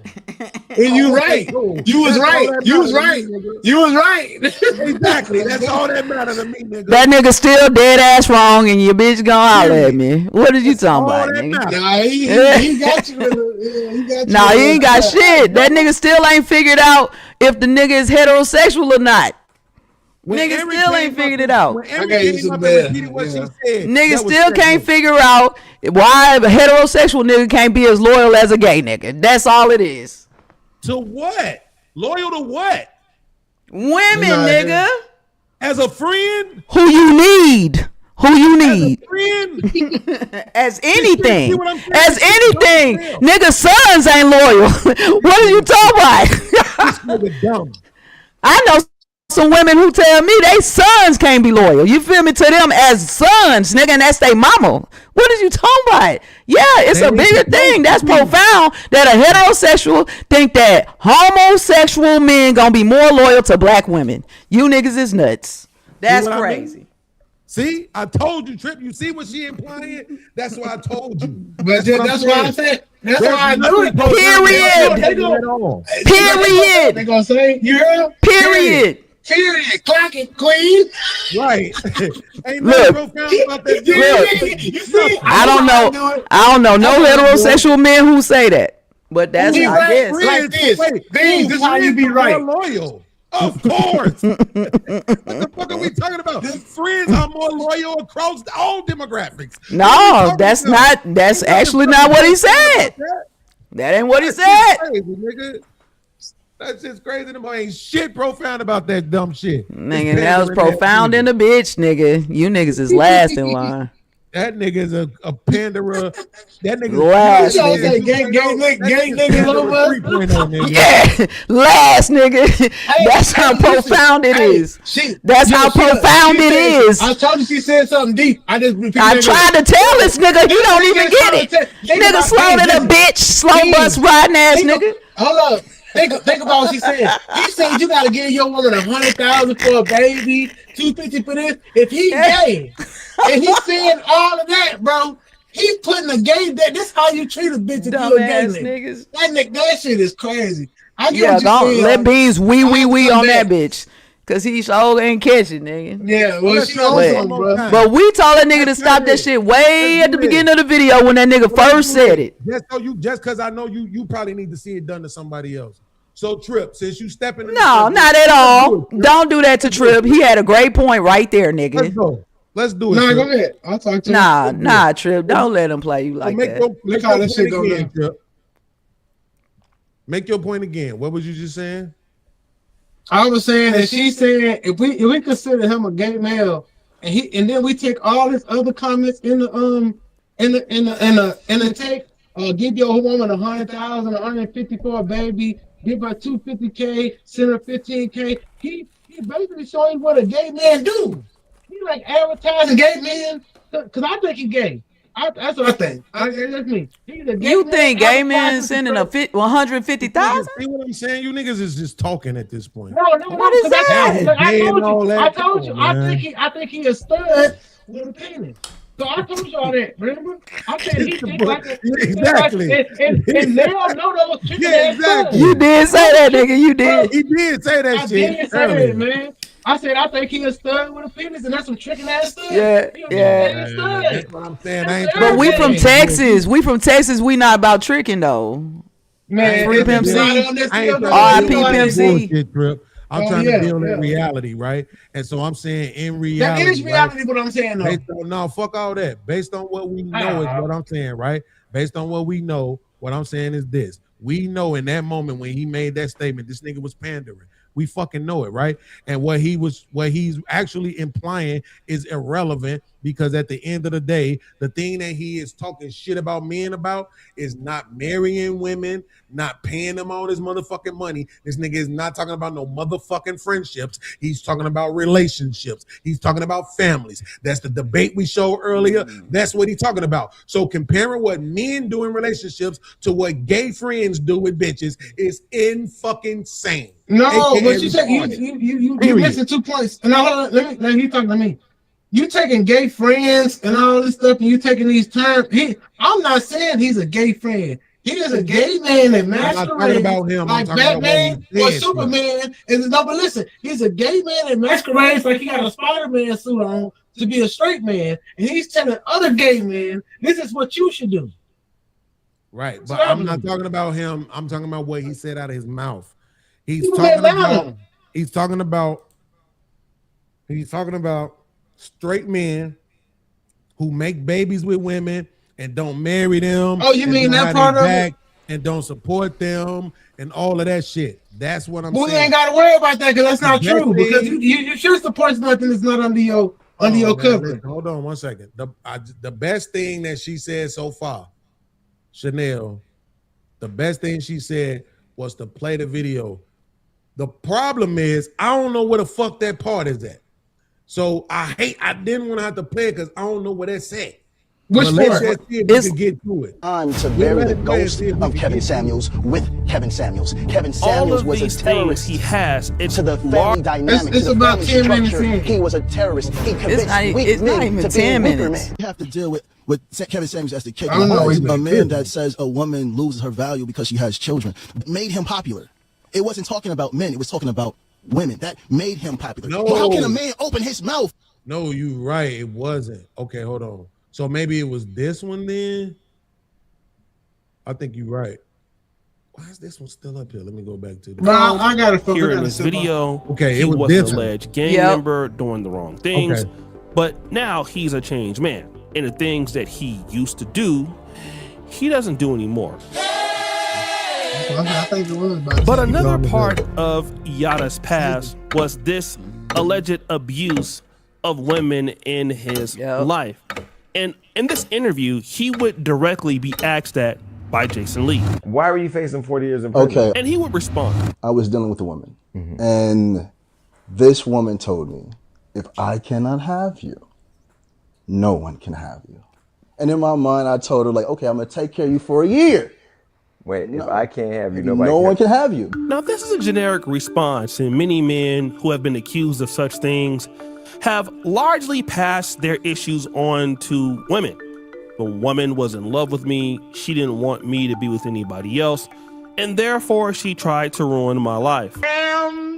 And you right. You was right. You was right. You was right. Exactly. That's all that matters to me, nigga. That nigga still dead ass wrong, and your bitch gonna holler at me. What is you talking about, nigga? Nah, he got you. Nah, he ain't got shit. That nigga still ain't figured out if the nigga is heterosexual or not. Nigga still ain't figured it out. Nigga still can't figure out why a heterosexual nigga can't be as loyal as a gay nigga. That's all it is. To what? Loyal to what? Women, nigga. As a friend? Who you need? Who you need? As a friend? As anything. As anything. Nigga, sons ain't loyal. What are you talking about? This nigga dumb. I know some women who tell me they sons can't be loyal. You feel me? To them as sons, nigga, and that's their mama. What is you talking about? Yeah, it's a bigger thing. That's profound that a heterosexual think that homosexual men gonna be more loyal to black women. You niggas is nuts. That's crazy. I mean? See, I told you, Trip. You see what she implying? That's what I told you. But that's why I said. That's why I do it. Period. Period. They gonna say you heard? Period. Period. Clock it, queen. Right. Ain't Look, profound about that. I don't know no heterosexual men who say that. But that's I guess. Like this. This is how you be right. Loyal. Of course. What the fuck are we talking about? Friends are more loyal across all demographics. No, that's actually not what he said. That ain't what he said. Crazy, nigga. That's just crazy. Them ain't shit profound about that dumb shit. Nigga, that was profound in the bitch, nigga. You niggas is last in line. That nigga is a panderer. That nigga last nigga. Yeah, last nigga. That's how profound it is. That's how profound it is. I told you she said something deep. I tried to tell this nigga. You don't even get it. Nigga slow to the bitch. Slow bus riding ass nigga. Hold up. Think about what she said. He said you gotta give your woman $100,000 for a baby, $250 for this. If he gay, and he's saying all of that, bro, he's putting a gay. This how you treat a bitch if you a gay nigga. That shit is crazy. I get what don't saying, let Beans wee on that bitch. Cause he sure ain't catching, nigga. Yeah, well, she also, bro. But we told that nigga to stop that shit way at the beginning of the video when that nigga first said it. Just cause I know you probably need to see it done to somebody else. So Trip, since you stepping in, no, not at all. Don't do that to Trip. He had a great point right there, nigga. Let's do it. Nah, go ahead. I'll talk to him. Nah, Trip. Don't let him play you like that. Look how this shit go down, Trip. Make your point again. What was you just saying? I was saying that she's saying if we consider him a gay male, and then we take all his other comments in the take, give your woman 100,000, 150 for a baby, give her 250K, send her 15K. He basically showing what a gay man do. He like advertising gay men because I think he gay. That's what I think. That's me. He's a gay You man think gay men advertising sending for- 150,000? See what I'm saying? You niggas is just talking at this point. No, What is 'cause that? I Gay told and all you. that. I told you. Come on, man. I think he a stud with a penis. So I told you all that. Remember? I said he think like a, Exactly. And now know those chicken Yeah, ass exactly. You did say that, nigga. You did. He did say that I shit did say earlier. that, man. I said I think he a stud with a penis, and that's some tricking ass stud. Yeah, He a yeah. big stud. That's what I'm saying. I ain't But we from Everything. Texas. We from Texas. We not about tricking though. Man, Free if Pimp it's C. not on this I ain't level, trying R.I.P. to deal with Pimp that C. bullshit, Trip. I'm Oh, trying yeah, to deal in yeah. reality, right? And so I'm saying in That reality, is reality, right? what I'm saying, though. Based on, no, fuck all that. Based on what we know is what I'm saying, right? Based on what we know, what I'm saying is this. We know in that moment when he made that statement, this nigga was pandering. We fucking know it, right? And what he's actually implying is irrelevant because at the end of the day, the thing that he is talking shit about men about is not marrying women, not paying them all this motherfucking money. This nigga is not talking about no motherfucking friendships. He's talking about relationships. He's talking about families. That's the debate we showed earlier. That's what he's talking about. So comparing what men do in relationships to what gay friends do with bitches is in fucking sane. No, AKA but you said retarded. you Period. missing 2 points. And now let me talk to me. You taking gay friends and all this stuff, and you taking these terms. I'm not saying he's a gay friend. He is a gay man that I'm not talking masquerades about him. I'm like talking about Batman what he or said, Superman. And no, but listen, he's a gay man that masquerades like he got a Spider-Man suit on to be a straight man, and he's telling other gay men, "This is what you should do." Right, but So I'm not talking about him. I'm talking about what he said out of his mouth. He's You talking let down about. him. He's talking about straight men who make babies with women and don't marry them. Oh, you and mean don't that have part their of it? back and don't support them and all of that shit. That's what I'm But we saying. ain't got to worry about that because that's not The true. best Because thing- you should support something that's not under your Man, cover. listen, hold on 1 second. The best thing that she said so far, Chanel, the best thing she said was to play the video. The problem is I don't know where the fuck that part is at. So I didn't want to have to play it because I don't know where that's at. Which But let's part? just see if we can get to it. Time to We'll bury let the it play and ghost see if we of can Kevin get to it. Samuels with Kevin Samuels. Kevin All Samuels of was a these terrorist. things he has, it's to the large- family dynamic, It's to the about family 10 minutes structure. in. He was a terrorist. He convinced not- weak it's not men even to be 10 weaker minutes. men. You have to deal with Kevin Samuels as the case. I don't know, A he's man that says a woman loses her value because she has children made him popular. It wasn't talking about men. It was talking about women. That made him popular. No. How can a man open his mouth? No, you right. It wasn't. Okay, hold on. So maybe it was this one then? I think you're right. Why is this one still up here? Let me go back to the. No, I got it. Here in this video, Okay, he it was was this an one. alleged gang Yep. member doing the wrong things, Okay. but now he's a changed man. And the things that he used to do, he doesn't do anymore. I think it was about But 10. another part of Yada's past was this alleged abuse of women in his life. And in this interview, he would directly be asked that by Jason Lee. Why were you facing 40 years in prison? Okay. And he would respond. I was dealing with a woman, and this woman told me, if I cannot have you, no one can have you. And in my mind, I told her, like, okay, I'm going to take care of you for a year. Wait, if I can't have you, nobody No one can have you. Now, this is a generic response, and many men who have been accused of such things have largely passed their issues on to women. The woman was in love with me, she didn't want me to be with anybody else, and therefore she tried to ruin my life. Damn.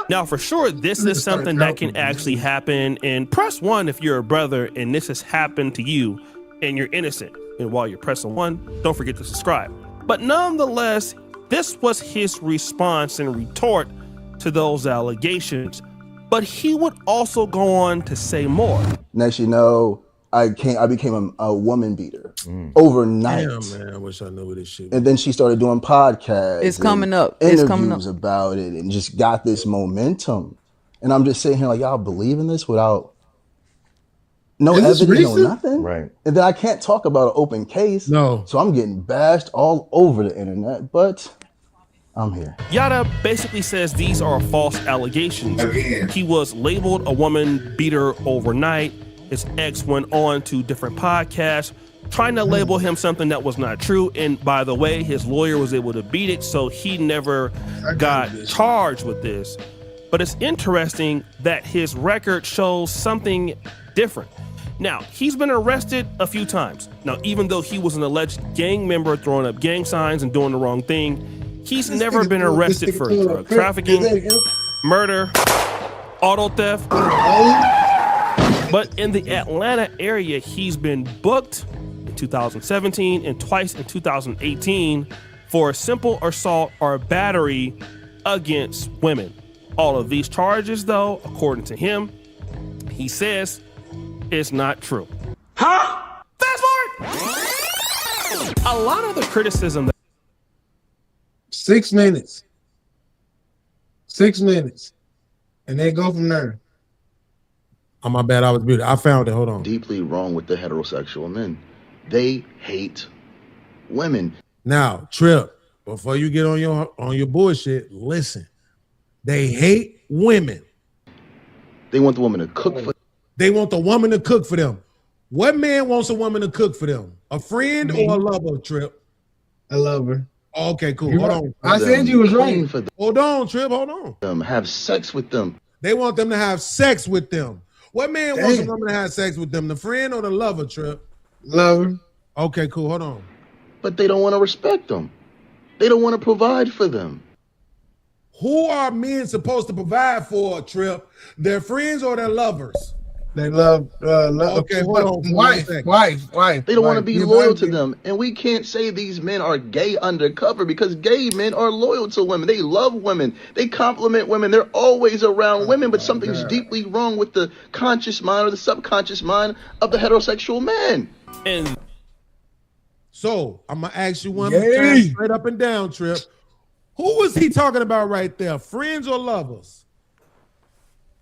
Now, for sure, this is something that can actually happen, and press 1 if you're a brother and this has happened to you and you're innocent. And while you're pressing 1, don't forget to subscribe. But nonetheless, this was his response and retort to those allegations. But he would also go on to say more. Next, you know, I became a woman beater overnight. Damn, man, I wish I knew what this shit. And then she started doing podcasts. It's and coming up. It's coming Interviews about it, and just got this momentum. And I'm just sitting here like, y'all believe in this without No Is this evidence, no recent? nothing. Right. And then I can't talk about an open case. No. So I'm getting bashed all over the internet, but I'm here. Yada basically says these are false allegations. Again. He was labeled a woman beater overnight. His ex went on to different podcasts trying to label him something that was not true. And by the way, his lawyer was able to beat it, so he never got charged with this. But it's interesting that his record shows something different. Now, he's been arrested a few times. Now, even though he was an alleged gang member throwing up gang signs and doing the wrong thing, he's never been arrested for drug trafficking, murder, auto theft. But in the Atlanta area, he's been booked in 2017 and twice in 2018 for a simple assault or battery against women. All of these charges, though, according to him, he says it's not true. Huh? Fast forward! A lot of the criticism that 6 minutes. 6 minutes. And they go from there. Oh, my bad. I was muted. I found it. Hold on. Deeply wrong with the heterosexual men. They hate women. Now, Trip, before you get on your bullshit, listen. They hate women. They want the woman to cook for. They want the woman to cook for them. What man wants a woman to cook for them? A friend or a lover, Trip? A lover. Okay, cool. You're Hold right. on. I said you was right. For Hold on, Trip. Hold on. them, have sex with them. They want them to have sex with them. What man wants a Damn. woman to have sex with them? The friend or the lover, Trip? Lover. Okay, cool. Hold on. But they don't want to respect them. They don't want to provide for them. Who are men supposed to provide for, Trip? Their friends or their lovers? They love Okay, hold on for wife. They don't want to be loyal to them. them. And we can't say these men are gay undercover because gay men are loyal to women. They love women. They compliment women. They're always around women, but something's deeply wrong with the conscious mind or the subconscious mind of the heterosexual man. And so I'm gonna ask you one more time, straight up and down, Trip. Who was he talking about right there? Friends or lovers?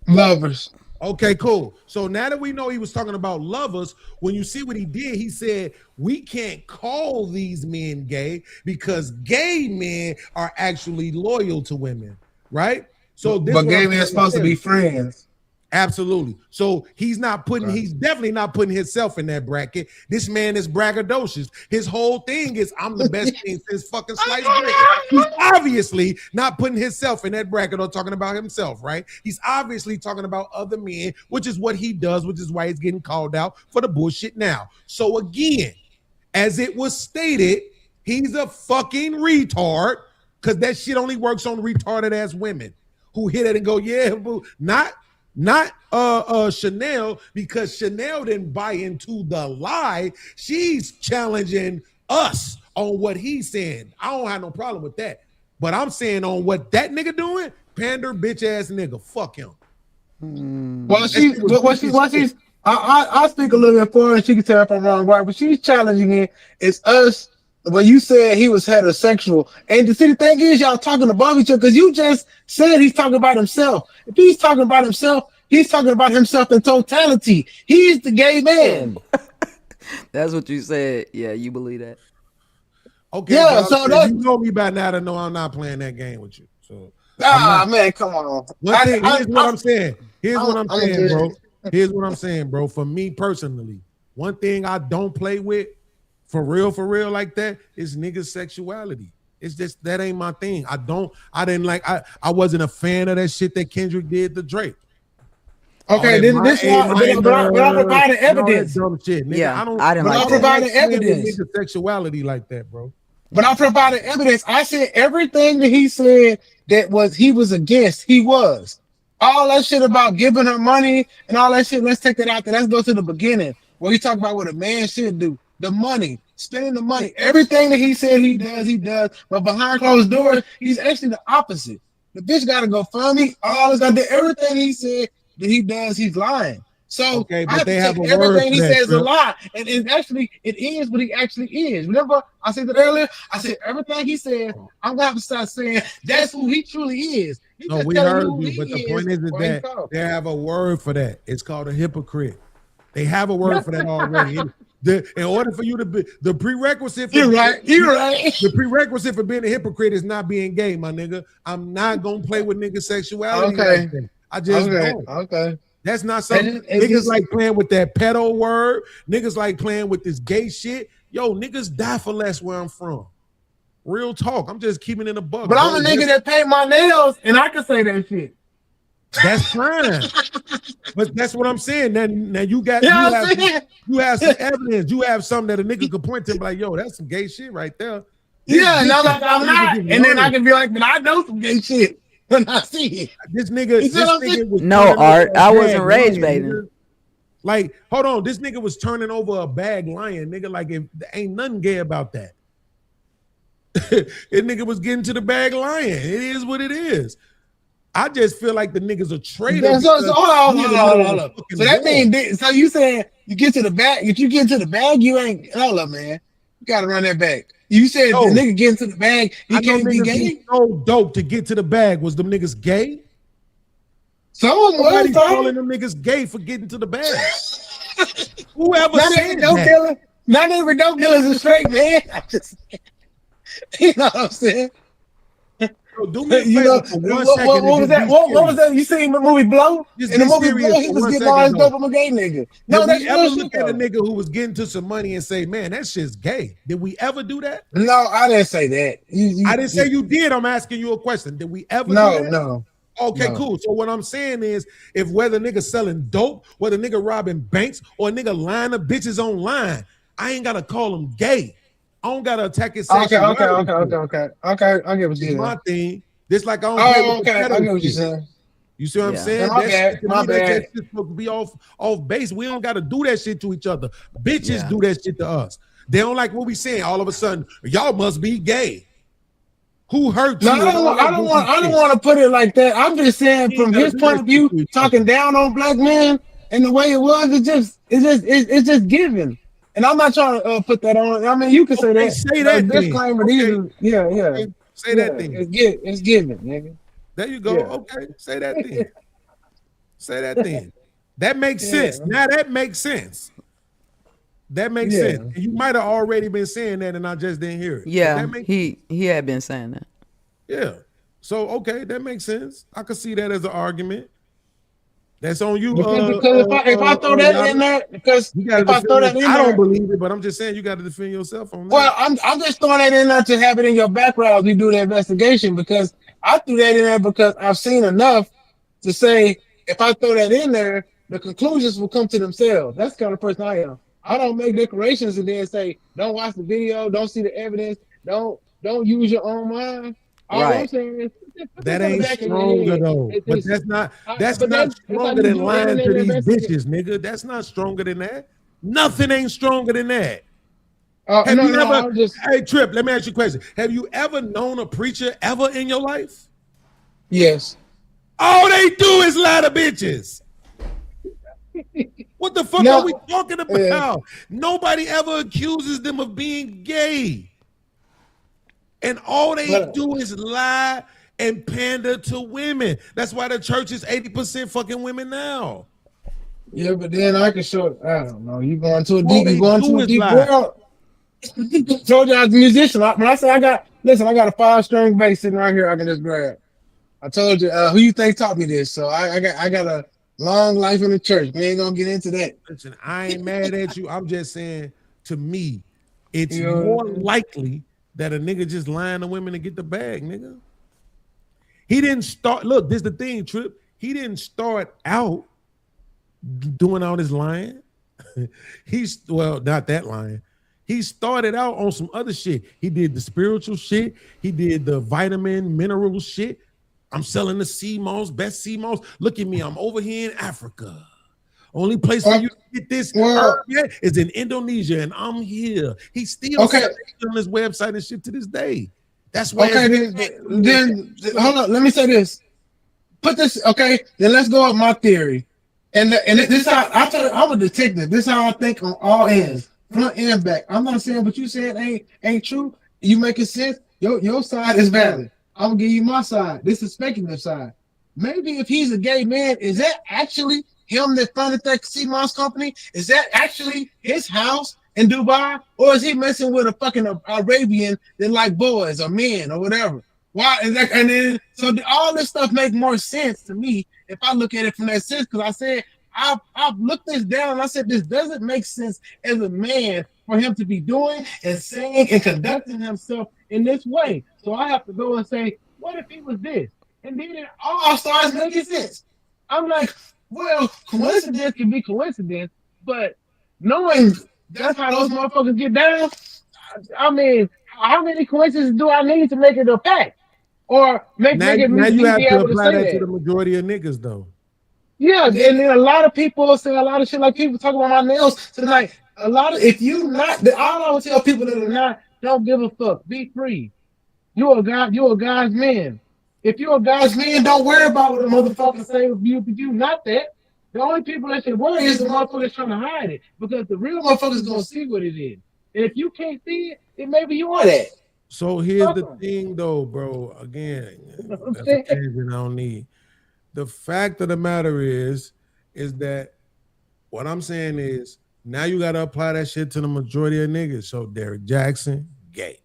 Lovers. Okay, cool. So now that we know he was talking about lovers, when you see what he did, he said, we can't call these men gay because gay men are actually loyal to women, right? So this But what gay I'm men saying supposed to is- be friends. Absolutely. So he's definitely not putting himself in that bracket. This man is braggadocious. His whole thing is, I'm the best thing since fucking sliced bread. He's obviously not putting himself in that bracket or talking about himself, right? He's obviously talking about other men, which is what he does, which is why he's getting called out for the bullshit now. So again, as it was stated, he's a fucking retard because that shit only works on retarded ass women who hit it and go, yeah, boo. Not Chanel, because Chanel didn't buy into the lie. She's challenging us on what he's saying. I don't have no problem with that. But I'm saying on what that nigga doing, pander bitch ass nigga. Fuck him. Well, I'll speak a little bit for her and she can tell if I'm wrong, right? But she's challenging it. It's us. When you said he was heterosexual, and the thing is, y'all talking above each other because you just said he's talking about himself. If he's talking about himself, he's talking about himself in totality. He's the gay man. That's what you said. Yeah, you believe that? Okay, Yeah, but so I'm that- saying you know me by now to know I'm not playing that game with you. So Man, come on. here's what I'm saying. Here's what I'm saying, good. bro. Here's what I'm saying, bro. For me personally, one thing I don't play with, for real like that, is niggas' sexuality. It's just that ain't my thing. I wasn't a fan of that shit that Kendrick did to Drake. Okay, All this that but I'm providing evidence. Dumb shit, nigga. Yeah, I didn't But like I'm that. providing evidence. Nigga sexuality like that, bro. But I'm providing evidence. I said everything that he said that he was against, he was. All that shit about giving her money and all that shit, let's take that out there. Let's go to the beginning where he talk about what a man should do. The money, spending the money. Everything that he said he does. But behind closed doors, he's actually the opposite. The bitch got to go fund me. All this, everything he said that he does, he's lying. So Okay, but I have they to have take a word everything he for that, says a Trip. lie. And it is what he actually is. Remember, I said that earlier? I said everything he said, I'm gonna have to start saying that's who he truly is. He No, just we telling heard who you, he but the point is or he that called. they have a word for that. It's called a hypocrite. They have a word for that already. In order for you to be the prerequisite for You're right. The prerequisite for being a hypocrite is not being gay, my nigga. I'm not gonna play with nigga sexuality. Okay. Like that. I just don't. Okay. That's not something And niggas like playing with that pedo word. Niggas like playing with this gay shit. Yo, niggas die for less where I'm from. Real talk. I'm just keeping it a buck. But I'm a nigga that paint my nails, and I can say that shit. That's fine. But that's what I'm saying. Now you got You know you, what I'm saying? have, you have some evidence. You have something that a nigga could point to and be like, yo, that's some gay shit right there. Yeah, and I'm like, I'm not. And And then I can be like, but I know some gay shit when I see it. This nigga, You see what I'm saying? was No, turning Art, over a I wasn't bag rage lion, baiting. nigga. Like, hold on, this nigga was turning over a bag lion, nigga. Like, if there ain't nothing gay about that. That nigga was getting to the bag lion. It is what it is. I just feel like the niggas are traitors. So hold on. So that means, so you saying you get to the bag, if you get to the bag, you ain't, hold up, man. You gotta run that back. You said No. the nigga getting to the bag, he I know can't be niggas gay? be so dope to get to the bag. Was them niggas gay? Somebody's calling them niggas gay for getting to the bag. Whoever Not said every dope that? killer. Not every dope killer is a straight man. I just, you know what I'm saying? Yo, do me a You favor know, for 1 what second was and that? just be What was serious. that? You seen the movie Blow? Just In the be movie serious Blow, he for was 1 getting all his second, dope though. from a gay nigga. Did No, that's we ever real look shit, at a though. nigga who was getting to some money and say, man, that shit's gay? Did we ever do that? No, I didn't say that. I didn't say you did. I'm asking you a question. Did we ever No, do that? no. Okay, No. cool. So what I'm saying is, if whether nigga selling dope, whether nigga robbing banks, or a nigga lying to bitches online, I ain't gotta call him gay. I don't gotta attack his Okay, sexuality. okay. I get what you're It's saying. my thing. Just like I don't play Oh, with the okay. I pedo get what you're shit. saying. You see what I'm Yeah. saying? My That bad, shit to my me, that bad. shit's supposed to be off base. We don't gotta do that shit to each other. Bitches Yeah. do that shit to us. They don't like what we saying. All of a sudden, y'all must be gay. Who hurt No, you? I don't want to put it like that. I'm just saying from his point of view, talking down on black men and the way it was, it's just given. And I'm not trying to put that on. I mean, you can say that. Say that then. Disclaimer. Okay. These are, yeah. Okay. Say that then. It's given, nigga. There you go. Yeah. Okay. Say that then. Say that then. That makes Yeah. sense. Now that makes sense. That makes Yeah. sense. And you might have already been saying that and I just didn't hear it. But Yeah, that makes he had been saying that. Yeah. So okay, that makes sense. I can see that as an argument. That's on you. Because if I throw that in there, because you gotta if I throw that in I there, don't believe it, but I'm just saying you got to defend yourself on that. well, I'm just throwing that in there to have it in your background as you do the investigation, because I threw that in there because I've seen enough to say if I throw that in there, the conclusions will come to themselves. That's the kind of person I am. I don't make declarations and then say, don't watch the video, don't see the evidence, don't use your own mind. All I'm Right. saying is That ain't stronger though. But that's not stronger than lying to these bitches, nigga. That's not stronger than that. Nothing ain't stronger than that. Hey Trip, let me ask you a question. Have you ever known a preacher ever in your life? Yes. All they do is lie to bitches. What the fuck No. are we talking about? Nobody ever accuses them of being gay. And all they do is lie and pander to women. That's why the church is 80% fucking women now. Yeah, but then I can show. I don't know. You going too All deep? they You going do too is deep? lie. World. Told you I was a musician. When I say I got a 5-string bass sitting right here, I can just grab. I told you who you think taught me this. So I got a long life in the church. We ain't gonna get into that. Listen, I ain't mad at you. I'm just saying, to me, it's Yeah. more likely that a nigga just lying to women to get the bag, nigga. He didn't start. Look, this is the thing, Trip. He didn't start out doing all this lying. Not that lying. He started out on some other shit. He did the spiritual shit. He did the vitamin, mineral shit. I'm selling the sea moss, best sea moss. Look at me. I'm over here in Africa. Only place where you can get this herb yet is in Indonesia, and I'm here. He's still selling it on his website and shit to this day. That's why. Okay, then hold on. Let me say this. Put this. Okay, then let's go with my theory. And this how I'm a detective. This is how I think on all ends, front and back. I'm not saying what you said ain't true. You making sense. Your side is valid. I'm gonna give you my side. This is speculative side. Maybe if he's a gay man, is that actually him that funded that Sea Moss company, is that actually his house in Dubai, or is he messing with a fucking Arabian that like boys or men or whatever? Why is that? And then so all this stuff makes more sense to me if I look at it from that sense. Because I said I've looked this down and I said this doesn't make sense as a man for him to be doing and saying and conducting himself in this way. So I have to go and say, what if he was this? And then it all starts making sense. I'm like, well, coincidence can be coincidence, but knowing that's how those motherfuckers get down, I mean, how many coincidences do I need to make it a fact? Or make now it you have to apply that that to the majority of niggas, though. Yeah, and then a lot of people say a lot of shit, like people talk about my nails tonight. A lot of, if you not, all I would tell people that are not, don't give a fuck. Be free. You're a God's man. If you're a God's man, don't worry about what the motherfucker say of you. If you not that, the only people that should worry is the motherfuckers trying to hide it, because the real motherfuckers gonna see what it is. And if you can't see it, then maybe you are that. So here's the thing, though, bro. Again, that's a tangent I don't need. The fact of the matter is that what I'm saying is now you got to apply that shit to the majority of niggas. So Derek Jackson, gay.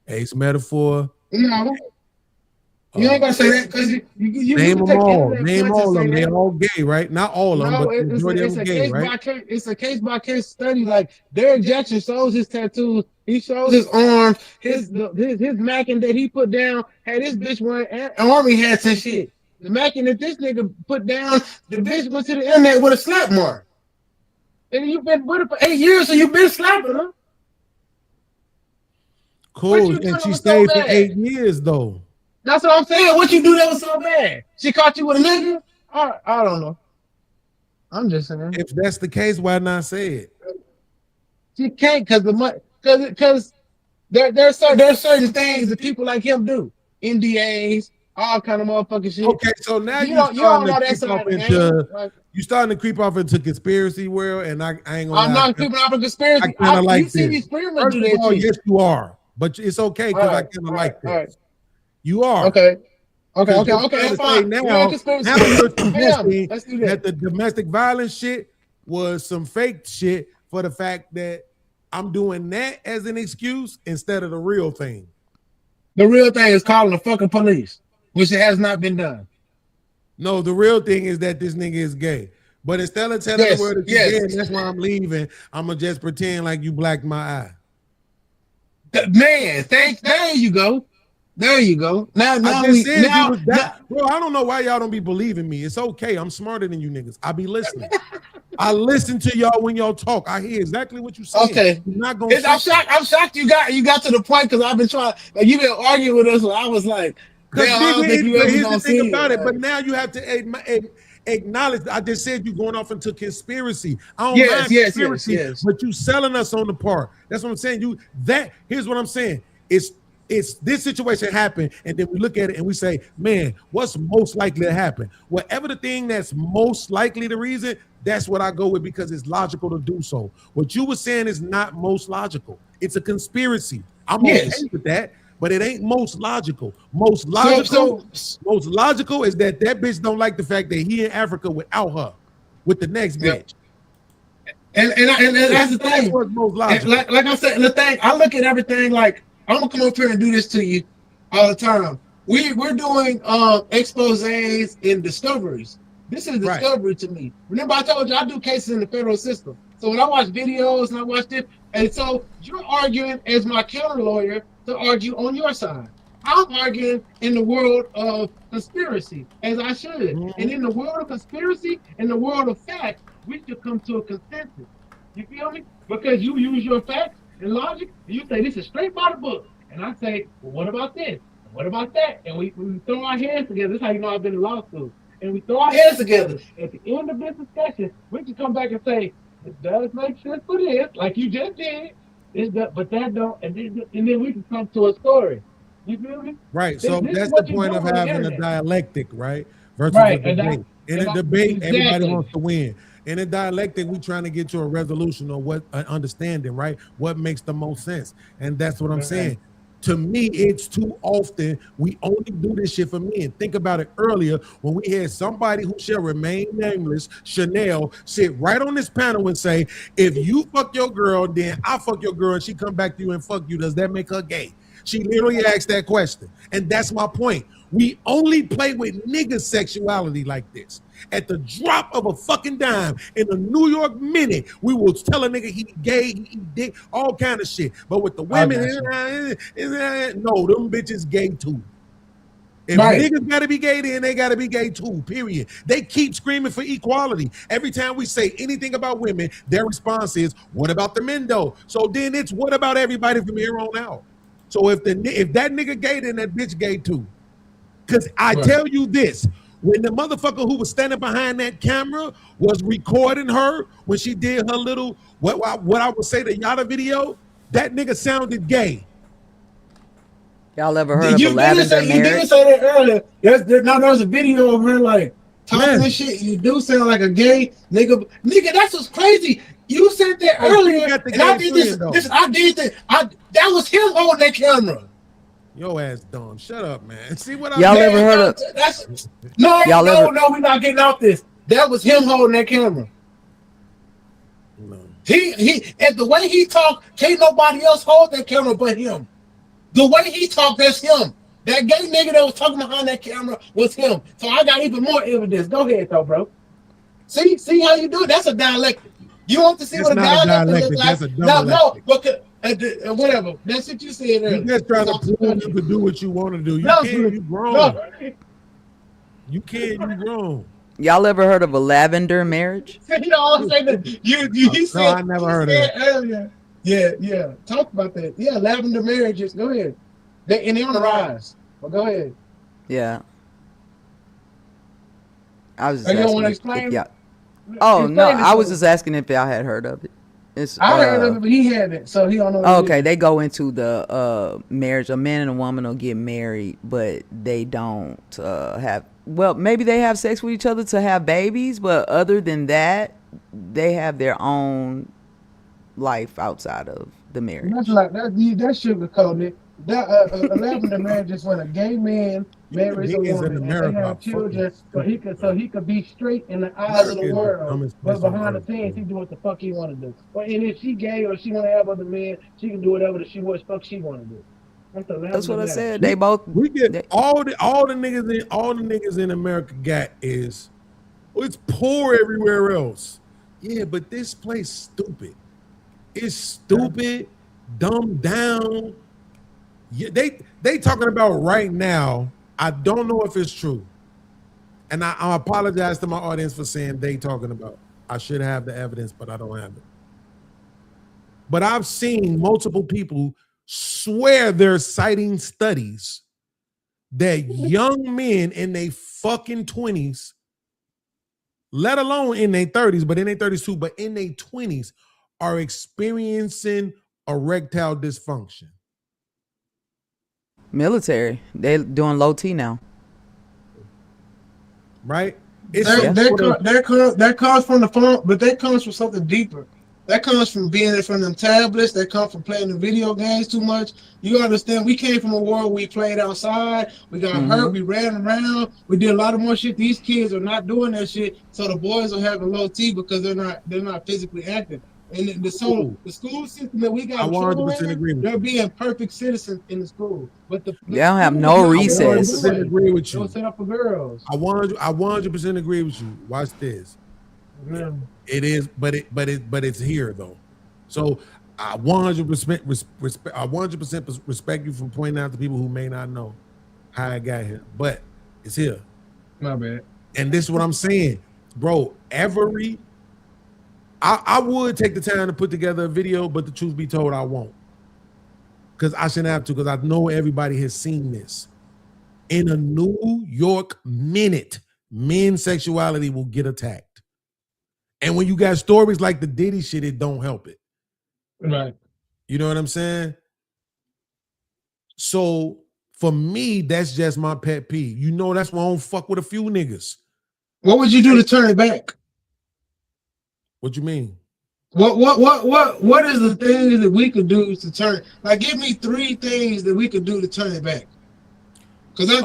Ace Metaphor. No. You ain't gonna say that because you name them all. Name all of them. They're all gay, right? Not all of them, but the majority of them gay, right? It's a case by case study. Like Derek Jackson shows his tattoos. He shows his arms. His macking that he put down had this bitch wearing army hats and shit. The macking that this nigga put down, the bitch went to the internet with a slap mark. And you've been with her for 8 years, so you've been slapping her. Cool. And she stayed for 8 years, though. That's what I'm saying. What you do that was so bad? She caught you with a nigga? I don't know. I'm just saying. If that's the case, why not say it? She can't because there's certain things that people like him do. NDAs, all kind of motherfucking shit. Okay, so now you starting to creep off into conspiracy world, and I ain't gonna. I'm not creeping off a conspiracy. I kind of like you see this. These First of all, yes, you are, but it's okay because I kind of like this. Right. You are okay. That's fine. Now you're suggesting that the domestic violence shit was some fake shit for the fact that I'm doing that as an excuse instead of the real thing. The real thing is calling the fucking police, which has not been done. No, the real thing is that this nigga is gay. But instead of telling the world that you're gay, and that's why I'm leaving, I'm going to just pretend like you blacked my eye. Man, there you go. There you go. Now, bro, I don't know why y'all don't be believing me. It's okay. I'm smarter than you niggas. I be listening. I listen to y'all when y'all talk. I hear exactly what you say. Okay. You're not gonna I'm shocked you got to the point because I've been trying. Like, you've been arguing with us. So I was like, I don't think you ever gonna see it. But now you have to acknowledge. I just said you're going off into conspiracy. I don't mind conspiracy, but you selling us on the part. That's what I'm saying. Here's what I'm saying. It's this situation happened, and then we look at it and we say, man, what's most likely to happen? Whatever the thing that's most likely the reason, that's what I go with because it's logical to do so. What you were saying is not most logical. It's a conspiracy. I'm okay with that, but it ain't most logical. Most logical is that bitch don't like the fact that he in Africa without her, with the next bitch. And that's the thing. That's what's most logical. Like I said, the thing, I look at everything like, I'm gonna come up here and do this to you all the time. We're doing exposés and discoveries. This is discovery to me. Remember, I told you I do cases in the federal system. So when I watch videos and I watch this, and so you're arguing as my counter lawyer to argue on your side. I'm arguing in the world of conspiracy, as I should. And in the world of conspiracy, in the world of facts, we should come to a consensus. You feel me? Because you use your facts and logic, and you say this is straight by the book. And I say, well, what about this? What about that? And we throw our hands together. This is how you know I've been in law school. And we throw our hands together. At the end of this discussion, we can come back and say, it does make sense for this, like you just did. But that don't, and then we can come to a story. You feel me? Right. So that's the point of having a dialectic, right? Versus a debate. In a debate, everybody wants to win. In a dialectic, we're trying to get to a resolution or what an understanding, right? What makes the most sense. And that's what I'm saying. To me, it's too often. We only do this shit for men. Think about it earlier when we had somebody who shall remain nameless, Chanel, sit right on this panel and say, if you fuck your girl, then I fuck your girl and she come back to you and fuck you, does that make her gay? She literally asked that question. And that's my point. We only play with nigga sexuality like this. At the drop of a fucking dime in a New York minute, we will tell a nigga he gay, he dick, all kind of shit. But with the women, no, them bitches gay too. If niggas gotta be gay, then they gotta be gay too, period. They keep screaming for equality. Every time we say anything about women, their response is, what about the men though? So then it's what about everybody from here on out? So if that nigga gay, then that bitch gay too. Because I tell you this, when the motherfucker who was standing behind that camera was recording her when she did her little, what I would say the Yada video, that nigga sounded gay. Y'all ever heard of a lavender marriage? You did say that earlier. There's a video of her like talking and shit. You do sound like a gay nigga. Nigga, that's what's crazy. You said that earlier, and I did this. I did that. That was him holding that camera. Your ass dumb. Shut up, man. See what y'all ever heard of? No, we're not getting off this. That was him holding that camera. No. He and the way he talked, can't nobody else hold that camera but him. The way he talked, that's him. That gay nigga that was talking behind that camera was him. So I got even more evidence. Go ahead, though, bro. See how you do it? That's a dialectic. You want to see what a dialectic looks like? That's a dialectic. Whatever. That's what you said earlier. You just trying to prove you can do what you want to do. You can't. You grown. You can't. You grown. Y'all ever heard of a lavender marriage? You said I never heard of it earlier. Yeah. Talk about that. Yeah, lavender marriages. Go ahead. They're on the rise. Well, go ahead. Yeah. I was just you don't asking want to if explain? y'all. Oh no, I was just asking if y'all had heard of it. I heard of it, but he hadn't, so he don't know. Okay, they go into the marriage. A man and a woman will get married, but they don't have. Well, maybe they have sex with each other to have babies, but other than that, they have their own life outside of the marriage. That's sugarcoated. That lavender marriage is when a gay man marries a woman and they have children, so he could be straight in the eyes of the world, but behind the scenes he do what the fuck he want to do. Well, and if she gay or she want to have other men, she can do whatever she wants. Fuck she want to do. That's what I said. They both. We get all the niggas in America got is, well, it's poor everywhere else. Yeah, but this place stupid. It's stupid, dumbed down. Yeah, they talking about right now. I don't know if it's true, and I apologize to my audience for saying they talking about. I should have the evidence, but I don't have it. But I've seen multiple people swear they're citing studies that young men in their fucking 20s, let alone in their 30s, but in their 30s too, but in their 20s, are experiencing erectile dysfunction. Military. They're doing low T now. Right? That comes from the phone, but that comes from something deeper. That comes from being from them tablets. That comes from playing the video games too much. You understand? We came from a world where we played outside. We got hurt. We ran around. We did a lot of more shit. These kids are not doing that shit. So the boys are having low T because they're not physically active. And the school system that we got, 100% agree with they're being perfect citizens in the school, but they don't have no recess. I 100% agree with you. Don't set up for girls. I 100% agree with you. Watch this. Yeah. It is, but it's here though. So I 100% respect you for pointing out to people who may not know how I got here, but it's here. My bad. And this is what I'm saying, bro. I would take the time to put together a video, but the truth be told, I won't. Because I shouldn't have to, because I know everybody has seen this. In a New York minute, men's sexuality will get attacked. And when you got stories like the Diddy shit, it don't help it. Right. You know what I'm saying? So for me, that's just my pet peeve. You know, that's why I don't fuck with a few niggas. What would you do to turn it back? What you mean? What is the things that we could do to turn? Like, give me 3 things that we could do to turn it back. Because I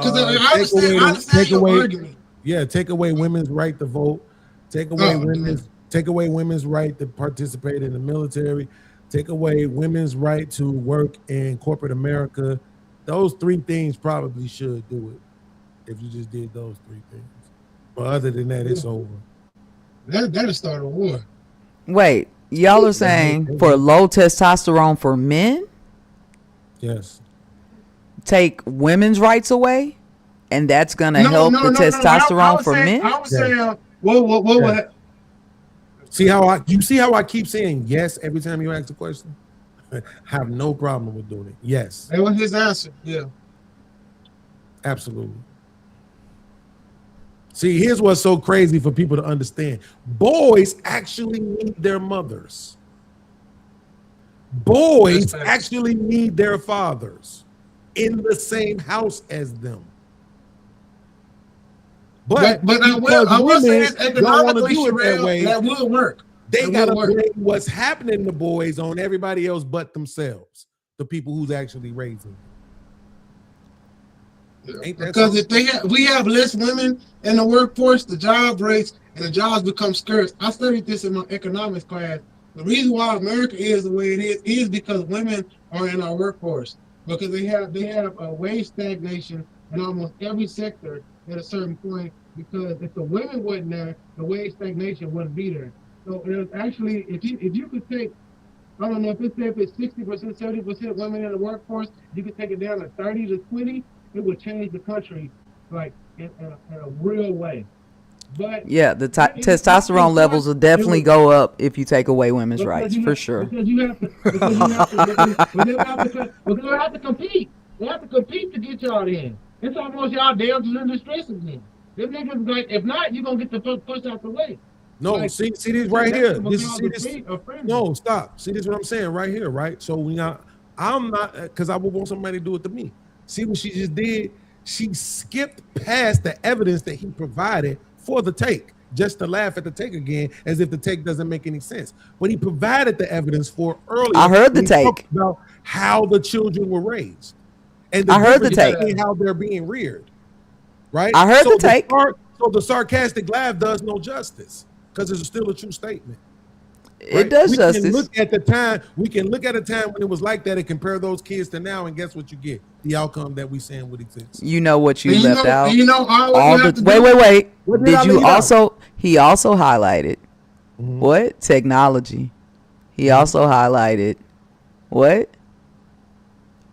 understand your argument. Yeah, take away women's right to vote. Take away women's right to participate in the military. Take away women's right to work in corporate America. Those 3 things probably should do it. If you just did those 3 things. But other than that, it's over. That'll start a war. Wait, y'all are saying for low testosterone for men? Yes. Take women's rights away? And that's going to help the testosterone for men? I was saying, what? See how I keep saying yes every time you ask the question? I have no problem with doing it. Yes. That was his answer. Yeah. Absolutely. See, here's what's so crazy for people to understand. Boys actually need their mothers. Boys actually need their fathers in the same house as them. But I will say this economically, that will work. They got to blame what's happening to boys on everybody else but themselves, the people who's actually raising them. Because if we have less women in the workforce, the job rates and the jobs become scarce. I studied this in my economics class. The reason why America is the way it is because women are in our workforce. Because they have a wage stagnation in almost every sector at a certain point. Because if the women wasn't there, the wage stagnation wouldn't be there. So it was actually, if you could take, I don't know if it's 60%, 70% women in the workforce, you could take it down to 30 to 20. It would change the country, like in a real way. But yeah, the testosterone levels will definitely go up if you take away women's rights, for sure. Because you have to compete. They have to compete to get y'all in. It's almost y'all damn in distress again. Them niggas, like, if not, you're gonna get the push out the way. No, like, see this right here. No, stop. See this what I'm saying right here, right? So I'm not, because I would want somebody to do it to me. See what she just did? She skipped past the evidence that he provided for the take, just to laugh at the take again, as if the take doesn't make any sense. But he provided the evidence for earlier. I heard the take about how the children were raised, and I heard the take how they're being reared. Right? I heard the take. So the sarcastic laugh does no justice because it's still a true statement. Right? It does justice. We can look at a time when it was like that and compare those kids to now, and guess what you get? The outcome that we saying would exist. You know what you left out? Wait. Did you also? He also highlighted what? Technology. He also highlighted what?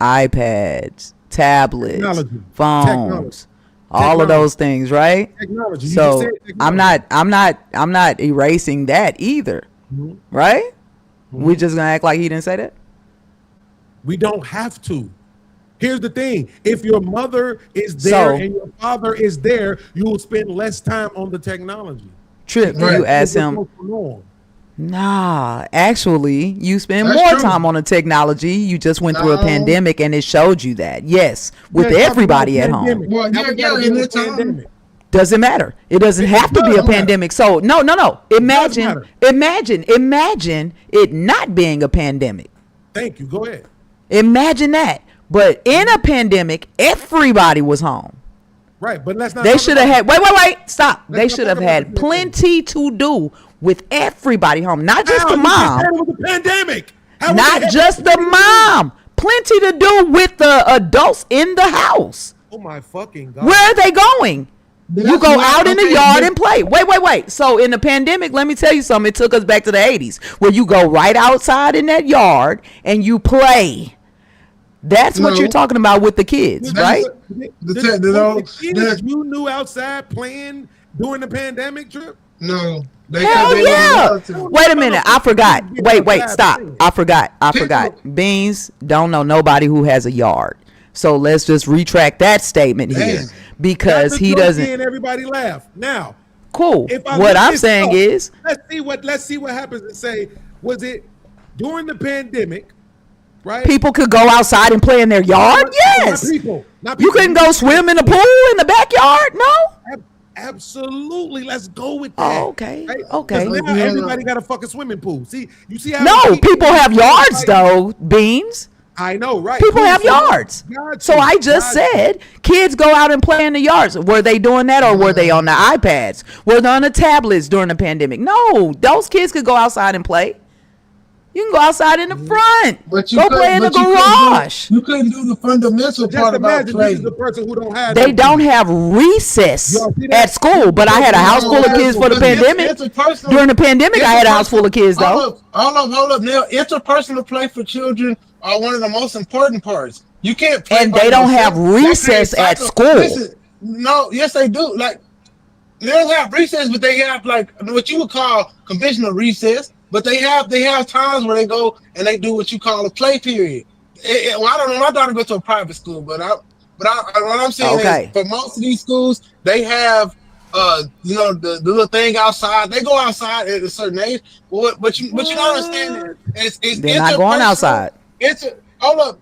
iPads, tablets, phones. All of those things, right? Technology. So I'm not erasing that either. Right? We just gonna act like he didn't say that? We don't have to. Here's the thing. If your mother is there and your father is there, you will spend less time on the technology. Trip, you ask him. Nah, actually, you spend more time on the technology. You just went through a pandemic and it showed you that. Yes, with everybody at home. Well, Doesn't matter. It doesn't have to be a pandemic. So no. Imagine it not being a pandemic. Thank you. Go ahead. Imagine that. But in a pandemic, everybody was home. Right, but let's not. They should have had. Wait. Stop. They should have had plenty to do with everybody home, not just the mom. The pandemic. Not just the mom. Plenty to do with the adults in the house. Oh my fucking God. Where are they going? You go out in the yard and play. Wait. So in the pandemic, let me tell you something. It took us back to the 80s where you go right outside in that yard and you play. That's what you're talking about with the kids, right? You knew outside playing during the pandemic, Trip? No. Hell yeah. Wait a minute. I forgot. Wait, stop. I forgot. Beans don't know nobody who has a yard. So let's just retract that statement here because he doesn't. And everybody laugh. Now, cool. What I'm saying is, let's see what happens and say, was it during the pandemic, right? People could go outside and play in their yard? Yes. Not people. You couldn't go swim in the pool in the backyard? No. Absolutely. Let's go with that. Oh, okay. Right? Okay. 'Cause now everybody got a fucking swimming pool. See, you see how No, people have yards though, Beans. I know, right? People Cool, have so yards. got So you, I just got you. said kids go out and play in the yards. Were they doing that or were they on the iPads? Were they on the tablets during the pandemic? No, those kids could go outside and play. You can go outside in the front. But you go couldn't- play in the but you couldn't do- garage. You couldn't do the fundamental Just part about imagine this playing. is the person who don't have. They no don't kids. have recess Y'all see that? at school, but I had a house full of kids for the pandemic. During the pandemic, I had a house full of kids though. Hold up. Now, interpersonal play for children are one of the most important parts. You can't play And by they don't yourself. have recess That at creates school. Listen, no, yes they do. Like they don't have recess, but they have like what you would call conventional recess. But they have times where they go and they do what you call a play period. Well, I don't know. My daughter goes to a private school, but what I'm saying Okay. is for most of these schools, they have the little thing outside. They go outside at a certain age. But you don't understand is They're not going outside. Hold up.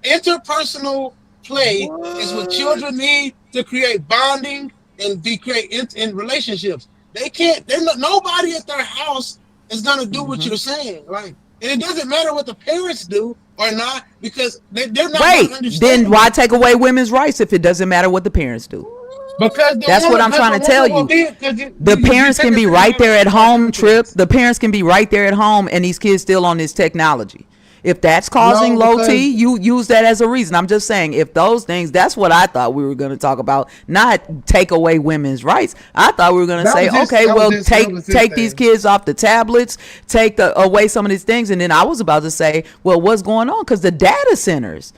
Interpersonal play is what children need to create bonding and create in relationships. They can't. Nobody at their house is gonna do what you're saying. Like, and it doesn't matter what the parents do or not because they're not. Wait, gonna understand. then why take away women's rights if it doesn't matter what the parents do? Because That's what I'm trying to tell you. The parents can be right there at home, Trip. The parents can be right there at home, and these kids still on this technology. If that's causing No, low because- T, you use that as a reason. I'm just saying, if those things, that's what I thought we were going to talk about, not take away women's rights. I thought we were going to say, okay, well, take these kids off the tablets, take away some of these things, and then I was about to say, well, what's going on? Because the data centers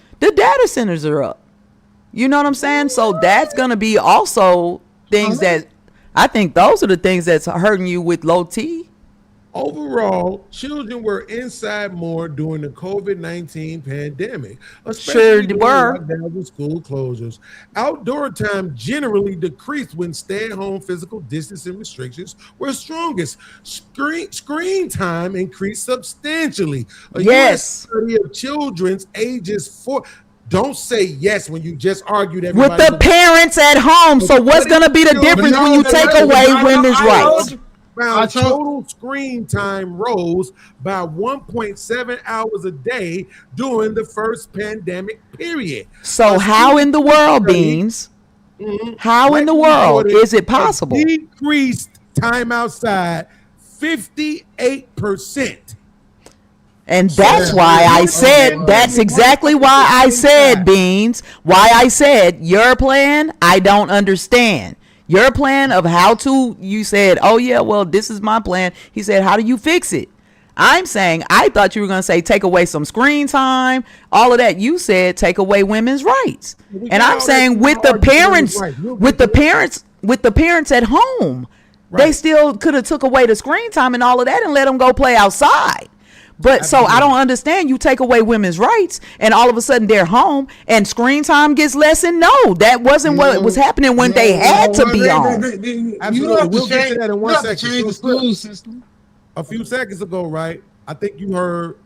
are up. You know what I'm saying? So that's going to be also things that I think those are the things that's hurting you with low T. Overall, children were inside more during the COVID-19 pandemic, Sure especially during were. lockdowns and school closures. Outdoor time generally decreased when stay-at-home physical distancing restrictions were strongest. Screen time increased substantially. A Yes. US study of children's ages 4. Don't say yes when you just argued With everybody. the parents at home. So what's going to be the difference when you take away women's rights? Found total screen time rose by 1.7 hours a day during the first pandemic period. So how in the world, Beans? How in the world is it possible? Decreased time outside 58%. And that's why I said, that's exactly why I said, Beans, why I said your plan, I don't understand. Your plan of how to, you said, oh yeah, well, this is my plan. He said, how do you fix it? I'm saying, I thought you were going to say, take away some screen time, all of that. You said, take away women's rights. And I'm saying with the parents, with the parents at home, they still could have took away the screen time and all of that and let them go play outside. But so I don't understand. You take away women's rights and all of a sudden they're home and screen time gets lessened. No, that wasn't what was happening when they had to be on. Absolutely. We'll get to that in 1 second. A few seconds ago, right? I think you heard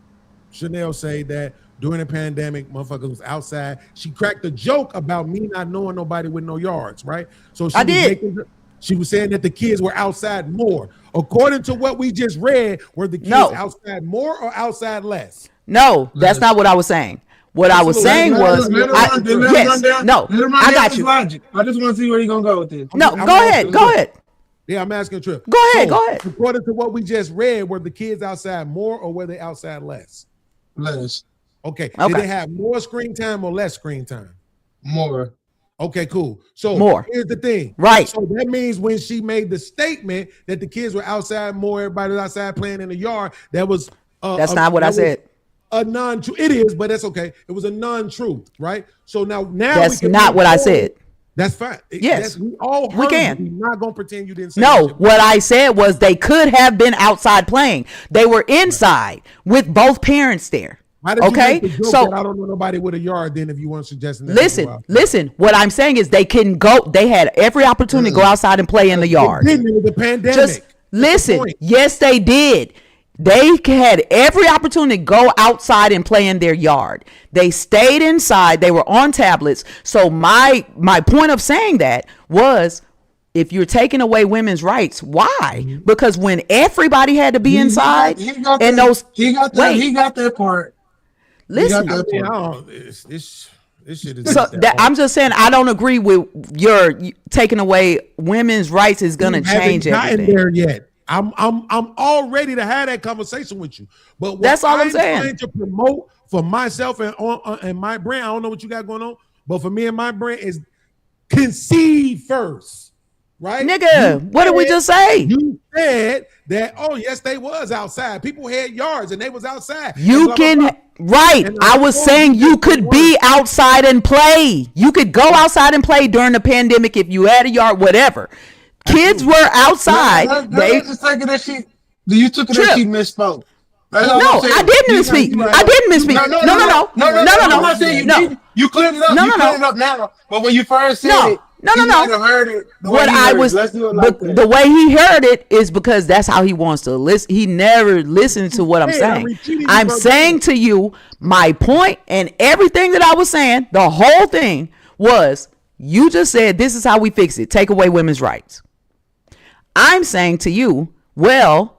Chanel say that during the pandemic, motherfuckers was outside. She cracked a joke about me not knowing nobody with no yards, right? So she was saying that the kids were outside more. According to what we just read, were the kids outside more or outside less? No, that's not what I was saying. What I was saying was, I got you. Logic. I just want to see where you're gonna go with this. No, go ahead. Yeah, I'm asking a Trip. Go ahead. According to what we just read, were the kids outside more or were they outside less? Less. Okay. Did they have more screen time or less screen time? More. Okay, cool. So more. Here's the thing. Right. So that means when she made the statement that the kids were outside more, everybody was outside playing in the yard, that was that's not what I said. A non-truth. It is, but that's okay. It was a non-truth, right? So now that's not what I said. That's fine. Yes, we all heard. We can. We're not gonna pretend you didn't say no. What I said was they could have been outside playing. They were inside with both parents there. Okay, so I don't know nobody with a yard. Then, if you weren't suggesting that, listen. What I'm saying is they couldn't go. They had every opportunity to go outside and play in the yard. The pandemic. Just listen. Yes, they did. They had every opportunity to go outside and play in their yard. They stayed inside. They were on tablets. So my point of saying that was if you're taking away women's rights, why? Because when everybody had to be inside, he got and that, those he got that, he got that part. Listen, He got that part. This shit is so that, I'm just saying I don't agree with your taking away women's rights is going to change gotten everything. there yet. I'm all ready to have that conversation with you. But what That's all I'm saying. trying to promote for myself and my brand, I don't know what you got going on, but for me and my brand is concede first. Right, nigga, what did we just say? You said that, oh yes, they was outside. People had yards and they was outside. You blah, can, blah, blah. right. I was saying you could be outside and play. You could go outside and play during the pandemic if you had a yard, whatever. Kids were outside. They just taking that shit. You took it that she misspoke. No, I didn't misspeak. I didn't misspeak. No. I'm not saying you cleared it up. You cleared it up now. But when you first said it, No. Heard it What I was, Let's do it like that. the way he heard it is because that's how he wants to listen. He never listened to what I'm saying. I'm saying to you, my point and everything that I was saying, the whole thing was, you just said this is how we fix it. Take away women's rights. I'm saying to you, well,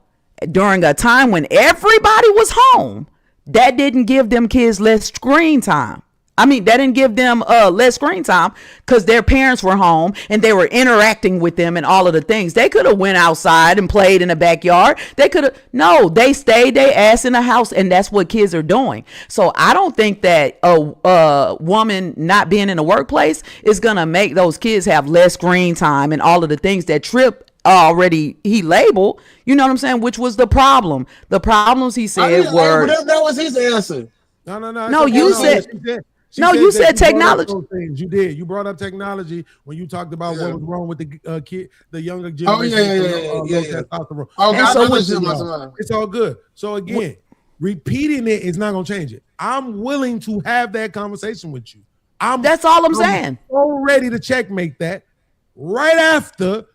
during a time when everybody was home, that didn't give them kids less screen time. I mean, that didn't give them less screen time because their parents were home and they were interacting with them and all of the things. They could have went outside and played in the backyard. They could have. No, they stayed their ass in the house, and that's what kids are doing. So I don't think that a woman not being in the workplace is going to make those kids have less screen time and all of the things that Tripp already he labeled. You know what I'm saying? Which was the problem. The problems he said were. That was his answer. No, you said. You said technology. You did. You brought up technology when you talked about what was wrong with the the younger generation. Oh yeah. Testosterone. Okay, it's all good. So again, repeating it is not going to change it. I'm willing to have that conversation with you. That's all I'm saying. So ready to checkmate that right after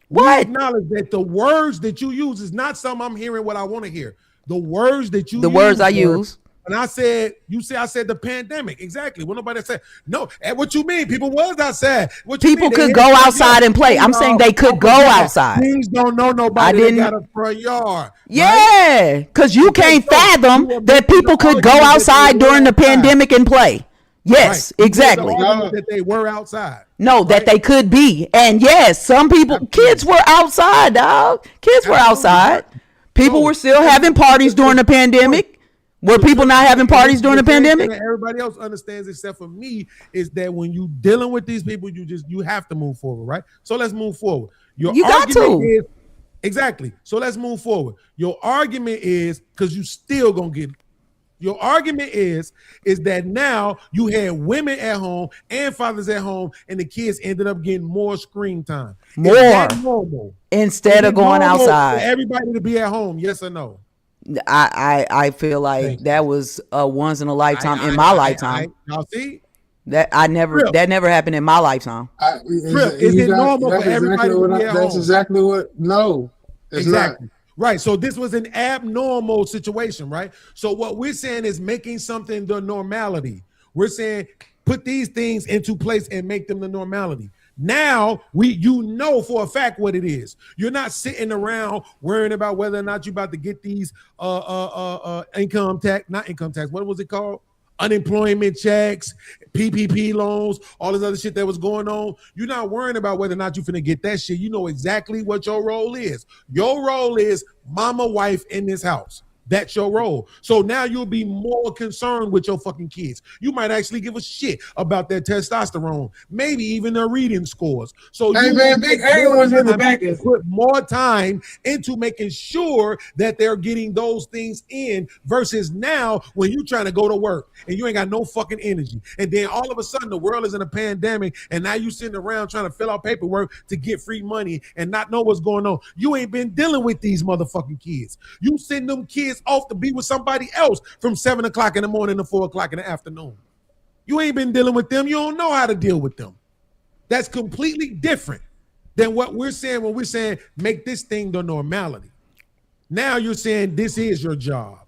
we acknowledge that the words that you use is not something I'm hearing what I want to hear. The words that you words I use. And I said, I said the pandemic. Exactly. Well, nobody said, no. And what you mean? People was outside. People could go outside and play. I'm saying they could go outside. Things don't know nobody that got a front yard. Yeah, because you can't fathom that people could go outside during the pandemic and play. Yes, exactly. That they were outside. No, that they could be. And yes, some people, kids were outside, dog. Kids were outside. People were still having parties during the pandemic. Were people not having parties during the pandemic? Everybody else understands except for me is that when you dealing with these people, you have to move forward, right? So let's move forward. You got to. Exactly. So let's move forward. Your argument is because you still gonna get. Your argument is that now you had women at home and fathers at home, and the kids ended up getting more screen time. More. Is that normal? Instead of going outside. For everybody to be at home, yes or no? I feel like that was a once in a lifetime in my lifetime. Y'all see? That never happened in my lifetime. Is it normal for everybody to be at home? That's exactly what. No, it's exactly. not. Right. So this was an abnormal situation, right? So what we're saying is making something the normality. We're saying put these things into place and make them the normality. Now you know for a fact what it is. You're not sitting around worrying about whether or not you're about to get these income tax, not income tax. What was it called? Unemployment checks, PPP loans, all this other shit that was going on. You're not worrying about whether or not you're finna get that shit. You know exactly what your role is. Your role is mama, wife in this house. That's your role. So now you'll be more concerned with your fucking kids. You might actually give a shit about their testosterone, maybe even their reading scores. So hey, man, big everyone's in the back. Put more time into making sure that they're getting those things in versus now when you're trying to go to work and you ain't got no fucking energy. And then all of a sudden the world is in a pandemic and now you sitting around trying to fill out paperwork to get free money and not know what's going on. You ain't been dealing with these motherfucking kids. You send them kids off to be with somebody else from 7 o'clock in the morning to 4 o'clock in the afternoon. You ain't been dealing with them. You don't know how to deal with them. That's completely different than what we're saying when we're saying make this thing the normality. Now you're saying this is your job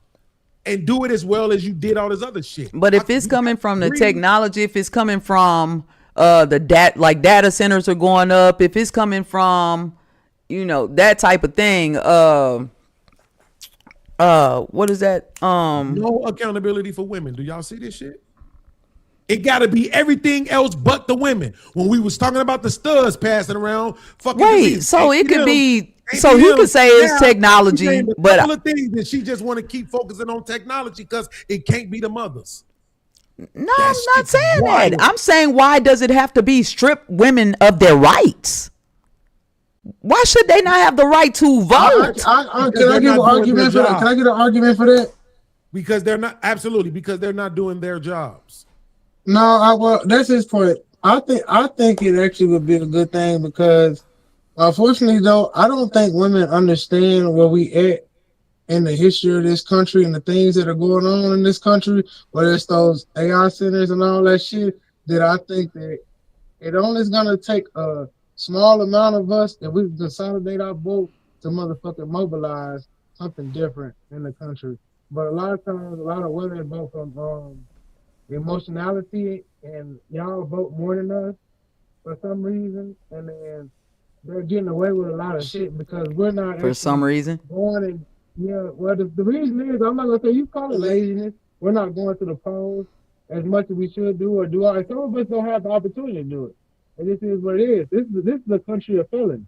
and do it as well as you did all this other shit. But if it's coming from the technology, if it's coming from data centers are going up, if it's coming from, that type of thing, what is that? No accountability for women. Do y'all see this shit? It got to be everything else but the women. When we was talking about the studs passing around, fucking Wait, disease, so ain't it could them, be, ain't so he them. could say it's Now, technology, she named a but couple of things that she just want to keep focusing on technology because it can't be the mothers. no, I'm not saying that. I'm saying, why does it have to be strip women of their rights? Why should they not have the right to vote? Can I give an argument for that? Can I get an argument for that? Because they're not, absolutely, because they're not doing their jobs. No, well, that's his point. I think it actually would be a good thing because, unfortunately, though, I don't think women understand where we at in the history of this country and the things that are going on in this country, whether it's those AI centers and all that shit. That I think that it only is gonna take a small amount of us that we consolidate our vote to motherfucking mobilize something different in the country. But a lot of times, a lot of women vote from emotionality, and y'all vote more than us for some reason, and then they're getting away with a lot of shit because we're not For some reason. going and well, the reason is, I'm not gonna say you call it laziness. We're not going to the polls as much as we should do or do. Some of us don't have the opportunity to do it, and this is what it is. This is the country of felons.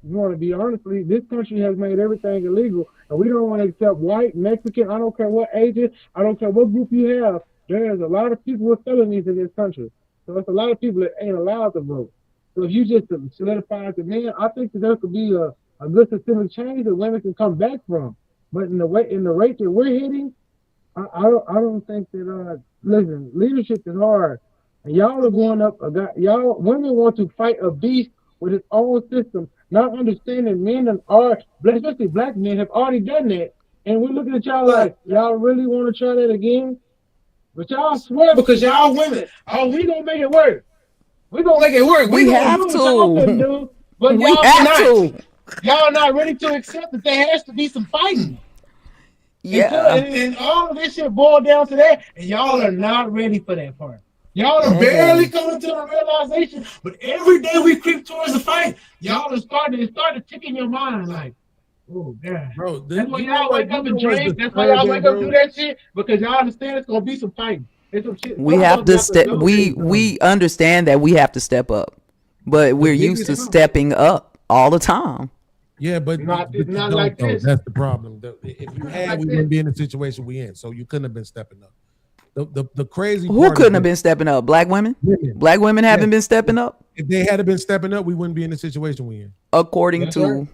You want to be honestly, this country has made everything illegal, and we don't want to accept white, Mexican. I don't care what agent. I don't care what group you have. There's a lot of people with felonies in this country, so it's a lot of people that ain't allowed to vote. So if you just solidify the men, I think that there could be a good systemic change that women can come back from. But in the rate that we're hitting, I don't think that. Listen, leadership is hard, and y'all are going up. Y'all women want to fight a beast with its own system, not understanding men especially black men, have already done that, and we're looking at y'all like y'all really want to try that again. But y'all swear because y'all women, we gonna make it work. We gonna make it work. We have to. But We y'all have not. to. Y'all not ready to accept that there has to be some fighting. Yeah. And all of this shit boiled down to that, and y'all are not ready for that part. Y'all are barely coming to the realization, but every day we creep towards the fight, y'all are starting to tick in your mind like, oh god, bro. That's why y'all wake up and drink. That's why y'all wake up and do that shit, because y'all understand it's gonna be some fighting. It's some shit. We have to step. We understand that we have to step up, but we're used to stepping up all the time. Yeah, but it's not like this. That's the problem. If you had, we wouldn't be in the situation we in. So you couldn't have been stepping up. The crazy Who part couldn't have been stepping up? Black women. Black women haven't been stepping up. If they had been stepping up, we wouldn't be in the situation we in. According to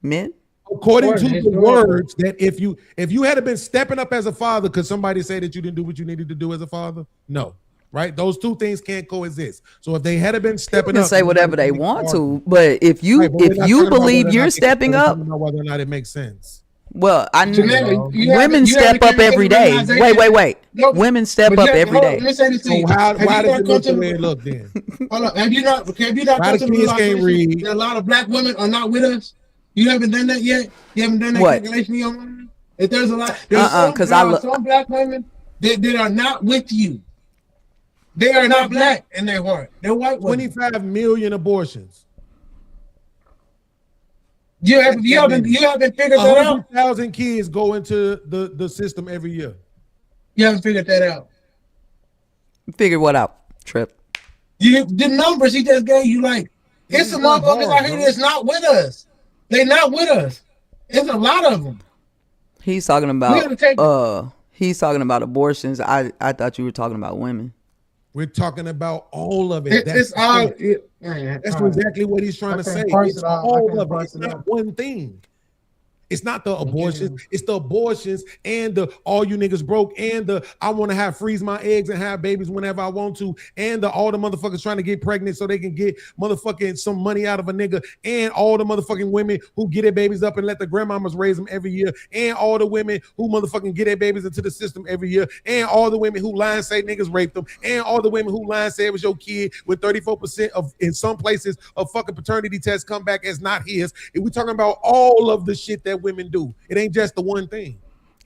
men. According to the words that if you had been stepping up as a father, could somebody say that you didn't do what you needed to do as a father? No. Right? Those two things can't coexist. So if they had been stepping up, say whatever they want to, but if you believe you're stepping up, whether or not it makes sense. Well, women step up every day. Wait. No, women step up every day. Let me say this to you. Why Have does you it look the way it look then? Hold up. Have you not come to the Why the kids can't read? that a lot of black women are not with us? You haven't done that yet? You haven't done that What? calculation in your mind? If there's a lot, there's some black women that are not with you. They are not black in their heart. They're white women. 25 million abortions. You haven't figured that out. 100,000 kids go into the system every year. You haven't figured that out. Figure what out, Trip? The numbers he just gave you, like, it's some motherfuckers out here that's not with us. They're not with us. It's a lot of them. He's talking about he's talking about abortions. I thought you were talking about women. We're talking about all of it. It's all. That's exactly what he's trying to say. It's all of it. It's not one thing. It's not the abortions. It's the abortions and the all you niggas broke and the I want to have freeze my eggs and have babies whenever I want to and the all the motherfuckers trying to get pregnant so they can get motherfucking some money out of a nigga and all the motherfucking women who get their babies up and let the grandmamas raise them every year and all the women who motherfucking get their babies into the system every year and all the women who lie and say niggas raped them and all the women who lie and say it was your kid with 34% of in some places of fucking paternity tests come back as not his. If we're talking about all of the shit that women do, it ain't just the one thing.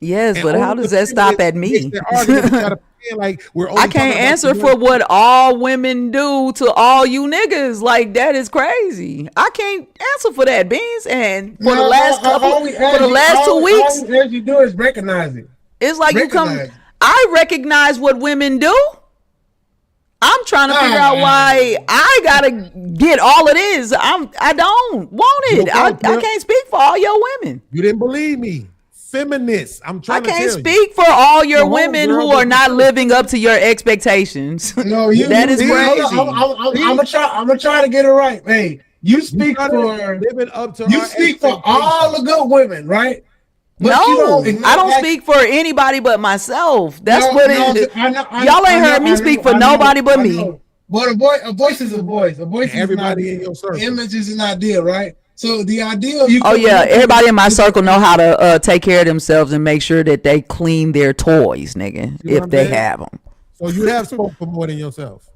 Yes, And but how only does the that stop at feminists me? makes their argument to try to pretend like we're only I can't talking about answer the for women. what all women do to all you niggas. Like that is crazy. I can't answer for that, Beans. And for the last couple, for the last 2 weeks, all you do is recognize it. it's like you come. Recognize it. I recognize what women do. I'm trying to figure out why I gotta get all of this. I don't want it. I can't speak for all your women. You didn't believe me. Feminists. I'm I trying to tell can't you. speak for all your Your women homegirl who are was- not living up to your expectations. No, you. That is I'm crazy. gonna try to get it right. Hey, you speak try to for living up to you our speak for all the good women, right? But No, you I don't speak for anybody but myself. That's No, what no, it is. I know- Y'all I ain't know- heard I me know- speak I for know- nobody but I me. know. But a voice is a voice. A voice is Everybody an in your circle. Image is an idea, right? So the ideal you. Oh yeah, everybody in my circle know how to take care of themselves and make sure that they clean their toys, nigga, You know if what I'm they saying? have them. So you have spoken for more than yourself.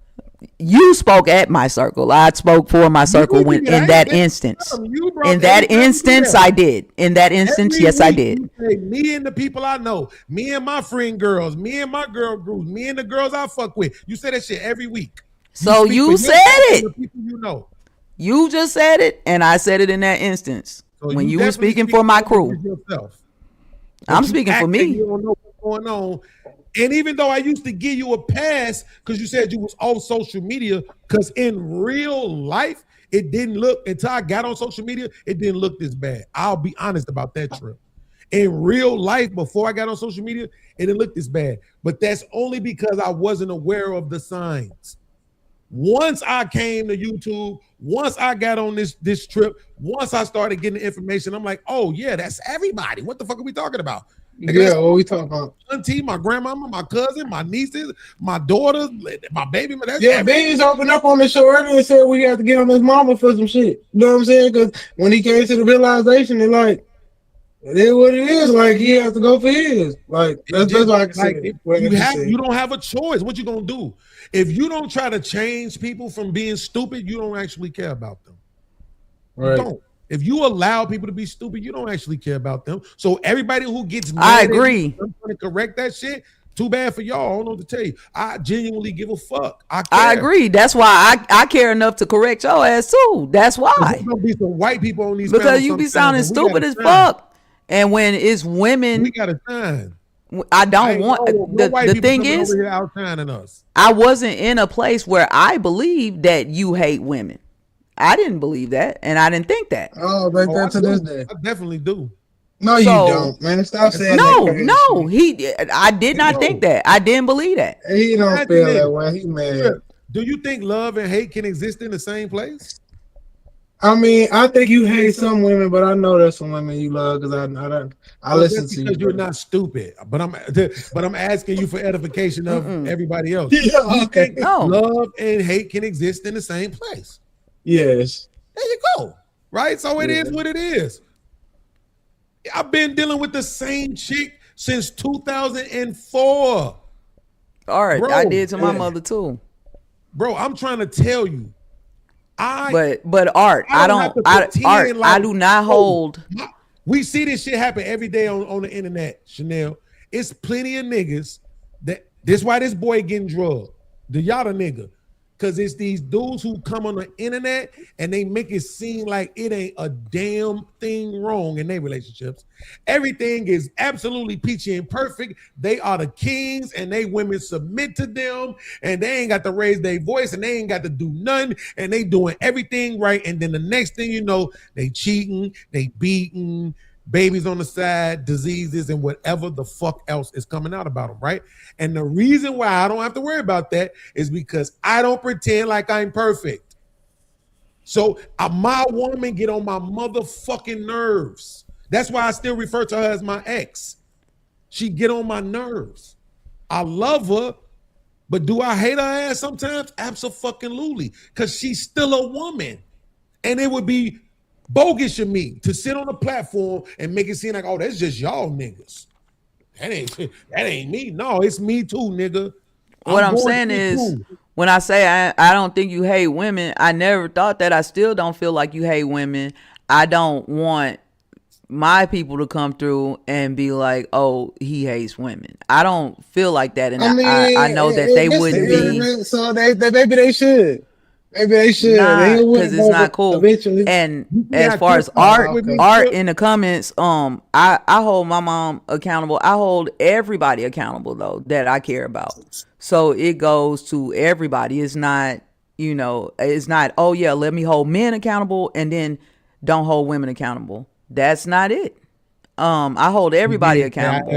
You spoke at my circle. I spoke for my circle when did. I in ain't that been- instance. You brought In that every time you do instance, that. I did. In that instance, Every yes, I week did. you say, me and the people I know, me and my friend girls, me and my girl groups, me and the girls I fuck with. You say that shit every week. So speak you for said yourself it. and the people you know. You just said it, and I said it in that instance So when you were definitely speaking speak for my for crew. yourself. I'm But you speaking act for like me. You don't know what's going on. And even though I used to give you a pass because you said you was off social media, because in real life, it didn't look, until I got on social media, it didn't look this bad. I'll be honest about that, Trip. In real life, before I got on social media, it didn't look this bad. But that's only because I wasn't aware of the signs. Once I came to YouTube, once I got on this trip, once I started getting the information, I'm like, oh yeah, that's everybody. What the fuck are we talking about? Nigga, Yeah, that's what we talking about? Auntie, my grandmama, my cousin, my nieces, my daughters, my baby. That's Yeah, Beans opened up on the show earlier and said we have to get on his mama for some shit. You know what I'm saying? Because when he came to the realization, it like it is what it is. Like he has to go for his. Like that's why I can say it. You don't have a choice. What you gonna do? If you don't try to change people from being stupid, you don't actually care about them. Right. You don't. If you allow people to be stupid, you don't actually care about them. So everybody who gets mad I at agree. you, I'm trying to correct that shit. Too bad for y'all. I don't know what to tell you. I genuinely give a fuck. I I agree. That's why I care enough to correct your ass too. That's why. There's gonna be some white people on these Because panels you be sometimes, sounding and we stupid as gotta shine. fuck. And when it's women, We gotta shine. I don't Ain't want no white the people thing coming is over here outshining us. I wasn't in a place where I believed that you hate women. I didn't believe that, and I didn't think that. Oh, like that to this day. I definitely do. No, you So- don't, man. Stop saying No, that. no, I did not think that. I didn't believe that. He don't Imagine feel this. that way. He mad. Do you think love and hate can exist in the same place? I mean, I think you hate some women, but I know there's some women you love because I Well, listen that's to you. because you're not stupid. But I'm asking you for edification of everybody else. Yeah, Do you okay. think No. love and hate can exist in the same place? Yes. There you go. Right? So it is what it is. I've been dealing with the same chick since 2004. All right, Bro, I did to my yeah. mother too. Bro, I'm trying to tell you. But Art, I I don't have don't. to pretend Art, like- I do not hold. We see this shit happen every day on the internet, Chanel. It's plenty of niggas this why this boy getting drugged. The Yada nigga. Cause it's these dudes who come on the internet and they make it seem like it ain't a damn thing wrong in their relationships. Everything is absolutely peachy and perfect. They are the kings and they women submit to them and they ain't got to raise their voice and they ain't got to do nothing and they doing everything right. And then the next thing you know, they cheating, they beating, babies on the side, diseases, and whatever the fuck else is coming out about them, right? And the reason why I don't have to worry about that is because I don't pretend like I'm perfect. So my woman get on my motherfucking nerves. That's why I still refer to her as my ex. She get on my nerves. I love her, but do I hate her ass sometimes? Absolutely, because she's still a woman. And it would be bogus of me to sit on a platform and make it seem like, oh, that's just y'all niggas. That ain't me. No, it's me too, nigga. What I'm going saying through it is, too. when I say I don't think you hate women, I never thought that. I still don't feel like you hate women. I don't want my people to come through and be like, oh, he hates women. I don't feel like that, and I know that they wouldn't be. So maybe they should. Maybe they should. Because it's not cool. Eventually. And as far as art in the comments, I hold my mom accountable. I hold everybody accountable though that I care about. So it goes to everybody. It's not, it's not, oh yeah, let me hold men accountable and then don't hold women accountable. That's not it. I hold everybody accountable.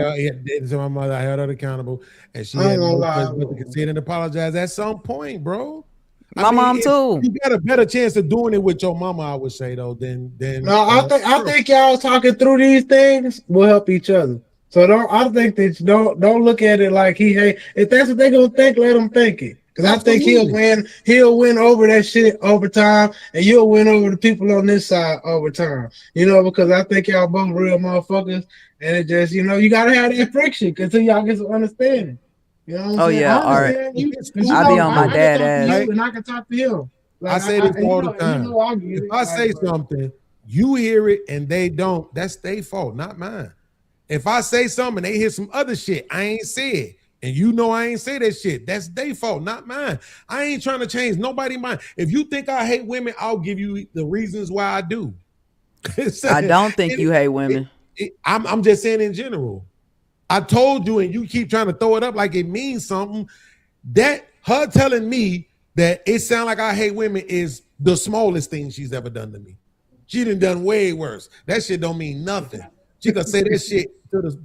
So my mother, I held her accountable, and she had no choice but to consider and apologize at some point, bro. My mom too. You got a better chance of doing it with your mama, I would say though. Than no, I think y'all talking through these things will help each other. So don't look at it like he hate. If that's what they gonna think, let them think it. Because I think he'll win over that shit over time, and you'll win over the people on this side over time. Because I think y'all both real motherfuckers, and it just you gotta have that friction until y'all get some understanding. You know what I'm saying? Yeah, all right. I be on my dad ass. And I can talk to him. I say this all the time. If I say something, you hear it and they don't, that's their fault, not mine. If I say something and they hear some other shit I ain't said, and I ain't say that shit, that's their fault, not mine. I ain't trying to change nobody's mind. If you think I hate women, I'll give you the reasons why I do. I don't think you hate women. I'm just saying in general. I told you, and you keep trying to throw it up like it means something. That her telling me that it sounds like I hate women is the smallest thing she's ever done to me. She done way worse. That shit don't mean nothing. She could say that shit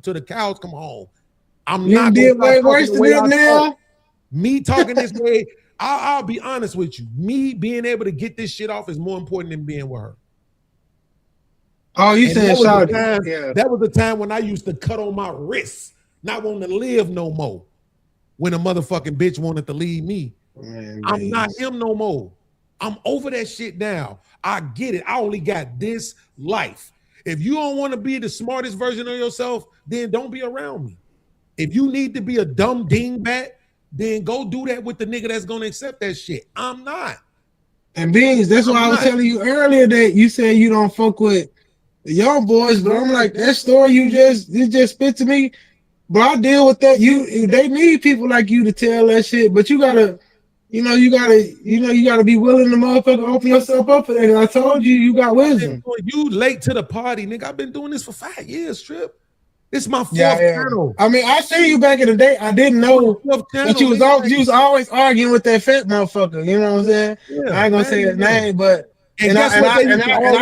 to the cows come home. I'm not did way worse than them now. Me talking this way, I'll be honest with you. Me being able to get this shit off is more important than being with her. Oh, you said that was the time when I used to cut on my wrists, not wanting to live no more. When a motherfucking bitch wanted to leave me. I'm not him no more. I'm over that shit now. I get it. I only got this life. If you don't want to be the smartest version of yourself, then don't be around me. If you need to be a dumb dingbat, then go do that with the nigga that's gonna accept that shit. I'm not. And Beans, that's why I was telling you earlier that you said you don't fuck with the young boys, but I'm like, that story you just spit to me, but I deal with that. They need people like you to tell that shit, but you gotta be willing to motherfucker open yourself up for that. And I told you, you got wisdom. You late to the party, nigga. I've been doing this for 5 years, Trip. This is my fourth channel. I mean, I see you back in the day. I didn't know that you was always arguing with that fat motherfucker. You know what I'm saying? Yeah, I ain't gonna say his name, but and I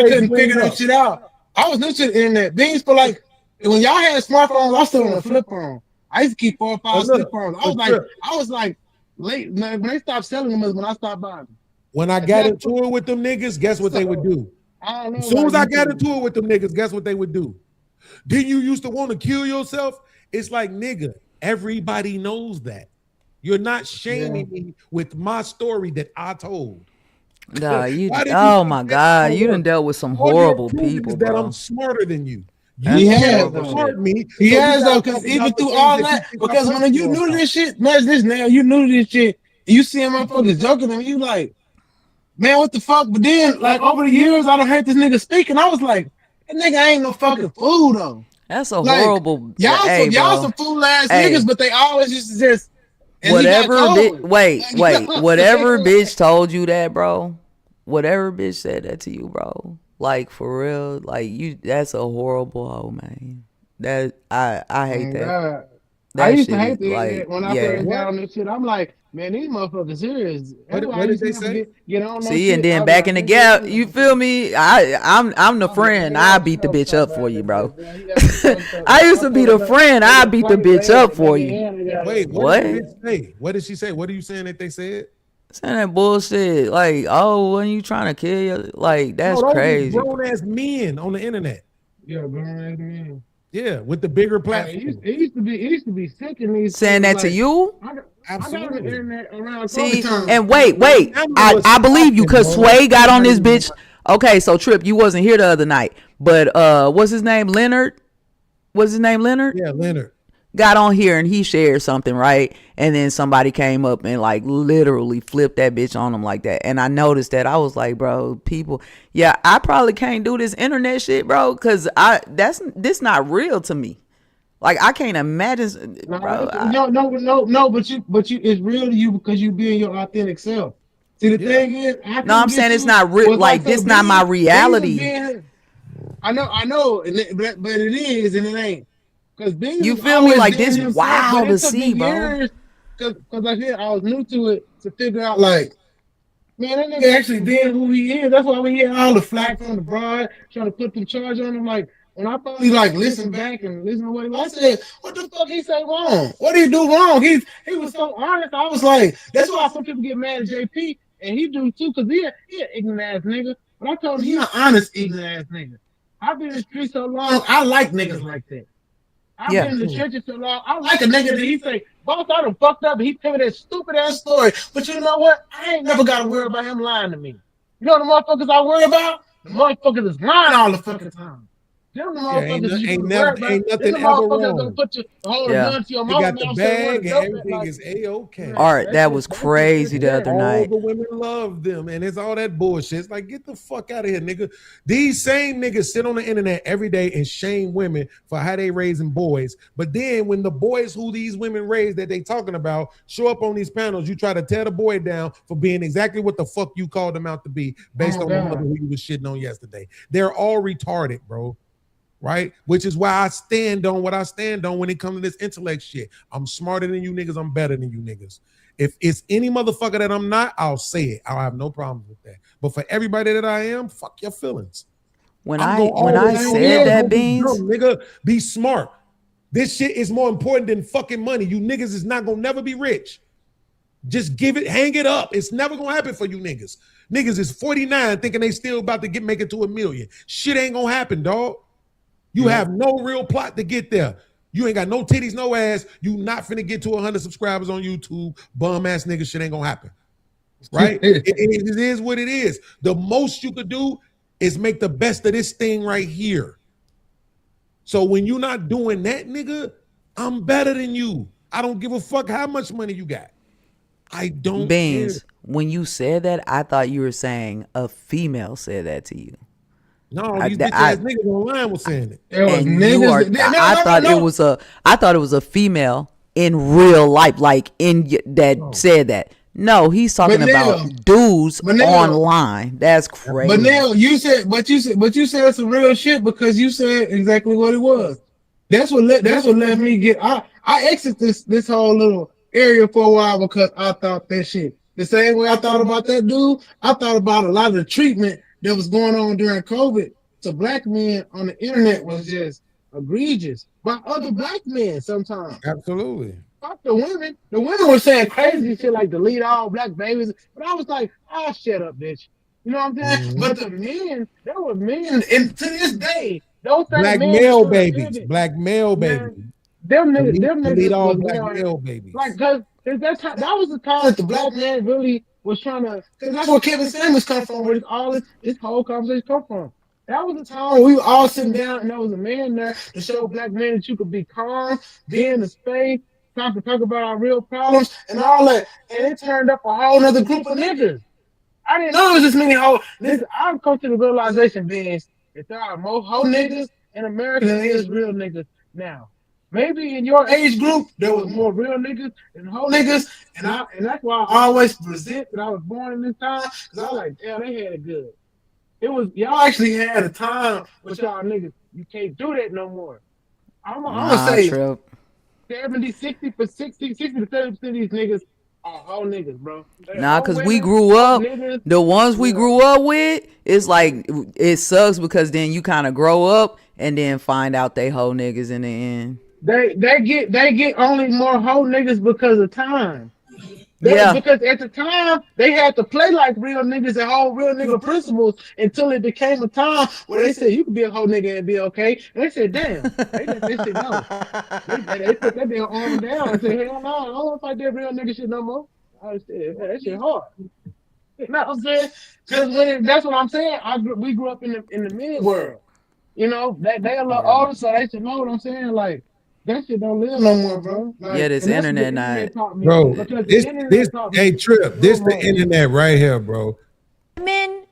couldn't figure that shit out. I was new to the internet. Beans, for like when y'all had smartphones, I was still on a flip phone. I used to keep 4 or 5 flip phones. I was like late when they stopped selling them. Is when I stopped buying them. When I got into it with them niggas, guess what they would do? I don't know. As soon as I got into it with them niggas, guess what they would do? Didn't you used to want to kill yourself? It's like, nigga, everybody knows that. You're not shaming me with my story that I told. Nah, oh my God, you done dealt with some horrible people, bro. That I'm smarter than you. He has though, because even through all that, because when you knew this shit, imagine this now, you knew this shit, you see motherfuckers joking and you like, man, what the fuck? But then, like over the years, I done heard this nigga speak, and I was like, that nigga ain't no fucking fool though. That's a horrible. Y'all some fool ass niggas, but they always used to just. Whatever. Whatever bitch told you that, bro. Whatever bitch said that to you, bro. Like for real, like you. That's a horrible hoe, man. That I hate that. God. I used to hate that when I first got on this shit. I'm like, man, these motherfuckers serious. What did they say? Get on See, and then back in the gap, you feel me? I'm the friend. I beat the bitch up for you, bro. I used to be the friend. I beat the bitch up for you. Wait, what did they say? What did she say? What are you saying that they said? Saying that bullshit. Like, oh, when you trying to kill you? Like, that's crazy. Grown ass men on the internet. Yeah, grown ass men. Yeah, with the bigger platform. It used to be sick in these. Saying that to you? Absolutely. I got the internet around. See, and wait. I believe you because Sway got on this bitch. Okay, so Trip, you wasn't here the other night, but what's his name? Leonard? What's his name? Leonard? Yeah, Leonard. got on here and he shared something, right? And then somebody came up and like literally flipped that bitch on him like that. And I noticed that. I was like, bro, people, yeah, I probably can't do this internet shit, bro, because this not real to me. Like I can't imagine, bro. No, but you, it's real to you because you being your authentic self. See, the thing is, no, I'm saying it's not real. Like this, not my reality. I know, but it is and it ain't. Because you feel me? Like this, wow to see, bro. Because I said I was new to it to figure out, like, man, that nigga actually did who he is. That's why we hear all the flack from the broad trying to put the charge on him. Like, when I finally like listen back and listen to what he was, I said, what the fuck he say wrong? What did he do wrong? He was so honest. I was like, that's why some people get mad at JP, and he do too, because he an ignorant ass nigga. But I told him he an honest ignorant ass nigga. I've been in the street so long, I like niggas like that. I've been in the churches so long, I like a nigga that he say, boss, I done fucked up, and he tell me that stupid ass story. But you know what? I ain't never got to worry about him lying to me. You know the motherfuckers I worry about? The motherfuckers is lying all the fucking time. Them the motherfuckers ain't nothing ever wrong. Put your whole Yeah. gun to your They mama got the and bag and say, everything is A-okay. Art, that was crazy the other All night. the women love them, and it's all that bullshit. It's like, get the fuck out of here, nigga. These same niggas sit on the internet every day and shame women for how they raising boys. But then when the boys who these women raise that they talking about show up on these panels, you try to tear the boy down for being exactly what the fuck you called them out to be based on the mother who you was shitting on yesterday. They're all retarded, bro. Right? Which is why I stand on what I stand on when it comes to this intellect shit. I'm smarter than you niggas. I'm better than you niggas. If it's any motherfucker that I'm not, I'll say it. I'll have no problems with that. But for everybody that I am, fuck your feelings. When I said that, Beans, nigga, be smart. This shit is more important than fucking money. You niggas is not gonna never be rich. Just give it, hang it up. It's never gonna happen for you niggas. Niggas is 49 thinking they still about to make it to $1 million. Shit ain't gonna happen, dog. You have no real plot to get there. You ain't got no titties, no ass. You not finna get to 100 subscribers on YouTube. Bum ass nigga, shit ain't gonna happen. Right? it is what it is. The most you could do is make the best of this thing right here. So when you're not doing that, nigga, I'm better than you. I don't give a fuck how much money you got. I don't Beans, care. when you said that, I thought you were saying a female said that to you. No, these bitch ass niggas online was saying it. I thought it was a female in real life, like said that. No, he's talking about dudes online. That's crazy. But now you said some real shit because you said exactly what it was. That's what left me get. I exit this whole little area for a while because I thought that shit. The same way I thought about that dude, I thought about a lot of the treatment that was going on during COVID to black men on the internet was just egregious by other black men sometimes. Absolutely. Fuck the women. The women were saying crazy shit like delete all black babies. But I was like, oh, shut up, bitch. You know what I'm saying? Mm-hmm. But the men, there were men, and to this day, those black male babies. Black male babies. Them niggas delete all black going, male babies. Like, cause that was the time that the black man really was trying to, because that's where Kevin Samuels come from, where all this whole conversation come from. That was the time when we were all sitting down and there was a man there to show black men that you could be calm, be in the space, time to talk about our real problems and all that. And it turned up a whole other group of niggas. I didn't know it was this many whole. I've come to the realization, Vince, that there are more whole niggas in America than there is real niggas now. Maybe in your age group, there was more real niggas than whole niggas, and that's why I always resent that I was born in this time, because I was like, damn, they had it good. It was, y'all actually had a time with y'all niggas. You can't do that no more. I'm gonna say 60 to 70% of these niggas are whole niggas, bro. Nah, because we grew up, the ones we grew up with, it's like, it sucks because then you kind of grow up and then find out they whole niggas in the end. They get only more whole niggas because of time. Because at the time they had to play like real niggas and hold real nigga principles until it became a time where they said you could be a whole nigga and be okay. And they said, damn. They said no. They put that damn arm down and said, hell no, I don't want to fight that real nigga shit no more. I said, that shit hard. You know what I'm saying? Because that's what I'm saying. We grew up in the mid world. You know, they a little older, so they should know what I'm saying. Like, That shit don't live no more, bro. Like, Yeah, this and that's what the internet not. taught me. Bro, Because the this internet taught me hey Trip, this the internet right here, bro. Women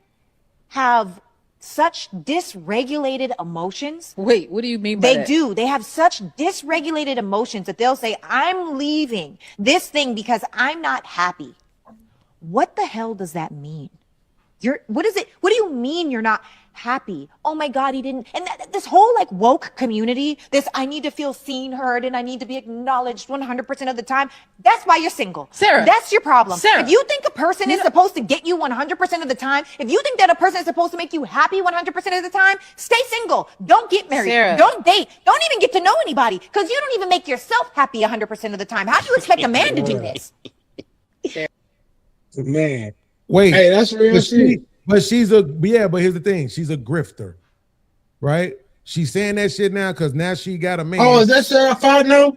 have such dysregulated emotions. Wait, what do you mean by They that? do. They have such dysregulated emotions that they'll say, I'm leaving this thing because I'm not happy. What the hell does that mean? What is it? What do you mean you're not happy? Oh my God, he didn't. And this whole like woke community, this I need to feel seen, heard, and I need to be acknowledged 100% of the time. That's why you're single. Sarah. That's your problem. Sarah. If you think a person is supposed to get you 100% of the time, if you think that a person is supposed to make you happy 100% of the time, stay single. Don't get married. Sarah. Don't date. Don't even get to know anybody because you don't even make yourself happy 100% of the time. How do you expect a man to do this? Man. Wait, Hey, that's real shit. But here's the thing, she's a grifter, right? She's saying that shit now because now she got a man. Oh, is that Sarah Fardno?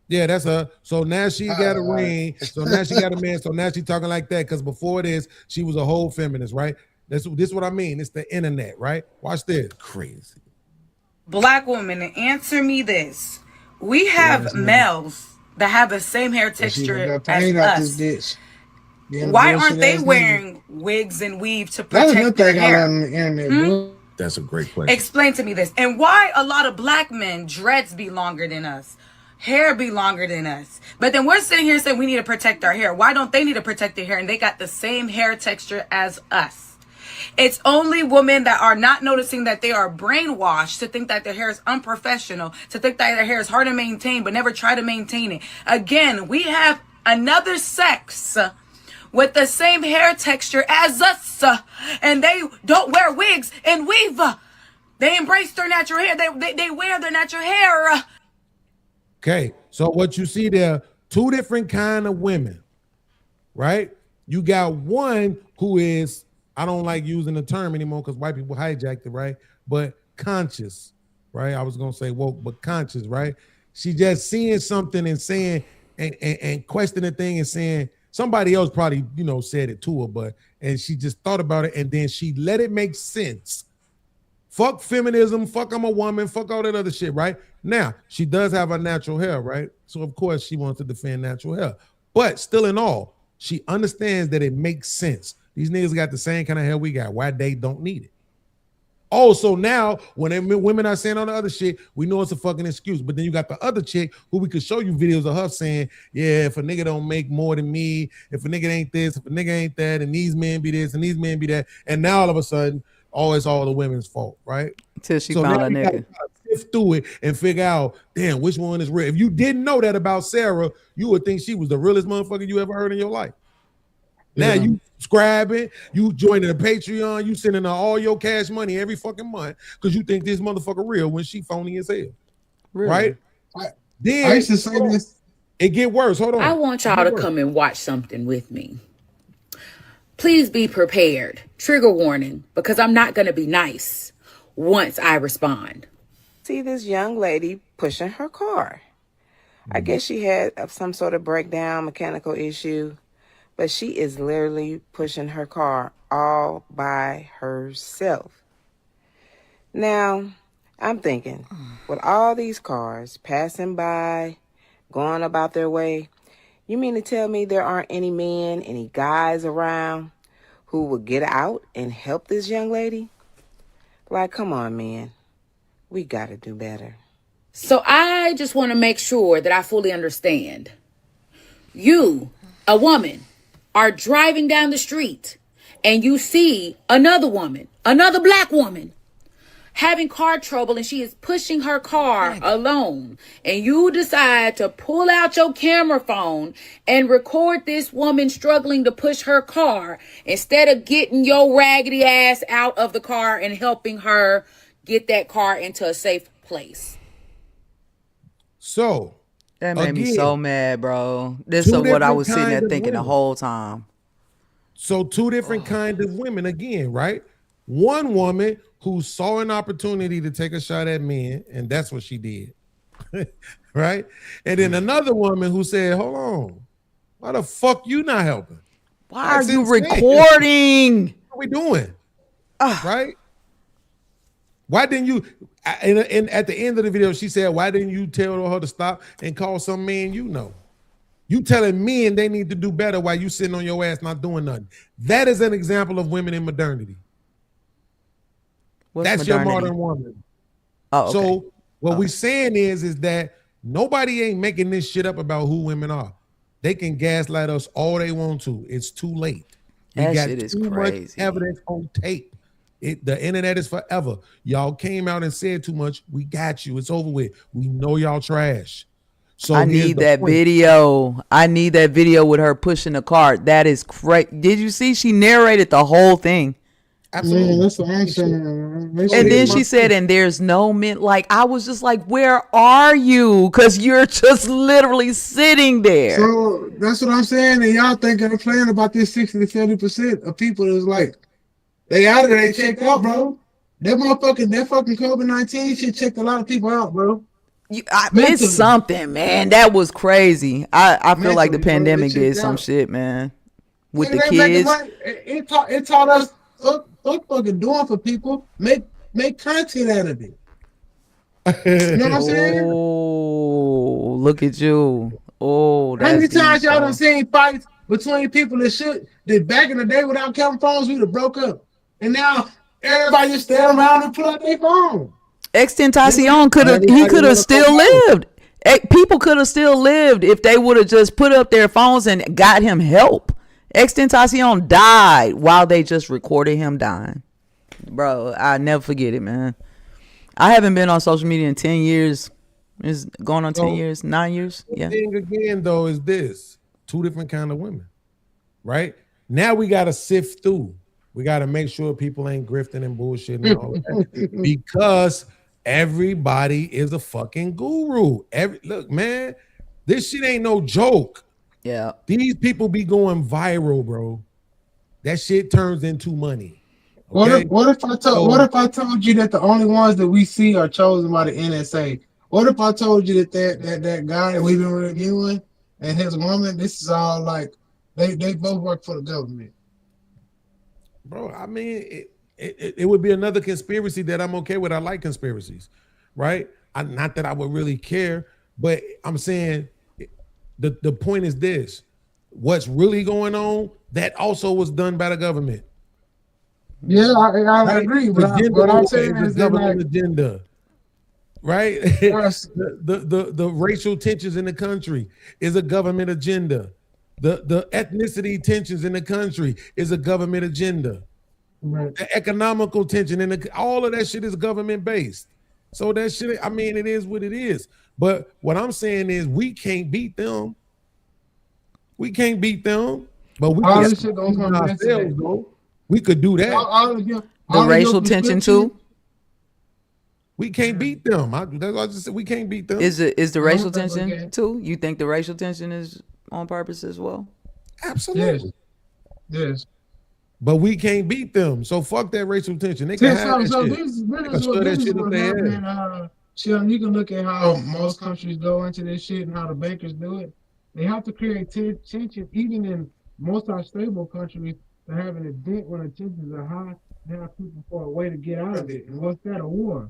Yeah, that's her. So now she got a ring. So now she got a man. So now she's talking like that because before this, she was a whole feminist, right? This is what I mean. It's the internet, right? Watch this. Crazy. Black woman, answer me this. We have males that have the same hair texture as us. Why aren't they wearing wigs and weave to protect their hair? That's a great question. Explain to me this. And why a lot of black men dreads be longer than us? Hair be longer than us. But then we're sitting here saying we need to protect our hair. Why don't they need to protect their hair? And they got the same hair texture as us. It's only women that are not noticing that they are brainwashed to think that their hair is unprofessional, to think that their hair is hard to maintain, but never try to maintain it. Again, we have another sex with the same hair texture as us, and they don't wear wigs and weave. They embrace their natural hair. They wear their natural hair. Okay, so what you see there, two different kind of women, right? You got one who is, I don't like using the term anymore because white people hijacked it, right? But conscious, right? I was gonna say woke, but conscious, right? She just seeing something and saying and questioning the thing and saying, somebody else probably, said it to her, and she just thought about it and then she let it make sense. Fuck feminism, fuck I'm a woman, fuck all that other shit, right? Now, she does have a natural hair, right? So of course she wants to defend natural hair. But still in all, she understands that it makes sense. These niggas got the same kind of hair we got. Why they don't need it? Also now, when women are saying all the other shit, we know it's a fucking excuse. But then you got the other chick who we could show you videos of her saying, yeah, if a nigga don't make more than me, if a nigga ain't this, if a nigga ain't that, and these men be this, and these men be that. And now all of a sudden, it's all the women's fault, right? Till she found a nigga. Sift through it and figure out, damn, which one is real. If you didn't know that about Sarah, you would think she was the realest motherfucker you ever heard in your life. Now you subscribing, you joining a Patreon, you sending her all your cash money every fucking month because you think this motherfucker real when she phony as hell. Really? Right? Then I used to say this. It get worse. Hold on. I want y'all to come and watch something with me. Please be prepared. Trigger warning, because I'm not going to be nice once I respond. See this young lady pushing her car. I guess she had some sort of breakdown, mechanical issue. But she is literally pushing her car all by herself. Now, I'm thinking, with all these cars passing by, going about their way, you mean to tell me there aren't any men, any guys around who would get out and help this young lady? Like, come on, man. We got to do better. So I just want to make sure that I fully understand. You, a woman, are driving down the street and you see another woman, another black woman, having car trouble and she is pushing her car alone. And you decide to pull out your camera phone and record this woman struggling to push her car instead of getting your raggedy ass out of the car and helping her get that car into a safe place. So that made me so mad, bro. This is what I was sitting there thinking the whole time. So two different kind of women again, right? One woman who saw an opportunity to take a shot at men, and that's what she did, right? And then another woman who said, hold on, why the fuck you not helping? Why are you recording? What are we doing? Right? Why didn't you, And at the end of the video, she said, "Why didn't you tell her to stop and call some man you know? You telling men they need to do better while you sitting on your ass not doing nothing." That is an example of women in modernity. That's modernity? your modern woman. Oh, okay. So what we saying is that nobody ain't making this shit up about who women are. They can gaslight us all they want to. It's too late. We That got shit is too much crazy. evidence on tape. The internet is forever. Y'all came out and said too much. We got you. It's over with. We know y'all trash. So I here's need the that point. video. I need that video with her pushing the cart. That is crazy. Did you see? She narrated the whole thing. Absolutely. Yeah, that's what I'm saying. Man. And then she said, and there's no men. Like, I was just like, where are you? Because you're just literally sitting there. So that's what I'm saying. And y'all thinking they're playing about this 60 to 70% of people is like, they out of there, they checked out, bro. That fucking COVID-19 shit checked a lot of people out, bro. I missed something, man. That was crazy. I feel like the Mentally, bro, pandemic they did checked some out. shit, man. With the They making kids. money. It taught us what fucking doing for people. Make content out of it. You know what I'm saying? Oh, look at you. Oh, How many that's times deep, y'all bro. done seen fights between people that back in the day without camera phones, we'd have broke up. And now everybody just stand around and pull out their phone. Extentacion could have still lived. People could have still lived if they would have just put up their phones and got him help. Extentacion died while they just recorded him dying. Bro, I never forget it, man. I haven't been on social media in 10 years. It's going on 10 years, 9 years. Yeah. The thing again, though, is this: two different kind of women, right? Now we got to sift through. We got to make sure people ain't grifting and bullshitting and all that, because everybody is a fucking guru. Look, man, this shit ain't no joke. Yeah. These people be going viral, bro. That shit turns into money. What Okay? if I told you that the only ones that we see are chosen by the NSA? What if I told you that guy that we've been reviewing and his woman, this is all like they both work for the government? Bro, I mean, it would be another conspiracy that I'm okay with. I like conspiracies, right? Not that I would really care, but I'm saying the point is this: what's really going on, that also was done by the government. Yeah, I Right? agree. The But agenda what I'm is saying the is that government like, agenda, right? the racial tensions in the country is a government agenda. The ethnicity tensions in the country is a government agenda. right. The economical tension and all of that shit is government based. So that shit, I mean, it is what it is. But what I'm saying is we can't beat them. We can't beat them. But we All can this shit gonna come back to ourselves, that. though. We could do that. The racial tension too. We can't beat them. That's why I just said we can't beat them. Is the racial think we tension can. too? You think the racial tension is on purpose as well? Absolutely. Yes. But we can't beat them. So fuck that racial tension. They can have that So shit. this They can is show what that this is shit if what they have. happened. Sheldon, you can look at how most countries go into this shit and how the bankers do it. They have to create tension, even in most our stable countries. They're having a dent when the tensions are high. They have people for a way to get out of it. And what's that? A war.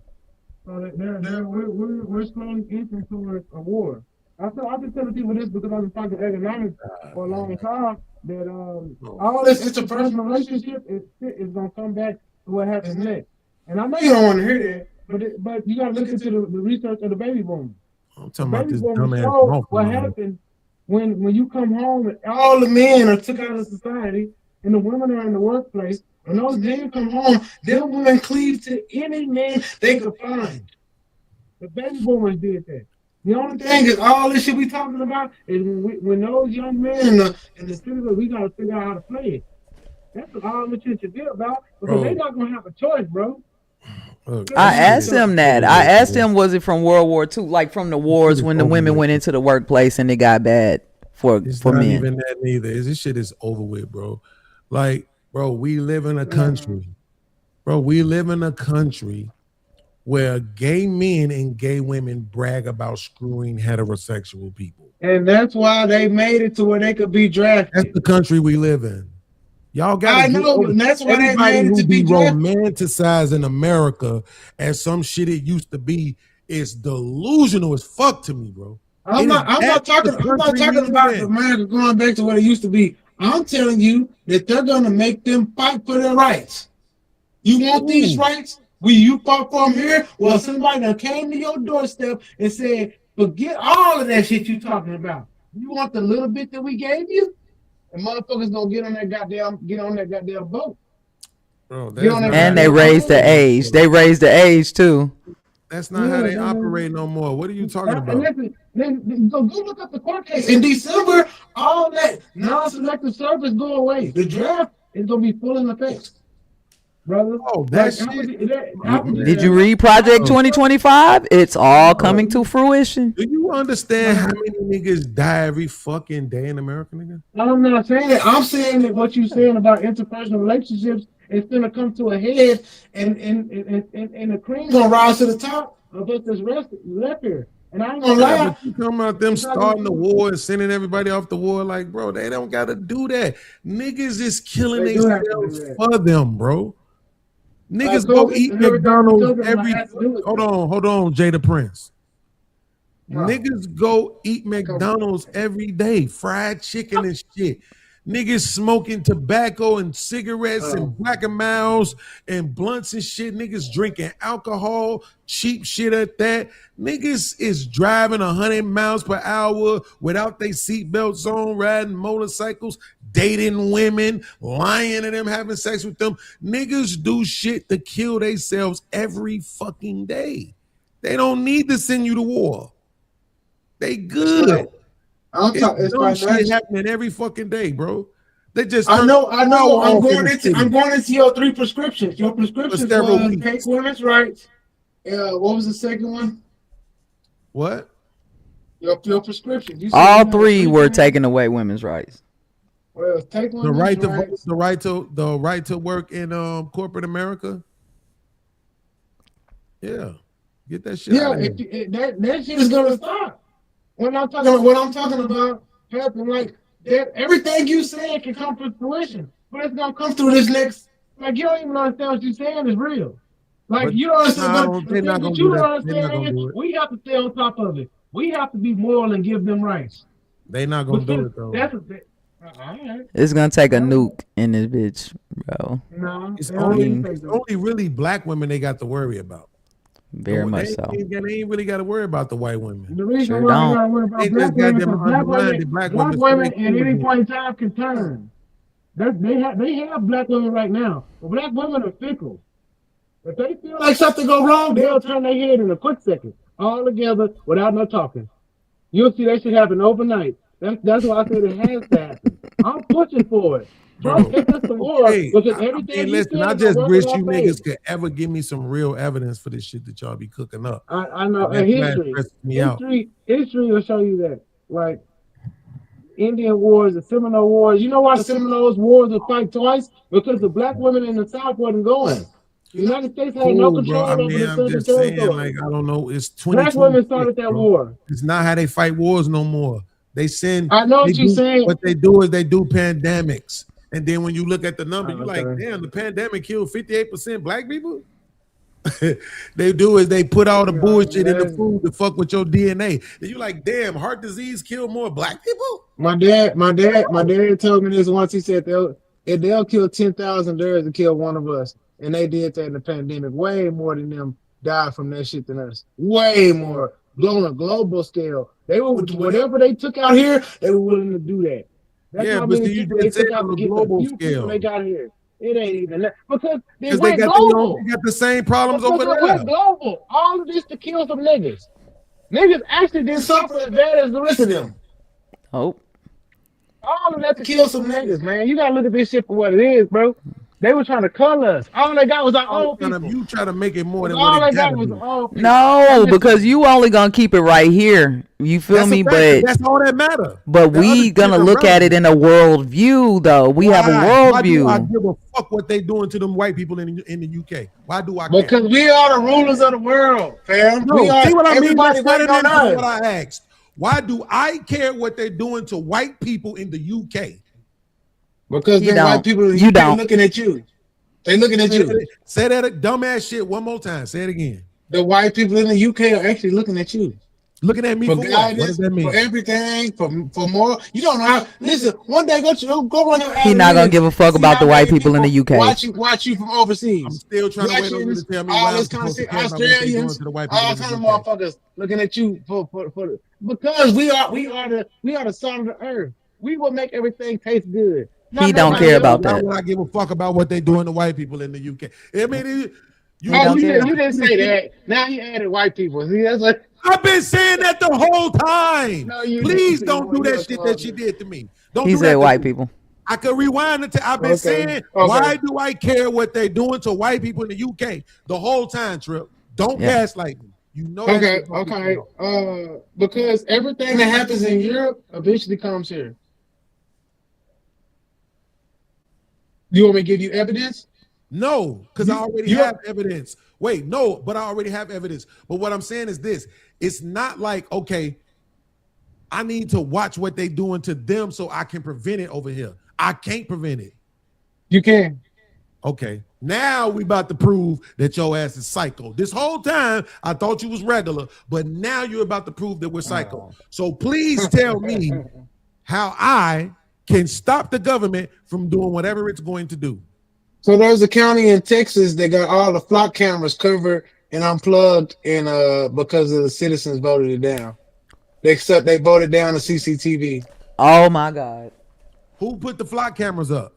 So we're slowly inching towards a war. I've been telling people this because I've been talking economics for a long time. That all this interpersonal relationship is gonna come back to what happens next. And I know you don't want to hear that, but you gotta look into the research of the baby boomers. I'm talking about this Baby dumbass boomers show motherfucker, what man. happens when you come home and all the men are took out of society and the women are in the workplace. When those men come home, them women cleave to any man they could find. The baby boomers did that. The only thing is, all this shit we talking about is when those young men in the cities, we gotta figure out how to play it. That's what all this shit should be about, because Bro. they're not gonna have a choice, bro. Look, I asked him that. I asked him, was it from World War II, like from the wars when the women went into the workplace and it got bad for It's for not men? even that neither. This shit is over with, bro. Like, bro, we live in a country. Bro, we live in a country where gay men and gay women brag about screwing heterosexual people. And that's why they made it to where they could be drafted. That's the country we live in. Y'all got. I know, and that's why they everybody made it who to be be drafted. romanticizing America as some shit it used to be is delusional as fuck to me, bro. I'm not talking about America going back to what it used to be. I'm telling you that they're gonna make them fight for their rights. You want these rights? You fought for them here? Well, somebody that came to your doorstep and said, forget all of that shit you talking about. You want the little bit that we gave you? And motherfuckers gonna get on that goddamn boat. Bro, And they raised the age. They raised the age too. That's not how they operate no more. What are you talking about? Listen, go look up the court case. In December, all that non-selective service go away. The draft is gonna be full in effect, brother. Oh, that shit. Did you read Project 2025? It's all coming to fruition. Do you understand how many niggas die every fucking day in America, nigga? I'm not saying that. I'm saying that what you're saying about interpersonal relationships is gonna come to a head, and the cream gonna rise to the top of what this rest left here. And I ain't gonna lie. But you talking about them starting the war and sending everybody off the war, like, bro, they don't gotta do that. Niggas is killing They do have to themselves do that. for them, bro. Niggas Like, go so eat it's never McDonald's done every. what I have to do with Hold on, Jada Prince. Wow. Niggas go eat McDonald's every day, fried chicken and shit. Niggas smoking tobacco and cigarettes and Black and Miles and blunts and shit. Niggas drinking alcohol, cheap shit at that. Niggas is driving 100 miles per hour without their seatbelts on, riding motorcycles, dating women, lying to them, having sex with them. Niggas do shit to kill themselves every fucking day. They don't need to send you to war. They good. It's dumb shit happening every fucking day, bro. They just I know. I'm off in going the into city. your 3 prescriptions. Your prescriptions For several was weeks. take women's rights. What was the second one? What? Your prescription. You said All you had 3 were things. taking away women's rights. Well, take The women's right to rights. vote, the right to work in corporate America. Yeah, get that shit Yeah, out of here. that shit is gonna stop. What I'm talking about happen like that. Everything you saying can come to fruition, but it's gonna come through this next. Like you don't even understand what you're saying is real. Like But you don't understand. nah, But they're the not thing gonna that do you don't that. They're not understand gonna do is it. we have to stay on top of it. We have to be moral and give them rights. They not gonna do it though. That's a bit. All right. It's gonna take a nuke in this bitch, bro. No, It's they don't only, need to it's take only really black women they got to worry about. Very much so. They ain't really got to worry about the white women. The reason Sure why I don't. gotta worry about They black just women got is them black undermined women, the black black women. women So at they any cool point in time can turn. They have black women right now, but black women are fickle. If they feel like something go wrong, they'll turn their head in a quick second, all together without no talking. You'll see that shit happen overnight. That's why I said it has to happen. I'm pushing for it. Trump take us to war Hey, because I everything mean, he listen, said I is just working wish in our you favor. niggas could ever give me some real evidence for this shit that y'all be cooking up. I know. That's And why it history, stresses me out. history will show you that. Like Indian Wars, the Seminole Wars. You know why the Seminoles Wars would fight twice? Because the black women in the South wasn't going. The United States had no Cool, control bro. I over mean, the I'm Southern just saying, territory. like, I don't know. It's Black 2020. women started that war. It's not how they fight wars no more. They send. I know what they you're do- saying. What they do is they do pandemics, and then when you look at the number, you're like, okay. damn, the pandemic killed 58% black people. They do is they put all the bullshit in the food to fuck with your DNA. And you like, damn, heart disease killed more black people. My dad told me this once. He said they'll kill 10,000 bears to kill one of us, and they did that in the pandemic. Way more than them died from that shit than us. Way more, on a global scale. They were whatever they took out here, they were willing to do that. That's Yeah, how but many see, you people just they took said out on to a get the global few people scale. they got here. It ain't even that because they Because went they global. got the same problems Because over it there. went global. All of this to kill some niggas. Niggas actually didn't suffer as bad as the rest of them. Oh. All of that to kill some niggas, man. You gotta look at this shit for what it is, bro. They were trying to color us. All they got was our own people. You try to make it more than All what it they got gotta was be. our own people. No, because you only gonna keep it right here. You feel That's a me? fact, But that's all that matter. But The other we shit gonna is look at it in a world view, though. We have a Why? world Why do view. I give a fuck what they doing to them white people in the UK? Why do I care? Because we are the rulers of the world, fam. No, we are, see what I mean? everybody That's not waiting on into what us. I asked. Why do I care what they're doing to white people in the UK? Because You then white don't. people in the You UK don't. looking at you. They looking at you. Say that dumbass shit one more time. Say it again. The white people in the UK are actually looking at you. Looking at me for what? guidance, What does that mean? for everything, for more. You don't know how. Listen, one day go on your. He not gonna give a fuck about the white people in the UK. Watch you from overseas. I'm still trying to wait on you to tell me all why I'm this kind of supposed to shit. care about what they doing Australians, to the white people all in the kind of UK. motherfuckers looking at you for because we are the salt of the earth. We will make everything taste good. He don't care about Why that. would I give a fuck about what they doing to white people in the UK? I mean, You didn't say that. Now he added white people. See, that's like I've been saying that the whole time. No, you Please didn't. don't do that shit that she did to me. Don't He do said that to white me. people. I could rewind it. I've been saying, why do I care what they doing to white people in the UK the whole time, Trip? Don't gaslight me. You know. okay. Because everything that happens in Europe eventually comes here. You want me to give you evidence? No, because I already have evidence. Wait, no, but I already have evidence. But what I'm saying is this: it's not like, okay, I need to watch what they doing to them so I can prevent it over here. I can't prevent it. You can. Okay. Now we about to prove that your ass is psycho. This whole time I thought you was regular, but now you're about to prove that we're psycho. So please tell me how I can stop the government from doing whatever it's going to do. So there's a county in Texas that got all the flock cameras covered and unplugged, and because of the citizens voted it down. They voted down the CCTV. Oh my God. Who put the flock cameras up?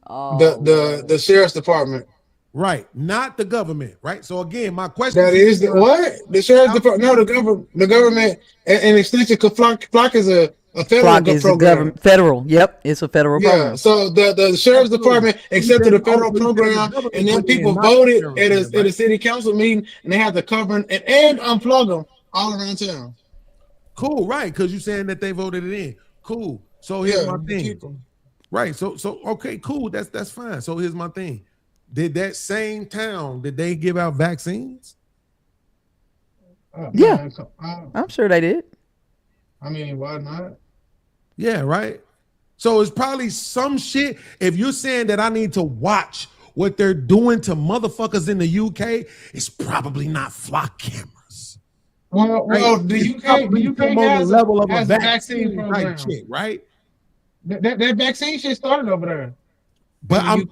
Oh, the sheriff's department. Right, not the government. Right. So again, my question is the sheriff's department. No, the government. An extension. Flock is a federal Flock is a program. government federal. Yep, it's a federal Yeah, program. so the sheriff's department accepted the federal program, and then people voted at a city council meeting, and they had to cover and unplug them all around town. Cool, right? Because you're saying that they voted it in. Cool. So here's my thing. Right. So okay, cool. That's fine. So here's my thing. Did that same town, did they give out vaccines? Yeah, I'm sure they did. I mean, why not? Yeah, right. So it's probably some shit. If you're saying that I need to watch what they're doing to motherfuckers in the UK, it's probably not flock cameras. Well, the UK has level of a has vaccine vaccine type program. shit, right? That vaccine shit started over there. But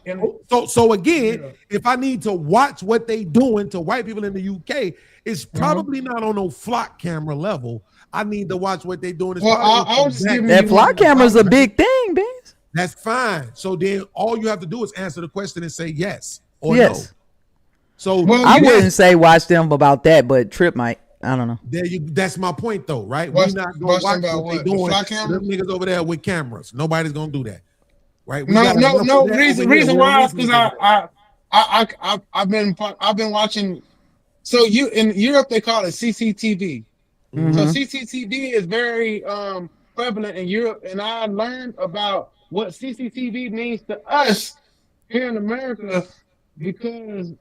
so again, if I need to watch what they doing to white people in the UK, it's probably not on no flock camera level. I need to watch what they doing. Well, I was just giving That flock camera's a big thing, Ben. That's fine. So then all you have to do is answer the question and say yes or Yes. no. So I wouldn't say watch them about that, but Trip might. I don't know. That's my point though, right? Watch- We're not watch gonna watch them about what they what? The doing. flock cameras? Them niggas over there with cameras. Nobody's gonna do that. Right? We No. got enough of that Reason over here. why is because I've been watching. So in Europe they call it CCTV. So CCTV is very prevalent in Europe, and I learned about what CCTV means to us here in America because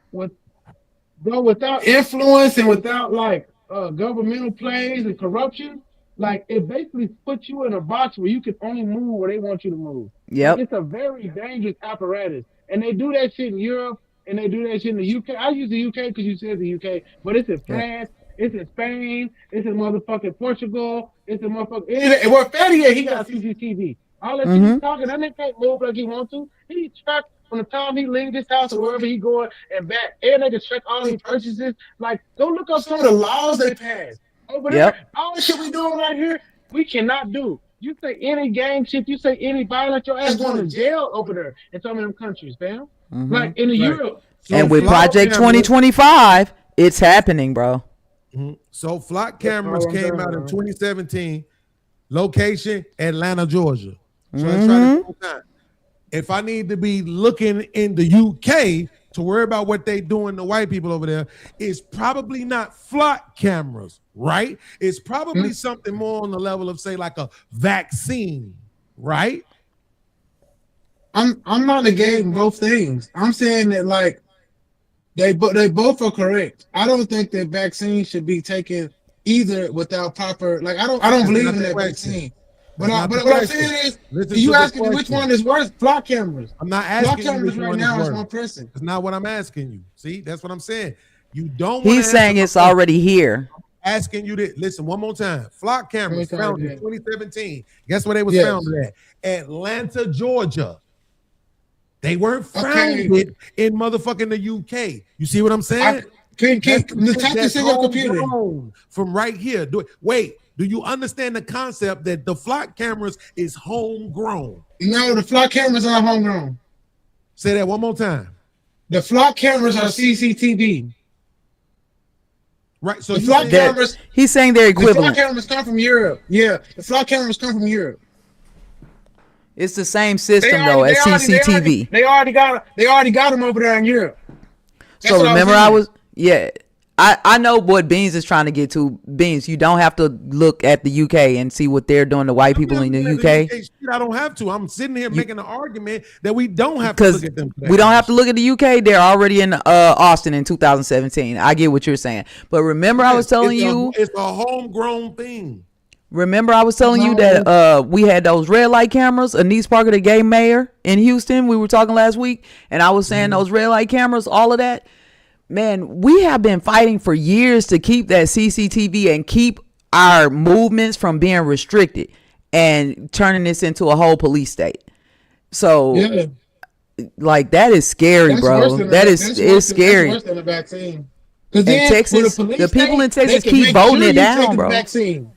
without influence and without like governmental plays and corruption, like it basically puts you in a box where you can only move where they want you to move. Yep. Like, it's a very dangerous apparatus, and they do that shit in Europe, and they do that shit in the UK. I use the UK because you said the UK, but it's in France, it's in Spain, it's in motherfucking Portugal, it's in motherfucking. Where Fatty at, he got CCTV. All that shit he's talking, that nigga can't move like he wants to. He tracked from the time he leaves this house or wherever he going and back, and they can check all his purchases. Like, go look up some of the laws they passed over there. All the shit we doing right here, we cannot do. You say any gang shit, you say any violence, your ass going to jail over there in some of them countries, fam. Like in Europe. And with Project 2025, it's happening, bro. So flock cameras came out in 2017. Location, Atlanta, Georgia. So let's try this whole time. If I need to be looking in the UK to worry about what they doing to white people over there, it's probably not flock cameras, right? It's probably something more on the level of, say, like a vaccine, right? I'm not negating both things. I'm saying that like they both are correct. I don't think that vaccine should be taken either without proper. Like I don't believe in that vaccine. That's not the what I'm question. saying is, Listen you to the asking me which question. one is worse? Flock cameras. I'm not Flock asking you cameras which right one now is is worse. more pressing. That's not what I'm asking you. See, that's what I'm saying. You don't want He's saying it's already here. asking you to listen one more time. Flock cameras Okay, found in okay. 2017. Guess where they was Yes. found at? Atlanta, Georgia. They weren't Okay. founded in motherfucking the UK. You see what I'm saying? Can That's the type this in your computer? homegrown from right here. Wait, do you understand the concept that the flock cameras is homegrown? No, the flock cameras are homegrown. Say that one more time. The flock cameras are CCTV. Right. So The you flock saying cameras. He's saying they're The flock equivalent. cameras come from Europe. Yeah, the flock cameras come from Europe. It's the same system though as CCTV. They already got them over there in Europe. That's So what remember, saying. I know what Beans is trying to get to. Beans, you don't have to look at the UK and see what they're doing to white people in the UK. Shit, I don't have to. I'm sitting here making an argument that we don't have to look at them. We don't have to look at the UK. They're already in Austin in 2017. I get what you're saying, but remember, I was telling you it's a homegrown thing. Remember, I was telling you that we had those red light cameras. Anise Parker, the gay mayor in Houston, we were talking last week, and I was saying those red light cameras, all of that. Man, we have been fighting for years to keep that CCTV and keep our movements from being restricted and turning this into a whole police state. So, like, that is scary, bro. It's scary. That's worse than the vaccine. And Texas, the people in Texas keep voting it down, bro. Vaccine.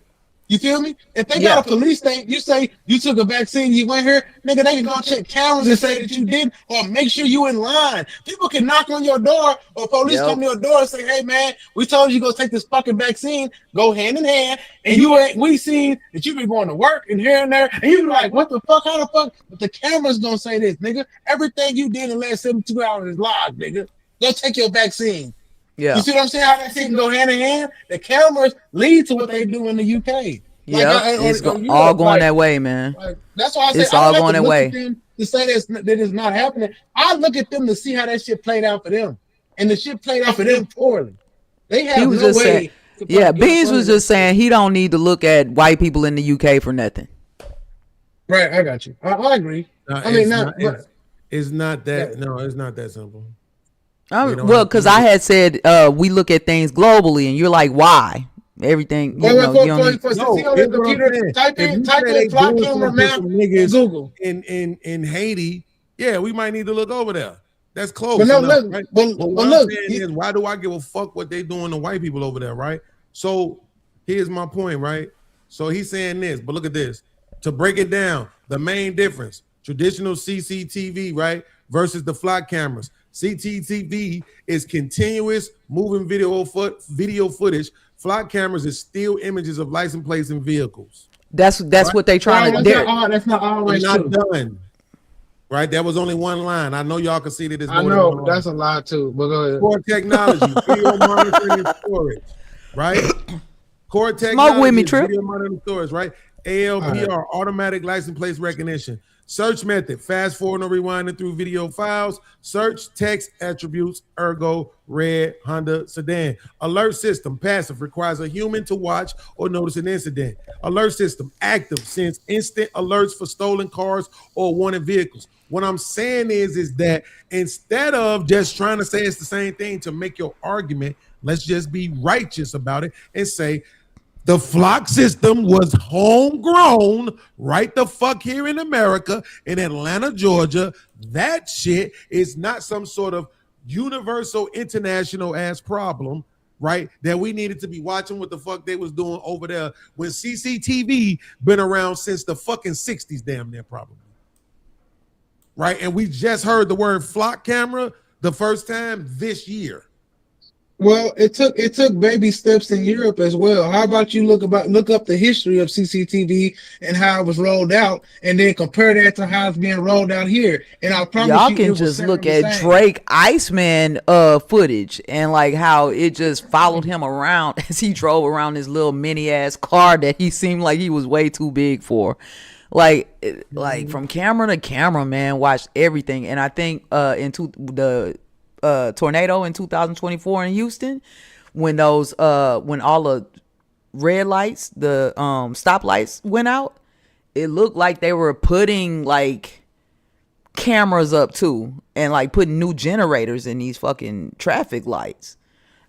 You feel me? If they got a police thing, you say you took a vaccine, you went here, nigga, they can go check cameras and say that you did, or make sure you in line. People can knock on your door, or police come to your door and say, "Hey, man, we told you to go take this fucking vaccine. Go hand in hand." And we seen that you been going to work and here and there, and you be like, "What the fuck? How the fuck?" But the cameras gonna say this, nigga. Everything you did in the last 72 hours is logged, nigga. Go take your vaccine. Yeah. You see what I'm saying? How that shit can go hand in hand? The cameras lead to what they do in the UK. Yeah, it's all going that way, man. That's why I say it's I all don't going have that to way. look at them to say that it's not happening. I look at them to see how that shit played out for them, and the shit played out for them poorly. They have He was no just way. saying, yeah, Beans was just saying he don't need to look at white people in the UK for nothing. Right, I got you. I agree. No, I mean, it's not that. No, it's not that simple. Well, because I had said we look at things globally, and you're like, why? Everything, you know, you don't need. Type in flock camera map Google in Haiti. Yeah, we might need to look over there. That's close. But no, enough, look, right? but what look, I'm saying is, why do I give a fuck what they doing to white people over there, right? So here's my point, right? So he's saying this, but look at this. To break it down, the main difference: traditional CCTV, right, versus the flock cameras. CCTV is continuous moving video footage. Flock cameras is still images of license plates and vehicles. That's what they trying to do. That's not always true. Done. Right, that was only one line. I know y'all can see that. I know that's a lie too. But go ahead. Core technology, video monitoring and storage, right? Core technology, Smoke with me, Trip. Video monitoring and storage, right? ALPR, automatic license plate recognition. Search method, fast forwarding or rewinding through video files. Search text attributes, ergo, red, Honda, sedan. Alert system, passive, requires a human to watch or notice an incident. Alert system, active, sends instant alerts for stolen cars or wanted vehicles. What I'm saying is that instead of just trying to say it's the same thing to make your argument, let's just be righteous about it and say, the flock system was homegrown right the fuck here in America, in Atlanta, Georgia. That shit is not some sort of universal, international ass problem, right? That we needed to be watching what the fuck they was doing over there when CCTV been around since the fucking 60s, damn near probably. Right? And we just heard the word flock camera the first time this year. Well, it took baby steps in Europe as well. How about you look up the history of CCTV and how it was rolled out, and then compare that to how it's being rolled out here. And I promise y'all you, can just look at Drake Iceman footage and like how it just followed him around as he drove around this little mini ass car that he seemed like he was way too big for. Like from camera to camera, man, watched everything. And I think the tornado in 2024 in Houston, when all the red lights, the stop lights went out, it looked like they were putting like cameras up too, and like putting new generators in these fucking traffic lights.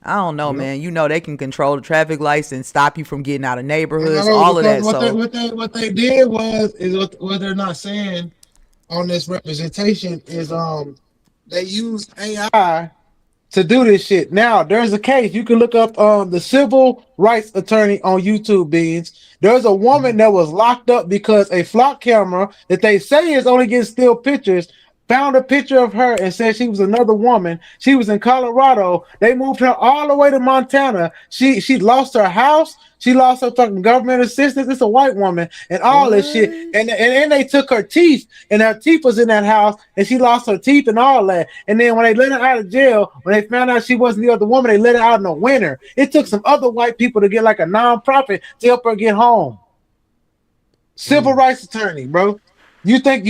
I don't know, man. You know they can control the traffic lights and stop you from getting out of neighborhoods, all of that. What they did what they're not saying on this representation is they used AI to do this shit. Now there's a case you can look up the civil rights attorney on YouTube. Beans. There's a woman that was locked up because a flock camera that they say is only getting still pictures found a picture of her and said she was another woman. She was in Colorado. They moved her all the way to Montana. She lost her house. She lost her fucking government assistance. It's a white woman and all this shit. And they took her teeth, and her teeth was in that house, and she lost her teeth and all that. And then when they let her out of jail, when they found out she wasn't the other woman, they let her out in the winter. It took some other white people to get like a nonprofit to help her get home. Civil rights attorney, bro. You think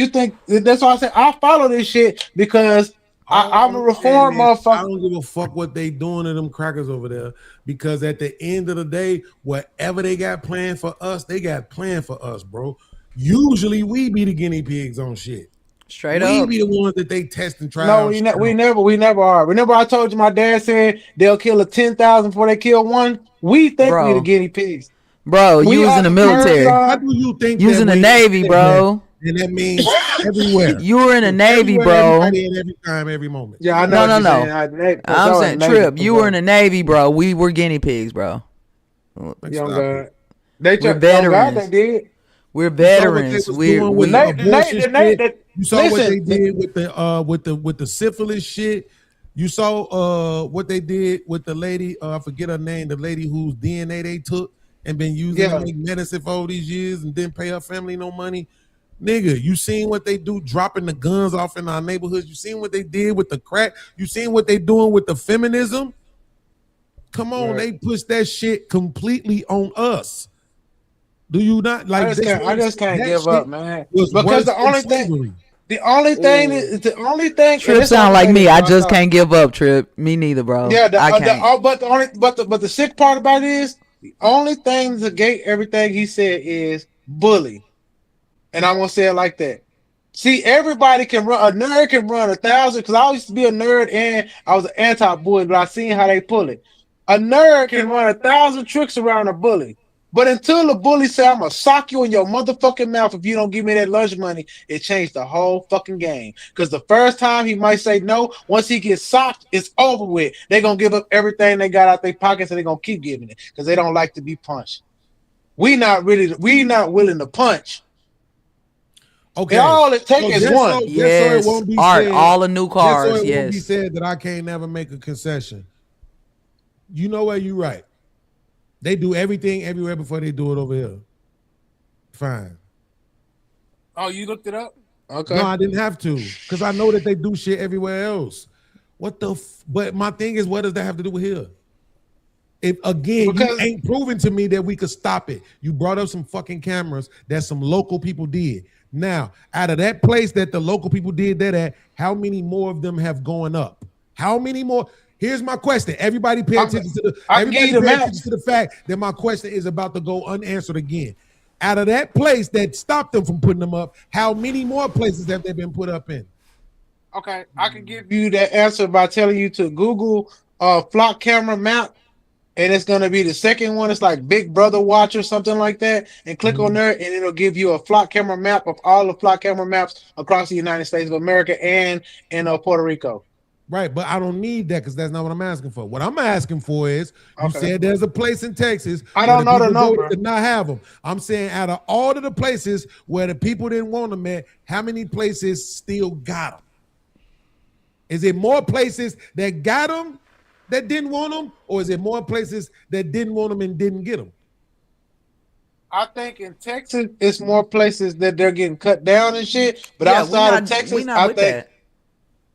that's why I said I follow this shit because I'm a reform motherfucker. I don't give a fuck what they doing to them crackers over there, because at the end of the day, whatever they got planned for us, they got planned for us, bro. Usually we be the guinea pigs on shit. Straight we up. be the ones that they test and try. No, we never are. Remember I told you my dad said they'll kill 10,000 before they kill one? We think we the guinea pigs. Bro, you was in the military. How do you think you was in the Navy, bro? And that means everywhere. You were in the Navy, bro. Every time, every moment. Yeah, I know. No. I'm saying, Trip, you were in the Navy, bro. We were guinea pigs, bro. Young God. We're veterans. They did. We're veterans. You saw what they did with the syphilis shit. You saw what they did with the lady. I forget her name. The lady whose DNA they took and been using to make medicine for all these years and didn't pay her family no money. Nigga, you seen what they do dropping the guns off in our neighborhoods? You seen what they did with the crack? You seen what they doing with the feminism? Come on, they push that shit completely on us. Do you not like? I just can't give up, man. Because the only thing. Trip sound like me. I just can't give up, Trip. Me neither, bro. Yeah, I can't. but the sick part about it is the only thing to gate everything he said is bully, and I won't say it like that. See, everybody can run. A nerd can run 1,000. Because I used to be a nerd and I was an anti-bully, but I seen how they pull it. A nerd can run 1,000 tricks around a bully. But until the bully say, I'm going to sock you in your motherfucking mouth if you don't give me that lunch money, it changed the whole fucking game. Because the first time he might say no, once he gets socked, it's over with. They're going to give up everything they got out their pockets and they're going to keep giving it because they don't like to be punched. We not willing to punch. Okay. And all it takes is one. Yes. So Art, all the new cars. So it yes. won't be said that I can't never make a concession. You know what? You're right. They do everything everywhere before they do it over here. Fine. Oh, you looked it up? Okay. No, I didn't have to because I know that they do shit everywhere else. But my thing is, what does that have to do with here? If again, you ain't proven to me that we could stop it. You brought up some fucking cameras that some local people did. Now, out of that place that the local people did that at, how many more of them have gone up? How many more? Here's my question. Everybody pay attention to the fact that my question is about to go unanswered again. Out of that place that stopped them from putting them up, how many more places have they been put up in? Okay, I can give you that answer by telling you to Google flock camera map, and it's gonna be the second one. It's like Big Brother Watch or something like that, and click on there, and it'll give you a flock camera map of all the flock camera maps across the United States of America and in Puerto Rico. Right, but I don't need that because that's not what I'm asking for. What I'm asking for is, you said there's a place in Texas. I don't know the number. Did not have them. I'm saying out of all of the places where the people didn't want them at, how many places still got them? Is it more places that got them that didn't want them, or is it more places that didn't want them and didn't get them? I think in Texas, it's more places that they're getting cut down and shit. But outside of Texas, I think. That.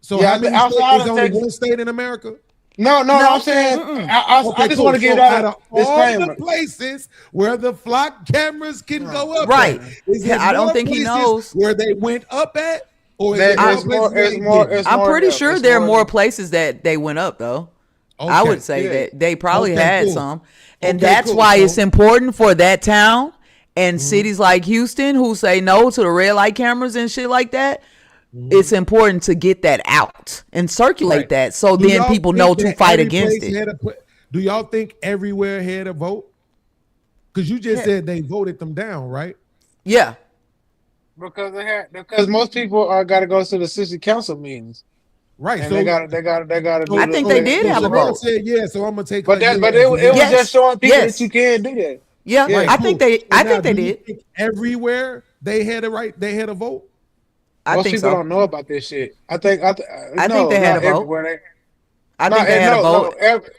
So how many states, is only one state in America? No, I'm saying I just want to get out of all the places where the flock cameras can go up. Right. I don't think he knows where they went up at. Or I'm pretty sure there are more places that they went up though. Okay. I would say that they probably had some. And that's why it's important for that town And cities like Houston who say no to the red light cameras and shit like that, it's important to get that out and circulate that so Do then y'all people think know to that fight every against place it. had do y'all think everywhere had a vote? Because you just said they voted them down, right? Yeah. Because most people are got to go to the city council meetings, right? And so they got to. I think they did have a vote. Said, yeah, so I'm gonna take. But it was just showing people that you can do that. Yeah, Right, I cool. think they. So I now, think they do you did. think everywhere they had a right. They had a vote. Most people don't know about this shit. I think I think they had a vote. I think they had a vote.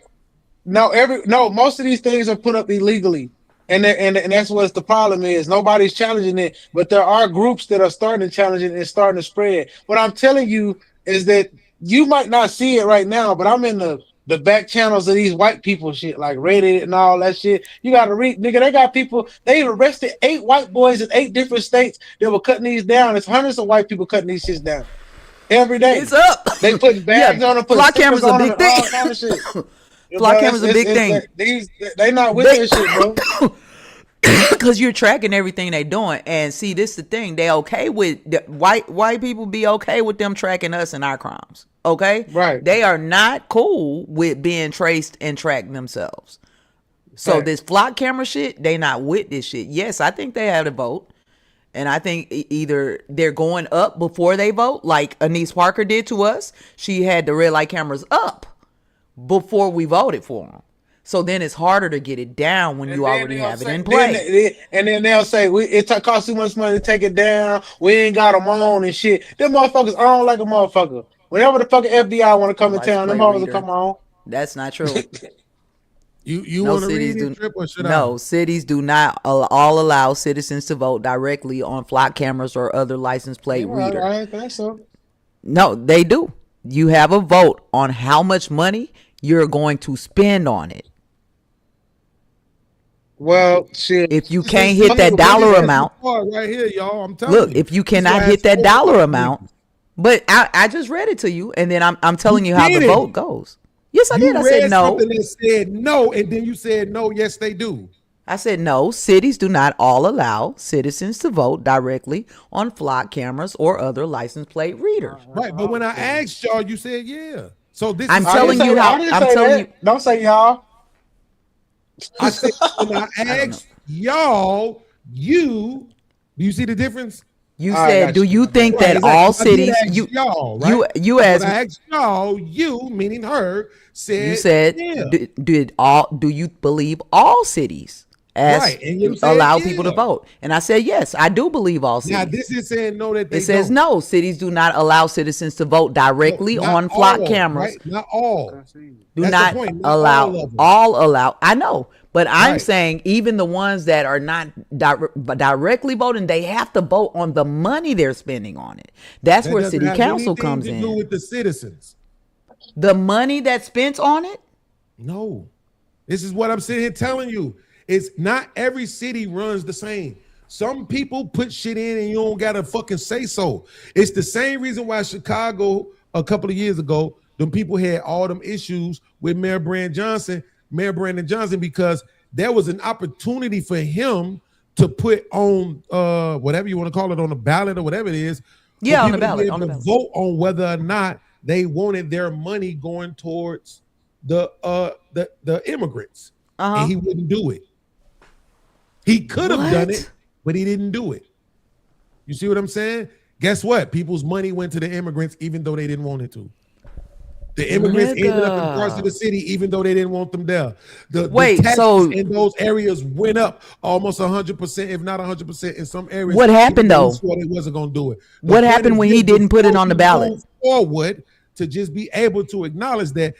No, most of these things are put up illegally. And that's what the problem is. Nobody's challenging it, but there are groups that are starting to challenge it and starting to spread. What I'm telling you is that you might not see it right now, but I'm in the back channels of these white people shit, like Reddit and all that shit. You gotta read, nigga. They got people. They arrested 8 white boys in 8 different states that were cutting these down. It's hundreds of white people cutting these shits down every day. It's up. They putting bags on them. Putting Flock cameras stickers a on big them, and thing. all kind of shit. Flock cameras a big thing. They not with that shit, bro. Because you're tracking everything they doing, and see, this is the thing. They okay with white people be okay with them tracking us and our crimes. Okay, right? They are not cool with being traced and tracked themselves. So Right. this flock camera shit, they not with this shit. Yes, I think they had a vote, and I think either they're going up before they vote, like Anise Parker did to us. She had the red light cameras up before we voted for them. So then it's harder to get it down when you already have it in place. And then they'll say it costs too much money to take it down. We ain't got them on and shit. Them motherfuckers on like a motherfucker. Whenever the fucking FBI want to come in town, them motherfuckers will come on. That's not true. You No want to cities read do. it, Trip, or should No, cities do not all allow citizens to vote directly on flock cameras or other license plate readers. I think so. No, they do. You have a vote on how much money you're going to spend on it. Well, shit. If you can't hit that dollar amount, right here, y'all. I'm telling look, you. if you This cannot why hit it's that so dollar fucking amount, but I just read it to you, and then I'm telling you how did the it. vote goes. Yes, I You did. I read said no. something that said no, and then you said no. Yes, they do. I said no. Cities do not all allow citizens to vote directly on flock cameras or other license plate readers. Right, but when I asked y'all, you said yeah. So this I'm is telling you how. I'm telling you. Don't say y'all. I said when I asked y'all, do you see the difference? You said, do you think that all cities? You y'all, right? you When asked. I asked y'all, you meaning her said. You said, yeah. do you believe all cities Right, and you said allow people to yeah. vote? And I said, yes, I do believe all cities. Now this is saying no that they It says don't. no, cities do not allow citizens to vote directly Not on flock all, cameras. right? Not all. Do That's not the point, allow all of them. all allow. I know, but I'm Right. saying even the ones that are not directly voting, they have to vote on the money they're spending on it. That's That where doesn't city have council anything comes to do in. with the citizens. The money that's spent on it. No, this is what I'm sitting here telling you. It's not every city runs the same. Some people put shit in and you don't gotta fucking say so. It's the same reason why Chicago a couple of years ago, them people had all them issues with Mayor Brandon Johnson, because there was an opportunity for him to put on whatever you want to call it, on the ballot or whatever it is. for Yeah, on the people to be ballot, able on the to ballot. vote on whether or not they wanted their money going towards the immigrants. And he wouldn't do it. He could have done it, but he didn't do it. You see what I'm saying? Guess what? People's money went to the immigrants even though they didn't want it to. The immigrants ended up in parts of the city even though they didn't want them there. The taxes in those areas went up almost 100%, if not 100% in some areas. What happened, even though though? he swore they wasn't going to do it. The What point happened is when this, he didn't put it on the before ballot? you move forward, to just be able to acknowledge that,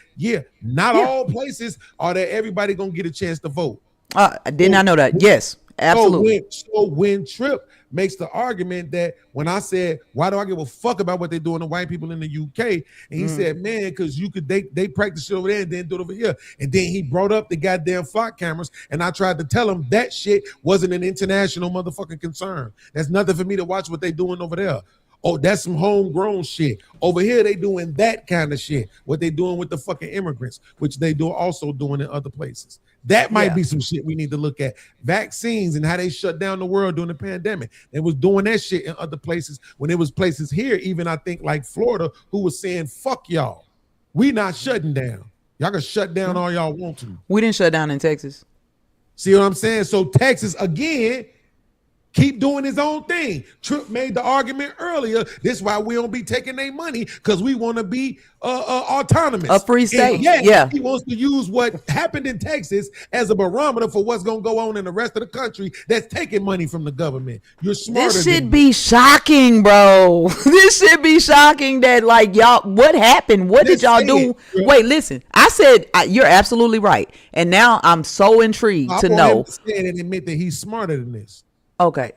not all places are that everybody going to get a chance to vote. I did not know that. Yes, absolutely. So when Trip makes the argument that when I said, why do I give a fuck about what they're doing to white people in the UK? And he said, man, because they practice it over there and then do it over here. And then he brought up the goddamn flock cameras, and I tried to tell him that shit wasn't an international motherfucking concern. There's nothing for me to watch what they doing over there. Oh, that's some homegrown shit. Over here, they doing that kind of shit. What they doing with the fucking immigrants, which they do also doing in other places. That might be some shit we need to look at. Vaccines and how they shut down the world during the pandemic. They was doing that shit in other places when it was places here, even I think like Florida, who was saying, fuck y'all. We not shutting down. Y'all can shut down all y'all want to. We didn't shut down in Texas. See what I'm saying? So Texas, again, keep doing his own thing. Trump made the argument earlier. This is why we don't be taking their money, because we want to be autonomous. A free state. And yeah. He wants to use what happened in Texas as a barometer for what's going to go on in the rest of the country that's taking money from the government. You're smarter This than should be shocking, bro. This should be shocking that, like, y'all, what happened? What did y'all do? Wait, listen. I said, you're absolutely right. And now I'm so intrigued to know. Stand and admit that he's smarter than this. Okay.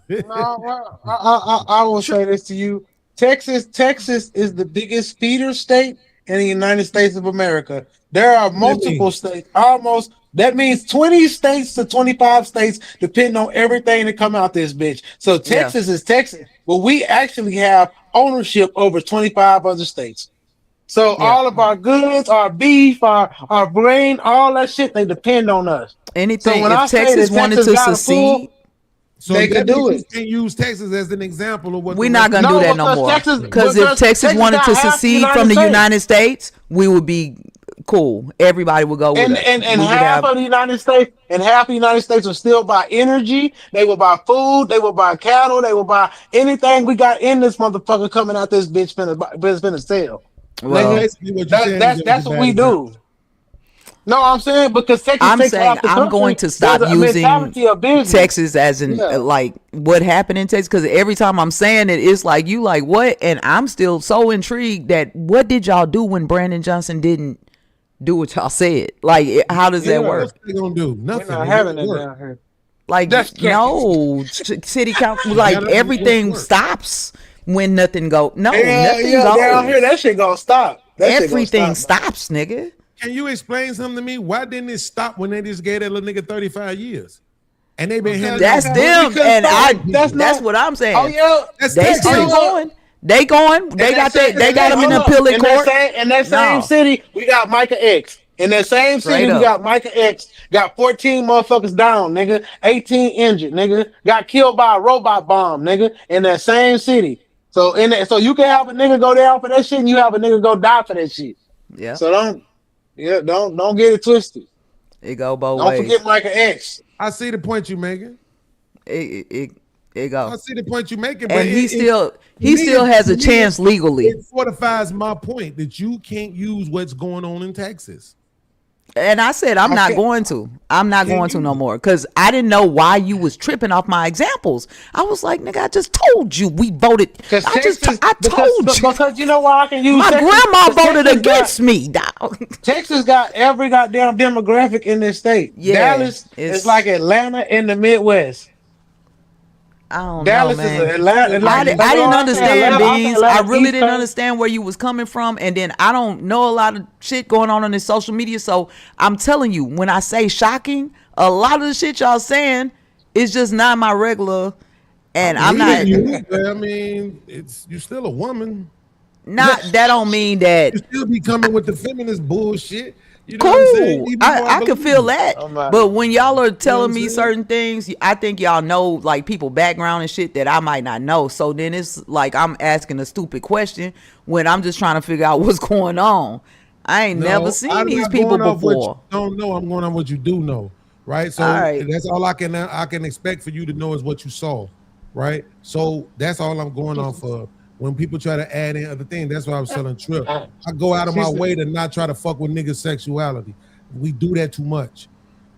I will say this to you. Texas is the biggest feeder state in the United States of America. There are multiple states, almost. That means 20 states to 25 states, depending on everything that come out this bitch. So Texas is Texas. Well, we actually have ownership over 25 other states. So all of our goods, our beef, our grain, all that shit, they depend on us. Anything, so if Texas wanted to secede, so they could do it. And use Texas as an example of what we're not gonna do that no more. Because if Texas wanted to secede from the United States, we would be cool. Everybody would go with us. And half of the United States, will still buy energy. They will buy food. They will buy cattle. They will buy anything we got in this motherfucker coming out this bitch finna sell. Well, that's what we do. No, I'm saying because Texas. I'm saying I'm going to stop using Texas as in like what happened in Texas, because every time I'm saying it, it's like you like what, and I'm still so intrigued that what did y'all do when Brandon Johnson didn't do what y'all said? Like, how does that work? What they gonna do? Nothing. We're not having it down here. Like, no, city council, like everything stops when nothing go. No, nothing goes down here. That shit gonna stop. Everything stops, nigga. Can you explain something to me? Why didn't it stop when they just gave that little nigga 35 years? And they been handing that's them, and that's what I'm saying. Oh yeah, they still going. They going. They got them in the appellate court. In that same city, we got Micah X. In that same city, we got Micah X. Got 14 motherfuckers down, nigga. 18 injured, nigga. Got killed by a robot bomb, nigga. In that same city. So you can have a nigga go down for that shit, and you have a nigga go die for that shit. Yeah. So don't get it twisted. It go both ways. Don't forget Micah X. I see the point you making. It go. I see the point you making, but he still has a chance legally. It fortifies my point that you can't use what's going on in Texas. And I said I'm not going to no more, because I didn't know why you was tripping off my examples. I was like, nigga, I just told you we voted. I told you because you know why I can use my Texas, grandma voted against me, dog. Texas got every goddamn demographic in this state. Yeah, Dallas is like Atlanta in the Midwest. I don't Dallas know, man. is Atlanta. I didn't understand, Beans. I really didn't understand where you was coming from, and then I don't know a lot of shit going on this social media. So I'm telling you, when I say shocking, a lot of the shit y'all saying is just not my regular. And I'm not. I mean, you're still a woman. That don't mean that you still be coming with the feminist bullshit. You know cool. what I'm saying? I can feel that. But when y'all are telling me certain things, I think y'all know like people background and shit that I might not know. So then it's like I'm asking a stupid question when I'm just trying to figure out what's going on. I ain't never seen these people before. Don't know. I'm going on what you do know, right? So that's all I can expect for you to know is what you saw, right? So that's all I'm going on for. When people try to add in other things, that's why I was telling Trip. I go out of my way to not try to fuck with niggas' sexuality. We do that too much.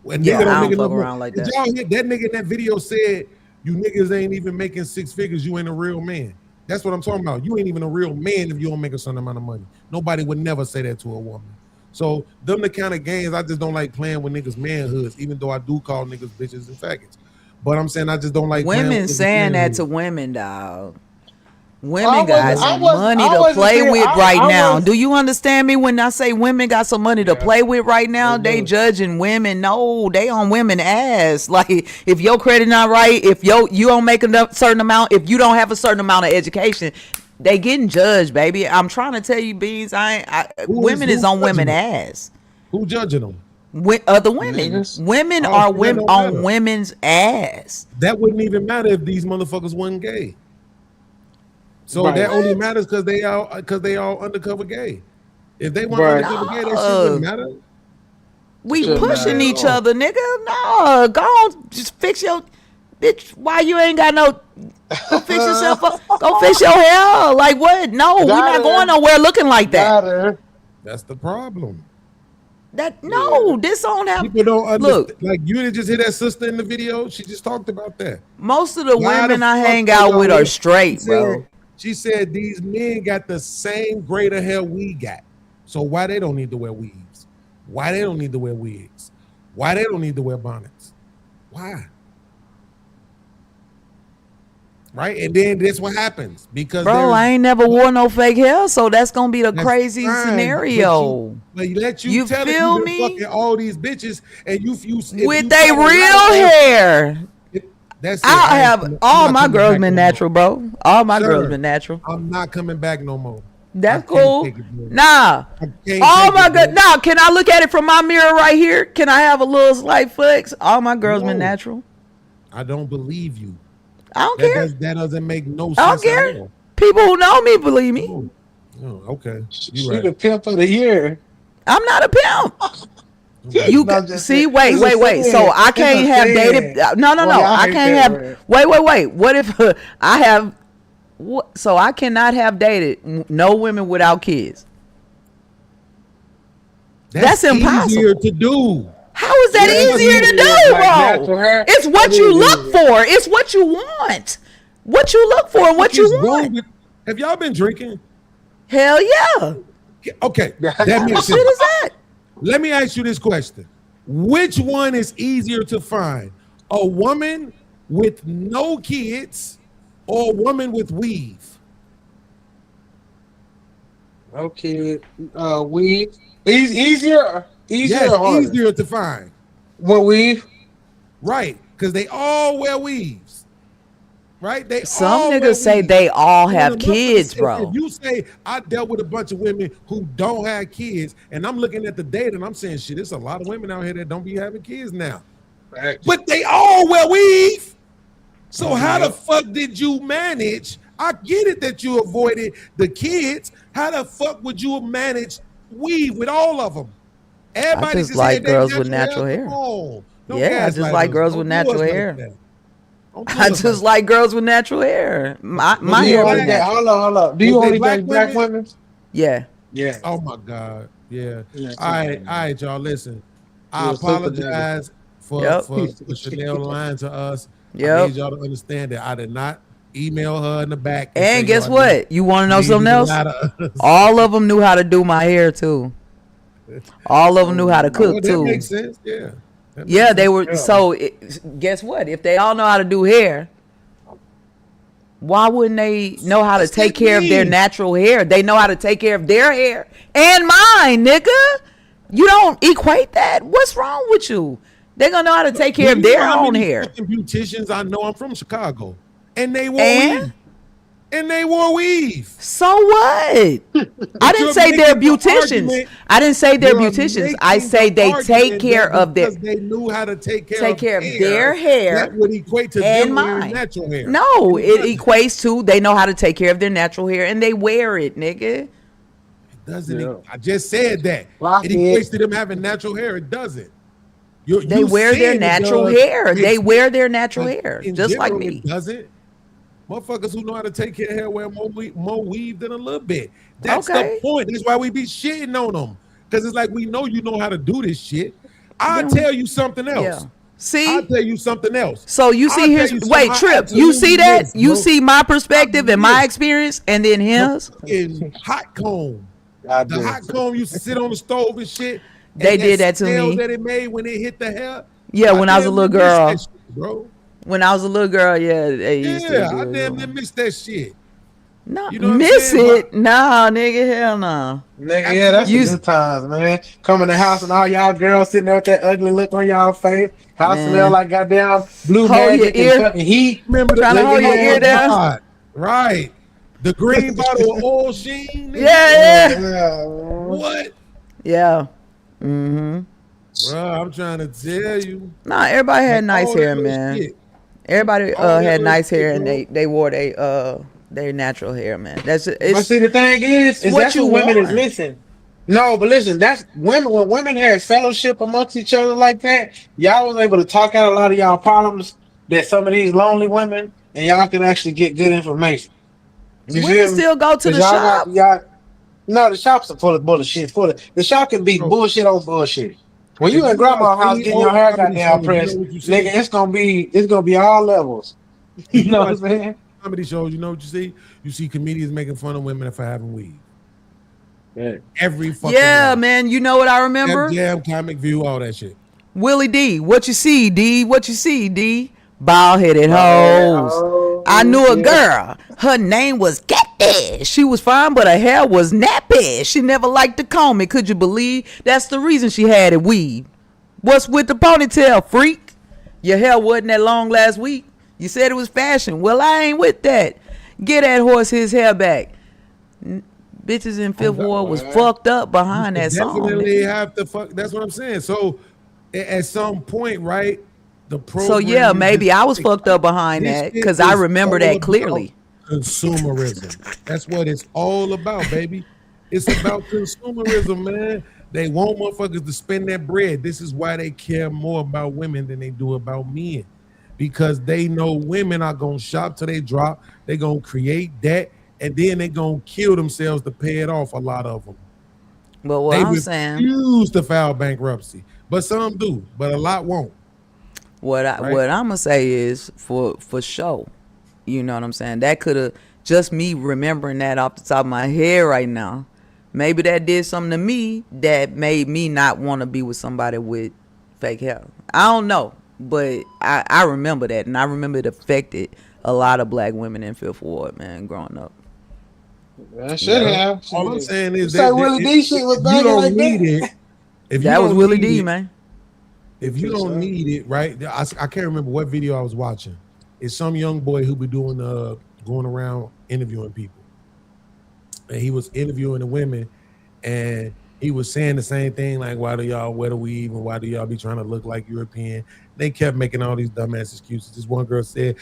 And I don't fuck around like that. That nigga in that video said, you niggas ain't even making six figures, you ain't a real man. That's what I'm talking about. You ain't even a real man if you don't make a certain amount of money. Nobody would never say that to a woman. So them the kind of games I just don't like playing with niggas' manhoods, even though I do call niggas bitches and faggots. But I'm saying I just don't like women saying that to women, dog. Women got some money to play with right now. Do you understand me when I say women got some money to play with right now? They judging women. No, they on women ass. Like if your credit not right, if you don't make a certain amount, if you don't have a certain amount of education, they getting judged, baby. I'm trying to tell you, Beans. Women is on women ass. Who judging them? Other women. Women are women on women's ass. That wouldn't even matter if these motherfuckers wasn't gay. So that only matters because they all undercover gay. If they weren't undercover gay, that shit wouldn't matter. We pushing each other, nigga. No, go on, just fix your bitch. Why you ain't got no? Go fix yourself up. Go fix your hair. Like what? No, we're not going nowhere looking like that. That's the problem. This don't have. People don't understand. Look, like you didn't just hear that sister in the video. She just talked about that. Most of the women I hang out with are straight, bro. She said these men got the same grade of hair we got. So why they don't need to wear weaves? Why they don't need to wear wigs? Why they don't need to wear bonnets? Why? Right? And then that's what happens. Because bro, I ain't never wore no fake hair, so that's gonna be the crazy scenario. But you feel me? Fucking all these bitches and you with they real hair. That's I have all my girls been natural, bro. All my girls been natural. I'm not coming back no more. That's cool. Nah. Oh my god. Nah, can I look at it from my mirror right here? Can I have a little slight flex? All my girls been natural. I don't believe you. I don't care. That doesn't make no sense. I don't care. People who know me believe me. Oh, okay. You the pimp of the year. I'm not a pimp. You see, wait. So I can't have dated. No. I can't have. Wait. What if I have? So I cannot have dated no women without kids. That's impossible. Easier to do. How is that easier to do, bro? It's what you look for. It's what you want. What you look for and what you want. Have y'all been drinking? Hell yeah. Okay, that makes What sense. shit is that? Let me ask you this question. Which one is easier to find? A woman with no kids or a woman with weave? No kid. Weave. Easier. Yes, or harder? easier to find. What weave? Right, because they all wear weaves. Right? Some niggas say they all have kids, bro. If you say I dealt with a bunch of women who don't have kids, and I'm looking at the data and I'm saying, shit, there's a lot of women out here that don't be having kids now. But they all wear weave. So how the fuck did you manage? I get it that you avoided the kids. How the fuck would you manage weave with all of them? I just like girls with natural hair. Yeah, I just like girls with natural hair. I just like girls with natural hair. My hair was natural. Hold on. Do you only date black women? Yeah. Yeah. Oh my God. Yeah. All right, y'all. Listen. I apologize for Chanel lying to us. I need y'all to understand that I did not email her in the back. And guess what? You want to know something else? All of them knew how to do my hair too. All of them knew how to cook too. That makes sense. Yeah. Yeah, they were. So guess what? If they all know how to do hair, why wouldn't they know how to take care of their natural hair? They know how to take care of their hair and mine, nigga. You don't equate that. What's wrong with you? They're gonna know how to take care of their own hair. Beauticians, I know. I'm from Chicago, and they wore weave. And they wore weave. So what? I didn't say they're beauticians. I didn't say they're beauticians. I say they take care of their. They knew how to take care of their hair. That would equate to and them mine. wearing natural hair. No, it equates to they know how to take care of their natural hair and they wear it, nigga. It doesn't. I just said that. It equates to them having natural hair. It doesn't. They wear their natural hair. They wear their natural hair, just like me. It doesn't. Motherfuckers who know how to take care of hair wear more weave than a little bit. That's the point. That's why we be shitting on them. Because it's like we know you know how to do this shit. I'll tell you something else. Yeah. See? I'll tell you something else. So you see his wait, Trip, you see that? You see my perspective and my experience and then his? Hot comb. The hot comb used to sit on the stove and shit. They did that to me. That it made when it hit the hair. Yeah, when I was a little girl. Bro. When I was a little girl, they used to do I damn near missed that shit. No, You know what I'm miss saying? it? Nah, nigga, hell no. Nigga, yeah, that's the good times, man. Come in the house and all y'all girls sitting there with that ugly look on y'all face. House Man. smell like goddamn blue Hold your magic and ear. fucking heat. Remember Trying to hold your Nigga, ear down. God, right? The green bottle of oil sheen. nigga. Yeah. What? Yeah. Mm-hmm. Bro, I'm trying to tell you. Nah, everybody had Like, nice all that hair, little man. shit. Everybody All that had little nice shit, hair, and bro. they wore their natural hair, man. That's But it's see, the thing is what that's you what women is want. missing. No, but listen, that's women. When women had fellowship amongst each other like that, y'all was able to talk out a lot of y'all problems that some of these lonely women, and y'all can actually get good information. You Women feel me? still go to 'Cause the y'all shop. got y'all. No, the shops are full of bullshit. The shop can be bullshit on bullshit. When you If at you watch grandma's house any getting your old hair comedy goddamn shows, you pressed, know what you see? nigga, it's gonna be all levels. If You know what I'm watch saying? comedy shows, you know what you see? You see comedians making fun of women for having weave. Yeah. Every fucking Yeah, one. man. You know what I remember? Def Jam, Comic View, all that shit. Willie D. What you see, D? What you see, D? Bald-headed Bald-headed hoes. I knew a girl. Her name was Kathy. She was fine, but her hair was nappy. She never liked to comb it. Could you believe? That's the reason she had it weave. What's with the ponytail, freak? Your hair wasn't that long last week. You said it was fashion. Well, I ain't with that. Get that horse his hair back. Bitches in Fifth Ward was fucked up behind that song. Definitely nigga. have to fuck. That's what I'm saying. So at some point, right? The program. So yeah, is maybe just I was like, fucked up behind this that shit because I is remember all that about clearly. Consumerism. That's what it's all about, baby. It's about consumerism, man. They want motherfuckers to spend their bread. This is why they care more about women than they do about men. Because they know women are gonna shop till they drop, they gonna create debt, and then they gonna kill themselves to pay it off, a lot of them. But what They I'm saying, refuse to file bankruptcy. But some do, but a lot won't. what Right. I'm gonna say is for sure. You know what I'm saying? That could have just me remembering that off the top of my head right now. Maybe that did something to me that made me not want to be with somebody with fake hair. I don't know, but I remember that, and I remember it affected a lot of black women in Fifth Ward, man, growing up. That should have. All I'm saying is Say Willie D shit was if you banging don't like need that. it, if That you was don't Willie need D, it, man. if you don't need it, right? I can't remember what video I was watching. It's some young boy who be doing going around interviewing people, and he was interviewing the women, and he was saying the same thing, like, why do y'all wear the weave and why do y'all be trying to look like European? They kept making all these dumbass excuses. This one girl said,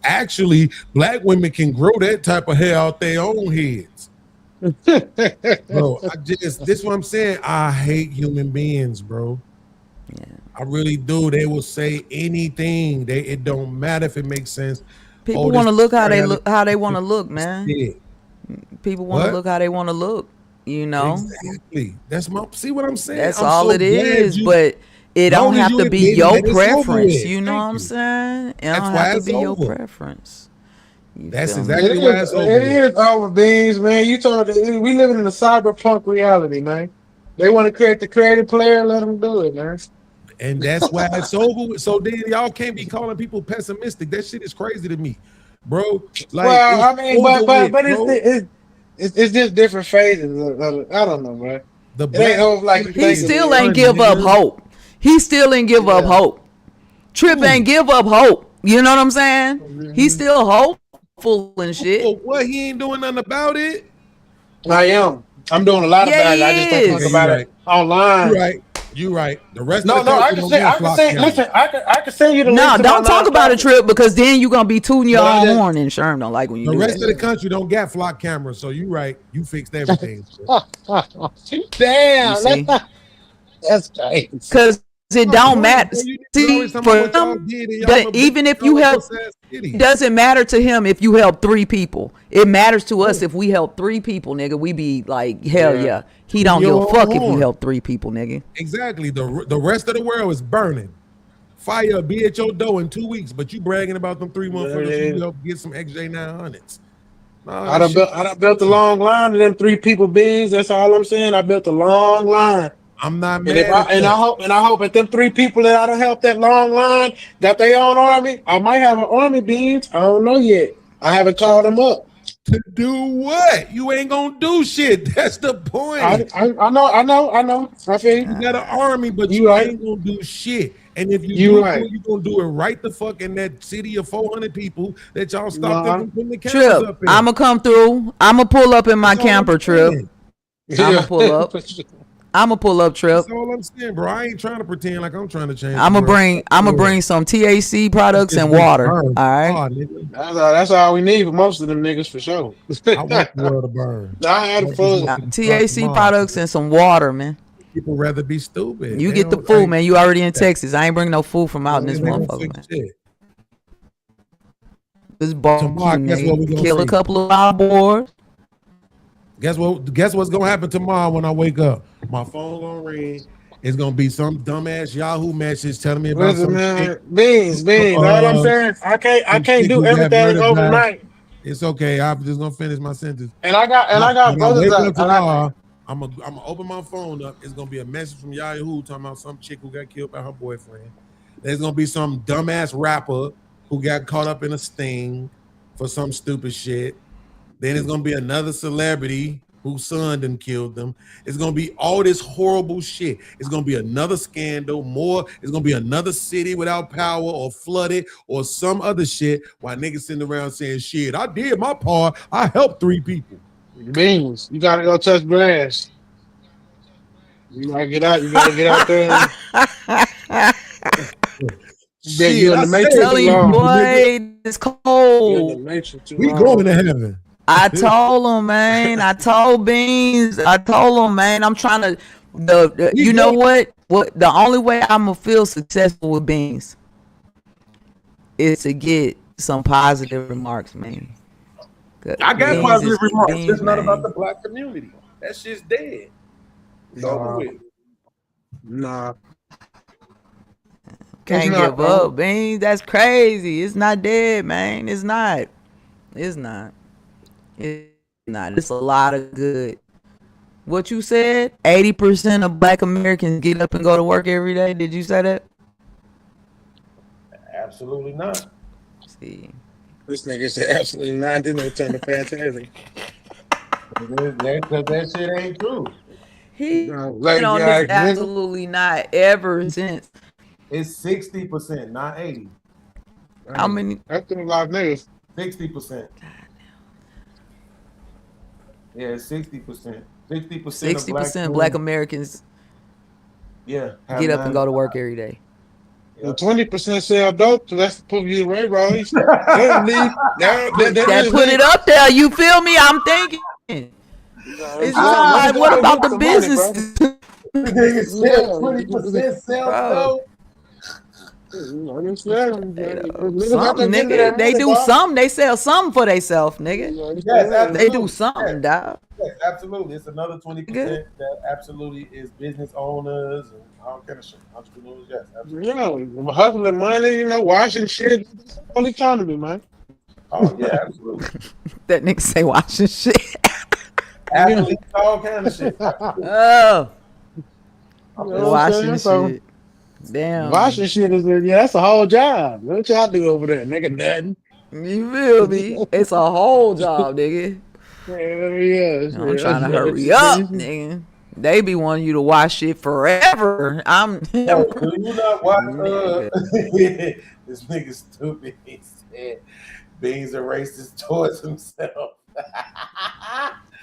actually, black women can grow that type of hair out their own heads. Bro, this is what I'm saying. I hate human beings, bro. Yeah. I really do. They will say anything. It don't matter if it makes sense. People Oh, want to this look how they hair look, how they want to look, man. Yeah. People want to What? look how they want to look. You know, Exactly. That's my. See what I'm saying? that's I'm all so it is. glad you- But it don't long as have you to be admitting your that it's over preference. with. You know Thank what I'm you. saying? It That's don't why have to it's be your over. preference. You That's feel me? exactly why it's over. It is over, beans, man. You talking? We living in a cyberpunk reality, man. They want to create the creative player, let them do it, man. And that's why it's over with. So then y'all can't be calling people pessimistic. That shit is crazy to me, bro. Like, Well, I it's mean, over but with, bro. it's just different phases. I don't know, man. The It ain't over like you He think. still it is. ain't give up hope. He still ain't give up hope. Trip ain't give up hope. You know what I'm saying? He's still hopeful and shit. But what? He ain't doing nothing about it. I am. I'm doing a lot Yeah, about it. I he just don't is. talk about Yeah, it online. You right. You right. The rest No, of the no, I country can don't say, get I can flock say. cameras. Listen, I can send you the No, link to don't my talk about a nonprofit. trip because then you gonna be tooting your But I own just- horn, and Sherm don't like when you The do rest that. of the country don't get flock cameras. So you right. You fixed everything. Damn, You see? that's crazy. Because it don't matter. You See, always talking about for what y'all him, did in y'all but little even if bitch you ass help, city. it doesn't matter to him if you help 3 people. It matters to us if we help 3 people, nigga. We be like, hell Yeah. yeah. He don't give a Your fuck if we horn. help 3 people, nigga. Exactly. The rest of the world is burning. Fire be at your door in 2 weeks, but you bragging about them 3 motherfuckers who help get some XJ 900s. I done built a long line of them 3 people beings. That's all I'm saying. I built a long line. I'm not And mad if at that. I hope that them 3 people that I done helped that long line got their own army. I might have an army beans. I don't know yet. I haven't called them up. To do what? You ain't gonna do shit. That's the point. I know. I feel you got an army, but You you right. ain't gonna do shit. And if you You do right. it, you gonna do it right the fuck in that city of 400 people that y'all stopped Nah. them from putting the cameras Trip, up in. I'ma come through. I'ma pull up in my That's all I'm camper, Trip. saying. I'ma pull up. I'ma pull up, Trip. That's all I'm saying, bro. I ain't trying to pretend like I'm trying to change. I'ma the world. bring some THC products and water. All right. That's all we need for most of them niggas for sure. I want the world to burn. I had fun. THC products and some water, man. People rather be stupid. You They get the don't- food, man. You already in Texas. I ain't bringing no food from out in this They don't motherfucker, fix man. shit. This barbecue, Tomorrow, guess what we man. gonna Kill a see? couple of wild boars. Guess what? Guess what's gonna happen tomorrow when I wake up? My phone gonna ring. It's gonna be some dumbass Yahoo message telling me about Listen, some man, shit. beans. All I'm saying, I can't some chick do who got everything murdered by- overnight. It's okay. I'm just gonna finish my sentence. And I got When I brothers wake that up tomorrow, I'm gonna open my phone up. It's gonna be a message from Yahoo talking about some chick who got killed by her boyfriend. There's gonna be some dumbass rapper who got caught up in a sting for some stupid shit. Then it's gonna be another celebrity whose son done killed them. It's gonna be all this horrible shit. It's gonna be another scandal, more. It's gonna be another city without power or flooded or some other shit while niggas sitting around saying, shit, I did my part. I helped 3 people. beans. You gotta go touch grass. You gotta get out. You gotta get out there. Shit, You in I the said matrix it. Tell you, long. boy, it's You in the cold. matrix too We long. going to heaven. I told him, man. I told Beans. I told him, man. I'm trying to. You know what? What the only way I'm gonna feel successful with Beans is to get some positive remarks, man. I got Beans positive is- remarks. Beans, It's not man. about the black community. That shit's dead. It's over with. Nah. Can't It's not, give bro. up, Beans. That's crazy. It's not dead, man. It's not. It's not. It's not. It's a lot of good. What you said? 80% of Black Americans get up and go to work every day. Did you say that? Absolutely not. See. This nigga said absolutely not. This nigga turned to fantastic. That shit ain't true. He Like, been on yeah, this absolutely not ever since. It's 60%, not 80. How many? That's a lot of niggas. 60%. Yeah, it's 60%. 60% 60% Black Americans yeah, get up and go to work every day. And 20% sell dope, so that's put you right, Royce. That Put it up there. You feel me? I'm thinking. It's not. What about the business? 20% sell dope. Nigga, they do something. They sell something for themselves, nigga. Yes, They do something, dog. Yes, absolutely. It's another 20% that absolutely is business owners and all kind of shit. Entrepreneurs, yes, absolutely. Yeah, hustling money, you know, washing shit. Whole economy, man. Oh yeah, absolutely. That nigga say washing shit. Athletes, all kind of shit. Oh, You know what I'm washing saying? So, shit. Damn. washing shit is that's a whole job. What y'all do over there, nigga? Nothing. You feel me? It's a whole job, nigga. Yeah. I'm trying to hurry up, nigga. They be wanting you to wash shit forever. I'm. Do you not watch? This nigga stupid. He said Beans are racist towards himself.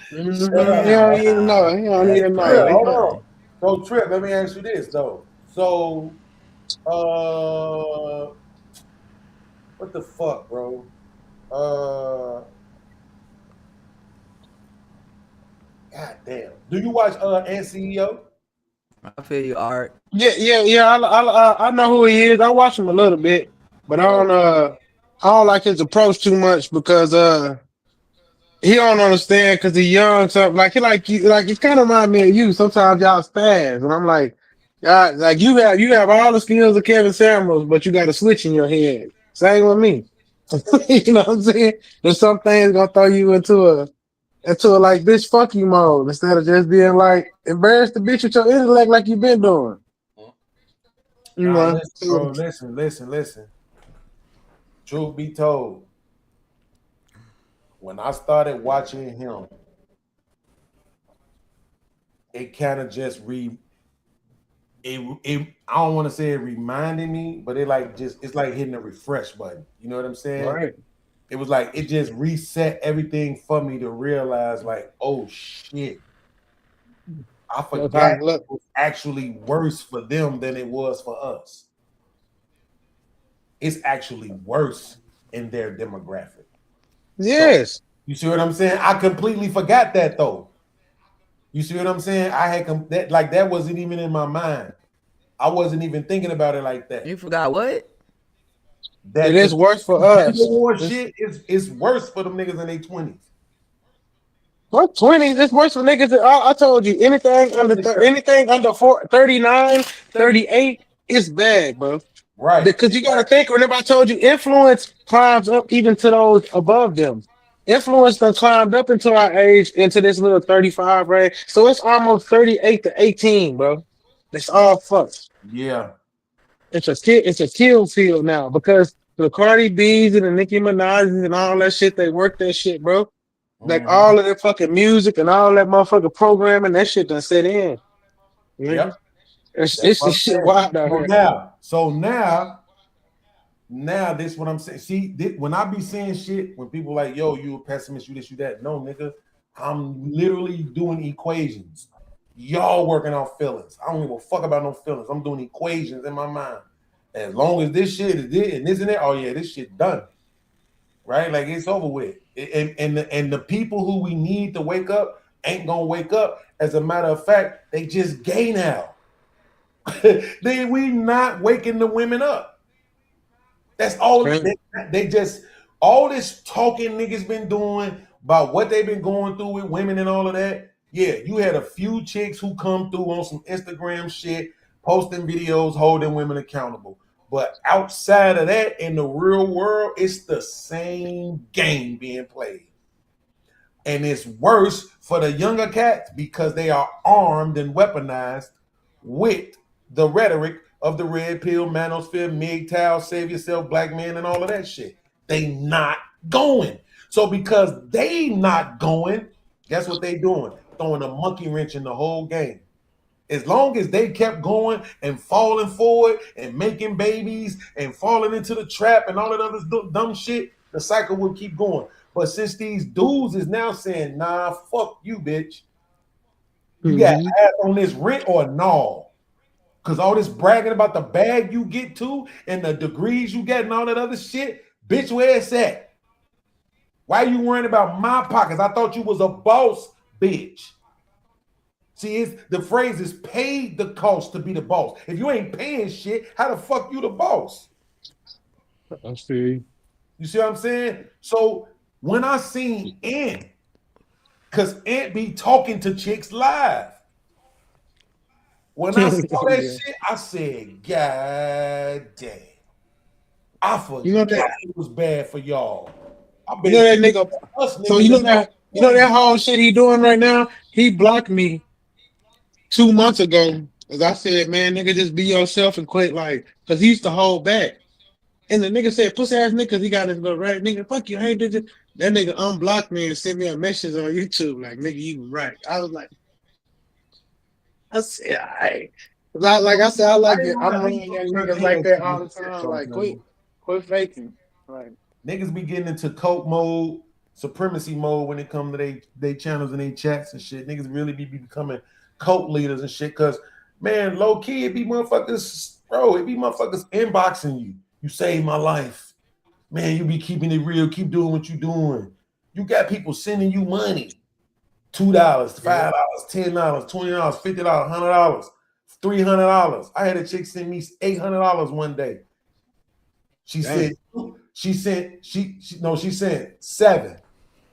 He don't even know. He don't even know. Trip, hold on. So Trip, let me ask you this though. So, what the fuck, bro? God damn. Do you watch NCEO? I feel you, Art. Yeah. I know who he is. I watch him a little bit, but I don't like his approach too much because he don't understand because he's young. So like he kind of remind me of you. Sometimes y'all spaz, and I'm like, God, like you have all the skills of Kevin Samuels, but you got a switch in your head. Same with me. You know what I'm saying? There's some things gonna throw you into a like bitch fuck you mode instead of just being like embarrass the bitch with your intellect like you've been doing. You Nah, know, listen. Truth be told, when I started watching him, it kind of just I don't want to say it reminded me, but it's like hitting a refresh button. You know what I'm saying? Right. It was like it just reset everything for me to realize, like, oh shit. I forgot it was actually worse for them than it was for us. It's actually worse in their demographic. Yes. So, you see what I'm saying? I completely forgot that though. You see what I'm saying? I had that wasn't even in my mind. I wasn't even thinking about it like that. You forgot what? That it is worse for us. War shit is worse for them niggas in their 20s. What 20s? It's worse for niggas. I told you anything under 39, 38 is bad, bro. Right. Because you gotta think. Whenever I told you, influence climbs up even to those above them. Influence done climbed up into our age, into this little 35 range. So it's almost 38 to 18, bro. It's all fucked. Yeah. It's a kill field now because the Cardi B's and the Nicki Minaj's and all that shit, they work that shit, bro. Like all of their fucking music and all that motherfucking programming, that shit done set in. Yep. It's the shit wild out here. So now this what I'm saying. See, when I be saying shit, when people like, yo, you a pessimist, you this, you that. No, nigga, I'm literally doing equations. Y'all working on feelings. I don't give a fuck about no feelings. I'm doing equations in my mind. As long as this shit is this and this and that, oh yeah, this shit done. Right? Like it's over with. And the people who we need to wake up ain't gonna wake up. As a matter of fact, they just gay now. we not waking the women up. That's all they just all this talking niggas been doing about what they've been going through with women and all of that. Yeah, you had a few chicks who come through on some Instagram shit, posting videos, holding women accountable. But outside of that, in the real world, it's the same game being played. And it's worse for the younger cats because they are armed and weaponized with the rhetoric of the red pill, manosphere, MGTOW, save yourself, black man, and all of that shit. They not going. So because they not going, guess what they doing? Throwing a monkey wrench in the whole game. As long as they kept going and falling forward and making babies and falling into the trap and all that other dumb shit, the cycle will keep going. But since these dudes is now saying, nah, fuck you, bitch. You got to add on this rent or no. Because all this bragging about the bag you get to and the degrees you get and all that other shit, bitch, where it's at? Why you worrying about my pockets? I thought you was a boss, bitch. See, the phrase is paid the cost to be the boss. If you ain't paying shit, how the fuck you the boss? I see. You see what I'm saying? So when I seen Ant, because Ant be talking to chicks live. When I saw that shit, I said, God damn. I forgot it was bad for y'all. You know that nigga. So you know that whole shit he doing right now? He blocked me 2 months ago. As I said, man, nigga, just be yourself and quit because he used to hold back. And the nigga said, pussy ass nigga, he got his little right. Nigga, fuck you, I ain't did it. That nigga unblocked me and sent me a message on YouTube like, nigga, you right. I was like, I said, like I said, I like it. I'm running niggas like that all the time. Like, quit faking. Like, niggas be getting into cult mode, supremacy mode when it comes to they channels and they chats and shit. Niggas really be becoming cult leaders and shit. Cause man, low key, it be motherfuckers, bro. It be motherfuckers inboxing you. You saved my life. Man, you be keeping it real. Keep doing what you doing. You got people sending you money. $2, $5, $10, $20, $50, $100, $300. I had a chick send me $800 one day. She sent 7.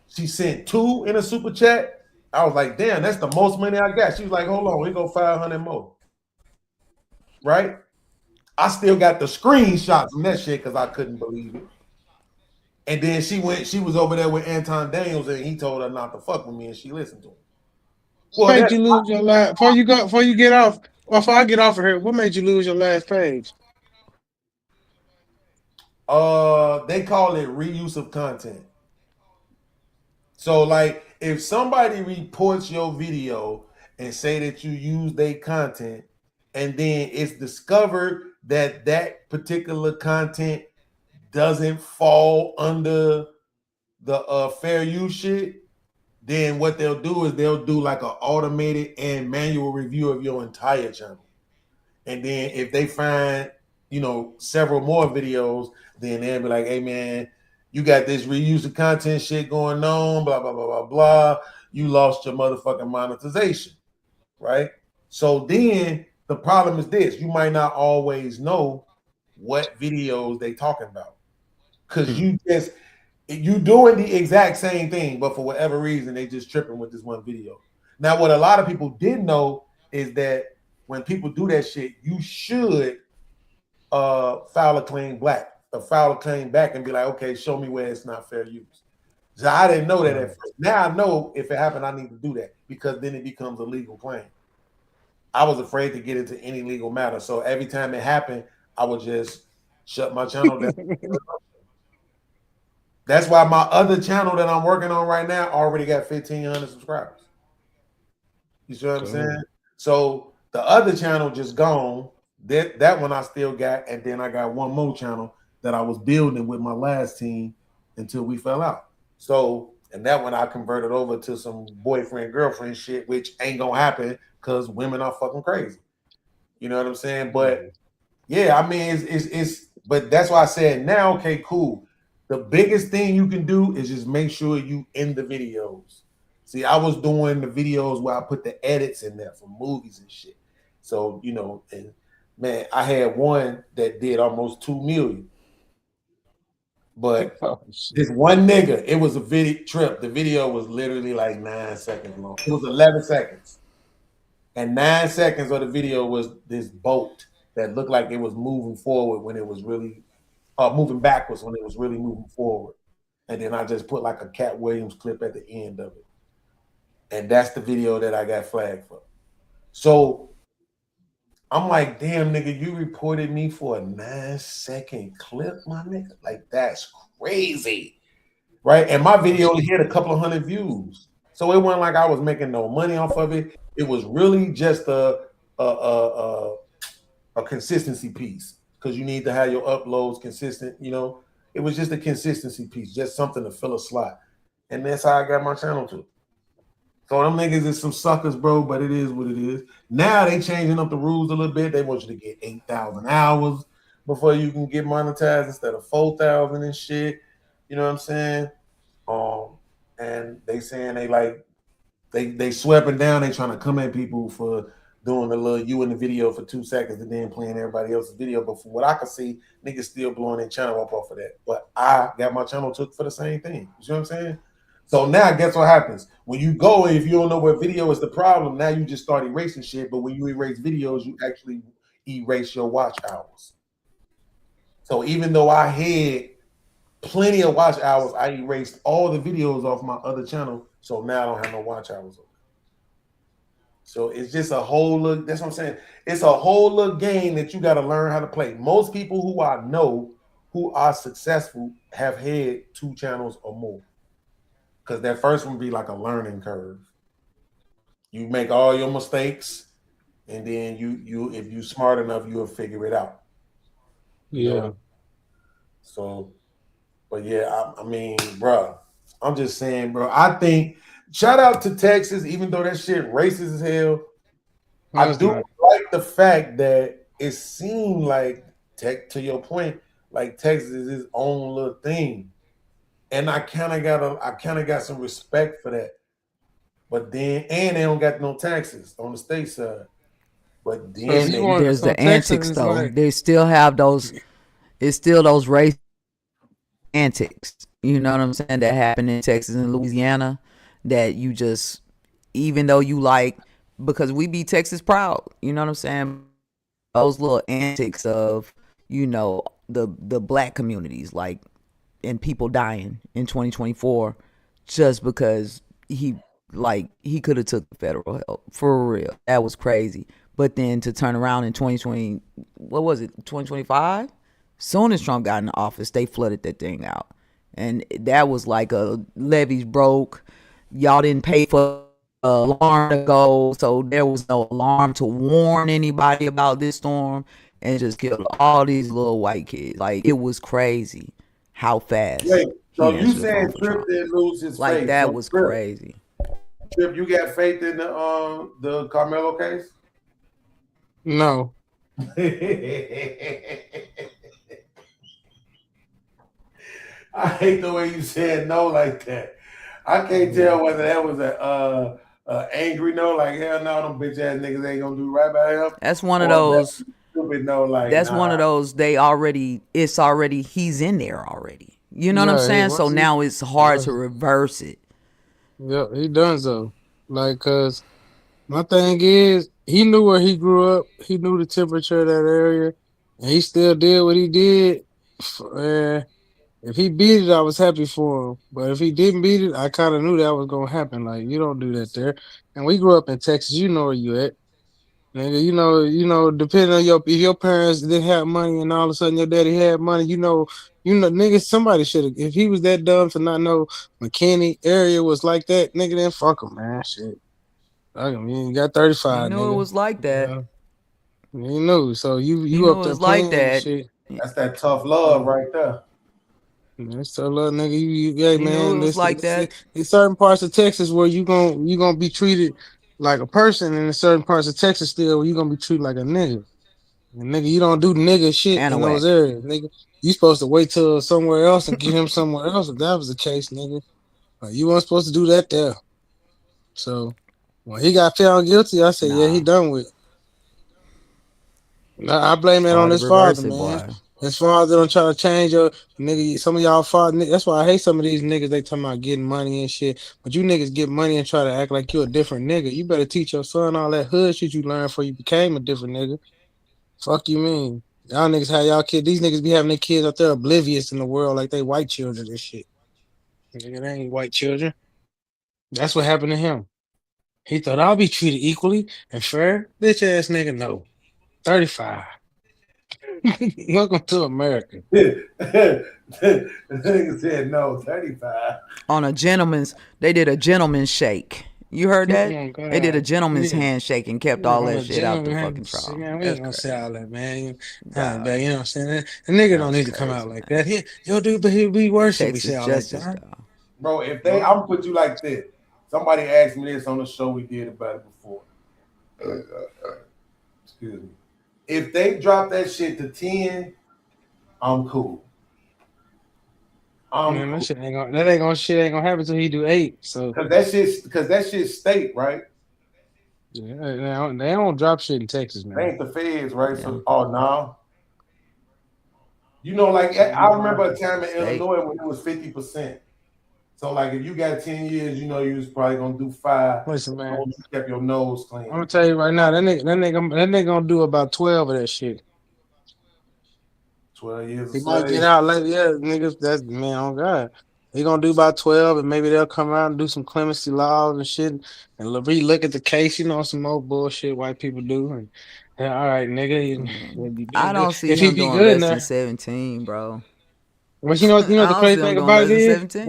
She sent 2 in a super chat. I was like, damn, that's the most money I got. She was like, hold on, we go 500 more. Right? I still got the screenshots from that shit because I couldn't believe it. And then she was over there with Anton Daniels and he told her not to fuck with me and she listened to him. What made you lose your last before I get off of here? What made you lose your last page? They call it reuse of content. So like if somebody reports your video and say that you use their content, and then it's discovered that that particular content doesn't fall under the fair use shit, then what they'll do is they'll do like an automated and manual review of your entire channel. And then if they find, you know, several more videos, then they'll be like, hey man, you got this reuse of content shit going on, blah, blah, blah, blah, blah. You lost your motherfucking monetization, right? So then the problem is this, you might not always know what videos they talking about. Cause you doing the exact same thing, but for whatever reason, they just tripping with this one video. Now, what a lot of people didn't know is that when people do that shit, you should file a claim back and be like, okay, show me where it's not fair use. So I didn't know that at first. Now I know if it happened, I need to do that because then it becomes a legal claim. I was afraid to get into any legal matter. So every time it happened, I would just shut my channel down. That's why my other channel that I'm working on right now already got 1,500 subscribers. You see what I'm saying? So the other channel just gone. That one I still got, and then I got one more channel that I was building with my last team until we fell out. So, and that one I converted over to some boyfriend girlfriend shit, which ain't gonna happen because women are fucking crazy. You know what I'm saying? But yeah, I mean, it's but that's why I said now, okay, cool. The biggest thing you can do is just make sure you end the videos. See, I was doing the videos where I put the edits in there for movies and shit. So, you know, and man, I had one that did almost 2 million. But this one nigga, it was a video trip. The video was literally like 9 seconds long. It was 11 seconds. And 9 seconds of the video was this boat that looked like it was moving forward when it was really moving backwards when it was really moving forward. And then I just put like a Cat Williams clip at the end of it. And that's the video that I got flagged for. So I'm like, damn, nigga, you reported me for a 9-second clip, my nigga? Like, that's crazy, right? And my video only hit a couple of hundred views. So it wasn't like I was making no money off of it. It was really just a consistency piece. Because you need to have your uploads consistent, you know. It was just a consistency piece, just something to fill a slot. And that's how I got my channel to. So them niggas is some suckers, bro, but it is what it is. Now they changing up the rules a little bit. They want you to get 8,000 hours before you can get monetized instead of 4,000 and shit. You know what I'm saying? And they saying they sweeping down. They trying to come at people for doing a little you in the video for 2 seconds and then playing everybody else's video. But from what I can see, niggas still blowing their channel up off of that. But I got my channel took for the same thing. You see what I'm saying? So now guess what happens? When you go, if you don't know what video is the problem, now you just start erasing shit. But when you erase videos, you actually erase your watch hours. So even though I had plenty of watch hours, I erased all the videos off my other channel. So now I don't have no watch hours. So it's just a whole look. That's what I'm saying. It's a whole little game that you got to learn how to play. Most people who I know who are successful have had 2 channels or more. Because that first one be like a learning curve. You make all your mistakes, and then you if you smart enough, you'll figure it out. Yeah. You know? So, but yeah, I mean, bro, I'm just saying, bro. I think shout out to Texas, even though that shit racist as hell. I do like the fact that it seemed like, to your point, like Texas is its own little thing. And I kind of got some respect for that. But then, and they don't got no taxes on the state side. But then there's the antics though. Like, they still have those. It's still those race antics. You know what I'm saying? That happen in Texas and Louisiana. That you just, even though you like, because we be Texas proud. You know what I'm saying? Those little antics of, you know, the black communities, like. And people dying in 2024 just because he could have took the federal help for real. That was crazy. But then to turn around in 2020, what was it, 2025? Soon as Trump got in the office, they flooded that thing out. and that was like a levees broke. Y'all didn't pay for alarm to go, so there was no alarm to warn anybody about this storm, and just killed all these little white kids. Like, it was crazy how fast. Wait, so he you answered the saying phone for Trip Trump. didn't lose his Like, faith? that So was Trip, crazy. Trip, you got faith in the Carmelo case? No. I hate the way you said no like that. I can't tell whether that was a angry no, like hell no, them bitch ass niggas ain't gonna do right by him. That's one of or those. that stupid no, like That's nah. one of those. He's in there already. You know what I'm Yeah, saying? So once he- now it's hard to reverse it. Yeah, he done so. Like, cause my thing is, he knew where he grew up. He knew the temperature of that area, and he still did what he did. If he beat it, I was happy for him. But if he didn't beat it, I kind of knew that was gonna happen. Like, you don't do that there. And we grew up in Texas. You know where you at, nigga. You know. Depending on if your parents didn't have money, and all of a sudden your daddy had money, you know, nigga. Somebody should have. If he was that dumb to not know McKinney area was like that, nigga, then fuck him, man. Shit. I mean, you got 35. You knew nigga. it was like that. You knew. So you knew up it there was like playing and that. shit. That's that tough love right there. That's tough love, nigga. Hey, You knew man. it was like that. In certain parts of Texas where you gonna be treated like a person, and in certain parts of Texas still where you gonna be treated like a nigga. And nigga, you don't do nigga shit And in a those whack. areas, nigga. You supposed to wait till somewhere else and get him somewhere else if that was the case, nigga. But you weren't supposed to do that there. So when he got found guilty, I said, yeah, he done with it. I blame that on Hard to his father, reverse it, man. boy. His father don't try to change your nigga. Some of y'all father, that's why I hate some of these niggas. They talking about getting money and shit, but you niggas get money and try to act like you a different nigga. You better teach your son all that hood shit you learned before you became a different nigga. Fuck you mean? Y'all niggas have y'all kids. These niggas be having their kids out there oblivious in the world like they white children and shit. Nigga, they ain't white children. That's what happened to him. He thought I'll be treated equally and fair. Bitch ass nigga, no. 35. Welcome to America. The nigga said no, 35. On a they did a gentleman's shake. You heard that? Oh, God. They did a gentleman's Yeah. handshake and kept Yeah, all on that a shit out the gentleman fucking trial. Man, we That's ain't gonna say crazy. all that, man. You Nah. know what I'm saying? The nigga don't need to come out like that. Yo, dude, but he'll be worse if we Texas say all that. justice, John. dog. Bro, if they, I'm gonna put you like this. Somebody asked me this on the show we did about it before. Excuse me. If they drop that shit to 10, I'm cool. Man, that shit ain't gonna happen until he do 8. So Cause that shit's state, right? yeah, they don't drop shit in Texas, man. They ain't the feds, right? So no. You know, like I remember a time in Illinois when it was 50%. So like if you got 10 years, you know you was probably gonna do 5. Listen, man. You kept your nose clean. I'm gonna tell you right now, that nigga gonna do about 12 of that shit. 12 years. He might get out later, yeah, niggas. That's man, oh God. He gonna do about 12, and maybe they'll come out and do some clemency laws and shit, and re-look at the case. You know, some more bullshit white people do. And yeah, all right, nigga. I don't see if he him be doing good less enough. than 17, bro. But you know I the don't crazy see him thing doing about less it than is, 17.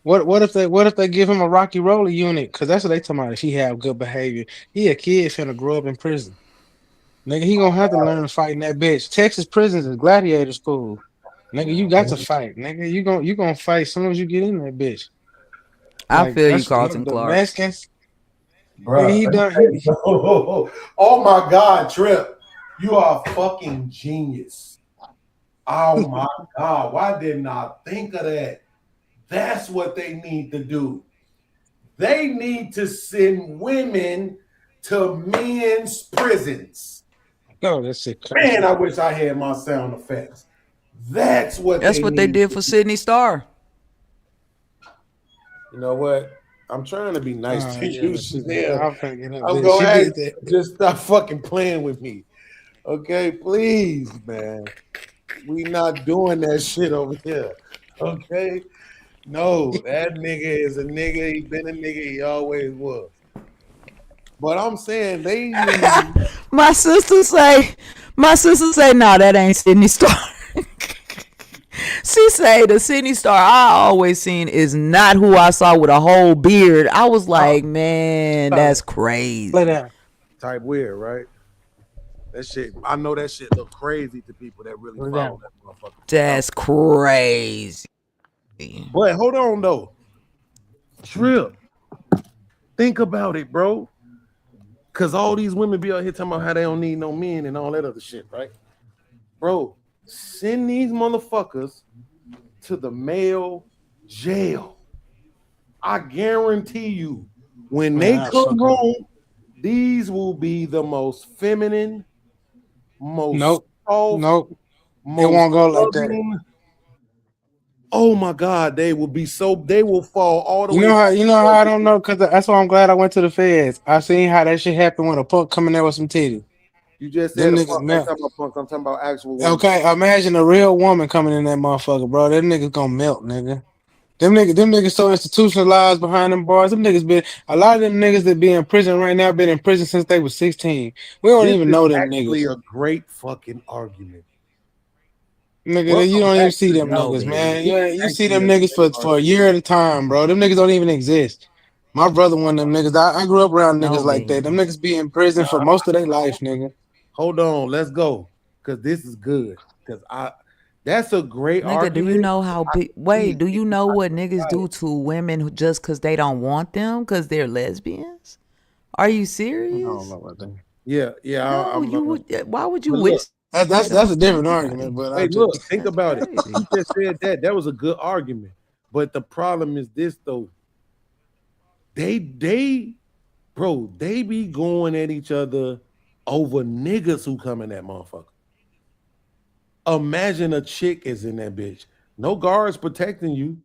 what if they give him a Rocky Roller unit? Because that's what they talking about. If he have good behavior, he a kid finna grow up in prison. Nigga, he gonna have to learn to fight in that bitch. Texas prisons is gladiator school. Nigga, you got to fight. Nigga, you gonna fight as soon as you get in that bitch. I feel you, that's Carlton the Clark. Mexicans. Bro, oh my God, Trip, you are a fucking genius. Oh my God, why didn't I think of that? That's what they need to do. They need to send women to men's prisons. Oh, that's it. Man, I wish I had my sound effects. That's what they did for Sydney Starr. You know what? I'm trying to be nice to you, Chanel. I'm finna I'm going to ask you, just stop fucking playing with me. Okay, please, man. We not doing that shit over here. Okay? No, that nigga is a nigga. He been a nigga. He always was. But I'm saying they need... My sister say, no, that ain't Sydney Starr. She say the Sydney Star I always seen is not who I saw with a whole beard. I was like, man, that's crazy. Play that. Type weird, right? That shit, I know that shit look crazy to people that really Play follow that. that motherfucker. That's crazy. But hold on though. Trip. Think about it, bro. Cause all these women be out here talking about how they don't need no men and all that other shit, right? Bro, send these motherfuckers to the male jail. I guarantee you, when they come home, these will be the most feminine, most Nope. soft, Nope. It most won't go like that. loving. Oh my God, they will fall all the way. You know how I don't know, because that's why I'm glad I went to the feds. I seen how that shit happened when a punk come in there with some titty. You just Them said niggas punk, I'm melt. talking about punk, I'm talking about actual women. Okay, imagine a real woman coming in that motherfucker, bro. Them niggas gonna melt, nigga. Them niggas so institutionalized behind them bars. Them niggas been a lot of them niggas that be in prison right now been in prison since they was 16. We don't This even is know them actually niggas. a great fucking argument. Nigga, you don't even see them No, niggas, man. man. You see them niggas for a year at a time, bro. Them niggas don't even exist. My brother one of them niggas. I grew up around niggas like that. Them niggas be in prison for most of their life, nigga. Hold on, let's go. Cause this is good. Cause that's a great Nigga, argument. do you know how big? Wait, do you know what niggas do to women just because they don't want them because they're lesbians? Are you serious? I don't know about that. Yeah. No, you would. Why would you But wish? look, That's a different argument, but hey, look, think about it. You just said that. That was a good argument. But the problem is this though. They be going at each other over niggas who come in that motherfucker. Imagine a chick is in that bitch. No guards protecting you.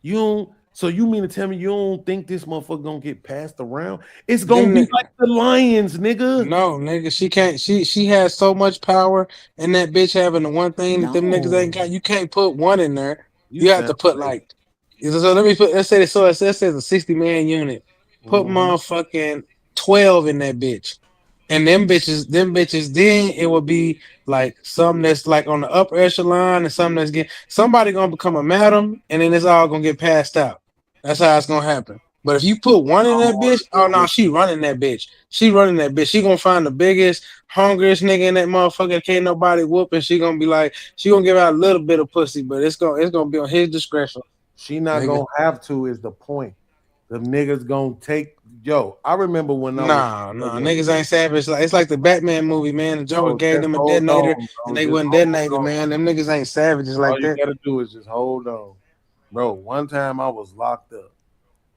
You don't. So you mean to tell me you don't think this motherfucker gonna get passed around? It's gonna be like the Lions, nigga. No, nigga, she can't. She has so much power, and that bitch having the one thing that them niggas ain't got. You can't put one in there. You have to put like. So let me put. Let's say it says a 60-man unit. Put motherfucking 12 in that bitch, and them bitches. Then it would be like something that's like on the upper echelon, and something that's getting somebody gonna become a madam, and then it's all gonna get passed out. That's how it's gonna happen. But if you put one in that bitch, oh no, she running that bitch. She running that bitch. She gonna find the biggest, hungriest nigga in that motherfucker. Can't nobody whoop, and she gonna be like, she gonna give out a little bit of pussy, but it's gonna be on his discretion. She not Nigga. gonna have to is the point. The niggas gonna take. Yo, I remember when I was, niggas ain't savage. It's like the Batman movie, man. The Joker gave them a detonator, and they wouldn't detonate it, man. Them niggas ain't savages like all you that. gotta do is just hold on, bro. One time I was locked up.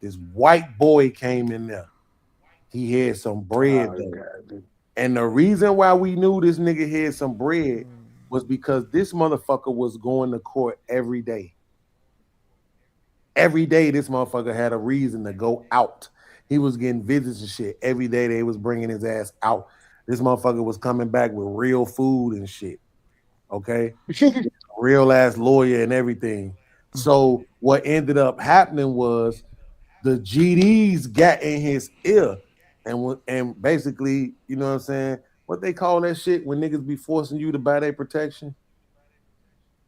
This white boy came in there. He had some bread there. And the reason why we knew this nigga had some bread was because this motherfucker was going to court every day. Every day this motherfucker had a reason to go out. He was getting visits and shit. Every day they was bringing his ass out. This motherfucker was coming back with real food and shit. Okay? Real ass lawyer and everything. So what ended up happening was the GDs got in his ear and basically, you know what I'm saying? What they call that shit when niggas be forcing you to buy their protection?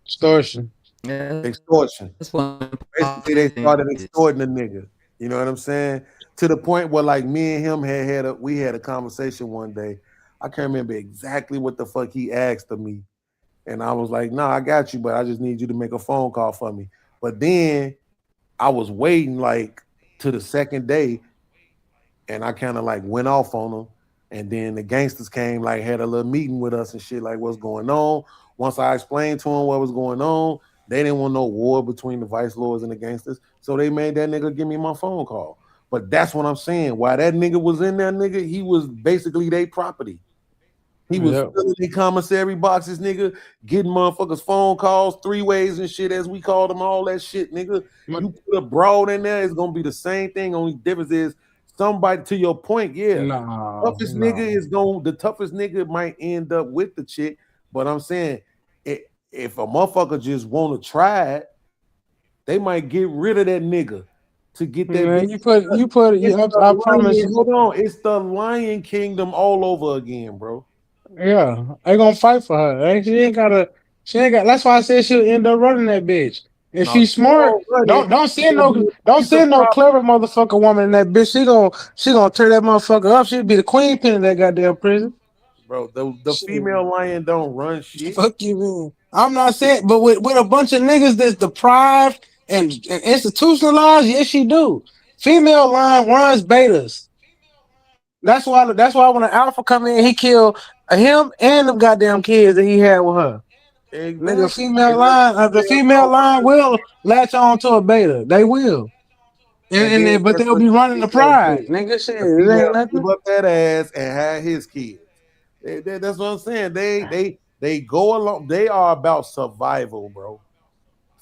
Extortion. Extortion. Basically, they started extorting the nigga. You know what I'm saying? To the point where like me and him we had a conversation one day. I can't remember exactly what the fuck he asked of me. And I was like, no, I got you, but I just need you to make a phone call for me. But then I was waiting like to the second day, and I kind of like went off on him. And then the gangsters came, like had a little meeting with us and shit, like what's going on. Once I explained to them what was going on, they didn't want no war between the vice lords and the gangsters. So they made that nigga give me my phone call. But that's what I'm saying. While that nigga was in there, nigga, he was basically their property. He was filling the commissary boxes, nigga, getting motherfuckers phone calls, 3-ways and shit, as we call them, all that shit, nigga. You put a broad in there, it's gonna be the same thing. Only difference is somebody, to your point, the toughest nigga might end up with the chick. But I'm saying, if a motherfucker just want to try it, they might get rid of that nigga to get that. Man, bitch. I promise you. Hold on, it's the Lion Kingdom all over again, bro. Yeah, they gonna fight for her. She ain't gotta. She ain't got. That's why I said she'll end up running that bitch. If No, she's she smart, won't run it. don't She send gonna be no a piece of property. clever motherfucker woman in that bitch. She gonna tear that motherfucker up. She'll be the queen pin of that goddamn prison. Bro, the female lion don't run shit. Fuck you, man. I'm not saying, but with a bunch of niggas that's deprived and institutionalized, yes, she do. Female lion runs betas. That's why when an alpha come in, he kill him and them goddamn kids that he had with her. Exactly. Nigga, the female line will latch on to a beta. They will. But they'll be running the pride. Nigga, shit. It ain't nothing. Give up that ass and had his kids. That's what I'm saying. They go along. They are about survival, bro.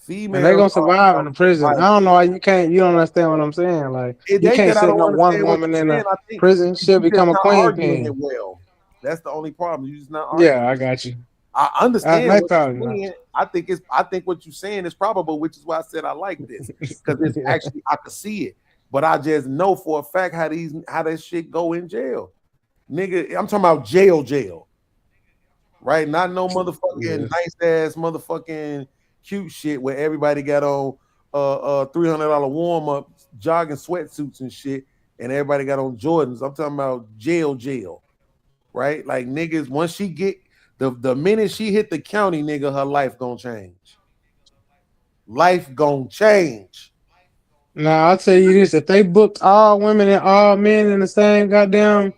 And they gonna survive in the prison. I don't know why you don't understand what I'm saying. Like you can't set no one woman in a prison. She'll become a queen pin. Well, that's the only problem. You just not arguing. Yeah, I got you. I understand what you're saying. I think what you're saying is probable, which is why I said I like this, because it's actually I could see it, but I just know for a fact how that shit go in jail, nigga. I'm talking about jail, right? Not no motherfucking nice ass motherfucking cute shit where everybody got on $300 warm up jogging sweatsuits and shit, and everybody got on Jordans. I'm talking about jail, right? Like niggas, once she get the minute she hit the county, nigga, her life gonna change. Life gonna change. Now I'll tell you this: if they booked all women and all men in the same goddamn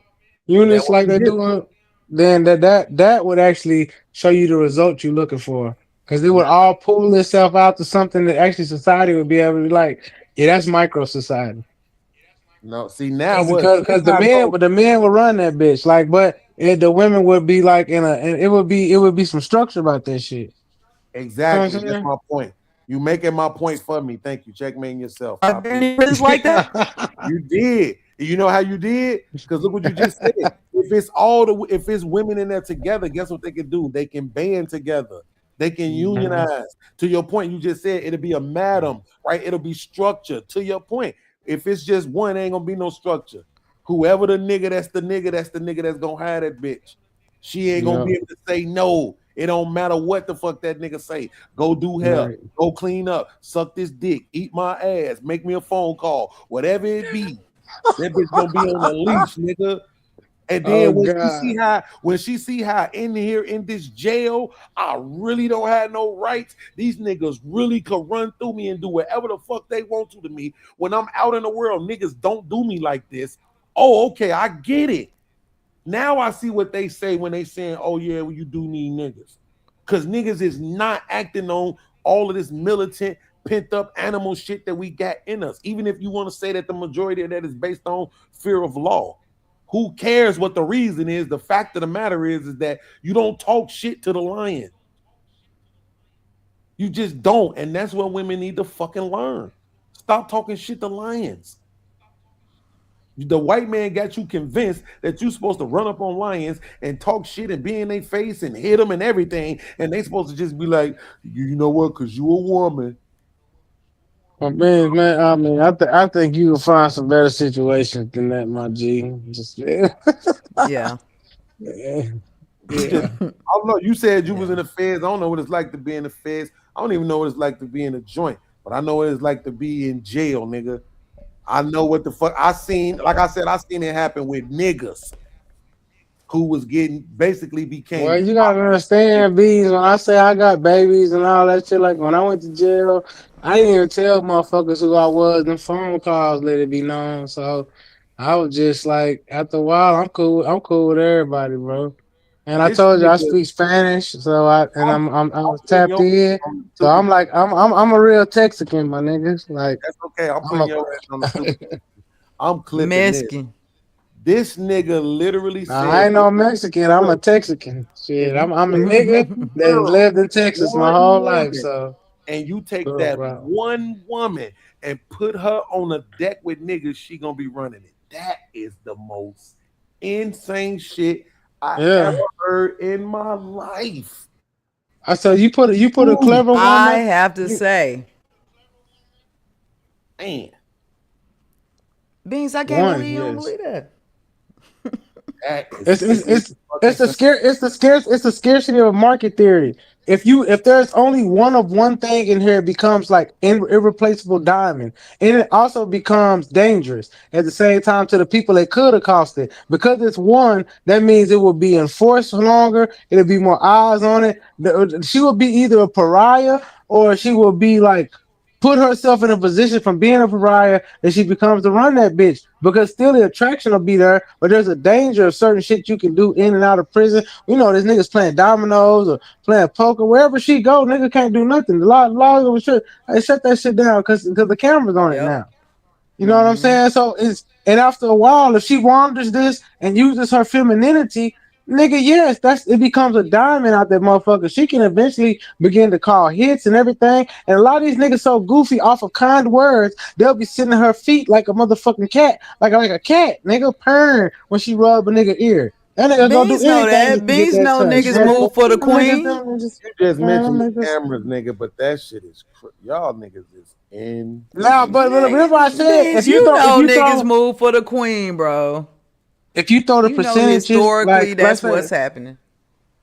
units like they do, then that would actually show you the result you're looking for. Because it would all pull itself out to something that actually society would be able to be like, yeah, that's micro society. No, see now because the men would run that bitch, like, but the women would be like and it would be some structure about that shit. Exactly, you know that's my point. You making my point for me. Thank you. Checkmate yourself. It's like that. You did. You know how you did? Because look what you just said. If it's women in there together, guess what they can do? They can band together. They can unionize. To your point, you just said it'll be a madam, right? It'll be structure. To your point, if it's just one, ain't gonna be no structure. Whoever the nigga, that's the nigga that's gonna hire that bitch. She ain't gonna be able to say no. It don't matter what the fuck that nigga say. Go do hair, go clean up, suck this dick, eat my ass, make me a phone call, whatever it be. That bitch gonna be on the leash, nigga. And then when she see how in here in this jail, I really don't have no rights. These niggas really could run through me and do whatever the fuck they want to me. When I'm out in the world, niggas don't do me like this. Oh, okay, I get it. Now I see what they say when they saying, oh yeah, well, you do need niggas. Because niggas is not acting on all of this militant, pent up animal shit that we got in us. Even if you want to say that the majority of that is based on fear of law. Who cares what the reason is? The fact of the matter is that you don't talk shit to the lion. You just don't. And that's what women need to fucking learn. Stop talking shit to lions. The white man got you convinced that you're supposed to run up on lions and talk shit and be in their face and hit them and everything. And they supposed to just be like, you know what? Because you a woman. Man, I mean, I think you will find some better situations than that, my G. Just yeah. I don't know. You said you was in the feds. I don't know what it's like to be in the feds. I don't even know what it's like to be in a joint, but I know what it's like to be in jail, nigga. I know what the fuck I seen. Like I said, I seen it happen with niggas who was basically became. Well, you gotta understand, Bees. When I say I got babies and all that shit, like when I went to jail, I didn't even tell motherfuckers who I was. Them phone calls let it be known. So I was just like, after a while, I'm cool with everybody, bro. And I told you I speak Spanish, so I was tapped in. So I'm like, I'm a real Texican, my niggas. Like that's okay. I'm putting your ass on the super. I'm clipping Mexican. This nigga literally said, I ain't no Mexican. I'm a Texican. Shit, I'm a nigga that lived in Texas my whole life. So, and you take that one woman and put her on a deck with niggas, she gonna be running it. That is the most insane shit I ever heard in my life. I said you put a clever woman. I have to say, man, Beans, I can't believe you don't believe that. It's the scarcity of market theory. if there's only one of one thing in here, it becomes like irreplaceable diamond, and it also becomes dangerous at the same time to the people that could accost it. Because it's one, that means it will be enforced for longer. It'll be more eyes on it. She will be either a pariah or she will be like put herself in a position from being a pariah that she becomes to run that bitch, because still the attraction will be there, but there's a danger of certain shit you can do in and out of prison. You know, this nigga's playing dominoes or playing poker. Wherever she go, nigga can't do nothing. The law of shit. Hey, shut that shit down because the camera's on it now. You know what I'm saying? So and after a while, if she wanders this and uses her femininity, nigga, yes, it becomes a diamond out that motherfucker. She can eventually begin to call hits and everything. And a lot of these niggas so goofy off of kind words, they'll be sitting at her feet like a motherfucking cat, like a cat, nigga, purring when she rub a nigga ear. That nigga gonna do Beans know anything. that. Beans know niggas move for the queen. You just mentioned the cameras, nigga, but that shit is y'all niggas is in. Nah, but remember I said Beans, you know niggas move for the queen, bro. If you throw the You know percentages, historically, like, that's let's say- what's happening.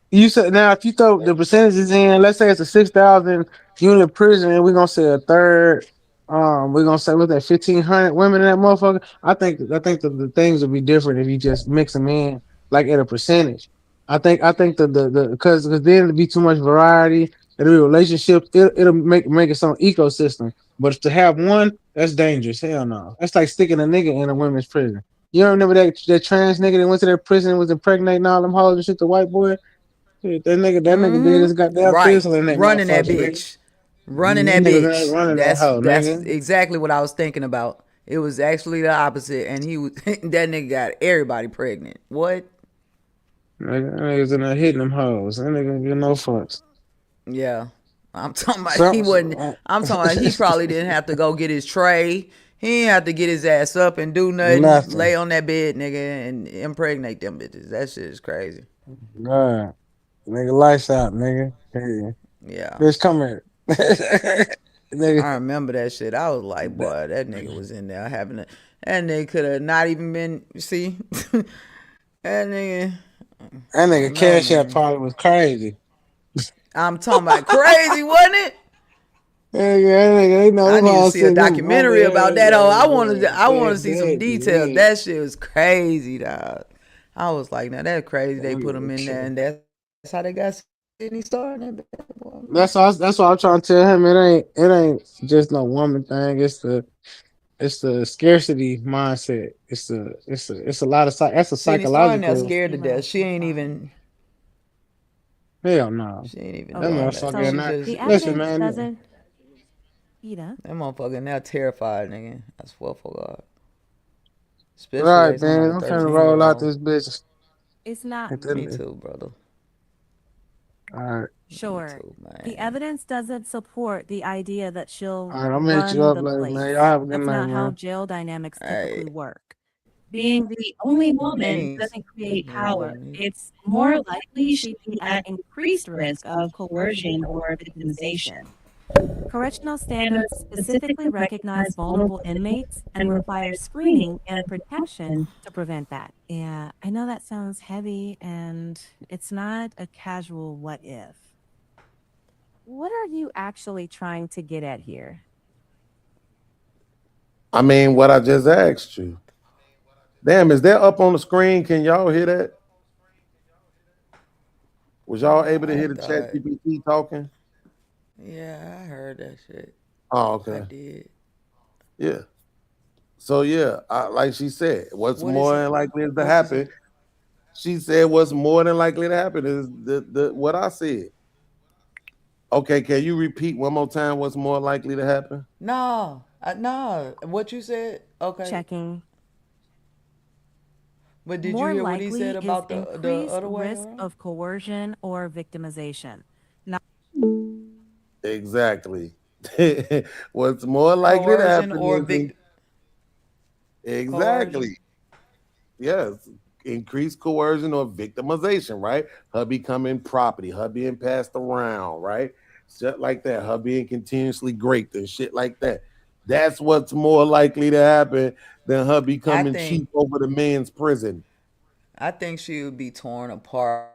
You said now if you throw the percentages in, let's say it's a 6,000 unit prison, and we're gonna say a third. We're gonna say with that 1,500 women in that motherfucker. I think the things would be different if you just mix them in like at a percentage. I think the because then it'll be too much variety. It'll be relationships. It'll make its own ecosystem. But to have one, that's dangerous. Hell no. That's like sticking a nigga in a women's prison. You don't remember that trans nigga that went to that prison and was impregnating all them hoes and shit, the white boy? Shit, that nigga did his goddamn pistol in that running that motherfucker, bitch, running that Niggas bitch. ain't running that That's hoe, that's nigga. exactly what I was thinking about. It was actually the opposite, and he was that nigga got everybody pregnant. What? Niggas in there hitting them hoes. That nigga don't give no fucks. Yeah, I'm talking about he wasn't. I'm talking about he probably didn't have to go get his tray. He didn't have to get his ass up and do nothing. Nothing. Lay on that bed, nigga, and impregnate them bitches. That shit is crazy. God. Nigga, lights out, nigga. Hey. Yeah. Bitch, come here. Nigga. I remember that shit. I was like, boy, that nigga was in there having a. That nigga could have not even been. See, that nigga. That nigga Cash App probably was crazy. I'm talking about crazy, wasn't it? They know I need all to see a sitting them documentary over about there, that. Oh, I yeah, want to see some yeah, details. yeah. That shit was crazy, dog. I was like, now that's crazy. They put him in there, and that's how they got Sydney started. That bad boy. That's what I'm trying to tell him. It ain't just no woman thing. It's the scarcity mindset. It's a lot of that's a Sydney started now psychological. scared to death. She ain't even. Hell no. She ain't even. That doing motherfucker. She not- just- The listen, evidence man. doesn't. Ida. That motherfucker now terrified, nigga. I swear for God. Especially Right, they talking man. about I'm a trying to roll out 13-year-old. this bitch. It's not. Me too, brother. All right. Sure. The evidence doesn't support the idea that she'll All right, I'm gonna hit you run up the later, place. man. Y'all have a good That's night, not how man. jail dynamics typically Hey. work. Being the only woman Thanks. doesn't create power. It's more likely she'd be at increased risk of coercion or victimization. Correctional standards specifically recognize vulnerable inmates and require screening and protection to prevent that. Yeah, I know that sounds heavy, and it's not a casual what if. What are you actually trying to get at here? I mean, what I just asked you. Damn, is that up on the screen? Can y'all hear that? Was y'all able to hear the chat GPT talking? Yeah, I heard that shit. Oh, okay. I did. Yeah. So yeah, like she said, what's What is more it? than likely to What she happen? said? She said what's more than likely to happen is the what I said. Okay, can you repeat one more time what's more likely to happen? No, no. What you said? Okay. Checking. But did More you hear what he likely said is about the increased other way risk around? of coercion or victimization. Not Exactly. What's more likely to Coercion happen or is exactly. Yes. Increased coercion or victimization, right? Her becoming property, her being passed around, right? Shit like that, her being continuously raped and shit like that. That's what's more likely to happen than her becoming think- chief over the men's prison. I think she would be torn apart,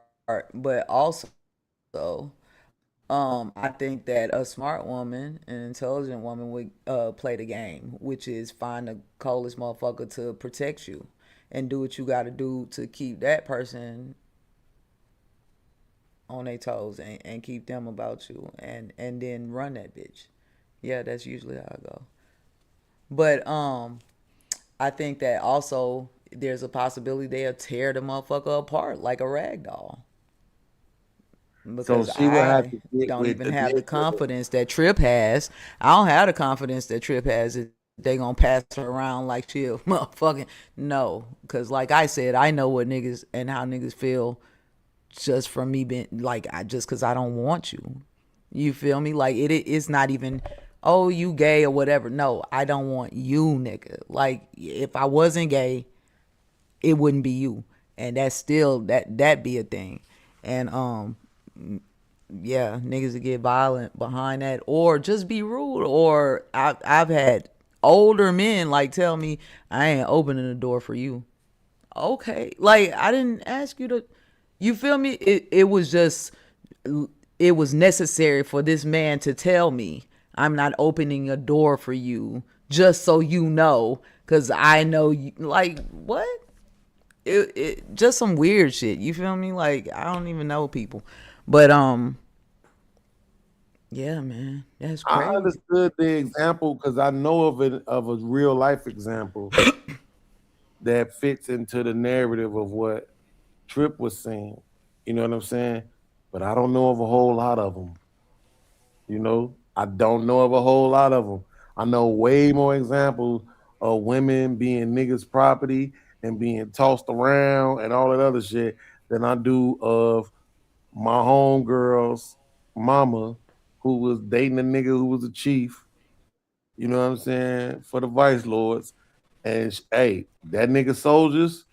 but also I think that a smart woman, an intelligent woman would play the game, which is find the coldest motherfucker to protect you and do what you got to do to keep that person on their toes and keep them about you and then run that bitch. Yeah, that's usually how I go. But I think that also there's a possibility they'll tear the motherfucker apart like a rag doll. Because she would have I to get don't with even the have the nigga. confidence that Trip has. I don't have the confidence that Trip has that they gonna pass her around like she a motherfucking no. Cause like I said, I know what niggas and how niggas feel just from me being like just cause I don't want you. You feel me? Like it's not even oh you gay or whatever. No, I don't want you, nigga. Like if I wasn't gay, it wouldn't be you. And that's still that be a thing. And yeah, niggas would get violent behind that or just be rude. Or I've had older men like tell me I ain't opening the door for you. Okay, like I didn't ask you to. You feel me? It was just it was necessary for this man to tell me I'm not opening a door for you just so you know, cause I know you. Like what? It just some weird shit. You feel me? Like I don't even know people, but yeah, man, that's crazy. I understood the example because I know of a real life example that fits into the narrative of what Trip was saying. You know what I'm saying? But I don't know of a whole lot of them. You know, I don't know of a whole lot of them. I know way more examples of women being niggas' property and being tossed around and all that other shit than I do of my homegirl's mama who was dating a nigga who was a chief, you know what I'm saying, for the vice lords. And hey, that nigga soldiers,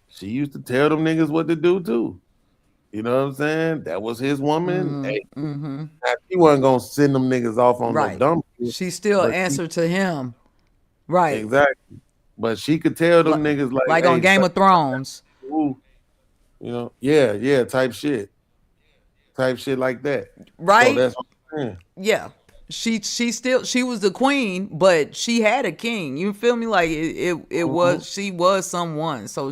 she used to tell them niggas what to do too. You know what I'm saying? That was his woman. Hey, now, she wasn't gonna send them niggas off on no Right. dumb shit, She still but answered to him. Right. exactly. But she could tell them niggas Like on Game of Thrones. Ooh, you know, yeah, type shit like that. Right? So that's what I'm saying. Yeah. She was the queen, but she had a king. You feel me? Like it was she was someone. So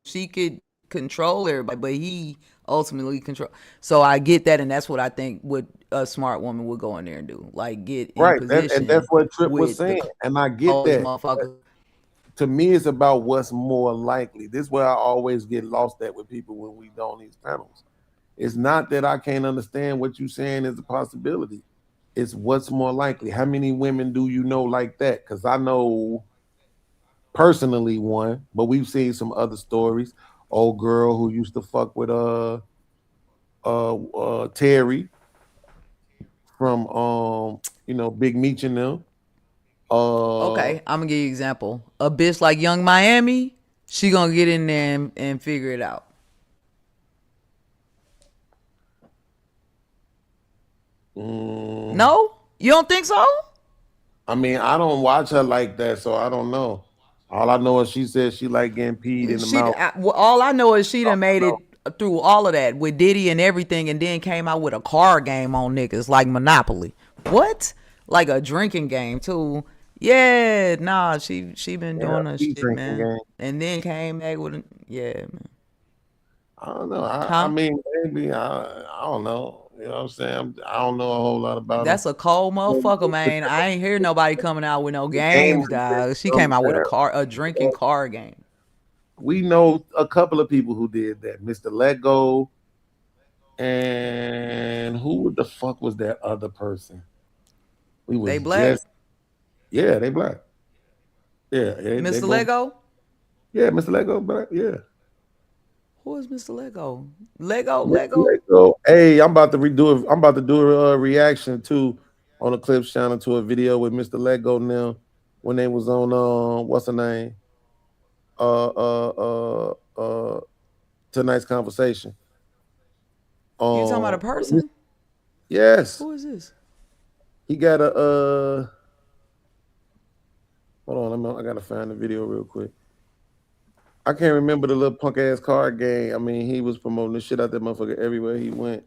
she could control everybody, but he ultimately control. So I get that, and that's what I think what a smart woman would go in there and do. Like get in Right, position. and that's what Trip was with saying, the and I get coldest that. motherfucker. To me, it's about what's more likely. This is where I always get lost at with people when we go on these panels. It's not that I can't understand what you're saying is a possibility. It's what's more likely. How many women do you know like that? Because I know personally one, but we've seen some other stories. Old girl who used to fuck with Terry from Big Meech and them. Okay, I'm gonna give you an example. A bitch like Young Miami, she gonna get in there and figure it out. No, you don't think so? I mean, I don't watch her like that, so I don't know. All I know is she said she like getting peed in the mouth. All I know is she done made it through all of that with Diddy and everything, and then came out with a card game on niggas like Monopoly. What? Like a drinking game too? Yeah, nah, she been doing her shit, man. Game. And then came back with man. I don't know. I mean, maybe I don't know. You know what I'm saying? I don't know a whole lot about That's it. a cold motherfucker, man. I ain't hear nobody coming out with no games, dog. She came out with a drinking card game. We know a couple of people who did that. Mr. Let Go, and who the fuck was that other person? They black? Yeah, they black. Yeah. Mr. Lego? Yeah, Mr. Lego black. Yeah. Who is Mr. Lego? Lego. Hey, I'm about to redo it. I'm about to do a reaction too on the Clips channel to a video with Mr. Lego now when they was on what's the name? Tonight's conversation. You talking about a person? Yes. Who is this? He got a hold on, I gotta find the video real quick. I can't remember the little punk ass card game. I mean, he was promoting the shit out that motherfucker everywhere he went.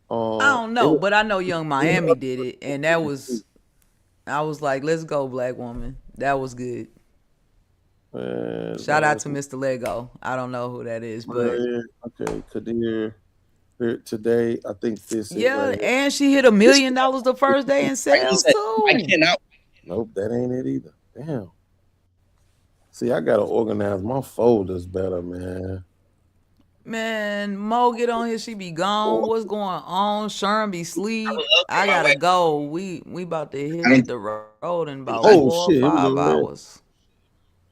I don't know, but I know Young Miami did it, and that was, I was like, let's go, black woman. That was good. Shout out to Mr. Lego. I don't know who that is, but okay, Kadir. Today, I think this. Yeah, and she hit $1 million the first day in sales too. Nope, that ain't it either. Damn. See, I gotta organize my folders better, man. Man, Mo get on here, she be gone. What's going on? Sherm be sleep. I gotta go. We about to hit the road in about 4 or 5 hours.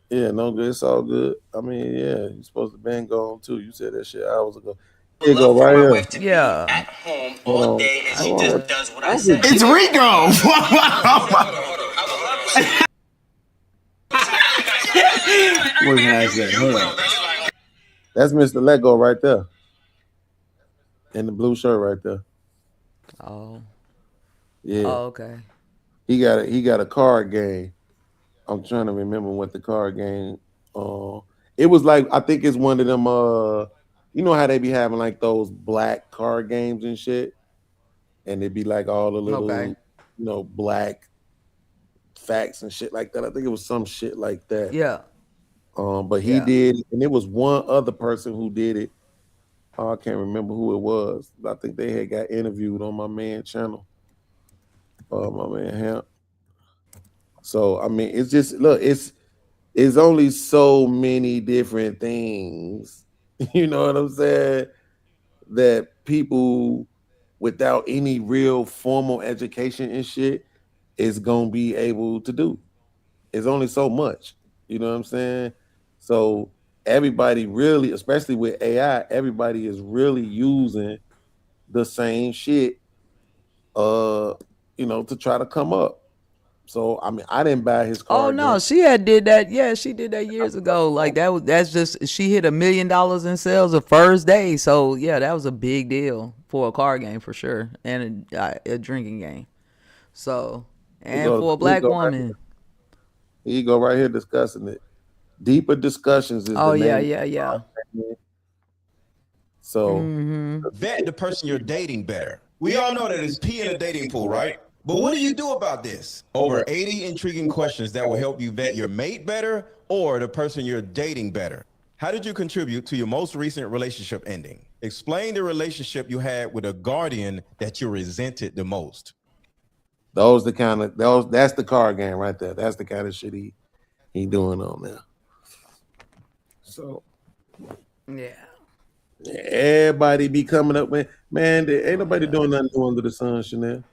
Yeah, no good. It's all good. I mean, yeah, you're supposed to been gone too. You said that shit hours ago. Here you go, right here. Yeah. At home all day, and she just does what I said. It's Rico. That's Mr. Lego right there. In the blue shirt right there. Oh. Yeah. Oh, okay. He got a card game. I'm trying to remember what the card game. It was like, I think it's one of them. You know how they be having like those black card games and shit, and it'd be like all the little, black facts and shit like that. I think it was some shit like that. Yeah. But he did, and it was one other person who did it. I can't remember who it was. I think they had got interviewed on my man channel. My man Hamp. So I mean, it's just it's only so many different things, you know what I'm saying, that people without any real formal education and shit is gonna be able to do. It's only so much, you know what I'm saying? So everybody really, especially with AI, everybody is really using the same shit, to try to come up. So I mean, I didn't buy his card. Oh no, she did that. Yeah, she did that years ago. Like that's just, she hit $1 million in sales the first day. So yeah, that was a big deal for a card game for sure, and a drinking game. So for a black woman. Here you go, right here discussing it. Deeper discussions is Oh the yeah, name. yeah. So vet the person you're dating better. We all know that it's pee in a dating pool, right? But what do you do about this? Over 80 intriguing questions that will help you vet your mate better or the person you're dating better. How did you contribute to your most recent relationship ending? Explain the relationship you had with a guardian that you resented the most. that's the card game right there. That's the kind of shit he doing on there. So yeah. Everybody be coming up with, man, there ain't nobody doing nothing new under the sun, Chanel.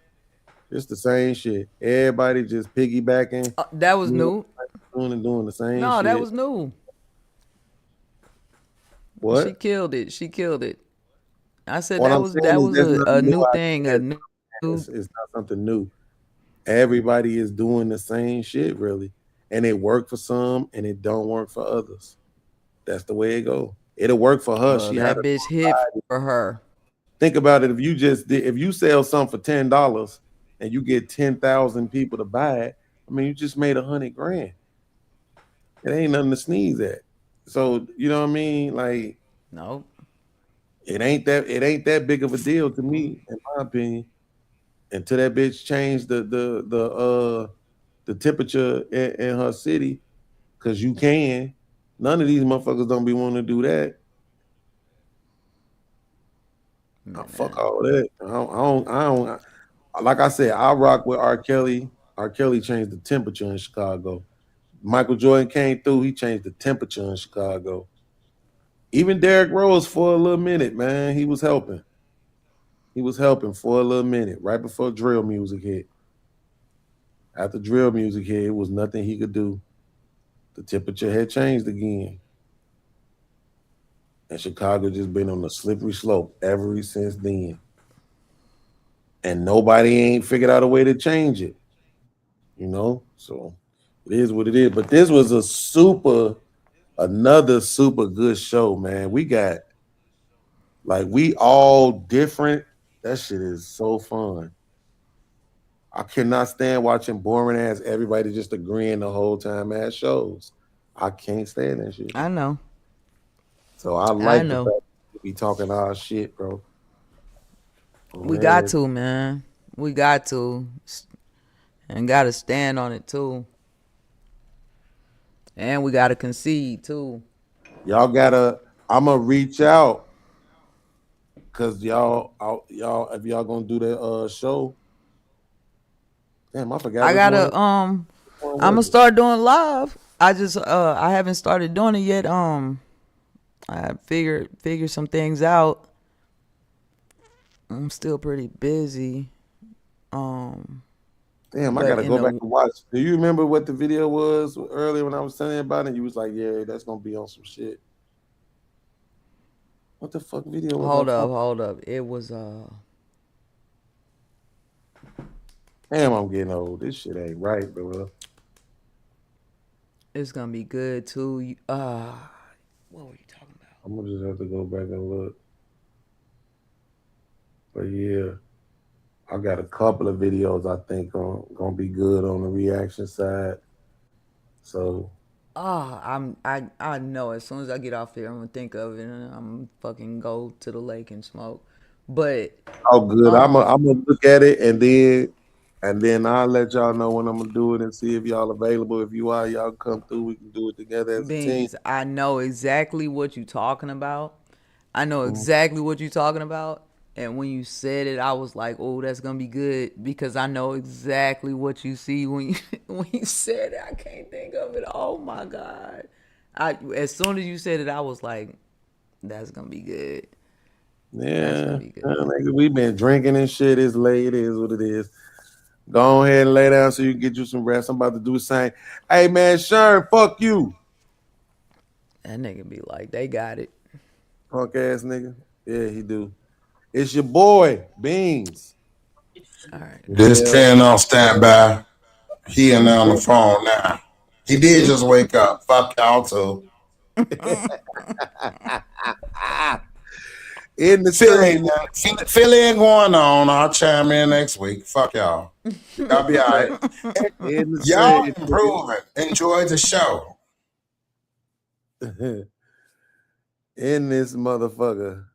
It's the same shit. Everybody just piggybacking. That was new. Doing the same shit. No, that was new. What? She killed it. I said What that I'm was saying is a new thing. It's not something new. Everybody is doing the same shit, really. And it worked for some and it don't work for others. That's the way it go. It'll work for her. Well, that bitch hit for her. Think about it. If you sell something for $10 and you get 10,000 people to buy it, I mean, you just made $100,000. It ain't nothing to sneeze at. So you know what I mean? Like, no, it ain't that big of a deal to me, in my opinion. Until that bitch changed the temperature in her city, because you can. None of these motherfuckers don't be wanting to do that. Fuck all that. I don't. Like I said, I rock with R. Kelly. R. Kelly changed the temperature in Chicago. Michael Jordan came through. He changed the temperature in Chicago. Even Derrick Rose for a little minute, man. He was helping. He was helping for a little minute, right before drill music hit. After drill music hit, it was nothing he could do. The temperature had changed again. And Chicago just been on a slippery slope ever since then. And nobody ain't figured out a way to change it. So it is what it is. But this was another super good show, man. We got, we all different. That shit is so fun. I cannot stand watching boring ass everybody just agreeing the whole time ass shows. I can't stand that shit. I know. So I like the fact that we be talking our shit, bro. We got to, man. We got to. And got to stand on it, too. And we got to concede, too. Y'all gotta, I'm going to reach out. Because y'all, if y'all going to do that show. Damn, I forgot. I got to, I'm going to start doing live. I haven't started doing it yet. I figured some things out. I'm still pretty busy. Damn, I gotta go back and watch. Do you remember what the video was earlier when I was telling you about it? You was like, "Yeah, that's gonna be on some shit." What the fuck video? Hold up. It was Damn, I'm getting old. This shit ain't right, bro. It's gonna be good too. What were you talking about? I'm gonna just have to go back and look. But yeah, I got a couple of videos I think gonna be good on the reaction side. So I know as soon as I get off here, I'm gonna think of it and I'm gonna fucking go to the lake and smoke. But good. I'm gonna look at it and then I'll let y'all know when I'm gonna do it and see if y'all available. If you are, y'all come through. We can do it together as a team. Beans, I know exactly what you're talking about. And when you said it, I was like, "Oh, that's gonna be good," because I know exactly what you see when you said it. I can't think of it. Oh my God! As soon as you said it, I was like, "That's gonna be good." Yeah, nigga, we been drinking and shit. It's late. It is what it is. Go ahead and lay down so you can get you some rest. I'm about to do the same. Hey man, Sharon, fuck you. That nigga be like, they got it. Punk ass nigga. Yeah, he do. It's your boy, Beans. All right. This Ken on standby. He and on the phone now. He did just wake up. Fuck y'all too. In the Philly ain't going on. I'll chime in next week. Fuck y'all. Y'all be all right. Y'all improving. Enjoy the show. In this motherfucker.